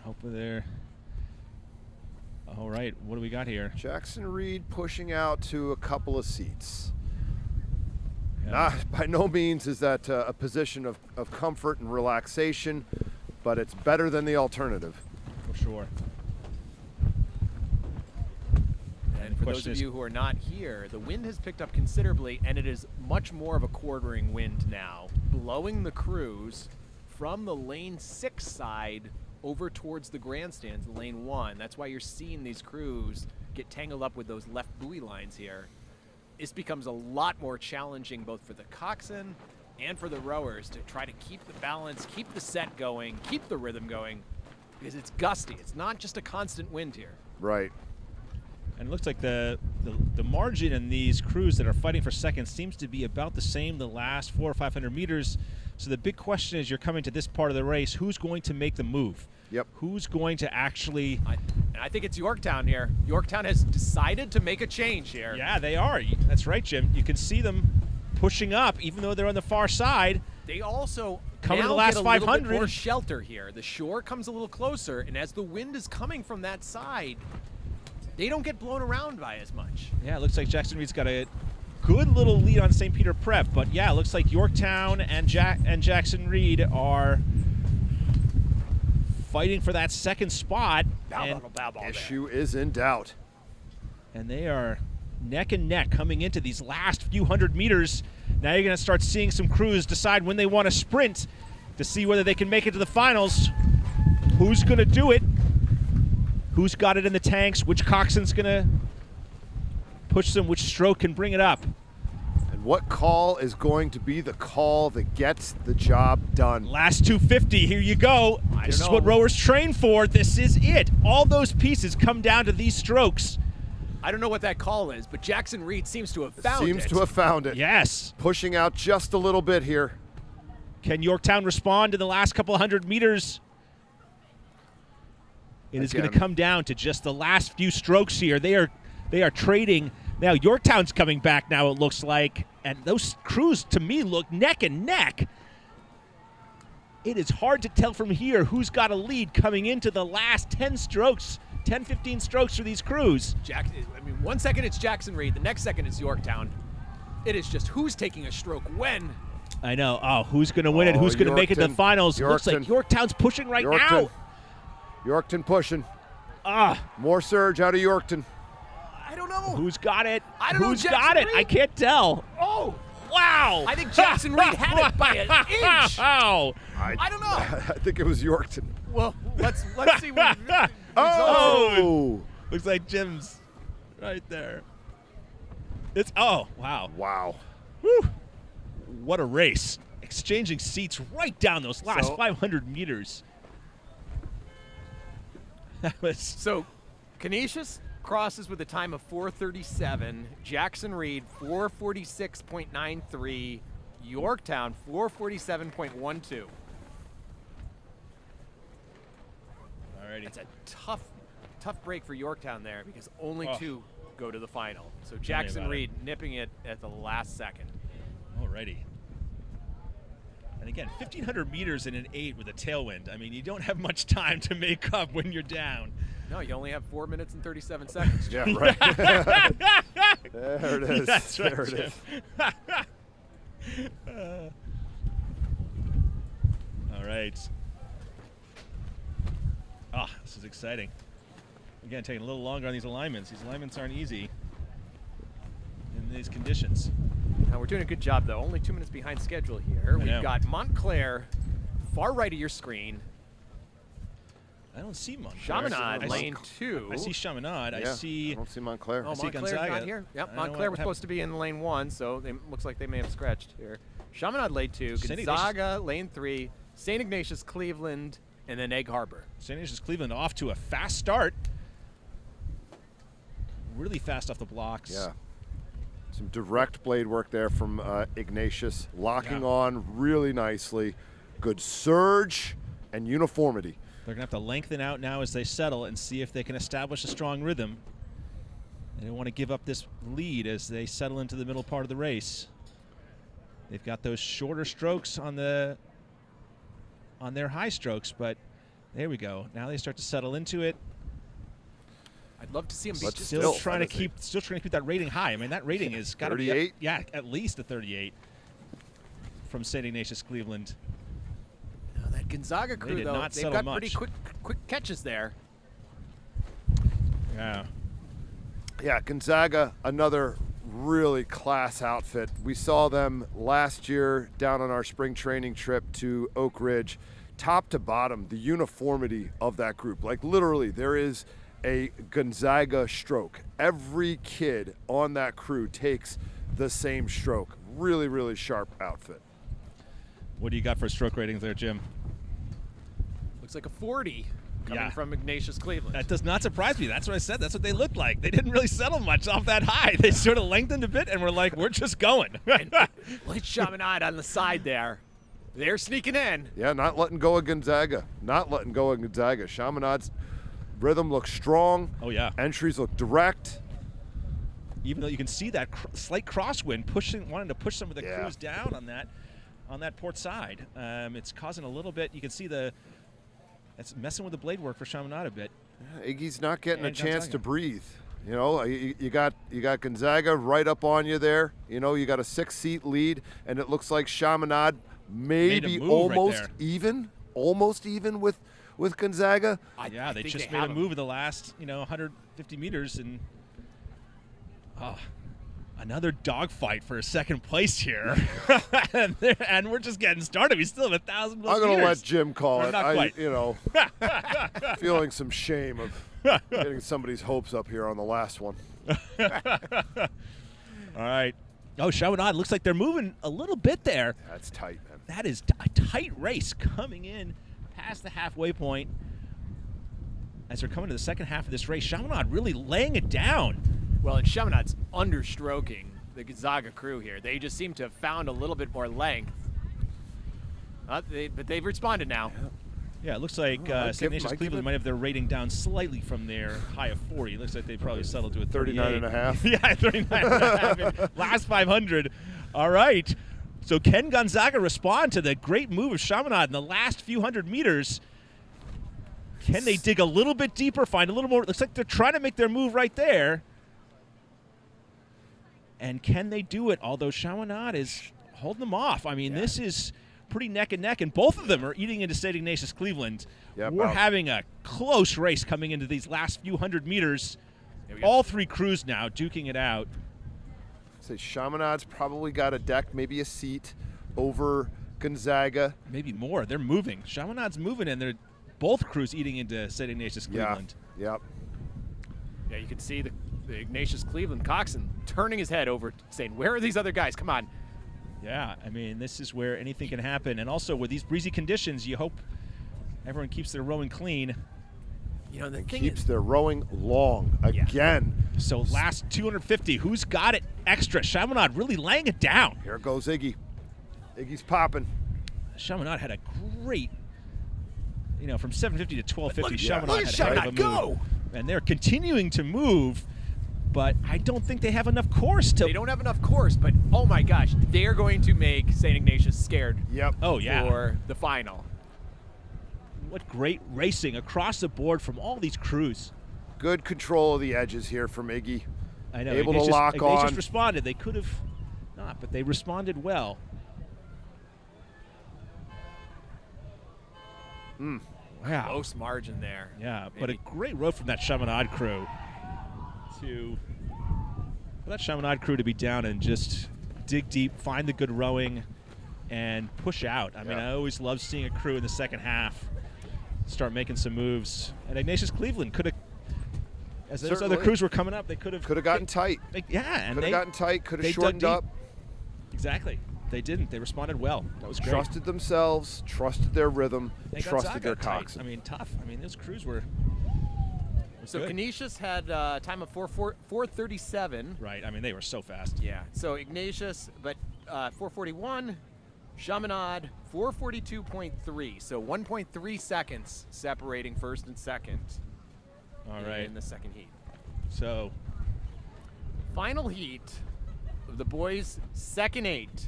Over there. All right, what do we got here? Jackson Reed pushing out to a couple of seats. Yeah. By no means is that a position of comfort and relaxation, but it's better than the alternative. For sure. And for those of you who are not here, the wind has picked up considerably, and it is much more of a quartering wind now, blowing the crews from the lane 6 side over towards the grandstands, lane 1. That's why you're seeing these crews get tangled up with those left buoy lines here. This becomes a lot more challenging both for the coxswain and for the rowers to try to keep the balance, keep the set going, keep the rhythm going, because it's gusty. It's not just a constant wind here. Right. And it looks like the margin in these crews that are fighting for second seems to be about the same the last 400 or 500 meters. So the big question is, you're coming to this part of the race, who's going to make the move? Yep. Who's going to actually... I think it's Yorktown here. Yorktown has decided to make a change here. Yeah, they are. That's right, Jim. You can see them pushing up, even though they're on the far side. They also coming to now the last get a little 500. bit more shelter here. The shore comes a little closer, and as the wind is coming from that side, they don't get blown around by as much. Yeah, it looks like Jackson Reed's got a good little lead on St. Peter Prep, but yeah, it looks like Yorktown and Jackson Reed are fighting for that second spot. Issue is in doubt. And they are neck and neck coming into these last few hundred meters. Now you're going to start seeing some crews decide when they want to sprint to see whether they can make it to the finals. Who's going to do it? Who's got it in the tanks? Which coxswain's going to push them? Which stroke can bring it up? And what call is going to be the call that gets the job done? Last 250, here you go. This is what rowers train for. This is it. All those pieces come down to these strokes. I don't know what that call is, but Jackson Reed seems to have found it. Seems to have found it. Yes. Pushing out just a little bit here. Can Yorktown respond in the last couple of hundred meters? It is going to come down to just the last few strokes here. They are trading. Now Yorktown's coming back now, it looks like. And those crews, to me, look neck and neck. It is hard to tell from here who's got a lead coming into the last 10 strokes, 10, 15 strokes for these crews. I mean, 1 second it's Jackson Reed, the next second it's Yorktown. It is just who's taking a stroke when. I know. Oh, who's going to win it? Who's going to make it to the finals? Looks like Yorktown's pushing right now. Yorktown pushing. Ah. More surge out of Yorktown. I don't know. Who's got it? I don't know. Who's got it? I can't tell. Oh. Wow. I think Jackson Reed had it by an inch. Wow. I don't know. I think it was Yorktown. Well, let's see what Oh. Looks like Jim's right there. It's wow. Wow. Whew. What a race. Exchanging seats right down those last 500 meters. That was so Canisius crosses with a time of 4:37. Jackson Reed 4:46.93. Yorktown 4:47.12. Alrighty. That's a tough break for Yorktown there because only two go to the final. So Jackson about Reed nipping it at the last second. Alrighty. And again, 1,500 meters in an 8 with a tailwind. I mean, you don't have much time to make up when you're down. No, you only have 4 minutes and 37 seconds. Yeah, right. There it is. That's right, there it Jim. is. All right. Ah, this is exciting. Again, taking a little longer on these alignments. These alignments aren't easy in these conditions. Now, we're doing a good job, though. Only 2 minutes behind schedule here. We've got Montclair far right of your screen. I don't see Montclair. Chaminade, lane 2. I see Chaminade. Yeah, I see. I don't see Montclair. Oh, I see Montclair's Gonzaga. not here. Yep, I don't know Montclair what was supposed to be in lane 1, so it looks like they may have scratched here. Chaminade, lane 2. St. Gonzaga, lane 3. St. Ignatius, Cleveland, and then Egg Harbor. St. Ignatius Cleveland off to a fast start. Really fast off the blocks. Yeah. Some direct blade work there from Ignatius. Locking on really nicely. Good surge and uniformity. They're going to have to lengthen out now as they settle and see if they can establish a strong rhythm. They don't want to give up this lead as they settle into the middle part of the race. They've got those shorter strokes on their high strokes, but there we go. Now they start to settle into it. I'd love to see them be just Still trying to keep that rating high. I mean, that rating is got to be 38. at least a 38 from St. Ignatius Cleveland. Now that Gonzaga crew, though, they've got pretty quick catches there. Yeah. Yeah, Gonzaga, another really class outfit. We saw them last year down on our spring training trip to Oak Ridge. Top to bottom, the uniformity of that group. Like literally, there is a Gonzaga stroke. Every kid on that crew takes the same stroke. Really, really sharp outfit. What do you got for stroke ratings there, Jim? Looks like a 40 coming from Ignatius Cleveland. That does not surprise me. That's what I said. That's what they looked like. They didn't really settle much off that high. They sort of lengthened a bit, and we're like, we're just going. Late Chaminade on the side there. They're sneaking in. Yeah, not letting go of Gonzaga. Not letting go of Gonzaga. Chaminade's rhythm looks strong. Oh, yeah. Entries look direct. Even though you can see that slight crosswind wanting to push some of the crews down on that port side. It's causing a little bit. You can see it's messing with the blade work for Chaminade a bit. Yeah, Iggy's not getting a chance Gonzaga to breathe. You know, you got Gonzaga right up on you there. You know, you got a 6-seat lead, and it looks like Chaminade maybe almost even with Gonzaga. Yeah, they just made a move in the last 150 meters, and another dogfight for a second place here. and we're just getting started. We still have 1,000 plus I'm going to meters. let Jim call it. Not quite. Feeling some shame of getting somebody's hopes up here on the last one. All right. Oh, Chaminade looks like they're moving a little bit there. That's tight, man. That is a tight race coming in past the halfway point. As they're coming to the second half of this race, Chaminade really laying it down. Well, and Chaminade's understroking the Gonzaga crew here. They just seem to have found a little bit more length. But they've responded now. Yeah, it looks like St. Ignatius Cleveland might have their rating down slightly from their high of 40. It looks like they probably settled to a 39.5. Yeah, 39.5. Last 500. All right. So can Gonzaga respond to the great move of Chaminade in the last few hundred meters? Can they dig a little bit deeper, find a little more? It looks like they're trying to make their move right there. And can they do it? Although Chaminade is holding them off. I mean, this is pretty neck and neck, and both of them are eating into St. Ignatius Cleveland. Yep, We're having a close race coming into these last few hundred meters. All three crews now duking it out. Say Chaminade's probably got a deck, maybe a seat over Gonzaga. Maybe more. They're moving. Chaminade's moving, and they're both crews eating into St. Ignatius Cleveland. Yep. Yeah, you can see the Ignatius Cleveland coxswain turning his head over, saying, where are these other guys? Come on. Yeah, I mean, this is where anything can happen. And also, with these breezy conditions, you hope everyone keeps their rowing clean. You know, the thing keeps their rowing long again. So last 250, who's got it extra? Chaminade really laying it down. Here goes Iggy. Iggy's popping. Chaminade had a great, from 750 to 1250, Chaminade look at had a hell of a go. move. And they're continuing to move. but I don't think they have enough course to. They don't have enough course, but oh my gosh, they are going to make St. Ignatius scared. Yep. Oh yeah. For the final. What great racing across the board from all these crews. Good control of the edges here from Iggy. I know. Able to Ignatius, lock Ignatius on. responded. They could have not, but they responded well. Wow. Close margin there. Yeah, but a great row from that Chaminade crew for that Chaminade crew to be down and just dig deep, find the good rowing, and push out. I mean, I always love seeing a crew in the second half start making some moves. And Ignatius Cleveland could have, as those other crews were coming up, they could have gotten tight. And could have gotten tight. Could have they shortened dug up. deep. Exactly. They didn't. They responded well. That was great. Trusted themselves, trusted their rhythm, And trusted their Gonzaga tight. coxswain. I mean, tough. I mean, those crews were. So good. Canisius had a time of 4:37. Right. I mean, they were so fast. Yeah. So Ignatius, but 4:41. Chaminade 4:42.3. So 1.3 seconds separating first and second. All right. In the second heat. So. Final heat of the boys' second eight.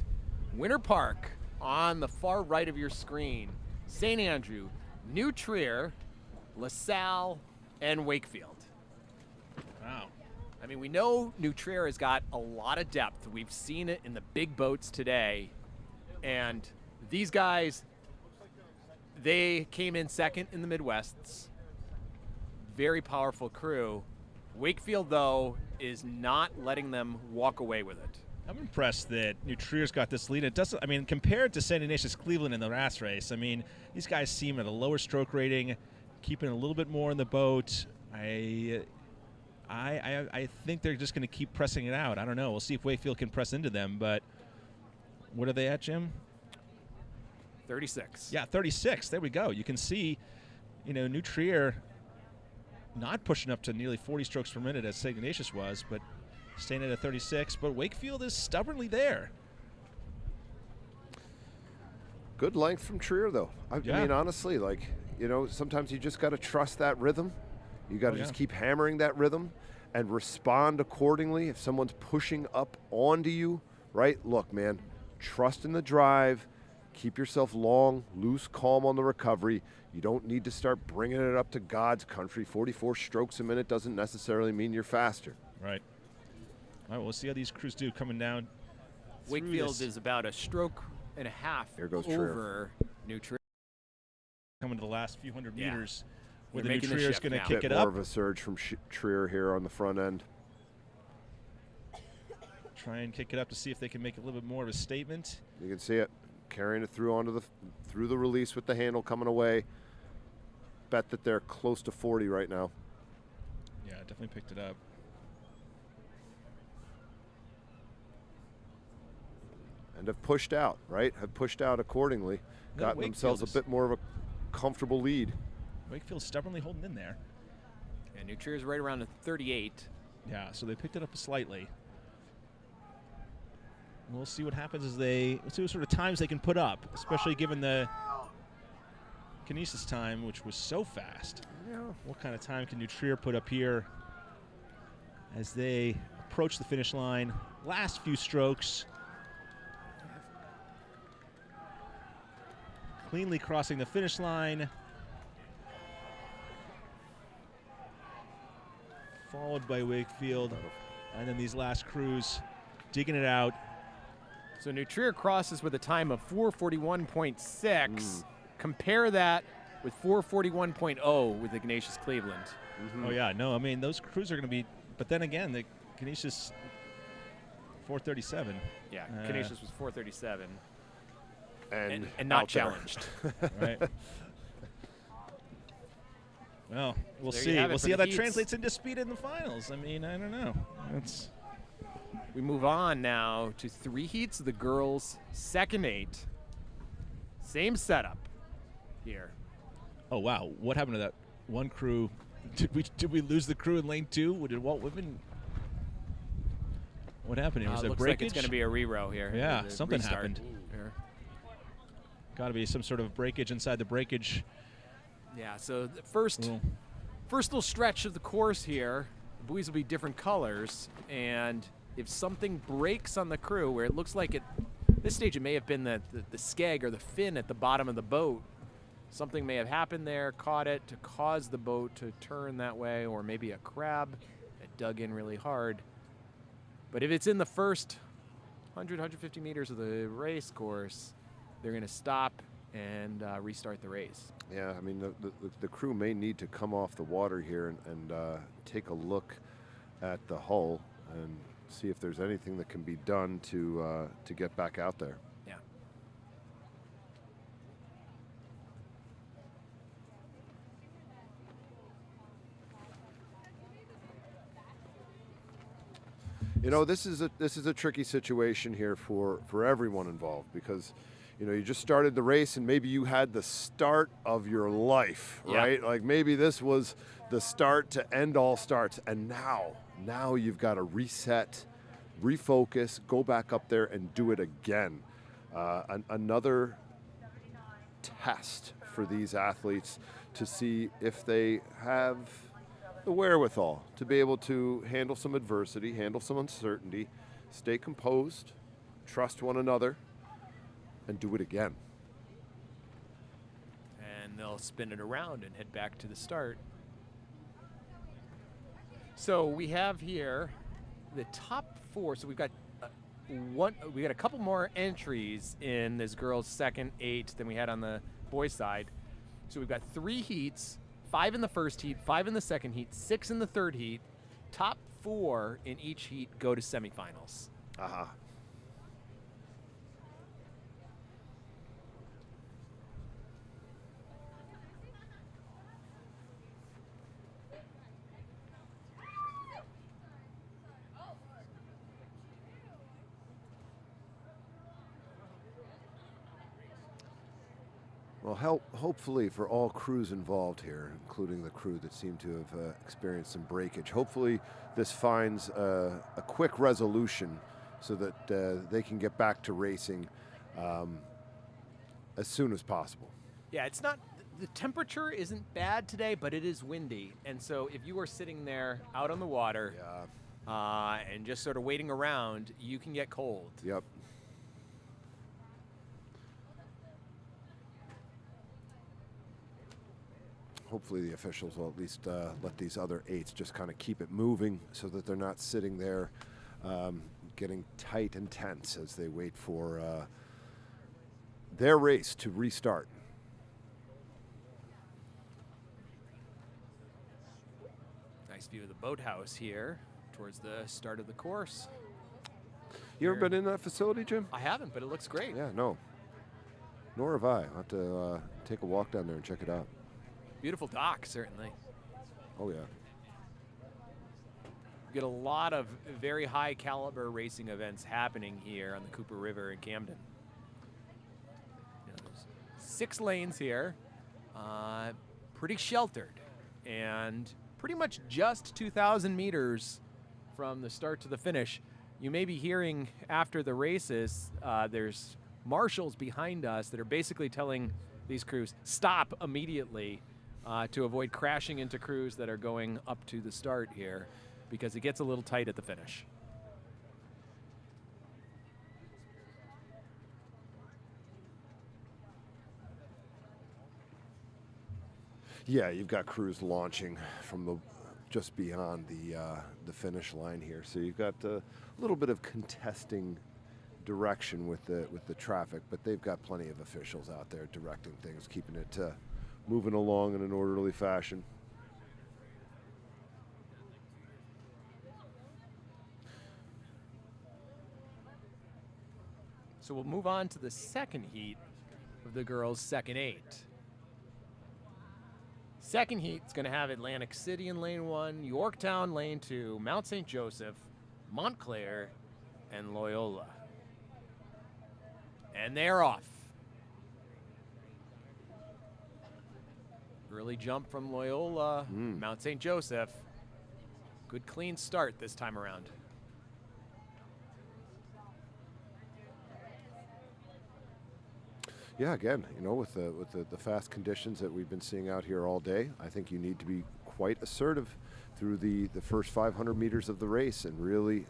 Winter Park on the far right of your screen. St. Andrew, New Trier, LaSalle, and Wakefield. Wow. I mean, we know New Trier has got a lot of depth. We've seen it in the big boats today. And these guys, they came in second in the Midwests. Very powerful crew. Wakefield, though, is not letting them walk away with it. I'm impressed that New Trier's got this lead. It doesn't. I mean, compared to St. Ignatius Cleveland in the last race, I mean, these guys seem at a lower stroke rating, keeping a little bit more in the boat. I think they're just going to keep pressing it out. I don't know. We'll see if Wakefield can press into them. But what are they at, Jim? 36. Yeah, 36. There we go. You can see, New Trier not pushing up to nearly 40 strokes per minute as St. Ignatius was, but staying at a 36. But Wakefield is stubbornly there. Good length from Trier, though. I mean, honestly, sometimes you just got to trust that rhythm. You got to just keep hammering that rhythm and respond accordingly. If someone's pushing up onto you, right? Look, man, trust in the drive. Keep yourself long, loose, calm on the recovery. You don't need to start bringing it up to God's country. 44 strokes a minute doesn't necessarily mean you're faster. Right. All right, we'll see how these crews do coming down. Wakefield is about a stroke and a half over New Trier. Coming to the last few hundred meters. Where They're the New Trier's going to kick it more up. Of a surge from Trier here on the front end. Try and kick it up to see if they can make a little bit more of a statement. You can see it carrying it through through the release with the handle coming away. Bet that they're close to 40 right now. Yeah, definitely picked it up. And have pushed out, right? Have pushed out accordingly. No, Gotten themselves a bit more of a comfortable lead. Wakefield's stubbornly holding in there. And New Trier's right around the 38. Yeah, so they picked it up slightly. We'll see what happens as let's see what sort of times they can put up, especially given the Canisius time, which was so fast. Yeah. What kind of time can New Trier put up here as they approach the finish line? Last few strokes. Cleanly crossing the finish line. Followed by Wakefield. And then these last crews digging it out. So New Trier crosses with a time of 4:41.6. Compare that with 4:41.0 with Ignatius Cleveland. Oh, yeah. No, I mean, those crews are going to be, but then again, the Canisius 4:37. Yeah, Canisius was 4:37. And not challenged. Right. Well, we'll There you see. have it We'll for see how the that heats. translates into speed in the finals. I mean, I don't know. We move on now to 3 heats of the girls' second 8. Same setup here. Oh, wow. What happened to that one crew? Did we lose the crew in lane 2? Did Walt Whitman? What happened here? Was there looks breakage? like it's going to be a rerow here. Yeah, The something restart happened. here. Got to be some sort of breakage inside the breakage. Yeah, so the first little stretch of the course here. The buoys will be different colors, and if something breaks on the crew where it looks like at this stage it may have been the skeg or the fin at the bottom of the boat, something may have happened there, caught it to cause the boat to turn that way, or maybe a crab that dug in really hard. But if it's in the first 100, 150 meters of the race course, they're going to stop and restart the race. Yeah, I mean, the crew may need to come off the water here and take a look at the hull and see if there's anything that can be done to get back out there. Yeah. You know, this is a tricky situation here for everyone involved, because you know, you just started the race and maybe you had the start of your life, right? Like maybe this was the start to end all starts, and now you've got to reset, refocus, go back up there and do it again. Another test for these athletes to see if they have the wherewithal to be able to handle some adversity, handle some uncertainty, stay composed, trust one another, and do it again. And they'll spin it around and head back to the start. So we have here the top four. So we've got we got a couple more entries in this girls' second 8 than we had on the boys' side. So we've got 3 heats, 5 in the first heat, 5 in the second heat, 6 in the third heat. Top 4 in each heat go to semifinals. Well, hopefully for all crews involved here, including the crew that seem to have experienced some breakage, hopefully this finds a quick resolution so that they can get back to racing as soon as possible. Yeah, it's not, the temperature isn't bad today, but it is windy. And so if you are sitting there out on the water and just sort of waiting around, you can get cold. Yep. Hopefully the officials will at least let these other 8s just kind of keep it moving so that they're not sitting there getting tight and tense as they wait for their race to restart. Nice view of the boathouse here towards the start of the course. You ever been in that facility, Jim? I haven't, but it looks great. Yeah, no. Nor have I. I'll have to take a walk down there and check it out. Beautiful dock, certainly. Oh, yeah. We get a lot of very high caliber racing events happening here on the Cooper River in Camden. You know, there's 6 lanes here, pretty sheltered, and pretty much just 2,000 meters from the start to the finish. You may be hearing after the races, there's marshals behind us that are basically telling these crews, stop immediately, to avoid crashing into crews that are going up to the start here, because it gets a little tight at the finish. Yeah, you've got crews launching from just beyond the finish line here, so you've got a little bit of contesting direction with the traffic, but they've got plenty of officials out there directing things, keeping it moving along in an orderly fashion. So we'll move on to the second heat of the girls' second 8. Second heat is going to have Atlantic City in lane 1, Yorktown lane 2, Mount St. Joseph, Montclair, and Loyola. And they're off. Early jump from Loyola, Mount St. Joseph. Good clean start this time around. Yeah, again, you know, with the fast conditions that we've been seeing out here all day, I think you need to be quite assertive through the first 500 meters of the race and really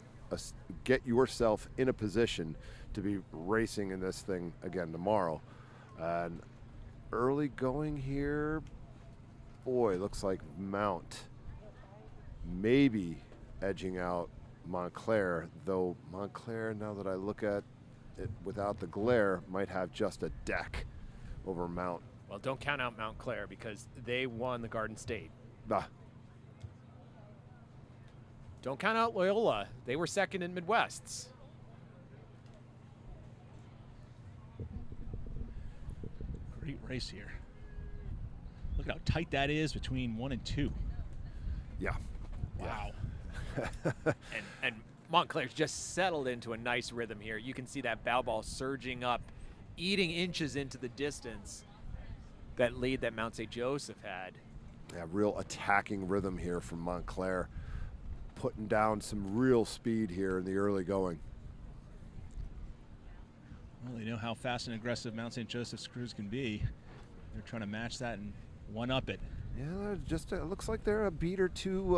get yourself in a position to be racing in this thing again tomorrow. And early going here, boy, looks like Mount maybe edging out Montclair, though Montclair, now that I look at it without the glare, might have just a deck over Mount. Well, don't count out Montclair because they won the Garden State. Ah. Don't count out Loyola. They were second in Midwests. Great race here. Look at how tight that is between 1 and 2. Yeah. Wow. and Montclair's just settled into a nice rhythm here. You can see that bow ball surging up, eating inches into the distance. That lead that Mount St. Joseph had. Yeah, real attacking rhythm here from Montclair, putting down some real speed here in the early going. Well, they know how fast and aggressive Mount St. Joseph's crews can be. They're trying to match that and one-up it. Yeah, just it looks like they're a beat or two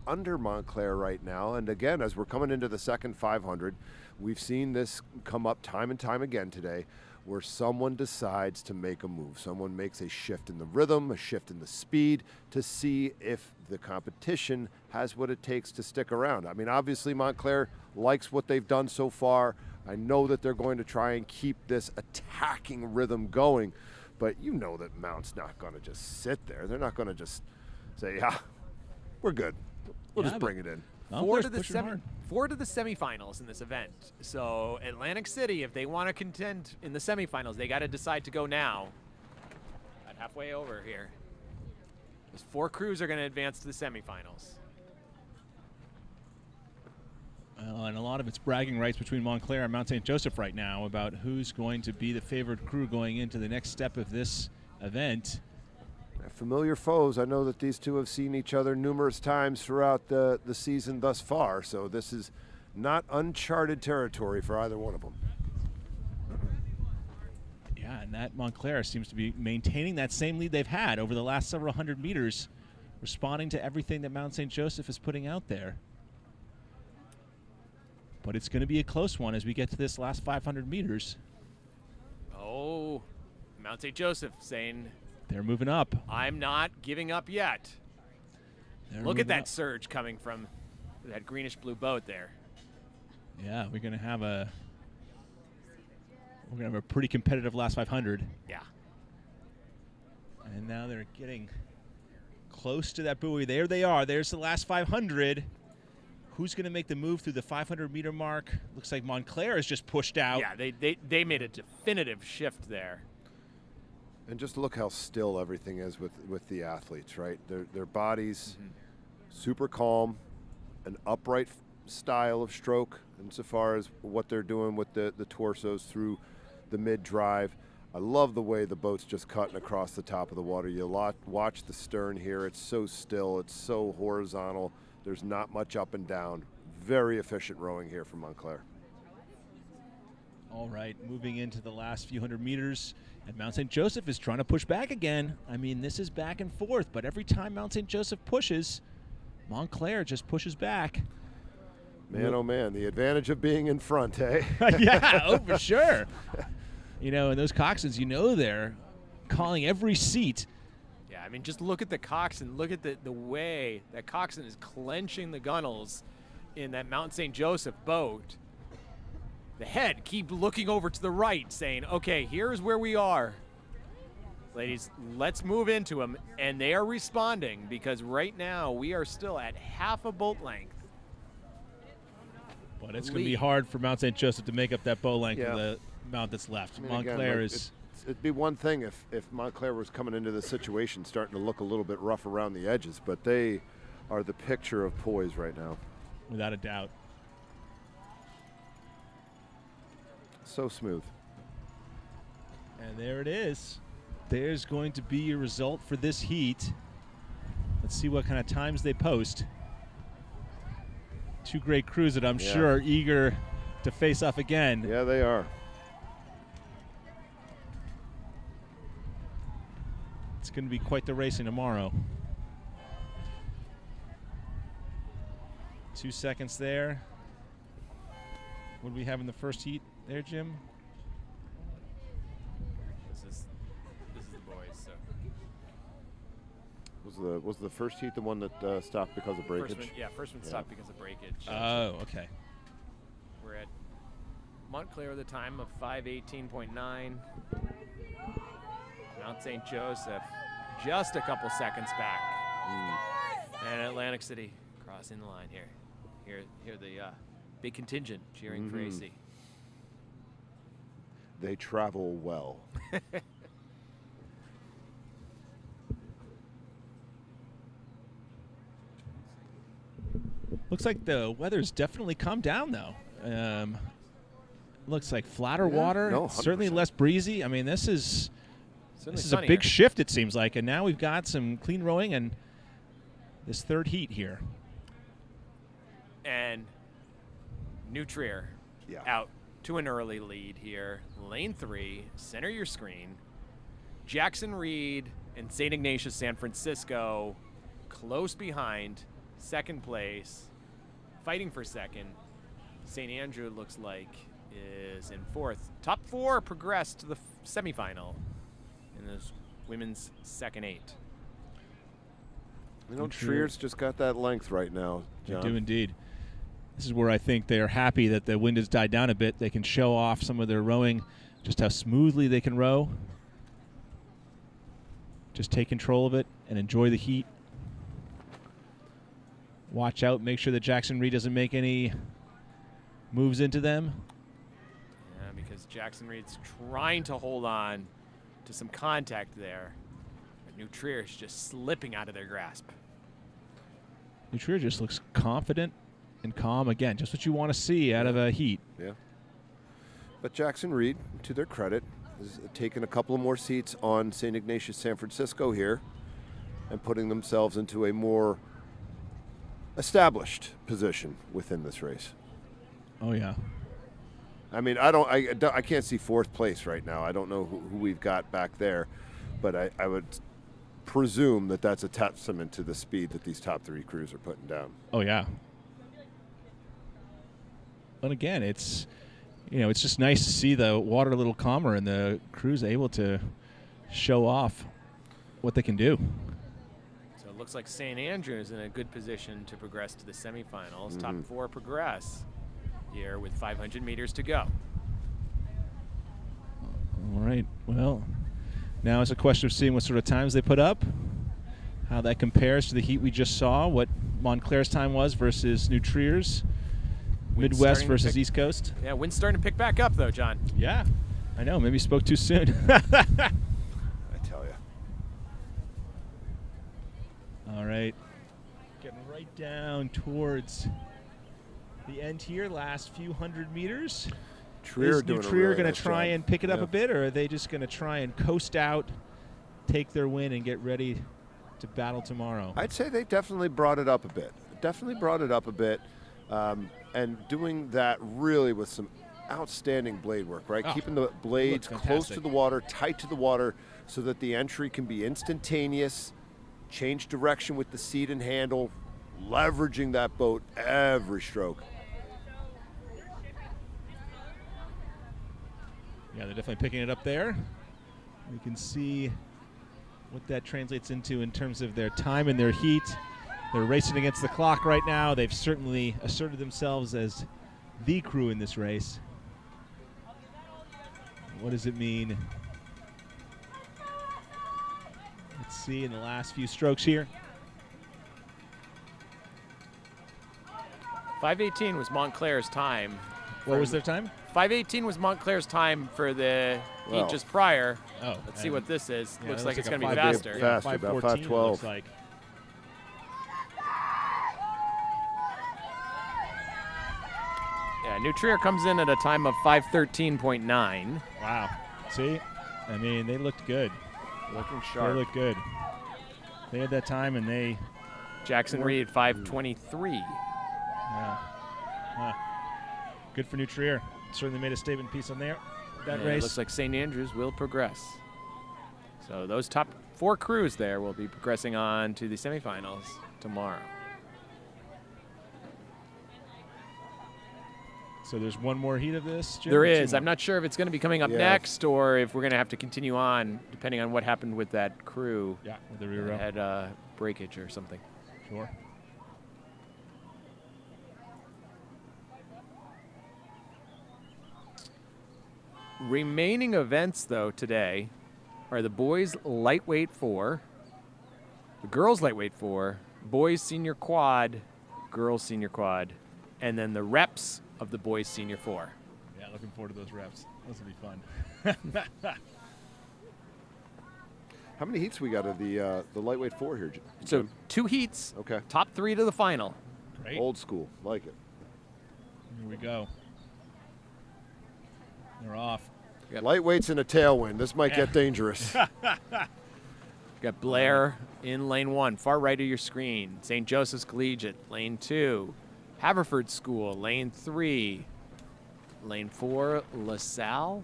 under Montclair right now. And again, as we're coming into the second 500, we've seen this come up time and time again today, where someone decides to make a move. Someone makes a shift in the rhythm, a shift in the speed to see if the competition has what it takes to stick around. I mean, obviously Montclair likes what they've done so far. I know that they're going to try and keep this attacking rhythm going, but you know that Mount's not going to just sit there. They're not going to just say, yeah, we're good. We'll just bring it in. Four to the semifinals in this event. So Atlantic City, if they want to contend in the semifinals, they got to decide to go now. About halfway over here. Those 4 crews are going to advance to the semifinals. And a lot of it's bragging rights between Montclair and Mount St. Joseph right now about who's going to be the favored crew going into the next step of this event. Familiar foes. I know that these two have seen each other numerous times throughout the season thus far, so this is not uncharted territory for either one of them. Yeah, and that Montclair seems to be maintaining that same lead they've had over the last several hundred meters, responding to everything that Mount St. Joseph is putting out there. But it's going to be a close one as we get to this last 500 meters. Oh, Mount St. Joseph saying, they're moving up. I'm not giving up yet. Look at that surge coming from that greenish-blue boat there. Yeah, we're going to have a pretty competitive last 500. Yeah. And now they're getting close to that buoy. There they are. There's the last 500. Who's going to make the move through the 500-meter mark? Looks like Montclair is just pushed out. Yeah, they made a definitive shift there. And just look how still everything is with the athletes, right? Their bodies super calm, an upright style of stroke insofar as what they're doing with the torsos through the mid-drive. I love the way the boat's just cutting across the top of the water. You watch the stern here. It's so still. It's so horizontal. There's not much up and down. Very efficient rowing here from Montclair. All right, moving into the last few hundred meters, and Mount St. Joseph is trying to push back again. I mean, this is back and forth, but every time Mount St. Joseph pushes, Montclair just pushes back. Man, oh man, the advantage of being in front, eh? Yeah, oh, for sure. You know, and those coxswains, you know, they're calling every seat. Yeah, I mean, just look at the coxswain. Look at the way that coxswain is clenching the gunnels in that Mount St. Joseph boat. The head keep looking over to the right, saying, okay, here's where we are. Ladies, let's move into them. And they are responding because right now we are still at half a boat length. But it's going to be hard for Mount St. Joseph to make up that boat length of the amount that's left. I mean, Montclair again, is... It'd be one thing if Montclair was coming into this situation starting to look a little bit rough around the edges, but they are the picture of poise right now. Without a doubt. So smooth. And there it is. There's going to be a result for this heat. Let's see what kind of times they post. Two great crews that I'm sure are eager to face off again. Yeah, they are. It's going to be quite the racing tomorrow. 2 seconds there. What do we have in the first heat there, Jim? This is the boys. So Was the first heat the one that stopped because of breakage? First one stopped because of breakage. Oh, okay. We're at Montclair, the time of 5:18.9. Mount St. Joseph, just a couple seconds back. And Atlantic City crossing the line here. Here the big contingent cheering for AC. They travel well. Looks like the weather's definitely calmed down, though. Looks like flatter water, no, certainly 100%. less breezy. I mean, this is a sunnier. big shift, it seems like. And now we've got some clean rowing and this third heat here. And New Trier out to an early lead here. Lane 3, center your screen. Jackson Reed and St. Ignatius San Francisco close behind, second place, fighting for second. St. Andrew looks like is in fourth. Top 4 progressed to the semifinal in this women's second 8. You know, Trier's just got that length right now, John. They do indeed. This is where I think they are happy that the wind has died down a bit. They can show off some of their rowing, just how smoothly they can row. Just take control of it and enjoy the heat. Watch out, make sure that Jackson Reed doesn't make any moves into them. Yeah, because Jackson Reed's trying to hold on to some contact there. But New Trier is just slipping out of their grasp. New Trier just looks confident and calm again, just what you want to see out of a heat. Yeah. But Jackson Reed, to their credit, has taken a couple of more seats on St. Ignatius San Francisco here and putting themselves into a more established position within this race. Oh, yeah. I mean, I can't see fourth place right now. I don't know who we've got back there, but I would presume that that's a testament to the speed that these top 3 crews are putting down. Oh, yeah. But again, it's just nice to see the water a little calmer and the crews able to show off what they can do. So it looks like St. Andrew is in a good position to progress to the semifinals. Top 4 progress here with 500 meters to go. All right. Well, now it's a question of seeing what sort of times they put up, how that compares to the heat we just saw, what Montclair's time was versus New Trier's. Midwest versus East Coast. Yeah, wind's starting to pick back up, though, John. Yeah, I know. Maybe spoke too soon. I tell you. All right. Getting right down towards the end here, last few hundred meters. Trier Is New Trier going to try and pick it up a bit, or are they just going to try and coast out, take their win, and get ready to battle tomorrow? I'd say they definitely brought it up a bit. And doing that really with some outstanding blade work, right? Keeping the blades close to the water, tight to the water, so that the entry can be instantaneous, change direction with the seat and handle, leveraging that boat every stroke. Yeah, they're definitely picking it up there. You can see what that translates into in terms of their time and their heat. They're racing against the clock right now. They've certainly asserted themselves as the crew in this race. What does it mean? Let's see in the last few strokes here. 5:18 was Montclair's time. What was their time? 5:18 was Montclair's time for the heat just prior. Oh, let's see what this is. Yeah, looks like it's going to be 5 faster. Yeah, Faster, about 5:14 5:12. looks like. Yeah, New Trier comes in at a time of 5:13.9. Wow. See? I mean, they looked good. Looking They sharp. looked good. They had that time, and they... Jackson Reed, 5:23. Yeah. Good for New Trier. Certainly made a statement piece on that And race. It looks like St. Andrews will progress. So those top 4 crews there will be progressing on to the semifinals tomorrow. So there's one more heat of this, Jim? There or two is. more? I'm not sure if it's going to be coming up Yeah. next or if we're going to have to continue on, depending on what happened with that crew. Yeah, with the rear row. Had breakage or something. Sure. Remaining events, though, today are the boys lightweight 4, the girls lightweight 4, boys senior quad, girls senior quad, and then the reps of the boys senior 4. Yeah, looking forward to those reps. Those will be fun. How many heats we got of the lightweight 4 here? So Jim? 2 heats, Okay. top 3 to the final. Great. Old school, like it. Here we go. They're off. Yep. Lightweights in a tailwind. This might get dangerous. Got Blair in lane 1, far right of your screen. St. Joseph's Collegiate, lane 2. Haverford School, lane 3. Lane 4, LaSalle.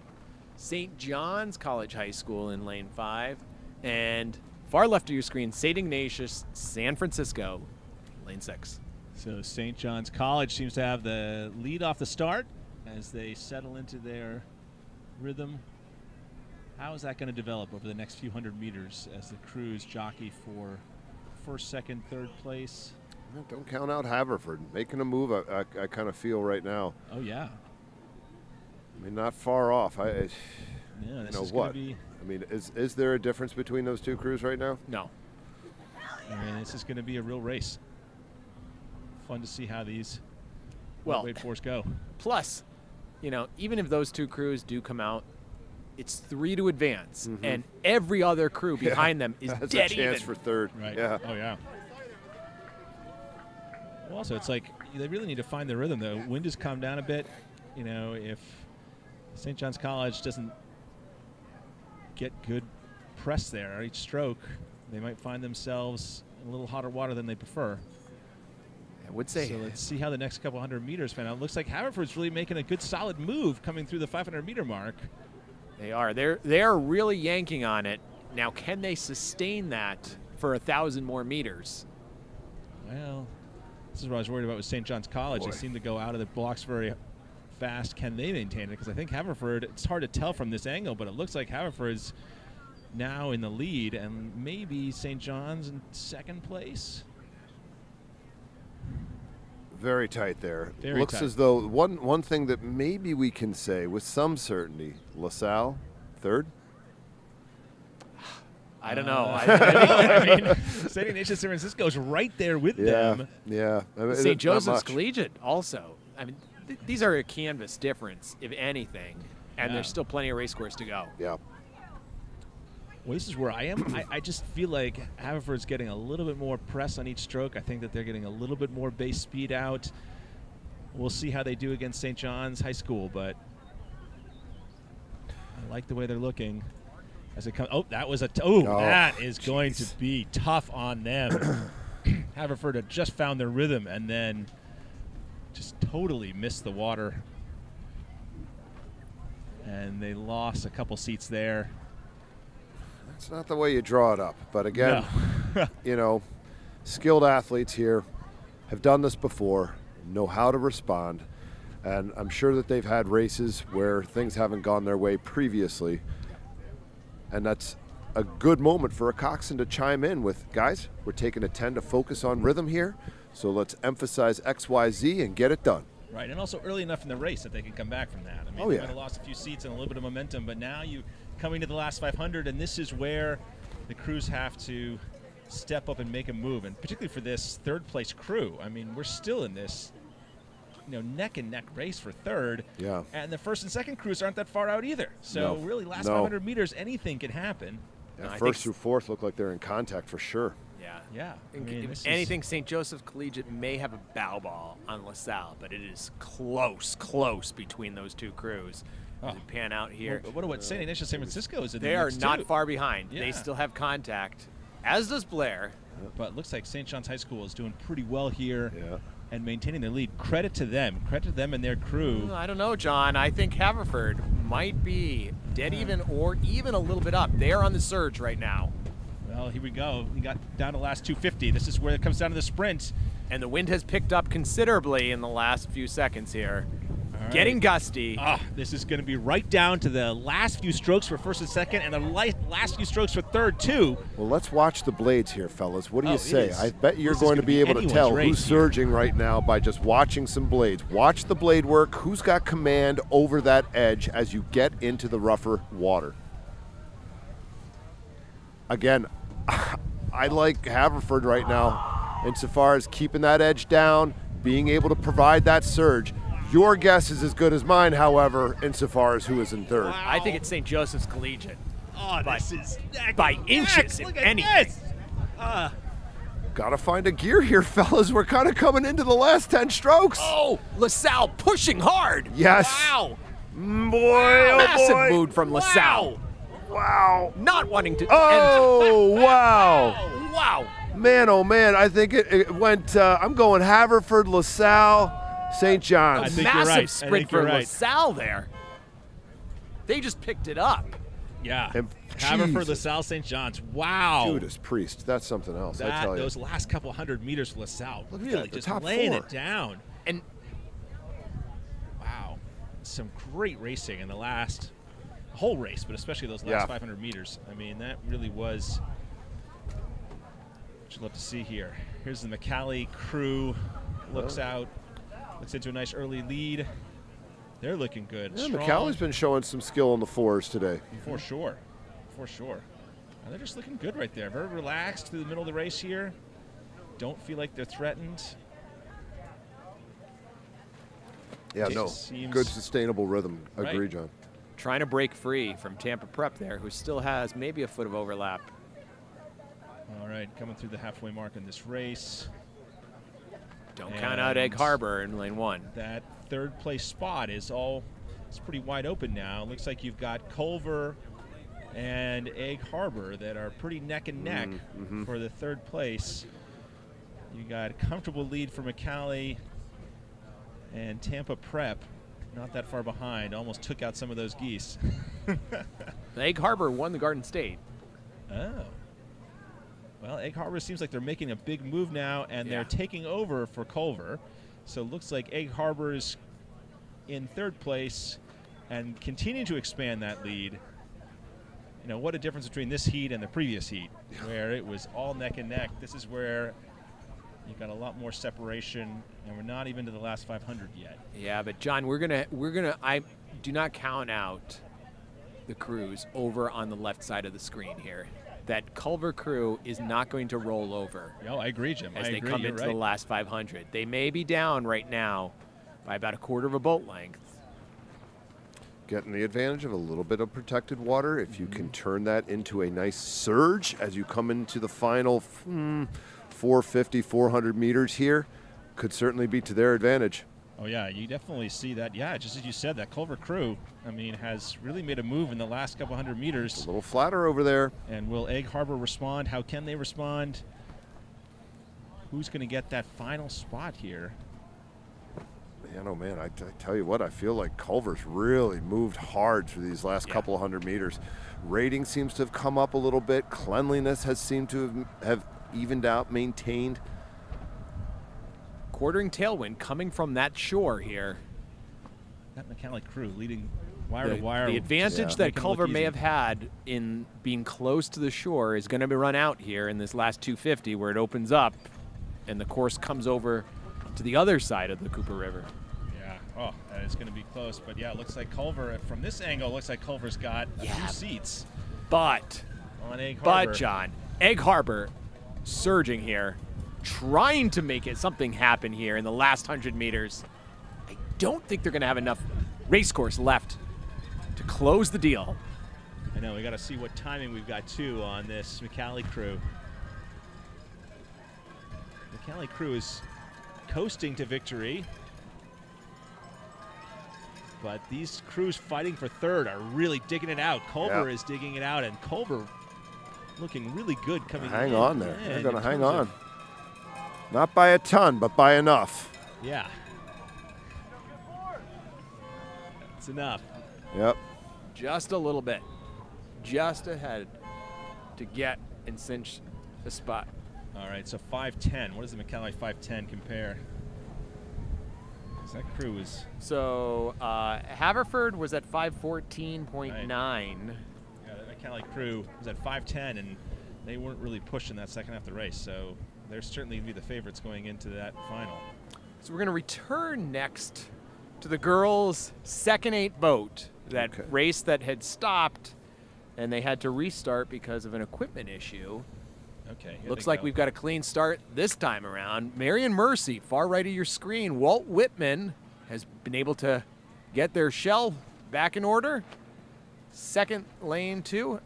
St. John's College High School in lane 5. And far left of your screen, St. Ignatius, San Francisco, lane 6. So St. John's College seems to have the lead off the start as they settle into their rhythm. How is that going to develop over the next few hundred meters as the crews jockey for first, second, third place? Don't count out Haverford. Making a move, I kind of feel right now. Oh, yeah. I mean, not far off. Yeah, this you know is going what? to be... I mean, is there a difference between those two crews right now? No. I mean, this is going to be a real race. Fun to see how these Well, fours go. plus, you know, even if those two crews do come out, it's 3 to advance, and every other crew behind them is That's dead a chance even. for third. Right. Yeah. Oh, yeah. Well, also, it's like they really need to find their rhythm, though. Wind has calmed down a bit. You know, if St. John's College doesn't get good press there each stroke, they might find themselves in a little hotter water than they prefer. I would say. So let's see how the next couple hundred meters pan out. It looks like Haverford's really making a good solid move coming through the 500-meter mark. They are. They're really yanking on it. Now, can they sustain that for 1,000 more meters? Well, this is what I was worried about with St. John's College. They seem to go out of the blocks very fast. Can they maintain it? Because I think Haverford, it's hard to tell from this angle, but it looks like Haverford's now in the lead, and maybe St. John's in second place. Very tight there. Very Looks tight. as though one thing that maybe we can say with some certainty, LaSalle, third. I don't know. I mean, St. Ignatius San Francisco is right there with them. Yeah. I mean, St. not Joseph's much. Collegiate also. I mean, these are a canvas difference, if anything, and Yeah. there's still plenty of race course to go. Yeah. Well, this is where I am. I just feel like Haverford's getting a little bit more press on each stroke. I think that they're getting a little bit more base speed out. We'll see how they do against St. John's High School, but I like the way they're looking. As it comes, that was that is going to be tough on them. Haverford had just found their rhythm and then just totally missed the water, and they lost a couple seats there. It's not the way you draw it up, but again, No. you know, skilled athletes here have done this before, know how to respond, and I'm sure that they've had races where things haven't gone their way previously, and that's a good moment for a coxswain to chime in with, guys, we're taking a 10 to focus on rhythm here, so let's emphasize X, Y, Z and get it done. Right, and also early enough in the race that they can come back from that. I mean, Oh, they yeah. might have lost a few seats and a little bit of momentum, but now you coming to the last 500, and this is where the crews have to step up and make a move, and particularly for this third-place crew. I mean, we're still in this, neck-and-neck race for third, Yeah. and the first and second crews aren't that far out either. So No. really, last No. 500 meters, anything can happen. No, I First think through fourth look like they're in contact for sure. Yeah. Yeah, I If mean, this is- anything, St. Joseph Collegiate may have a bow ball on LaSalle, but it is close between those two crews. As we pan out here, Well, what about St. Ignatius San Francisco is in they the are mix, not too. far behind. Yeah. They still have contact, as does Blair. But it looks like St. John's High School is doing pretty well here Yeah. and maintaining their lead. Credit to them and their crew. I don't know, John. I think Haverford might be dead even or even a little bit up. They are on the surge right now. Well, here we go. We got down to last 250. This is where it comes down to the sprint. And the wind has picked up considerably in the last few seconds here. All Getting gusty. This is going to be right down to the last few strokes for first and second, and the last few strokes for third, too. Well, let's watch the blades here, fellas. What do you say? I bet you're this going is to be able to anyone's tell race who's here. surging right now by just watching some blades. Watch the blade work. Who's got command over that edge as you get into the rougher water? Again, I like Haverford right now insofar as keeping that edge down, being able to provide that surge. Your guess is as good as mine, however, insofar as who is in third. I think it's St. Joseph's Collegiate. Oh, this is by inches, if Look at anything. this. Gotta find a gear here, fellas. We're kind of coming into the last 10 strokes. Oh, LaSalle pushing hard. Yes. Wow. Boy, oh Massive boy. mood from LaSalle. Wow. Not wanting to Oh, wow. end. Wow. Man, oh man, I think it went, I'm going Haverford, LaSalle, St. John's. I think you're Massive right. I sprint think for you're right. LaSalle there. They just picked it up. Yeah. And Haverford, Jesus. LaSalle, St. John's. Wow. Judas Priest, that's something else, I tell you. Those last couple hundred meters for LaSalle, Look at really that, the just top laying 4. it down. And Wow. Some great racing in the whole race, but especially those last 500 meters. I mean, that really was what you'd love to see here. Here's the McCallie crew. Looks out. Looks into a nice early lead. They're looking good. Yeah, Strong. McCallie's been showing some skill on the 4s today. For sure. For sure. And they're just looking good right there. Very relaxed through the middle of the race here. Don't feel like they're threatened. Yeah, It no, seems- good sustainable rhythm. Right. Agree, John. trying to break free from Tampa Prep there, who still has maybe a foot of overlap. All right, coming through the halfway mark in this race. Don't count out Egg Harbor in lane 1. That third place spot is pretty wide open now. Looks like you've got Culver and Egg Harbor that are pretty neck and neck for the third place. You got a comfortable lead for McCallie and Tampa Prep. Not that far behind. Almost took out some of those geese. Egg Harbor won the Garden State. Oh. Well, Egg Harbor seems like they're making a big move now, and they're taking over for Culver. So it looks like Egg Harbor is in third place and continuing to expand that lead. You know, what a difference between this heat and the previous heat, where it was all neck and neck. This is where you've got a lot more separation, and we're not even to the last 500 yet. Yeah, but John, I do not count out the crews over on the left side of the screen here. That Culver crew is not going to roll over. No, I agree, Jim. As I they agree, come you're into right. the last 500. They may be down right now by about a quarter of a boat length. Getting the advantage of a little bit of protected water. If you can turn that into a nice surge as you come into the final 450, 400 meters here, could certainly be to their advantage. Oh, yeah, you definitely see that. Yeah, just as you said, that Culver crew, I mean, has really made a move in the last couple hundred meters. A little flatter over there. And will Egg Harbor respond? How can they respond? Who's going to get that final spot here? Man, oh man, I tell you what, I feel like Culver's really moved hard through these last couple of hundred meters. Rating seems to have come up a little bit. Cleanliness has seemed to have evened out, maintained. Quartering tailwind coming from that shore here. That McCallie crew leading wire to wire. The advantage that Culver may have had in being close to the shore is going to be run out here in this last 250 where it opens up and the course comes over to the other side of the Cooper River. Yeah, oh, that is going to be close. But yeah, it looks like Culver, from this angle, it looks like Culver's got a few seats. But on Egg Harbor. But, John, Egg Harbor surging here, trying to make it something happen here in the last 100 meters. I don't think they're going to have enough race course left to close the deal. I know, we got to see what timing we've got, too, on this McCallie crew. McCallie crew is coasting to victory. But these crews fighting for third are really digging it out. Culver is digging it out, and Culver looking really good coming in. Hang on there. Yeah, They're going to in hang terms on. of- Not by a ton, but by enough. Yeah. That's enough. Yep. Just a little bit. Just ahead to get and cinch the spot. All right, so 5:10. What does the McCallie 5:10 compare? That crew is. So Haverford was at 5:14.9. Yeah, that Cali crew was at 5:10, and they weren't really pushing that second half of the race. So they're certainly going to be the favorites going into that final. So we're going to return next to the girls' second 8 boat, that race that had stopped, and they had to restart because of an equipment issue. Okay. Looks like we've got a clean start this time around. Marion Mercy, far right of your screen. Walt Whitman has been able to get their shell back in order. Second, lane 2.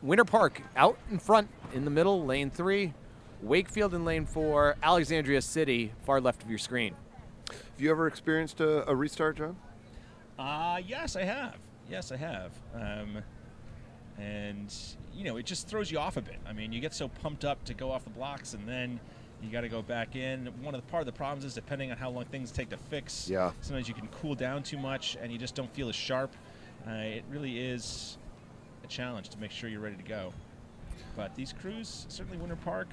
Winter Park out in front in the middle, lane 3. Wakefield in lane 4. Alexandria City, far left of your screen. Have you ever experienced a restart, John? Yes, I have. Yes, I have. And, you know, it just throws you off a bit. I mean, you get so pumped up to go off the blocks, and then you got to go back in. Part of the problems is depending on how long things take to fix. Yeah. Sometimes you can cool down too much, and you just don't feel as sharp. It really is a challenge to make sure you're ready to go. But these crews, certainly Winter Park,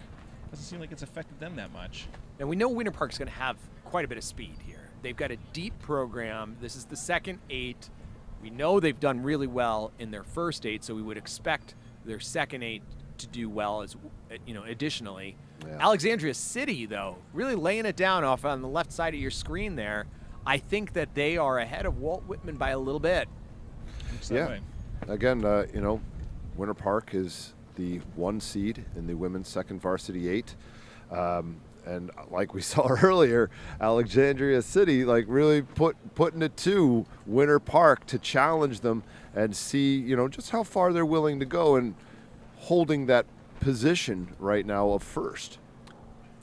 doesn't seem like it's affected them that much. And we know Winter Park's going to have quite a bit of speed here. They've got a deep program. This is the second 8. We know they've done really well in their first 8, so we would expect their second 8 to do well as additionally. Yeah. Alexandria City, though, really laying it down off on the left side of your screen there. I think that they are ahead of Walt Whitman by a little bit. Yeah. Again, Winter Park is the 1 seed in the women's second varsity 8. And like we saw earlier, Alexandria City really putting it to Winter Park to challenge them and see, just how far they're willing to go and holding that position right now of first.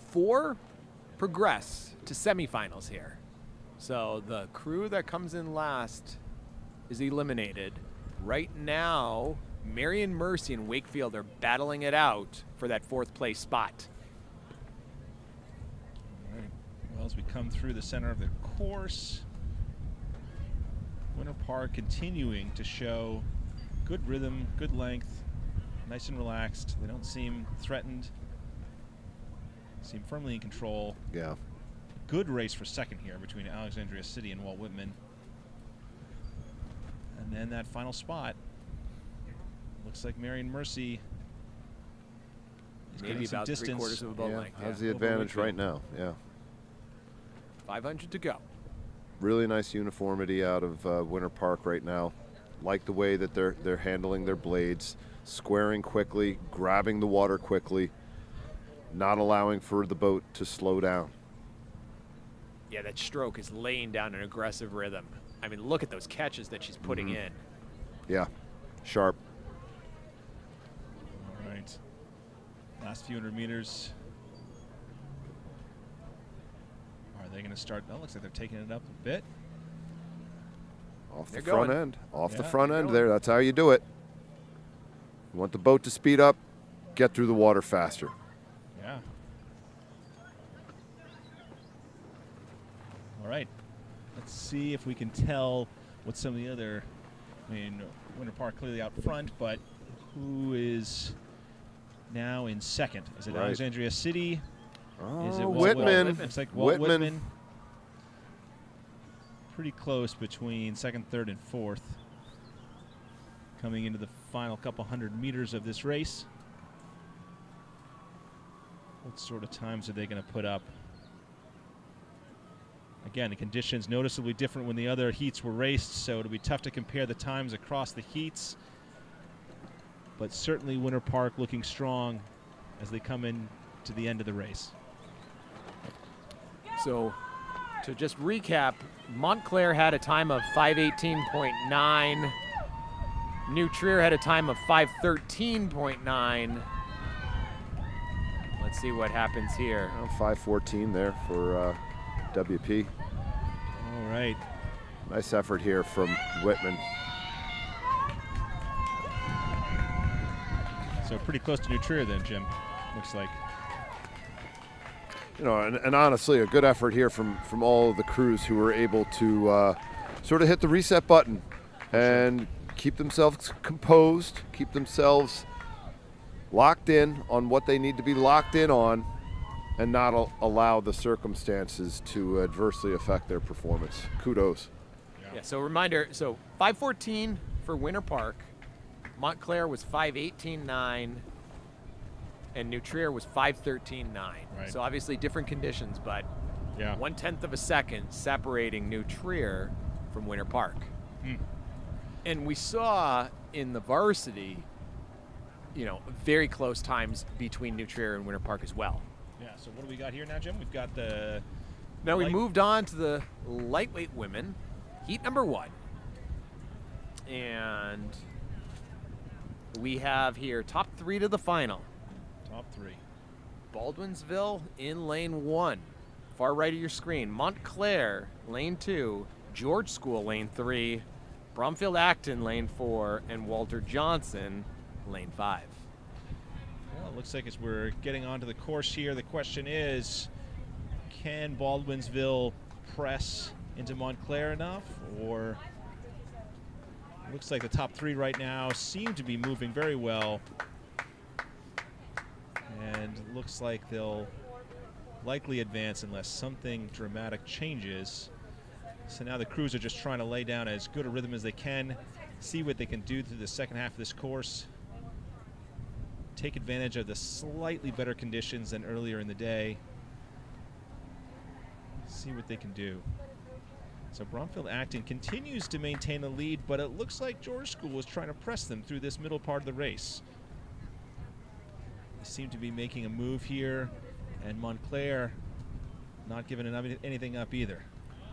4 progress to semifinals here. So the crew that comes in last is eliminated. Right now, Marion Mercy and Wakefield are battling it out for that 4th place spot. Well, as we come through the center of the course, Winter Park continuing to show good rhythm, good length, nice and relaxed. They don't seem threatened, seem firmly in control. Yeah. Good race for second here between Alexandria City and Walt Whitman. And then that final spot, looks like Marion Mercy is maybe about distance. 3/4 of a boat length. Has the advantage right now. Yeah. 500 to go. Really nice uniformity out of Winter Park right now. Like the way that they're handling their blades, squaring quickly, grabbing the water quickly, not allowing for the boat to slow down. Yeah, that stroke is laying down an aggressive rhythm. I mean, look at those catches that she's putting in. Yeah, sharp. All right. Last few hundred meters. Are they going to start? Oh, looks like they're taking it up a bit. Off the front end. Off the front end there. That's how you do it. You want the boat to speed up, get through the water faster. Yeah. All right. Let's see if we can tell what some of the other, Winter Park clearly out front, but who is now in second? Is it Alexandria City? Is it Whitman? Looks like Walt Whitman. Pretty close between second, third, and fourth. Coming into the final couple hundred meters of this race. What sort of times are they going to put up? Again, the conditions noticeably different when the other heats were raced, so it'll be tough to compare the times across the heats. But certainly Winter Park looking strong as they come in to the end of the race. So to just recap, Montclair had a time of 5:18.9. New Trier had a time of 5:13.9. Let's see what happens here. 5:14 there for WP. All right. Nice effort here from Whitman. So pretty close to New Trier then, Jim, looks like. And honestly, a good effort here from all of the crews who were able to sort of hit the reset button and keep themselves composed, keep themselves locked in on what they need to be locked in on, and not allow the circumstances to adversely affect their performance. Kudos. Yeah, so reminder, so 5:14 for Winter Park. Montclair was 5:18.9, and New Trier was 5:13.9. Right. So obviously different conditions, but Yeah. 1/10 of a second separating New Trier from Winter Park. And we saw in the varsity, very close times between New Trier and Winter Park as well. Yeah. So what do we got here now, Jim? We've got the. Now we light- moved on to the lightweight women, heat number 1. And we have here top 3 to the final. Top 3. Baldwinsville in lane 1, far right of your screen. Montclair, lane 2. George School, lane 3. Bromfield-Acton, lane 4. And Walter Johnson, lane 5. Well, it looks like as we're getting onto the course here, the question is, can Baldwinsville press into Montclair enough? Or it looks like the top 3 right now seem to be moving very well. And it looks like they'll likely advance unless something dramatic changes. So now the crews are just trying to lay down as good a rhythm as they can, see what they can do through the second half of this course, take advantage of the slightly better conditions than earlier in the day, see what they can do. So Bromfield-Acton continues to maintain the lead, but it looks like George School is trying to press them through this middle part of the race. They seem to be making a move here, and Montclair not giving anything up either.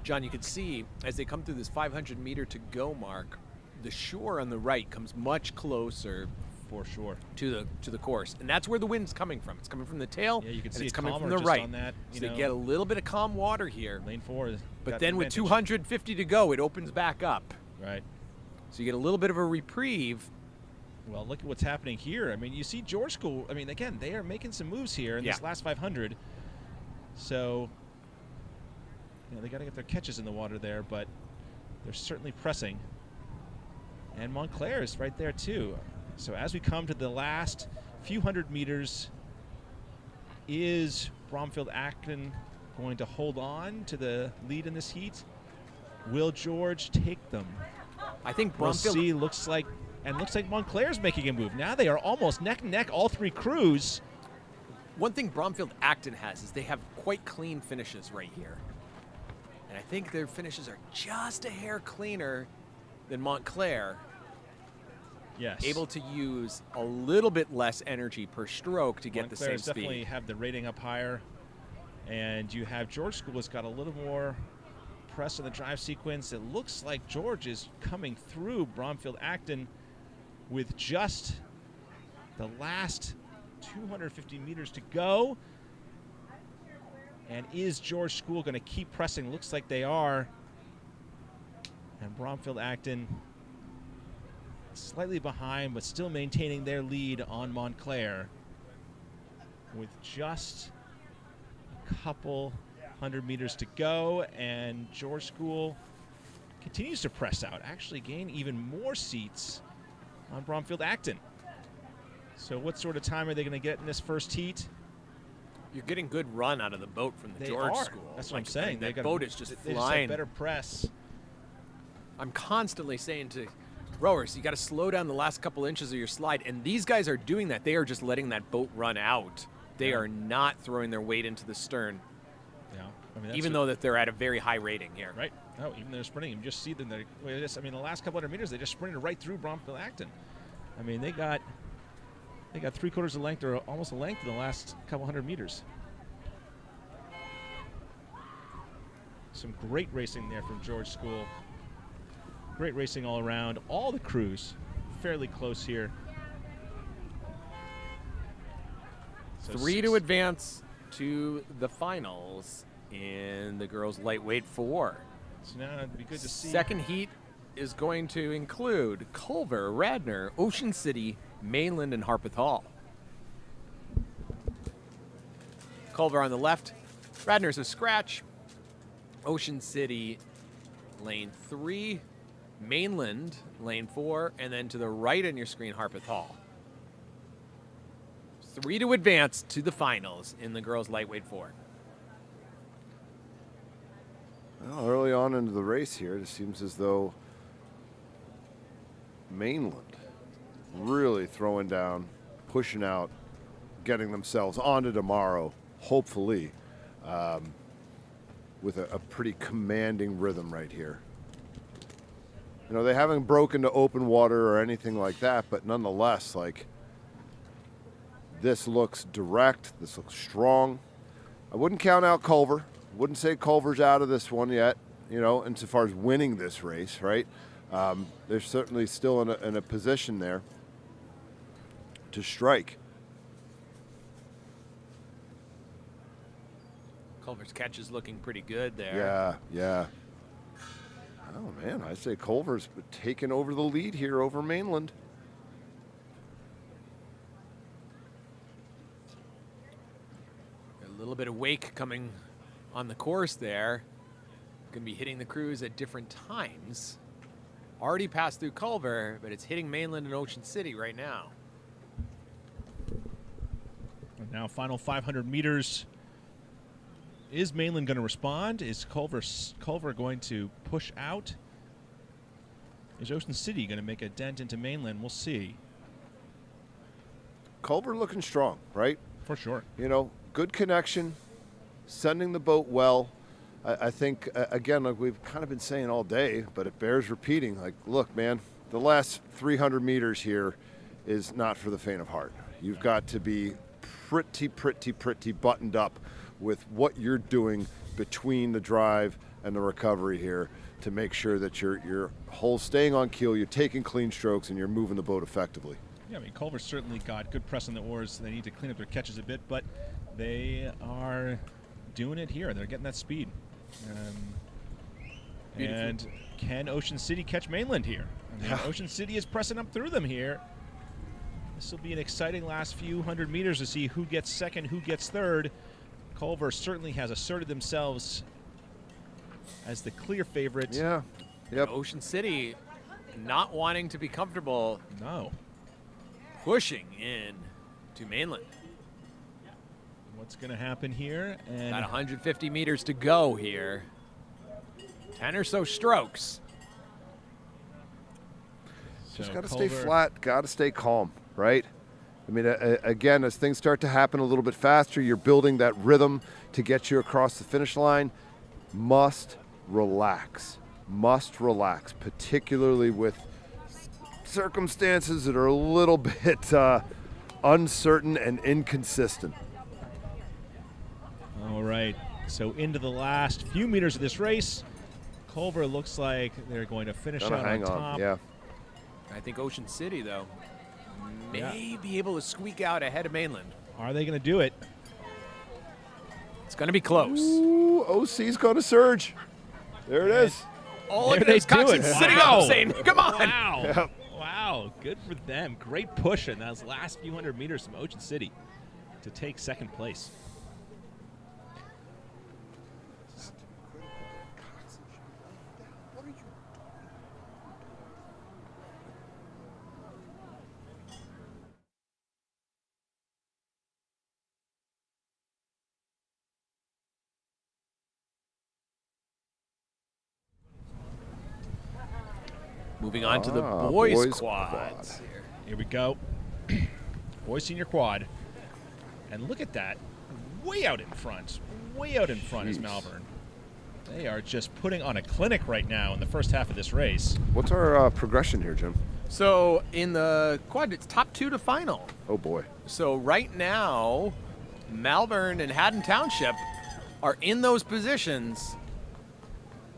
John, you can see as they come through this 500 meter to go mark, the shore on the right comes much closer for sure to the course, and that's where the wind's coming from. It's coming from the tail. Yeah, you can and see it's it coming from calmer the just right. on that, So they get a little bit of calm water here. Lane 4 is But got then the with advantage. 250 to go, it opens back up. Right. So you get a little bit of a reprieve. Well, look at what's happening here. I mean, you see George School. I mean, again, they are making some moves here in this last 500. So, they got to get their catches in the water there, but they're certainly pressing. And Montclair is right there too. So as we come to the last few hundred meters, is Bromfield-Acton going to hold on to the lead in this heat? Will George take them? I think We'll Bromfield. see. Looks like Montclair's making a move. Now they are almost neck and neck, all 3 crews. One thing Bromfield-Acton has is they have quite clean finishes right here. And I think their finishes are just a hair cleaner than Montclair. Yes. Able to use a little bit less energy per stroke to get the same Montclair's definitely speed. have the rating up higher. And you have George School has got a little more press on the drive sequence. It looks like George is coming through Bromfield-Acton with just the last 250 meters to go. And is George School going to keep pressing? Looks like they are. And Bromfield-Acton slightly behind, but still maintaining their lead on Montclair with just a couple 100 meters to go. And George School continues to press out, actually gain even more seats on Bromfield-Acton. So what sort of time are they going to get in this first heat? You're getting good run out of the boat from the George School. That's what I'm saying. That boat is just they flying. Just have better press. I'm constantly saying to rowers, you got to slow down the last couple inches of your slide, and these guys are doing that. They are just letting that boat run out. They are not throwing their weight into the stern. Yeah, I mean, even though that they're at a very high rating here. Right. Oh, even they're sprinting. You just see them. The last couple hundred meters, they just sprinted right through Bromfield-Acton. I mean, they got 3/4 of length or almost a length in the last couple hundred meters. Some great racing there from George School. Great racing all around. All the crews fairly close here. So 3 to advance to the finals in the girls' lightweight 4. So now it'd be good to see. Second heat is going to include Culver, Radnor, Ocean City, Mainland, and Harpeth Hall. Culver on the left. Radnor's a scratch. Ocean City, lane 3. Mainland, lane 4. And then to the right on your screen, Harpeth Hall. 3 to advance to the finals in the girls' lightweight 4. Well, early on into the race here, it seems as though Mainland really throwing down, pushing out, getting themselves onto tomorrow, hopefully, with a pretty commanding rhythm right here. You know, they haven't broken to open water or anything like that, but nonetheless, like, this looks direct, this looks strong. I wouldn't count out Culver. Wouldn't say Culver's out of this one yet, you know, insofar as winning this race, right? They're certainly still in a position there to strike. Culver's catch is looking pretty good there. Yeah, yeah. Oh, man, I say Culver's taken over the lead here over Mainland. A little bit of wake coming on the course there. Going to be hitting the crews at different times. Already passed through Culver, but it's hitting Mainland and Ocean City right now. And now final 500 meters. Is Mainland going to respond? Is Culver going to push out? Is Ocean City going to make a dent into Mainland? We'll see. Culver looking strong, right? For sure. You know, good connection, sending the boat well. I think, again, like we've kind of been saying all day, but it bears repeating. Like, look, man, the last 300 meters here is not for the faint of heart. You've got to be pretty buttoned up with what you're doing between the drive and the recovery here to make sure that your hull's staying on keel, you're taking clean strokes, and you're moving the boat effectively. Yeah, I mean, Culver's certainly got good press on the oars. They need to clean up their catches a bit, but they are doing it here. They're getting that speed. And can Ocean City catch Mainland here? I mean, Ocean City is pressing up through them here. This will be an exciting last few hundred meters to see who gets second, who gets third. Culver certainly has asserted themselves as the clear favorite. Yeah. Yep. Ocean City not wanting to be comfortable. No. Pushing in to Mainland. What's going to happen here? And about 150 meters to go here. 10 or so strokes. Just got to stay flat, got to stay calm, right? I mean, again, as things start to happen a little bit faster, you're building that rhythm to get you across the finish line. Must relax, particularly with circumstances that are a little bit uncertain and inconsistent. All right, so into the last few meters of this race, Culver looks like they're going to finish out on top. Yeah. I think Ocean City, though, may be able to squeak out ahead of Mainland. Are they going to do it? It's going to be close. Ooh, OC's going to surge. There it is. Oh, look at this. Coxon's sitting up saying, come on. Wow. Yep. Wow, good for them. Great push in those last few hundred meters from Ocean City to take second place. Moving on to the boys quads. Here we go. Boys senior quad. And look at that. Way out in front. Way out in front is Malvern. They are just putting on a clinic right now in the first half of this race. What's our progression here, Jim? So in the quad, it's top 2 to final. Oh, boy. So right now, Malvern and Haddon Township are in those positions.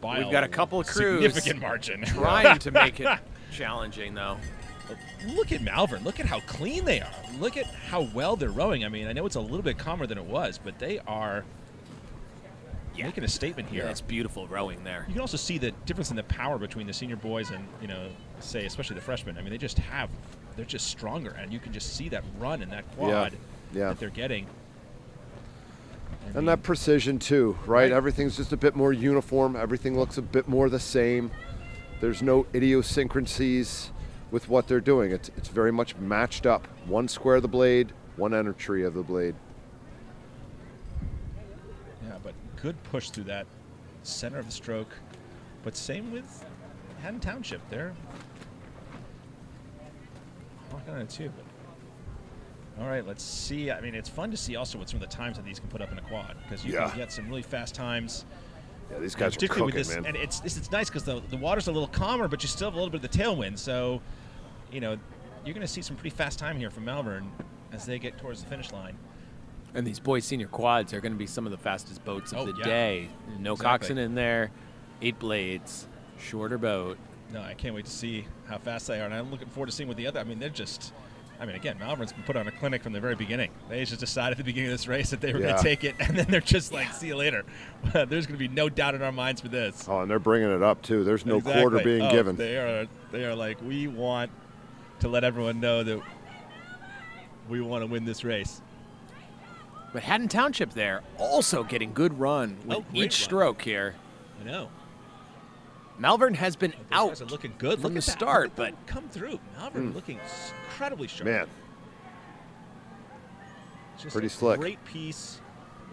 We've got a couple of crews significant margin trying to make it challenging, though. Look at Malvern. Look at how clean they are. Look at how well they're rowing. I mean, I know it's a little bit calmer than it was, but they are making a statement here. Yeah, it's beautiful rowing there. You can also see the difference in the power between the senior boys and, you know, say, especially the freshmen. I mean, they're just stronger, and you can just see that run in that quad that they're getting. And that precision, too, right? Everything's just a bit more uniform. Everything looks a bit more the same. There's no idiosyncrasies with what they're doing. It's very much matched up. One square of the blade, one entry of the blade. Yeah, but good push through that center of the stroke. But same with Haddon Township. They're walking on it too. But all right, let's see. I mean, it's fun to see also what some of the times that these can put up in a quad, because you can get some really fast times. Yeah, these guys are particularly cooking, with this, man. and it's nice because the water's a little calmer, but you still have a little bit of the tailwind. So, you know, you're going to see some pretty fast time here from Malvern as they get towards the finish line. And these boys senior quads are going to be some of the fastest boats of the day. No Exactly. coxswain in there, 8 blades, shorter boat. No, I can't wait to see how fast they are, and I'm looking forward to seeing what the other. I mean, they're just. I mean, again, Malvern's been put on a clinic from the very beginning. They just decided at the beginning of this race that they were going to take it, and then they're just like, see you later. There's going to be no doubt in our minds for this. Oh, and they're bringing it up, too. There's no quarter being given. They are like, we want to let everyone know that we want to win this race. But Haddon Township there also getting good run with each stroke here. I know. Malvern has been out guys are looking good from Look the at that. start, Look at but them come through. Malvern looking incredibly sharp. Man. Just Pretty a slick. Great piece.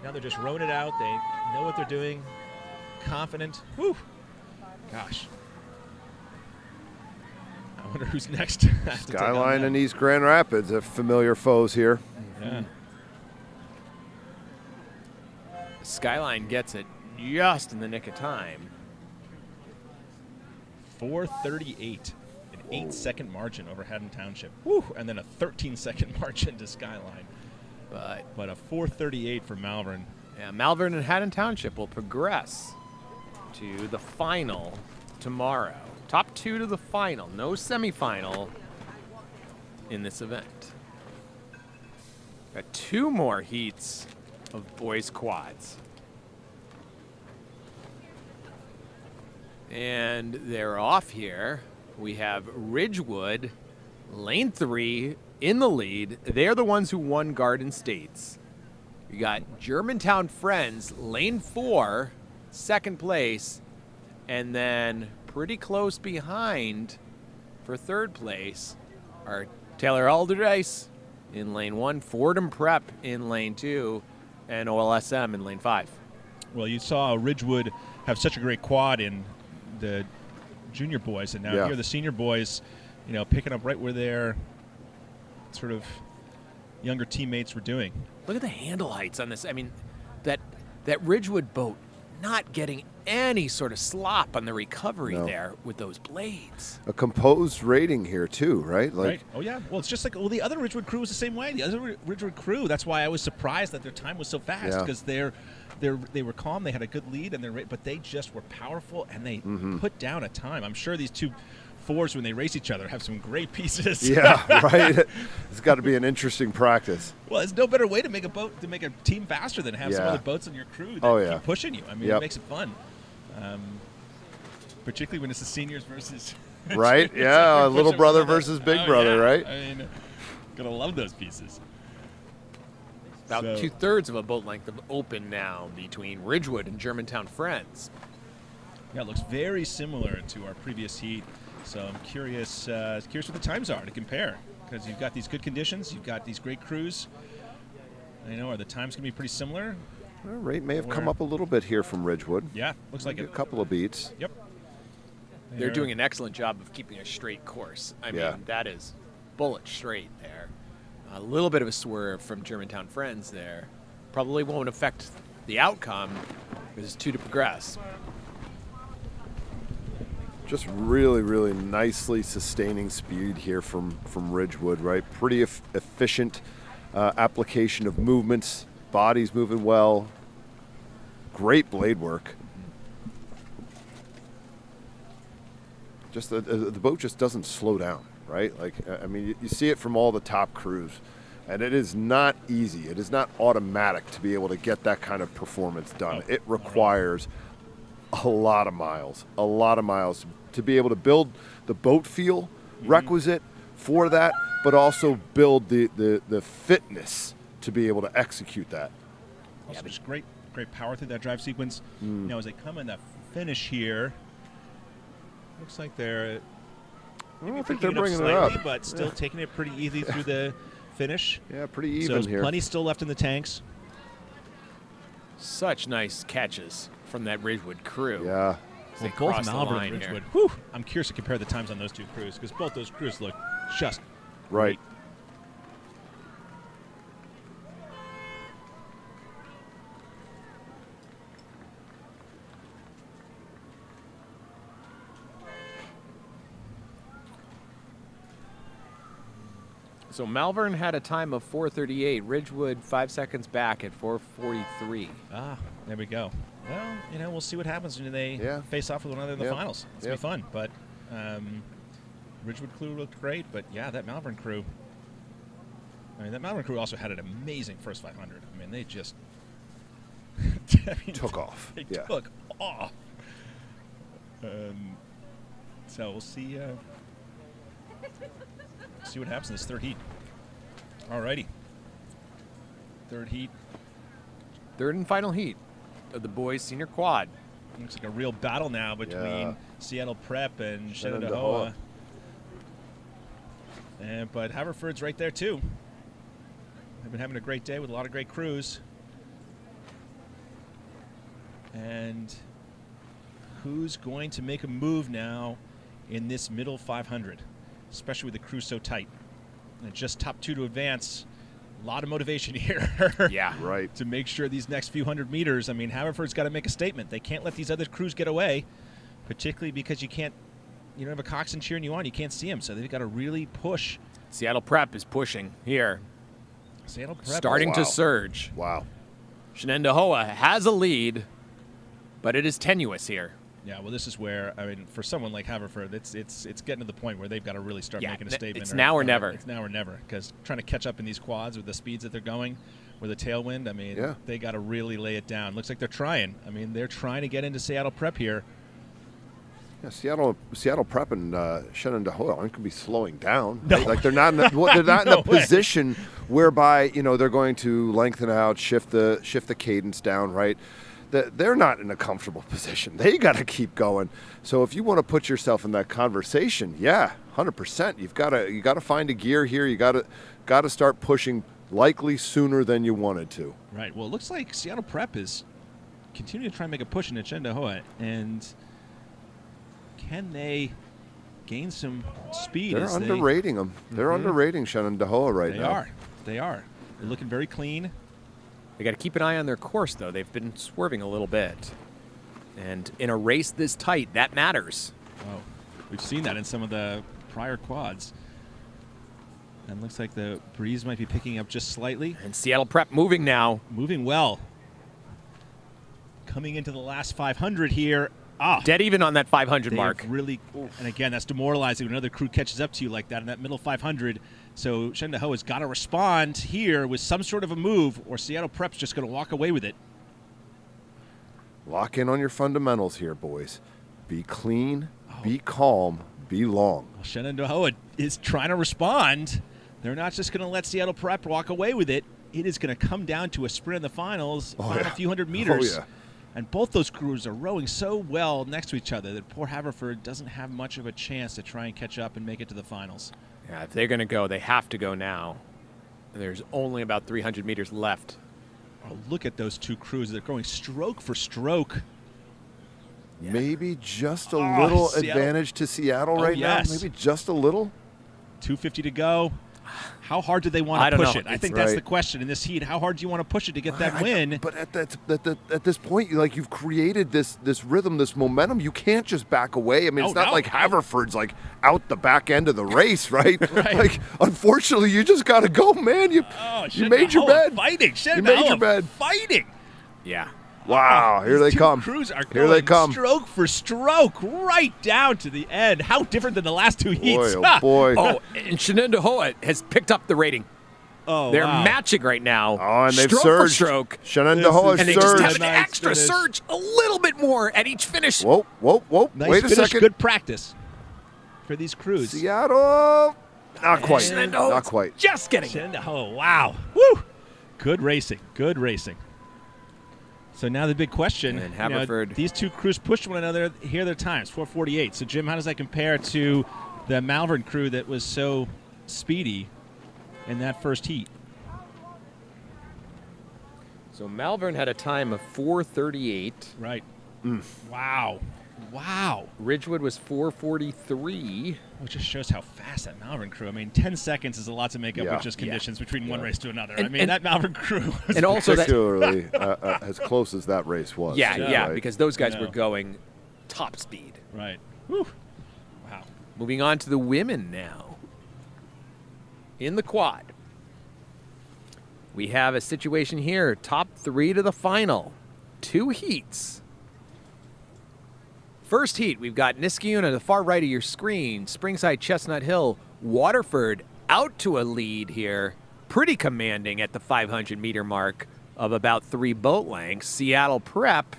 Now they're just rowing it out. They know what they're doing. Confident. Whew. Gosh. I wonder who's next. Skyline and East Grand Rapids are familiar foes here. Yeah. Skyline gets it just in the nick of time. 4:38, an 8-second margin over Haddon Township. Woo! And then a 13-second margin to Skyline. But a 4:38 for Malvern. Yeah, Malvern and Haddon Township will progress to the final tomorrow. Top 2 to the final. No semifinal in this event. Got 2 more heats of boys quads. And they're off here. We have Ridgewood, lane 3, in the lead. They're the ones who won Garden States. We got Germantown Friends, lane 4, second place. And then pretty close behind for third place are Taylor Alderdice in lane 1, Fordham Prep in lane 2, and OLSM in lane 5. Well, you saw Ridgewood have such a great quad in the junior boys, and now here the senior boys, you know, picking up right where their sort of younger teammates were doing. Look at the handle heights on this. I mean, that Ridgewood boat not getting any sort of slop on the recovery there with those blades. A composed rating here, too, right? Like, Right. Oh, yeah. Well, it's just like the other Ridgewood crew was the same way. The other Ridgewood crew, that's why I was surprised that their time was so fast, because they were calm, they had a good lead, but they just were powerful, and they put down a time. I'm sure these two fours, when they race each other, have some great pieces. Yeah, right. It's got to be an interesting practice. Well, there's no better way to make a team faster than have some other boats on your crew that keep pushing you. I mean, it makes it fun. Particularly when it's the seniors versus right. Yeah, little brother versus big brother, right? I mean, gonna love those pieces. About 2/3 of a boat length of open now between Ridgewood and Germantown Friends. Yeah, it looks very similar to our previous heat. So I'm curious what the times are to compare, because you've got these good conditions, you've got these great crews. I know, are the times going to be pretty similar? Well, rate may have come up a little bit here from Ridgewood. Yeah, looks like a it. couple of beats. Yep. They're doing an excellent job of keeping a straight course. I mean, that is bullet straight there. A little bit of a swerve from Germantown Friends there. Probably won't affect the outcome because it's 2 to progress. Just really, really nicely sustaining speed here from Ridgewood, right? Pretty efficient application of movements. Body's moving well. Great blade work. Just the boat just doesn't slow down, right? Like, I mean, you see it from all the top crews, and it is not easy. It is not automatic to be able to get that kind of performance done. It requires a lot of miles to be able to build the boat feel requisite for that, but also build the fitness to be able to execute that. Also, just great power through that drive sequence. Now, as they come in the finish here, looks like they're I don't think picking they're bringing it slightly, up, but still taking it pretty easy through the finish. Yeah, pretty So even there's here. plenty still left in the tanks. Such nice catches from that Ridgewood crew. Yeah. As they Well, both cross the Malvern line and here. Ridgewood. Whew, I'm curious to compare the times on those two crews because both those crews look just Right. So Malvern had a time of 4:38. Ridgewood 5 seconds back at 4:43. Ah, there we go. Well, we'll see what happens when they Yeah. face off with one another in the Yep. finals. It's Yep. going to be fun. But Ridgewood crew looked great. But, yeah, that Malvern crew. That Malvern crew also had an amazing first 500. They just Took off. They Yeah. took off. So we'll see. See what happens in this third heat. Alrighty. Third heat. Third and final heat of the boys senior quad. Looks like a real battle now between Yeah. Seattle Prep and Shenandoah. Shenandoah. But Haverford's right there too. They've been having a great day with a lot of great crews. And who's going to make a move now in this middle 500, especially with the crew so tight? And just top two to advance. A lot of motivation here. Yeah. Right. To make sure these next few hundred meters, Haverford's got to make a statement. They can't let these other crews get away, particularly because you don't have a coxswain cheering you on. You can't see them, so they've got to really push. Seattle Prep is pushing here. Seattle Prep Starting to surge. Wow. Shenandoah has a lead, but it is tenuous here. Yeah, well, this is where for someone like Haverford, it's getting to the point where they've got to really start making a statement. It's now or never. It's now or never, because trying to catch up in these quads with the speeds that they're going, with a tailwind, Yeah. they got to really lay it down. Looks like they're trying. They're trying to get into Seattle Prep here. Yeah, Seattle Prep and Shenandoah aren't going to be slowing down. No. Like they're not in a No way. position whereby they're going to lengthen out, shift the cadence down. Right, they're not in a comfortable position. They got to keep going. So if you want to put yourself in that conversation, yeah, 100%. You got to find a gear here. You got to start pushing likely sooner than you wanted to. Right. Well, it looks like Seattle Prep is continuing to try and make a push into Shenandoah, and can they gain some speed? They're underrating them. They're underrating Shenandoah right now. They are. They're looking very clean. They got to keep an eye on their course, though. They've been swerving a little bit. And in a race this tight, that matters. Oh, we've seen that in some of the prior quads. And looks like the breeze might be picking up just slightly. And Seattle Prep moving now. Moving well. Coming into the last 500 here. Dead even on that 500 mark. Really, and again, that's demoralizing when another crew catches up to you like that in that middle 500. So Shenandoah's got to respond here with some sort of a move, or Seattle Prep's just going to walk away with it. Lock in on your fundamentals here, boys. Be clean, be calm, be long. Well, Shenandoah is trying to respond. They're not just going to let Seattle Prep walk away with it. It is going to come down to a sprint in the finals, final few hundred meters. Oh, yeah. And both those crews are rowing so well next to each other that poor Haverford doesn't have much of a chance to try and catch up and make it to the finals. Yeah, if they're going to go, they have to go now. There's only about 300 meters left. Oh, look at those two crews. They're going stroke for stroke. Yeah. Maybe just a little Seattle. advantage to Seattle right yes. now. Maybe just a little. 2:50 to go. How hard do they want to push it? I think that's right. the question in this heat. How hard do you want to push it to get that win? But at this point, you've created this rhythm, this momentum. You can't just back away. It's not like Haverford's out the back end of the race, right? Right. Unfortunately, you just got to go, man. You made your bed. Fighting. You made your bed. Fighting. Yeah. Wow, here they come. Crews are Here they come. Stroke for stroke, right down to the end. How different than the last two heats. Boy, oh boy. Oh, and Shenandoah has picked up the rating. Oh, They're wow. matching right now. Oh, and they've stroke surged. For stroke. Shenandoah And they just surged. have an Nice extra finish. surge, a little bit more at each finish. Whoa. Nice Wait a finish, second. good practice for these crews. Seattle. Not quite. Shenandoah Not quite. just getting it. Shenandoah, wow. Woo! Good racing. Good racing. So now the big question, And Haverford. these two crews pushed one another. Here are their times, 4:48. So, Jim, how does that compare to the Malvern crew that was so speedy in that first heat. So Malvern had a time of 4:38. Right. Wow. Wow. Ridgewood was 4:43. Which just shows how fast that Malvern crew. I mean, 10 seconds is a lot to make up with just conditions between one race to another. I mean, that Malvern crew. And also particularly as close as that race was. Yeah, right? because those guys were going top speed. Right. Whew. Wow. Moving on to the women now. In the quad, we have a situation here. Top 3 to the final. 2 heats. First heat, we've got Niskayuna to the far right of your screen. Springside, Chestnut Hill, Waterford out to a lead here. Pretty commanding at the 500-meter mark of about 3 boat lengths. Seattle Prep,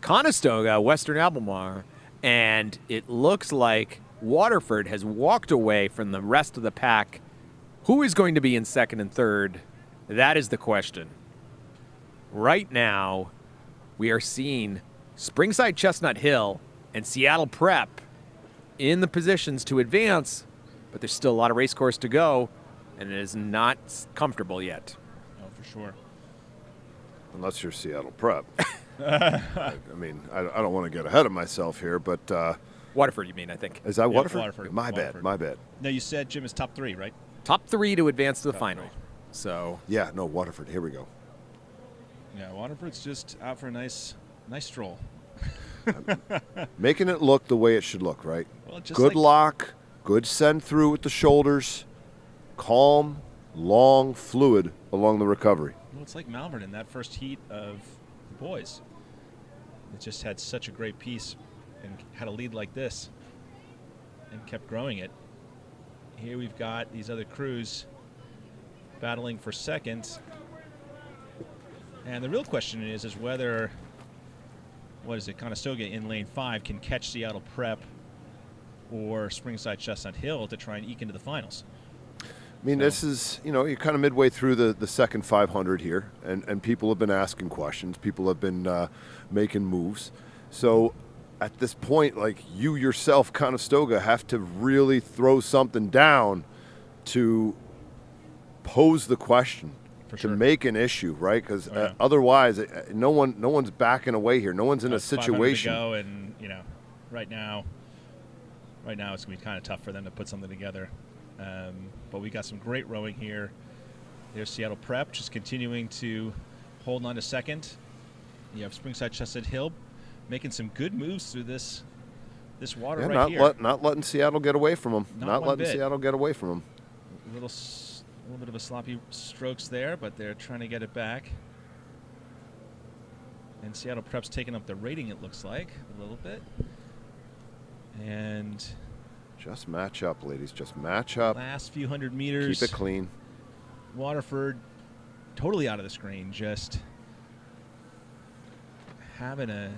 Conestoga, Western Albemarle, and it looks like Waterford has walked away from the rest of the pack. Who is going to be in second and third? That is the question. Right now, we are seeing Springside, Chestnut Hill, and Seattle Prep in the positions to advance, but there's still a lot of race course to go, and it is not comfortable yet. Oh, for sure. Unless you're Seattle Prep. I mean, I don't want to get ahead of myself here, but... Waterford, you mean, I think. Is that Waterford? Waterford. My Waterford. bad. No, you said Jim is top 3, right? Top 3 to advance to the final. So... Yeah, no, Waterford. Here we go. Yeah, Waterford's just out for a nice stroll. Making it look the way it should look, right? Well, just good like- lock, good send through with the shoulders, calm, long, fluid along the recovery. Well, it's like Malvern in that first heat of the boys. It just had such a great piece and had a lead like this and kept growing it. Here we've got these other crews battling for second. And the real question is whether, Conestoga in lane 5 can catch Seattle Prep or Springside Chestnut Hill to try and eke into the finals. I mean, this is, you're kind of midway through the second 500 here, and people have been asking questions. People have been making moves. So at this point, like, you yourself, Conestoga, have to really throw something down to pose the question, to make an issue, right? Because otherwise, no one's backing away here. No one's in a situation. 500 to go, and right now it's gonna be kind of tough for them to put something together. But we got some great rowing here. There's Seattle Prep just continuing to hold on to second. You have Springside Chestnut Hill making some good moves through this water here. Not letting Seattle get away from them. Not letting Seattle get away from them. A little bit of a sloppy strokes there, but they're trying to get it back. And Seattle Prep's taking up the rating, it looks like, a little bit. And just match up, ladies. Just match up. Last few hundred meters. Keep it clean. Waterford totally out of the screen, just having a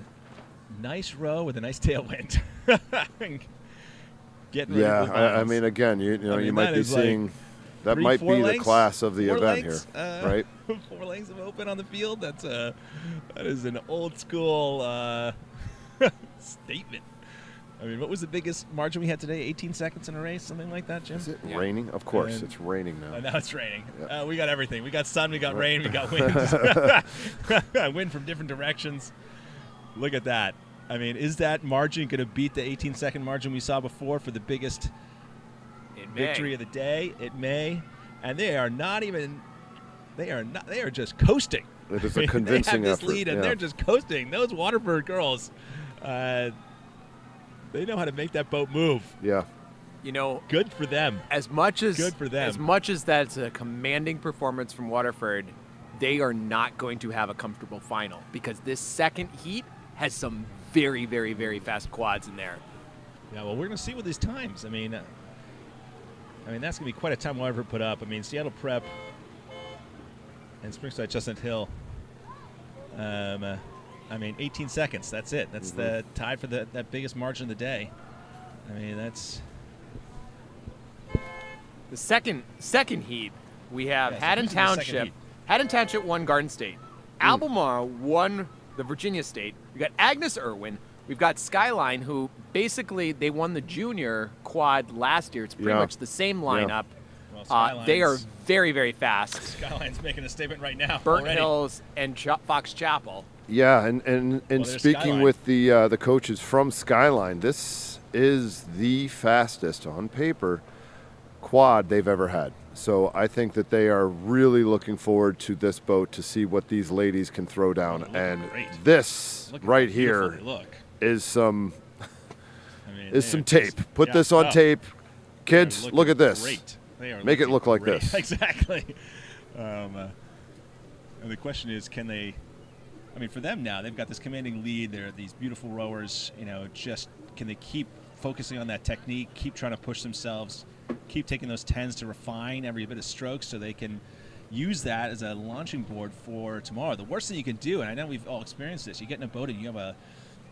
nice row with a nice tailwind. Getting ready for the finals. I mean, again, you might be seeing that might be the class of the event here, right? 4 lengths of open on the field. That is an old school statement. I mean, what was the biggest margin we had today? 18 seconds in a race, something like that, Jim? Is it raining? Of course, it's raining now. Now it's raining. Yeah. We got everything. We got sun, we got rain, we got wind. Wind from different directions. Look at that. I mean, is that margin going to beat the 18-second margin we saw before for the biggest victory of the day? It may. And they are just coasting. It is a convincing they have this effort. lead, and they're just coasting. Those Waterford girls, they know how to make that boat move. Yeah. Good for them. Good for them. As much as that's a commanding performance from Waterford, they are not going to have a comfortable final because this second heat has some very, very, very fast quads in there. Yeah, well, we're going to see with these times. I mean, that's going to be quite a time Waterford put up. I mean, Seattle Prep and Springside Chestnut Hill. 18 seconds. That's it. That's the tied for that biggest margin of the day. I mean, that's the second heat. We have Haddon Township. Haddon Township won Garden State. Albemarle won the Virginia State. We got Agnes Irwin. We've got Skyline, who basically they won the junior quad last year. It's pretty much the same lineup. Well, they are very, very fast. Skyline's making a statement right now. Burnt already. Hills and Fox Chapel. Yeah, and there's speaking Skyline. with the coaches from Skyline, this is the fastest on paper quad they've ever had. So I think that they are really looking forward to this boat to see what these ladies can throw down. And great. this Look at right how here beautiful they look. is some They some are tape. just- Put yeah. this on Oh, tape. they are Kids, looking look at this. Great. They are Make it looking look like great. this. Exactly. And the question is, can they? I mean, for them now, they've got this commanding lead. They're these beautiful rowers. You know, just can they keep focusing on that technique? Keep trying to push themselves. Keep taking those 10s to refine every bit of stroke so they can use that as a launching board for tomorrow. The worst thing you can do, and I know we've all experienced this, you get in a boat and you have a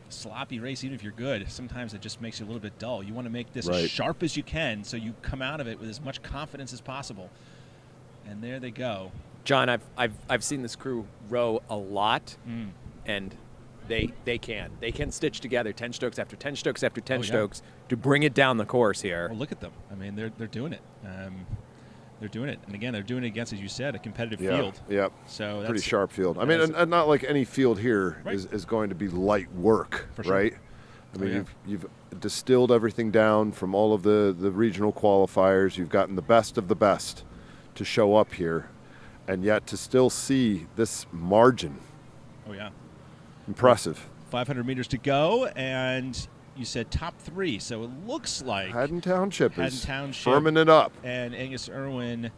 sloppy race, even if you're good, sometimes it just makes you a little bit dull. You want to make this as sharp as you can so you come out of it with as much confidence as possible. And there they go. John, I've seen this crew row a lot, and they can stitch together 10 strokes after 10 strokes after 10 strokes to bring it down the course here. Well, look at them. I mean, they're doing it. They're doing it, and again, they're doing it against, as you said, a competitive field. Yep. So pretty that's sharp field. I mean, and not like any field here is going to be light work, For sure. right? I mean, you've distilled everything down from all of the regional qualifiers. You've gotten the best of the best to show up here, and yet to still see this margin. Oh yeah. Impressive. 500 meters to go, and you said top 3, so it looks like Haddon Township Haddon is Township firming it up. and Angus Irwin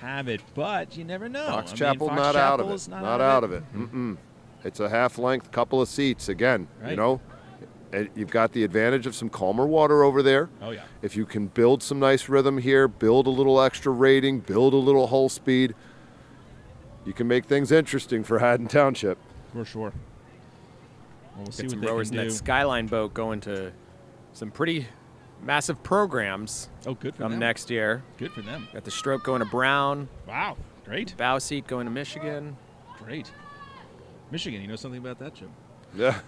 have it, but you never know. Fox I mean, Chapel Fox not out Chapel of is it. not Not out of it. It's a half length, couple of seats again. You Right. know, and you've got the advantage of some calmer water over there. Oh yeah. If you can build some nice rhythm here, build a little extra rating, build a little hull speed, you can make things interesting for Haddon Township. For sure. Well, we'll see Get some what they rowers can in do. that Skyline boat going to some pretty massive programs. Oh, good for come them. next year. Good for them. Got the stroke going to Brown. Wow. Great. Bow seat going to Michigan. Great. Michigan, you know something about that, Jim? Yeah.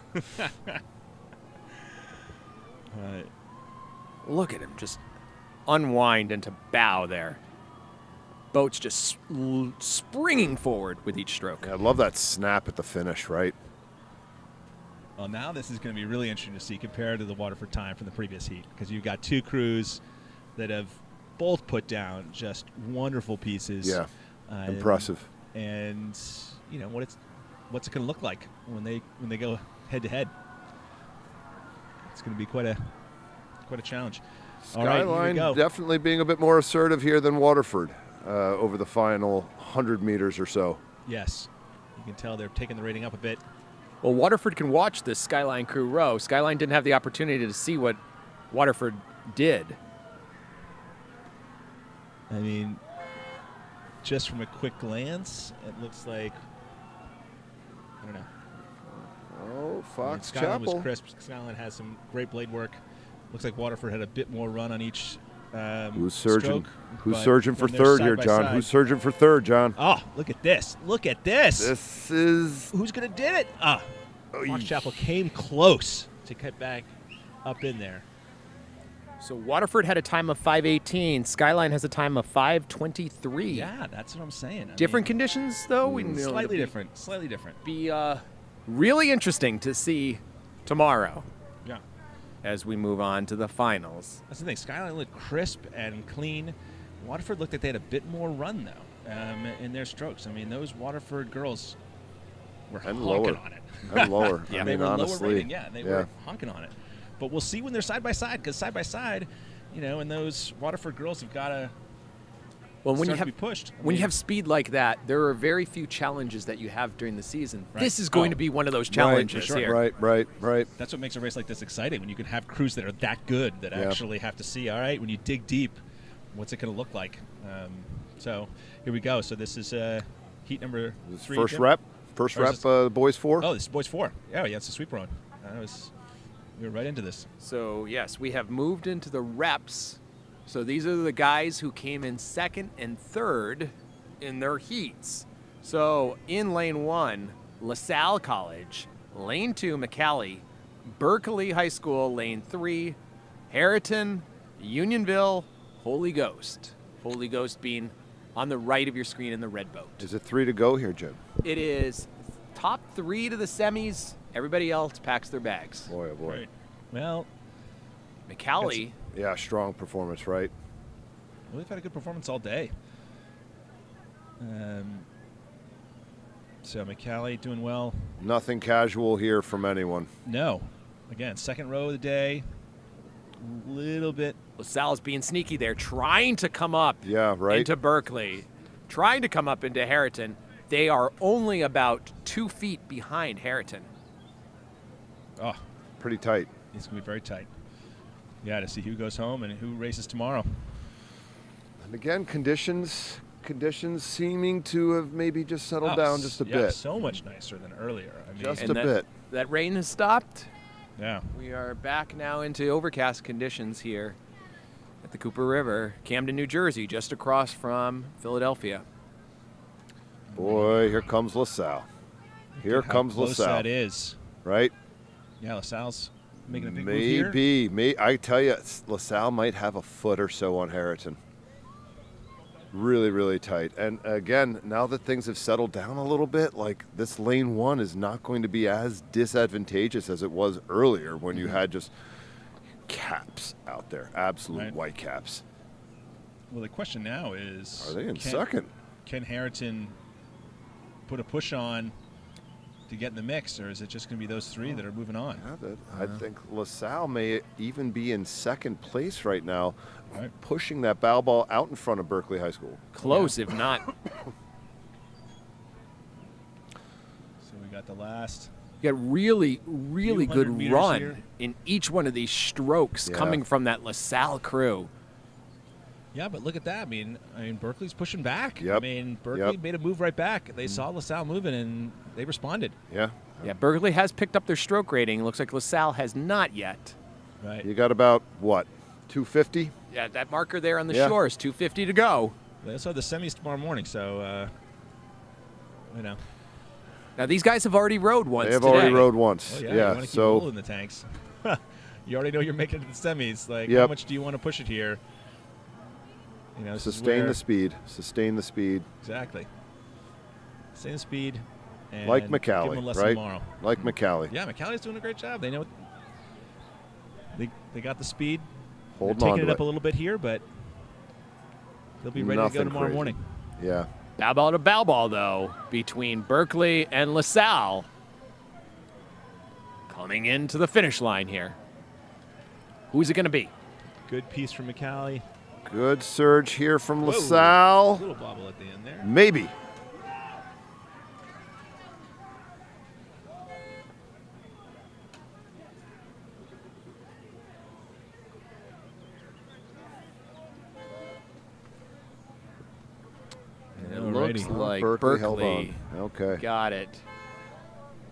Look at him just unwind into bow there. Boat's just springing forward with each stroke. I love that snap at the finish, right? Well, now this is going to be really interesting to see compared to the Waterford time from the previous heat, because you've got two crews that have both put down just wonderful pieces. Yeah, impressive. And you know what's it going to look like when they go head to head? It's going to be quite a challenge. All right, here we Skyline go. definitely being a bit more assertive here than Waterford over the final 100 meters or so. Yes, you can tell they're taking the rating up a bit. Well, Waterford can watch this Skyline crew row. Skyline didn't have the opportunity to see what Waterford did. I mean, just from a quick glance, it looks like, I don't know. Oh, Fox Skyline Chapel. was crisp. Skyline has some great blade work. Looks like Waterford had a bit more run on each Who's surging? stroke, Who's but surging for when they're third side here, by John? side- Who's surging for third, John? Oh, look at this. Look at this. This is... Who's going to did it? Fox Chapel came close to get back up in there. So Waterford had a time of 5:18. Skyline has a time of 5:23. Yeah, that's what I'm saying. I Different mean, conditions, though. We know slightly it'll different. Slightly different. Be really interesting to see tomorrow Yeah. as we move on to the finals. That's the thing. Skyline looked crisp and clean. Waterford looked like they had a bit more run, though, in their strokes. I mean, those Waterford girls were And honking lower. on it. And lower. Yeah. I They mean, were honestly. lower rating, yeah. They were honking on it. But we'll see when they're side by side, because side by side, you know, and those Waterford girls have got to Well, when you start have to be pushed. I when you mean, have speed like that, there are very few challenges that you have during the season. Right. This is going Oh. to be one of those challenges sure. here. Right. that's what makes a race like this exciting, when you can have crews that are that good that actually have to see, all right, when you dig deep, what's it going to look like? So here we go. So this is heat number 3. First Jim? rep. Or is this- Boys 4. Oh, this is boys 4. Yeah, it's a sweep run. We were right into this. So, yes, we have moved into the reps. So these are the guys who came in second and third in their heats. So in lane 1, LaSalle College. Lane 2, McCallie. Berkeley High School. Lane 3, Harriton, Unionville, Holy Ghost. Holy Ghost being on the right of your screen in the red boat. Is it 3 to go here, Jim? It is top 3 to the semis. Everybody else packs their bags. Boy, oh boy. Right. Well, McCallie. Yeah, strong performance, right? well, they've had a good performance all day. So McCallie doing well. Nothing casual here from anyone. No. Again, second row of the day. Little bit. LaSalle's being sneaky there, trying to come up Yeah, right. into Berkeley, trying to come up into Harriton. They are only about 2 feet behind Harriton. Oh, Pretty tight. it's going to be very tight. Yeah, to see who goes home and who races tomorrow. And again, conditions seeming to have maybe just settled down just a yeah, bit. so much nicer than earlier. I mean, Just And a that, bit. That rain has stopped. yeah. We are back now into overcast conditions here at the Cooper River, Camden, New Jersey, just across from Philadelphia. Boy, here comes LaSalle. Here How comes close LaSalle. that is. Right? Yeah, LaSalle's making a big move here. Maybe. I tell you, LaSalle might have a foot or so on Harriton. Really, really tight. And again, now that things have settled down a little bit, like this lane 1 is not going to be as disadvantageous as it was earlier when you had just caps out there, absolute Right. white caps. Well, the question now is, Are they in second? Can Harriton put a push on to get in the mix, or is it just going to be those 3 that are moving on? Yeah, I think LaSalle may even be in second place right now, Right. pushing that bow ball out in front of Berkeley High School. Close, if not. So we got the last. You got really, really Few good hundred meters run here. in each one of these strokes Yeah. coming from that LaSalle crew. Yeah, but look at that. I mean, Berkeley's pushing back. I Yep. mean, Berkeley Yep. made a move right back. They saw LaSalle moving, and they responded. Yeah. Yeah, Berkeley has picked up their stroke rating. Looks like LaSalle has not yet. Right. You got about, what, 250? Yeah, that marker there on the Yeah. shore is 250 to go. They also have the semis tomorrow morning, so, you know. Now, these guys have already rode once They have today. already rode once. Oh, yeah, you yeah. want to keep So rolling the tanks. You already know you're making it to the semis. Like, how Yep. much do you want to push it here? You know, this is sustain where- the speed. Sustain the speed. Exactly. Sustain the speed. And Like give them a McCallie, lesson right? tomorrow. Like McCallie. Yeah, McCallie's doing a great job. They know they got the speed. Holding They're on taking to it up a little bit here, but they'll be ready to go Nothing tomorrow crazy. morning. Yeah. Bow ball to bow ball, though, between Berkeley and LaSalle. Coming into the finish line here. Who's it going to be? Good piece from McCallie. Good surge here from Whoa. LaSalle. Little bobble at the end there. Maybe. It Alrighty. looks like Berkeley held Berkeley on. Okay. got it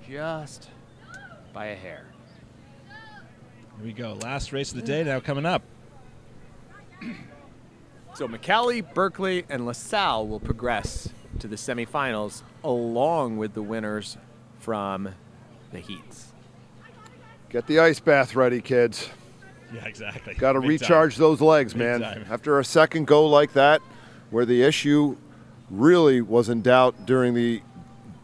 just by a hair. Here we go. Last race of the day now coming up. So McCallie, Berkeley, and LaSalle will progress to the semifinals along with the winners from the heats. Get the ice bath ready, kids. Yeah, exactly. Got to Big recharge those legs, Big man. time. After a second go like that, where the issue really was in doubt during the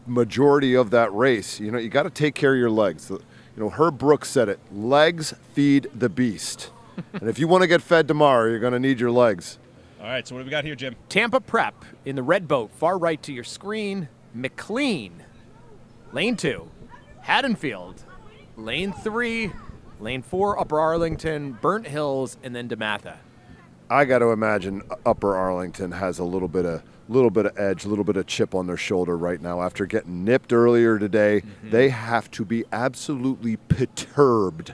majority of that race, you know, you got to take care of your legs. You know, Herb Brooks said it, legs feed the beast. And if you want to get fed tomorrow, you're going to need your legs. All right, so what do we got here, Jim? Tampa Prep in the red boat, far right to your screen. McLean, lane 2. Haddonfield, lane 3. Lane 4, Upper Arlington, Burnt Hills, and then DeMatha. I got to imagine Upper Arlington has a little bit of edge, a little bit of chip on their shoulder right now after getting nipped earlier today. They have to be absolutely perturbed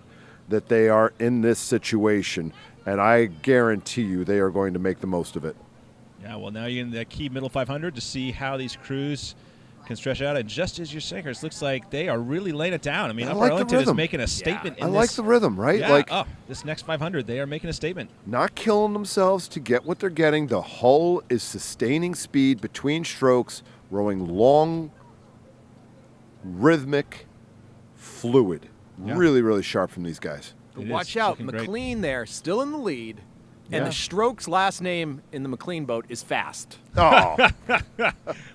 that they are in this situation, and I guarantee you they are going to make the most of it. Yeah, well, now you're in the key middle 500 to see how these crews can stretch out. And just as your sinkers, looks like they are really laying it down. I mean, I Upper like the Arlington is rhythm. making a statement I in like this. the rhythm, right? Yeah, Like this next 500, they are making a statement. not killing themselves to get what they're getting. The hull is sustaining speed between strokes, rowing long, rhythmic, fluid. Yeah. Really, really sharp from these guys. But It is watch out, looking great. McLean there, still in the lead. And the Stroke's last name in the McLean boat is Fast. Oh,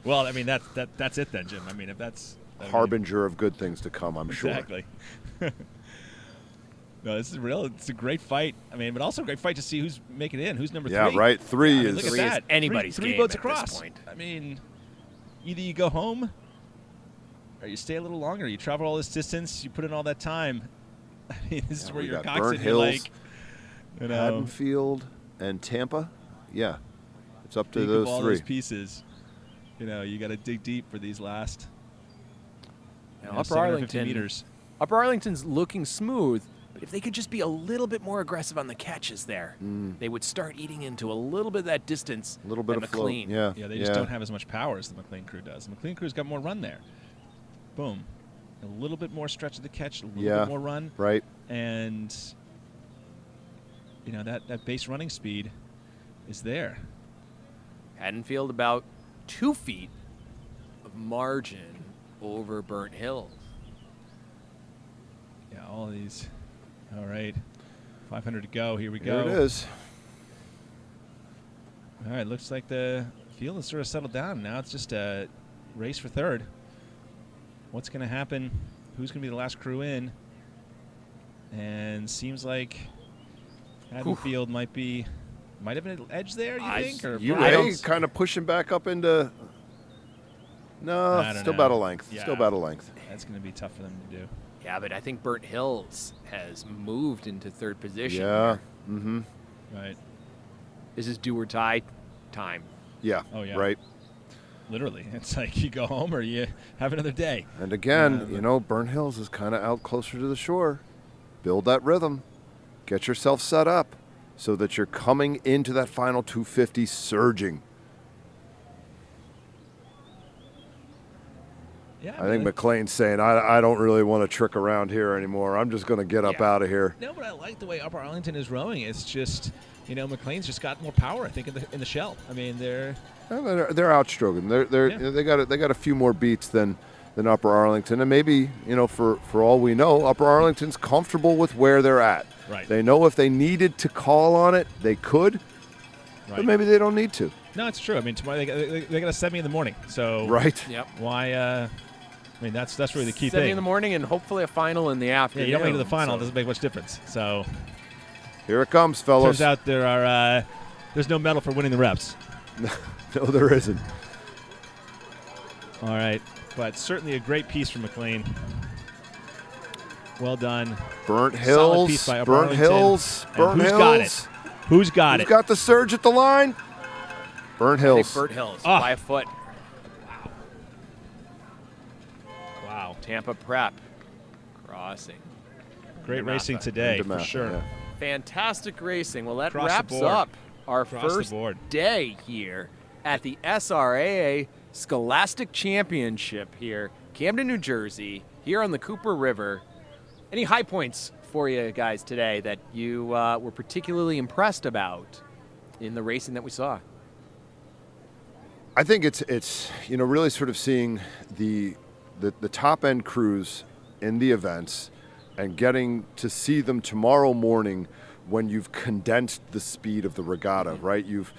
Well, I mean, that's it then, Jim. I mean, if that's harbinger of good things to come, I'm sure. Exactly. No, this is real. It's a great fight. I mean, but also a great fight to see who's making it in. Who's number 3? Yeah, right. 3 I mean, is look at Three that. is anybody's three game boats at this across. point. I mean, either you go home, or you stay a little longer. You travel all this distance. You put in all that time. I mean, this is where we you're got coxing. Burnt You're Hills, like, you know, Haddonfield, and Tampa. Yeah, it's up to think those of all 3. those pieces. You know, you got to dig deep for these last. Now, you know, Upper 750 Arlington, meters. Upper Arlington's looking smooth, but if they could just be a little bit more aggressive on the catches there, they would start eating into a little bit of that distance. A little bit at of float. McLean. Yeah, Yeah, they just don't have as much power as the McLean crew does. The McLean crew's got more run there. Boom. A little bit more stretch of the catch, a little bit more run. Right. And, you know, that base running speed is there. Haddonfield about 2 feet of margin over Burnt Hills. Yeah, all of these. All right. 500 to go. Here we Here go. it is. All right, looks like the field has sort of settled down. Now it's just a race for third. What's going to happen? Who's going to be the last crew in? And seems like Haddonfield might have an edge there, you think? Or UA kind of pushing back up into. No, I don't still know. about a length. Yeah. Still about a length. That's going to be tough for them to do. Yeah, but I think Burnt Hills has moved into third position. Yeah. here. Mm-hmm. Right. This is do or die time. Yeah. Oh, yeah. Right. Literally. It's like you go home or you have another day. And again, you know, Burnt Hills is kind of out closer to the shore. Build that rhythm. Get yourself set up so that you're coming into that final 250 surging. Yeah, I think McLean's saying, I don't really want to trick around here anymore. I'm just going to get up out of here. No, but I like the way Upper Arlington is rowing. It's just, you know, McLean's just got more power, I think, in the shell. I mean, they're outstroking. They got a few more beats than Upper Arlington, and maybe, you know, for all we know, Upper Arlington's comfortable with where they're at. Right. They know if they needed to call on it, they could, but maybe they don't need to. No, it's true. I mean, tomorrow they got a semi in the morning, so Right. Yep. Why? I mean, that's really the key 7 thing. in the morning and hopefully a final in the Yeah, afternoon. you don't make it to the final; it doesn't make much difference. So here it comes, fellas. turns out there's no medal for winning the reps. No, there isn't. All right, but certainly a great piece from McLean. Well done. Burnt Solid Hills. piece by Upper Burnt Arlington. Hills. And Burnt who's Hills. got it? Who's got Who's it? got the surge at the line? Burnt I Hills. think Burnt Hills Ah. by a foot. Wow. Tampa Prep crossing. Great racing Namath. today, for Namath, sure. yeah. Fantastic racing. Well, that Across the wraps board. up our Across the first board. day here at the SRAA Scholastic Championship here, Camden, New Jersey, here on the Cooper River. Any high points for you guys today that you were particularly impressed about in the racing that we saw? I think it's you know, really sort of seeing the top end crews in the events and getting to see them tomorrow morning when you've condensed the speed of the regatta, right? You've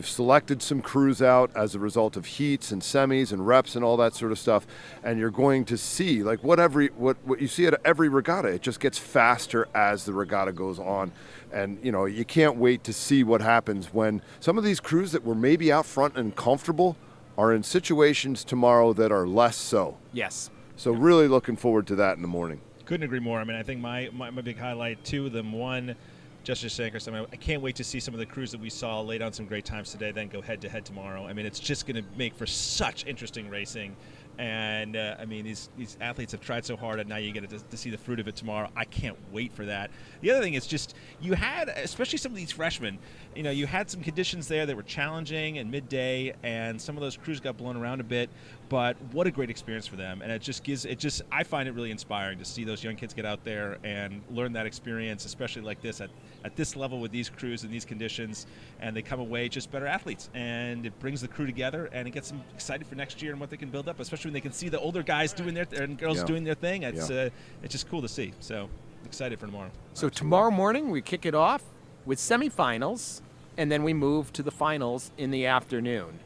selected some crews out as a result of heats and semis and reps and all that sort of stuff, and you're going to see like what you see at every regatta. It just gets faster as the regatta goes on, and you know, you can't wait to see what happens when some of these crews that were maybe out front and comfortable are in situations tomorrow that are less so. Yes. So really looking forward to that in the morning. Couldn't agree more. I mean, I think my big highlight, two of them. One, Justice Sankers. I mean, I can't wait to see some of the crews that we saw lay down some great times today, then go head-to-head tomorrow. I mean, it's just going to make for such interesting racing. And, I mean, these athletes have tried so hard, and now you get to see the fruit of it tomorrow. I can't wait for that. The other thing is just you had, especially some of these freshmen, you know, you had some conditions there that were challenging and midday, and some of those crews got blown around a bit. But what a great experience for them. And I find it really inspiring to see those young kids get out there and learn that experience, especially like this at this level with these crews and these conditions, and they come away just better athletes. And it brings the crew together, and it gets them excited for next year and what they can build up, especially when they can see the older guys doing their and girls doing their thing. It's just cool to see. So excited for tomorrow. So tomorrow morning we kick it off with semifinals, and then we move to the finals in the afternoon.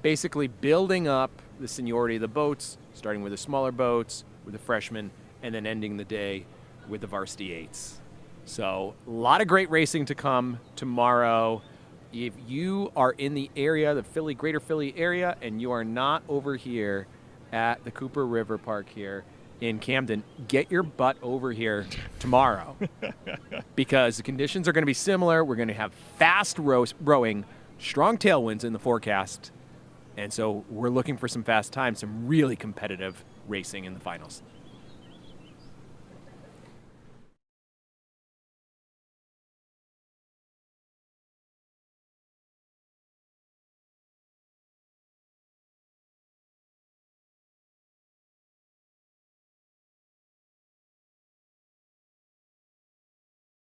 Basically building up the seniority of the boats, starting with the smaller boats, with the freshmen, and then ending the day with the varsity 8s. So a lot of great racing to come tomorrow. If you are in the area, the greater Philly area, and you are not over here at the Cooper River Park here in Camden, get your butt over here tomorrow because the conditions are going to be similar. We're going to have fast rowing, strong tailwinds in the forecast, and so we're looking for some fast times, some really competitive racing in the finals.